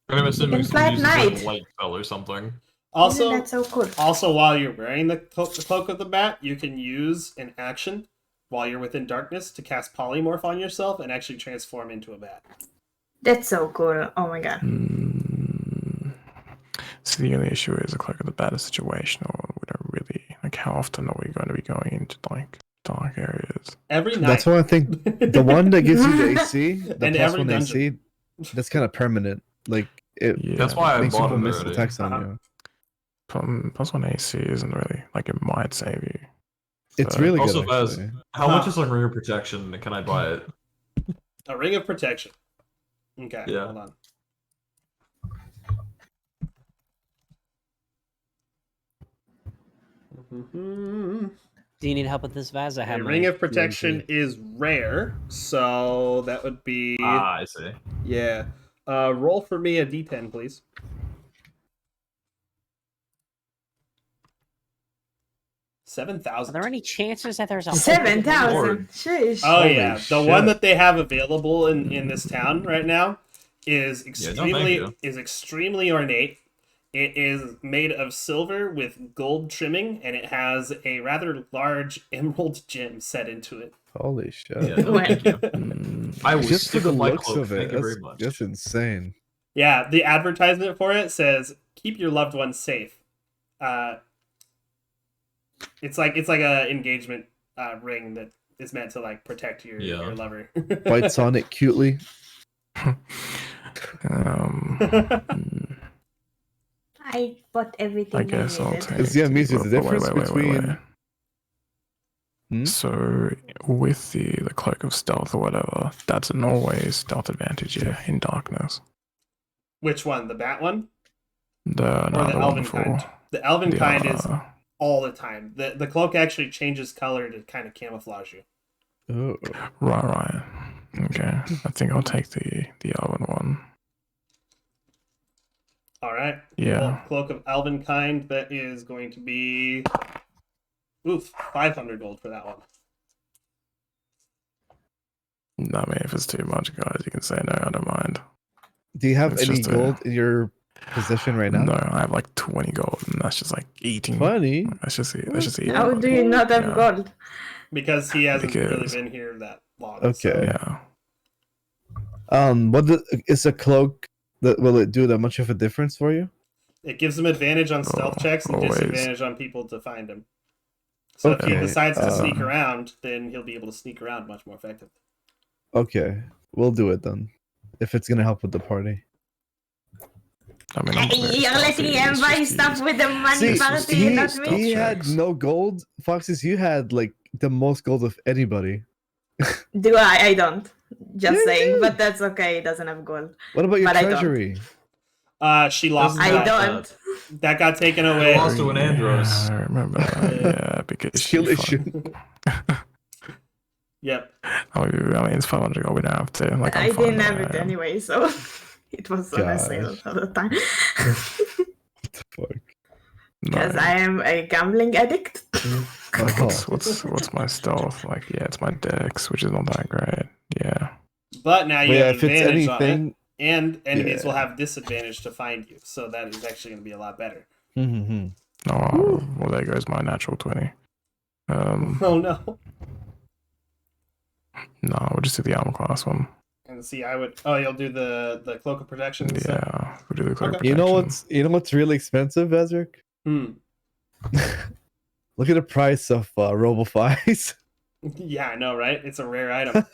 [SPEAKER 8] I'm assuming
[SPEAKER 3] can fly at
[SPEAKER 8] use it as
[SPEAKER 3] night.
[SPEAKER 8] a light spell or something.
[SPEAKER 2] Also,
[SPEAKER 3] Isn't that so cool?
[SPEAKER 2] Also, while you're wearing the cloak of the bat, you can use an action while you're within darkness to cast polymorph on yourself and actually transform into a bat.
[SPEAKER 3] That's so cool. Oh my god.
[SPEAKER 7] So the only issue is the cloak of the bat is situational. We don't really like how often are we going to be going into like dark areas?
[SPEAKER 2] Every night.
[SPEAKER 1] That's why I think the one that gives you the AC, the
[SPEAKER 2] And
[SPEAKER 1] plus
[SPEAKER 2] every
[SPEAKER 1] one
[SPEAKER 2] dungeon.
[SPEAKER 1] AC, that's kind of permanent. Like it
[SPEAKER 7] Yeah.
[SPEAKER 8] That's why I
[SPEAKER 1] makes
[SPEAKER 8] bought
[SPEAKER 1] people
[SPEAKER 8] it
[SPEAKER 1] miss
[SPEAKER 8] already.
[SPEAKER 1] attacks on
[SPEAKER 2] Uh-huh.
[SPEAKER 1] you.
[SPEAKER 7] Plus one AC isn't really like it might save you.
[SPEAKER 1] It's
[SPEAKER 7] So-
[SPEAKER 1] really
[SPEAKER 8] Also,
[SPEAKER 1] good.
[SPEAKER 8] Vaz,
[SPEAKER 1] Actually.
[SPEAKER 8] how much is a ring of protection? And can I buy it?
[SPEAKER 2] A ring of protection. Okay,
[SPEAKER 8] Yeah.
[SPEAKER 2] hold on. Mhm.
[SPEAKER 4] Do you need help with this, Vaz? I
[SPEAKER 2] A
[SPEAKER 4] have my
[SPEAKER 2] ring of protection
[SPEAKER 4] ENV.
[SPEAKER 2] is rare, so that would be
[SPEAKER 8] Ah, I see.
[SPEAKER 2] yeah. Roll for me a d10, please. 7,000.
[SPEAKER 4] Are there any chances that there's a
[SPEAKER 3] 7,000. Sheesh.
[SPEAKER 2] Oh
[SPEAKER 1] Holy
[SPEAKER 2] yeah, the
[SPEAKER 1] shit.
[SPEAKER 2] one that they have available in this town right now is
[SPEAKER 8] Yeah, no, thank you.
[SPEAKER 2] extremely ornate. It is made of silver with gold trimming, and it has a rather large emerald gem set into it.
[SPEAKER 1] Holy shit.
[SPEAKER 8] Yeah, no, thank you. I will
[SPEAKER 1] Just for
[SPEAKER 8] stick
[SPEAKER 1] the
[SPEAKER 8] with my
[SPEAKER 1] looks
[SPEAKER 8] cloak.
[SPEAKER 1] of it,
[SPEAKER 8] Thank you very much.
[SPEAKER 1] that's insane.
[SPEAKER 2] Yeah, the advertisement for it says "Keep your loved ones safe." It's like a engagement ring that is meant to like protect your lover.
[SPEAKER 1] Bites on it cutely.
[SPEAKER 3] I bought everything
[SPEAKER 7] I guess I'll
[SPEAKER 3] needed.
[SPEAKER 7] take.
[SPEAKER 1] It's yeah, Mizu, the
[SPEAKER 7] Wait,
[SPEAKER 1] difference between Hmm?
[SPEAKER 7] So with the cloak of stealth or whatever, that's an always stealth advantage, yeah, in darkness.
[SPEAKER 2] Which one? The bat one?
[SPEAKER 7] The
[SPEAKER 2] Or
[SPEAKER 7] no,
[SPEAKER 2] the
[SPEAKER 7] the one
[SPEAKER 2] elven
[SPEAKER 7] before.
[SPEAKER 2] kind? The elven
[SPEAKER 7] The,
[SPEAKER 2] kind is all the time. The cloak actually changes color to kind of camouflage you.
[SPEAKER 1] Oh.
[SPEAKER 7] Right. Okay, I think I'll take the elven one.
[SPEAKER 2] All right.
[SPEAKER 7] Yeah.
[SPEAKER 2] Well, cloak of elven kind. That is going to be 500 gold for that one.
[SPEAKER 7] I mean, if it's too much, guys, you can say no. I don't mind.
[SPEAKER 1] Do you have
[SPEAKER 7] It's
[SPEAKER 1] any
[SPEAKER 7] just
[SPEAKER 1] gold in your possession right now?
[SPEAKER 7] No, I have like 20 gold, and that's just like eating.
[SPEAKER 1] 20?
[SPEAKER 7] That's just eating.
[SPEAKER 3] How do you not have gold?
[SPEAKER 2] Because he hasn't really
[SPEAKER 7] Because-
[SPEAKER 2] been here that long.
[SPEAKER 1] Okay.
[SPEAKER 7] Yeah.
[SPEAKER 1] Is a cloak that will it do that much of a difference for you?
[SPEAKER 2] It gives him advantage on stealth checks and
[SPEAKER 7] always.
[SPEAKER 2] disadvantage on people to find him. So if he
[SPEAKER 1] Okay,
[SPEAKER 2] decides to sneak around, then he'll be able to sneak around much more effectively.
[SPEAKER 1] Okay, we'll do it then. If it's gonna help with the party.
[SPEAKER 7] I mean, I'm very
[SPEAKER 3] You're letting
[SPEAKER 7] stealthy,
[SPEAKER 3] him
[SPEAKER 7] it's
[SPEAKER 3] buy
[SPEAKER 7] just
[SPEAKER 3] stuff with the money
[SPEAKER 1] See,
[SPEAKER 3] party, not me.
[SPEAKER 1] he had
[SPEAKER 7] checks.
[SPEAKER 1] no gold. Foxes, you had like the most gold of anybody.
[SPEAKER 3] Do I? I don't. Just
[SPEAKER 1] You
[SPEAKER 3] saying,
[SPEAKER 1] do.
[SPEAKER 3] but that's okay. He doesn't have gold.
[SPEAKER 1] What about your
[SPEAKER 3] But I don't.
[SPEAKER 1] treasury?
[SPEAKER 2] She lost
[SPEAKER 3] I
[SPEAKER 2] that.
[SPEAKER 3] don't.
[SPEAKER 2] That got taken
[SPEAKER 8] I
[SPEAKER 2] away.
[SPEAKER 8] lost to an Andros.
[SPEAKER 7] I remember that. Yeah, because
[SPEAKER 1] Skill
[SPEAKER 7] she
[SPEAKER 1] issue.
[SPEAKER 2] Yep.
[SPEAKER 7] I mean, it's 500 gold. We don't have to. Like,
[SPEAKER 3] I
[SPEAKER 7] I'm fine
[SPEAKER 3] didn't
[SPEAKER 7] where
[SPEAKER 3] have
[SPEAKER 7] I
[SPEAKER 3] it
[SPEAKER 7] am.
[SPEAKER 3] anyway, so it was on a sale
[SPEAKER 1] Gosh.
[SPEAKER 3] all the time.
[SPEAKER 1] Fuck.
[SPEAKER 3] Because
[SPEAKER 7] No.
[SPEAKER 3] I am a gambling addict.
[SPEAKER 7] Like,
[SPEAKER 1] Oh.
[SPEAKER 7] what's my stealth? Like, yeah, it's my dex, which is not that great. Yeah.
[SPEAKER 2] But now
[SPEAKER 1] But
[SPEAKER 2] you
[SPEAKER 1] yeah,
[SPEAKER 2] have
[SPEAKER 1] if it's
[SPEAKER 2] advantage on it,
[SPEAKER 1] anything.
[SPEAKER 2] and enemies
[SPEAKER 1] Yeah.
[SPEAKER 2] will have disadvantage to find you. So that is actually going to be a lot better.
[SPEAKER 1] Mm-hmm.
[SPEAKER 7] Oh, well, there goes my natural 20.
[SPEAKER 2] Oh no.
[SPEAKER 7] No, we'll just do the armor class one.
[SPEAKER 2] And see, I would. Oh, you'll do the cloak of protection. instead?
[SPEAKER 7] Yeah, we'll do the cloak
[SPEAKER 2] Okay.
[SPEAKER 1] You know
[SPEAKER 7] protection.
[SPEAKER 1] what's really expensive, Vazrick? Look at the price of Robofies.
[SPEAKER 2] Yeah, I know, right? It's a rare item.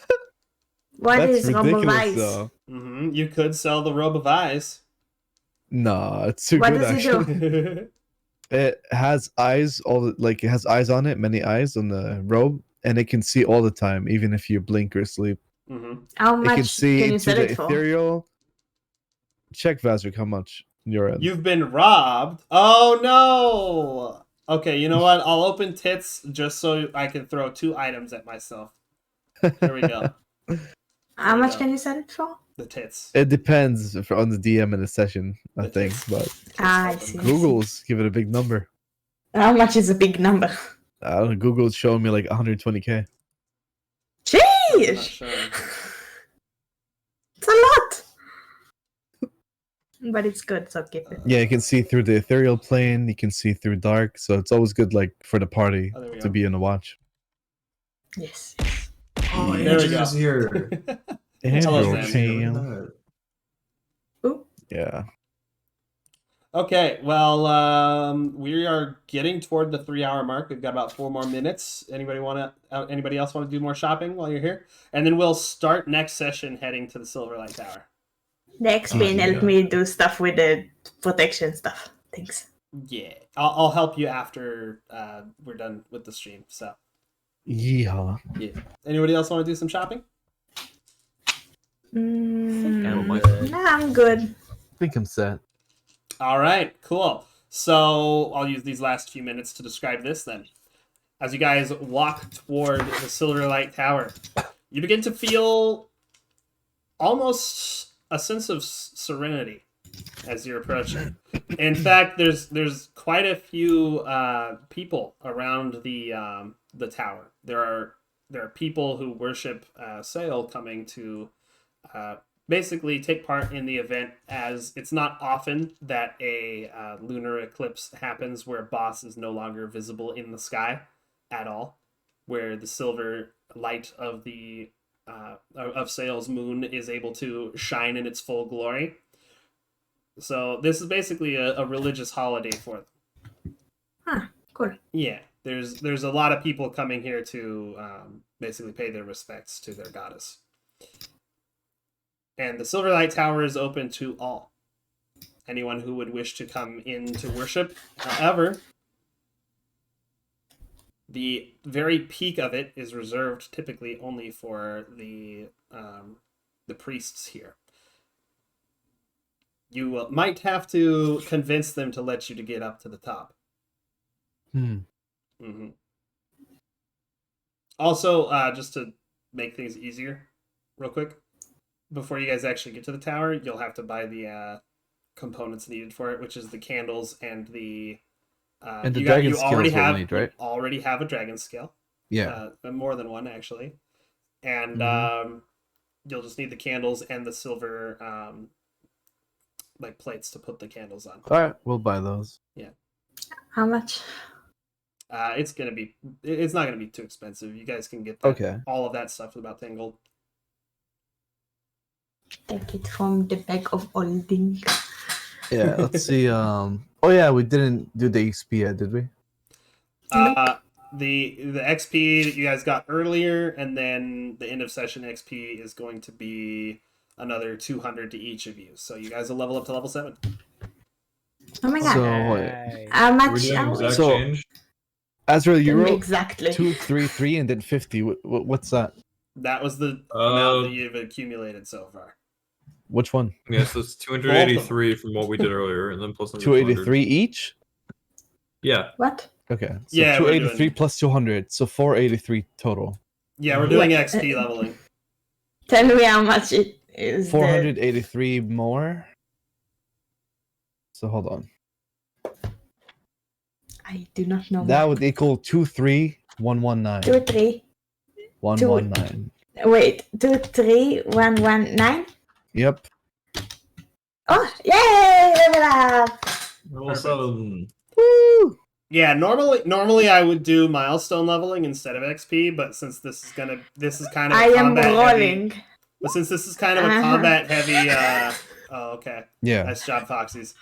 [SPEAKER 3] What
[SPEAKER 1] That's
[SPEAKER 3] is
[SPEAKER 1] ridiculous,
[SPEAKER 3] Rumble
[SPEAKER 1] though.
[SPEAKER 2] You could sell the robe of eyes.
[SPEAKER 1] Nah, it's too
[SPEAKER 3] What
[SPEAKER 1] good
[SPEAKER 3] does it
[SPEAKER 1] actually.
[SPEAKER 3] do?
[SPEAKER 1] It has eyes, it has eyes on it, many eyes on the robe, and it can see all the time, even if you blink or sleep.
[SPEAKER 3] How
[SPEAKER 1] It
[SPEAKER 3] much
[SPEAKER 1] can see
[SPEAKER 3] can you
[SPEAKER 1] into
[SPEAKER 3] sell
[SPEAKER 1] the
[SPEAKER 3] it for?
[SPEAKER 1] ethereal. Check Vazrick, how much you're in.
[SPEAKER 2] You've been robbed. Oh no. Okay, you know what? I'll open tits just so I can throw 2 items at myself. Here we go.
[SPEAKER 3] How
[SPEAKER 2] There we
[SPEAKER 3] much
[SPEAKER 2] go.
[SPEAKER 3] can you sell it for?
[SPEAKER 2] The tits.
[SPEAKER 1] It depends on the DM in the session, I
[SPEAKER 2] The
[SPEAKER 1] think,
[SPEAKER 2] tits.
[SPEAKER 1] but
[SPEAKER 3] Ah, I
[SPEAKER 2] Open.
[SPEAKER 3] see.
[SPEAKER 1] Google's give it a big number.
[SPEAKER 3] How much is a big number?
[SPEAKER 1] I don't know, Google's showing me like 120k.
[SPEAKER 2] It's not
[SPEAKER 3] Jeez!
[SPEAKER 2] showing.
[SPEAKER 3] It's a lot! But it's good, so keep it.
[SPEAKER 1] Yeah, you can see through the ethereal plane. You can see through dark, so it's always good, like for the party,
[SPEAKER 2] Oh, there we
[SPEAKER 1] to
[SPEAKER 2] go.
[SPEAKER 1] be in the watch.
[SPEAKER 3] Yes.
[SPEAKER 8] Oh,
[SPEAKER 2] There we
[SPEAKER 8] Andros
[SPEAKER 2] go.
[SPEAKER 8] here.
[SPEAKER 2] Hello,
[SPEAKER 1] Andrew,
[SPEAKER 2] Sam.
[SPEAKER 1] fam.
[SPEAKER 3] Ooh.
[SPEAKER 1] Yeah.
[SPEAKER 2] Okay, well, we are getting toward the 3-hour mark. We've got about 4 more minutes. Anybody else want to do more shopping while you're here? And then we'll start next session heading to the Silverlight Tower.
[SPEAKER 3] The XP
[SPEAKER 8] yeah.
[SPEAKER 3] helped me do stuff with the protection stuff. Thanks.
[SPEAKER 2] Yeah, I'll help you after we're done with the stream. So,
[SPEAKER 1] Yeah.
[SPEAKER 2] yeah. Anybody else want to do some shopping?
[SPEAKER 5] I'm
[SPEAKER 4] I'm
[SPEAKER 5] good.
[SPEAKER 4] good.
[SPEAKER 3] Nah, I'm good.
[SPEAKER 1] I think I'm set.
[SPEAKER 2] All right, cool. So I'll use these last few minutes to describe this then. As you guys walk toward the Silverlight Tower, you begin to feel almost a sense of serenity as you're approaching. In fact, there's quite a few people around the tower. There are people who worship Sail coming to basically take part in the event, as it's not often that a lunar eclipse happens where Boss is no longer visible in the sky at all, where the silver light of the of Sail's moon is able to shine in its full glory. So this is basically a religious holiday for them.
[SPEAKER 3] Huh, cool.
[SPEAKER 2] Yeah, there's a lot of people coming here to basically pay their respects to their goddess. And the Silverlight Tower is open to all. Anyone who would wish to come in to worship. However, the very peak of it is reserved typically only for the priests here. You might have to convince them to let you to get up to the top. Mm-hmm. Also, just to make things easier, real quick, before you guys actually get to the tower, you'll have to buy the components needed for it, which is the candles and the
[SPEAKER 1] And the dragon scales we'll need, right?
[SPEAKER 2] You already have a dragon scale.
[SPEAKER 1] Yeah.
[SPEAKER 2] More than one actually, and you'll just need the candles and the silver like plates to put the candles on.
[SPEAKER 1] All right, we'll buy those.
[SPEAKER 2] Yeah.
[SPEAKER 3] How much?
[SPEAKER 2] It's not gonna be too expensive. You guys can get that,
[SPEAKER 1] Okay.
[SPEAKER 2] all of that stuff for about 10 gold.
[SPEAKER 3] Take it from the bag of holding.
[SPEAKER 1] Yeah, let's see. Oh yeah, we didn't do the XP yet, did we?
[SPEAKER 2] The XP that you guys got earlier, and then the end of session XP is going to be another 200 to each of you. So you guys will level up to level 7.
[SPEAKER 3] Oh my god.
[SPEAKER 1] So wait.
[SPEAKER 4] Hey.
[SPEAKER 3] How
[SPEAKER 8] We're
[SPEAKER 3] much?
[SPEAKER 8] doing
[SPEAKER 3] How
[SPEAKER 8] exact
[SPEAKER 1] So-
[SPEAKER 8] change.
[SPEAKER 1] Ezra, you wrote
[SPEAKER 3] exactly.
[SPEAKER 1] 233 and then 50. What's that?
[SPEAKER 2] That was the amount that you've accumulated so far.
[SPEAKER 1] Which one?
[SPEAKER 8] Yeah, so it's 283 from what we did earlier, and then plus another
[SPEAKER 1] 283 each?
[SPEAKER 8] Yeah.
[SPEAKER 3] What?
[SPEAKER 1] Okay. So
[SPEAKER 2] Yeah, we're
[SPEAKER 1] 283
[SPEAKER 2] doing-
[SPEAKER 1] plus 200, so 483 total.
[SPEAKER 2] Yeah, we're doing
[SPEAKER 3] Wait,
[SPEAKER 2] XP leveling.
[SPEAKER 3] Tell me how much it is.
[SPEAKER 1] 483 more. So hold on.
[SPEAKER 3] I do not know.
[SPEAKER 1] That would equal 23119.
[SPEAKER 3] 2, 3.
[SPEAKER 1] 119.
[SPEAKER 3] Wait, 2, 3, 1, 1, 9.
[SPEAKER 1] Yep.
[SPEAKER 3] Oh, yay! Level up.
[SPEAKER 8] Level 7.
[SPEAKER 1] Woo!
[SPEAKER 2] Yeah, normally I would do milestone leveling instead of XP, but since this is kind of
[SPEAKER 3] I
[SPEAKER 2] a
[SPEAKER 3] am
[SPEAKER 2] combat heavy,
[SPEAKER 3] rolling.
[SPEAKER 2] but since this is kind of a combat heavy, oh okay,
[SPEAKER 1] Yeah.
[SPEAKER 2] nice job, Foxies.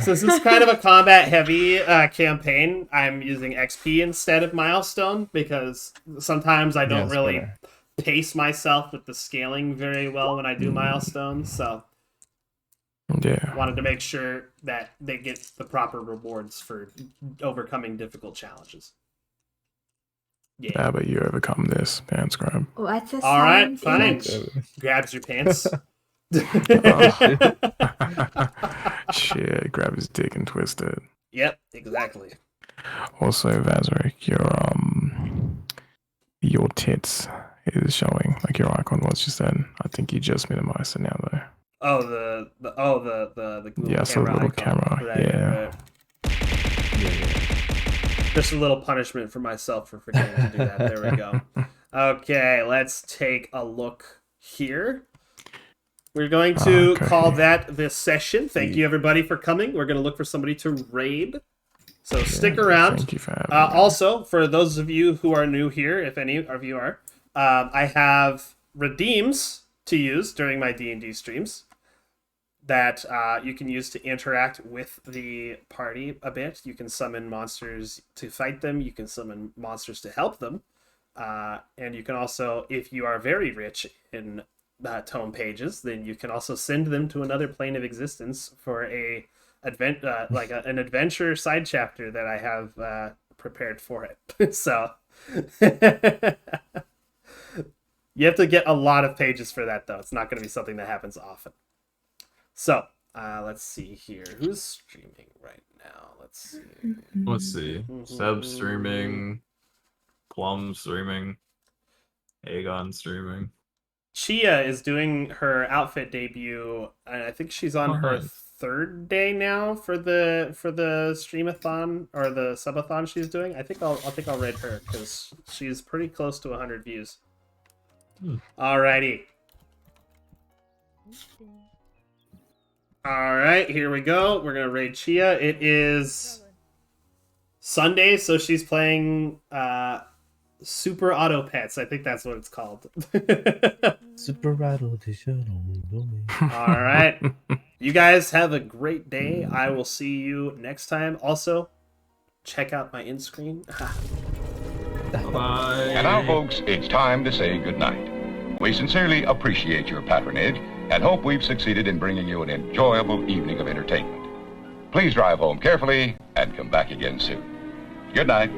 [SPEAKER 2] Since this is kind of a combat heavy campaign, I'm using XP instead of milestone because sometimes I don't
[SPEAKER 1] it's
[SPEAKER 2] really
[SPEAKER 1] better.
[SPEAKER 2] pace myself with the scaling very well when I do milestones, so
[SPEAKER 7] Yeah.
[SPEAKER 2] wanted to make sure that they get the proper rewards for overcoming difficult challenges. Yeah.
[SPEAKER 7] How about you overcome this, pants grab?
[SPEAKER 3] What's the
[SPEAKER 2] All right,
[SPEAKER 3] sound
[SPEAKER 2] fine.
[SPEAKER 3] image?
[SPEAKER 2] Grabs your pants.
[SPEAKER 7] Shit, grab his dick and twist it.
[SPEAKER 2] Yep, exactly.
[SPEAKER 7] Also, Vazrick, your tits is showing, like your icon was just then. I think you just minimized it now though.
[SPEAKER 2] Oh, the little
[SPEAKER 7] Yeah, so the little
[SPEAKER 2] icon.
[SPEAKER 7] camera,
[SPEAKER 2] Right,
[SPEAKER 7] yeah.
[SPEAKER 2] right. Just a little punishment for myself for forgetting to do that. There we go. Okay, let's take a look here. We're going to
[SPEAKER 7] Okay.
[SPEAKER 2] call that this session. Thank you everybody for coming. We're going to look for somebody to raid. So stick around.
[SPEAKER 7] Thank you for having me.
[SPEAKER 2] Also, for those of you who are new here, if any of you are, I have redeems to use during my D&D streams that you can use to interact with the party a bit. You can summon monsters to fight them. You can summon monsters to help them. And you can also, if you are very rich in tome pages, then you can also send them to another plane of existence for an adventure side chapter that I have prepared for it. So You have to get a lot of pages for that, though. It's not going to be something that happens often. So, let's see here. Who's streaming right now? Let's see.
[SPEAKER 8] Seb streaming. Plum streaming. Aegon streaming.
[SPEAKER 2] Chia is doing her outfit debut, and I think she's on her third day now for the streamathon or the subathon she's doing. I think I'll raid her because she's pretty close to 100 views. Alrighty. Alright, here we go. We're gonna raid Chia. It is Sunday, so she's playing Super Auto Pets. I think that's what it's called.
[SPEAKER 1] Super Rattle
[SPEAKER 2] Alright. You guys have a great day. I will see you next time. Also, check out my in screen.
[SPEAKER 8] Bye.
[SPEAKER 9] And now, folks, it's time to say goodnight. We sincerely appreciate your patronage and hope we've succeeded in bringing you an enjoyable evening of entertainment. Please drive home carefully and come back again soon. Good night.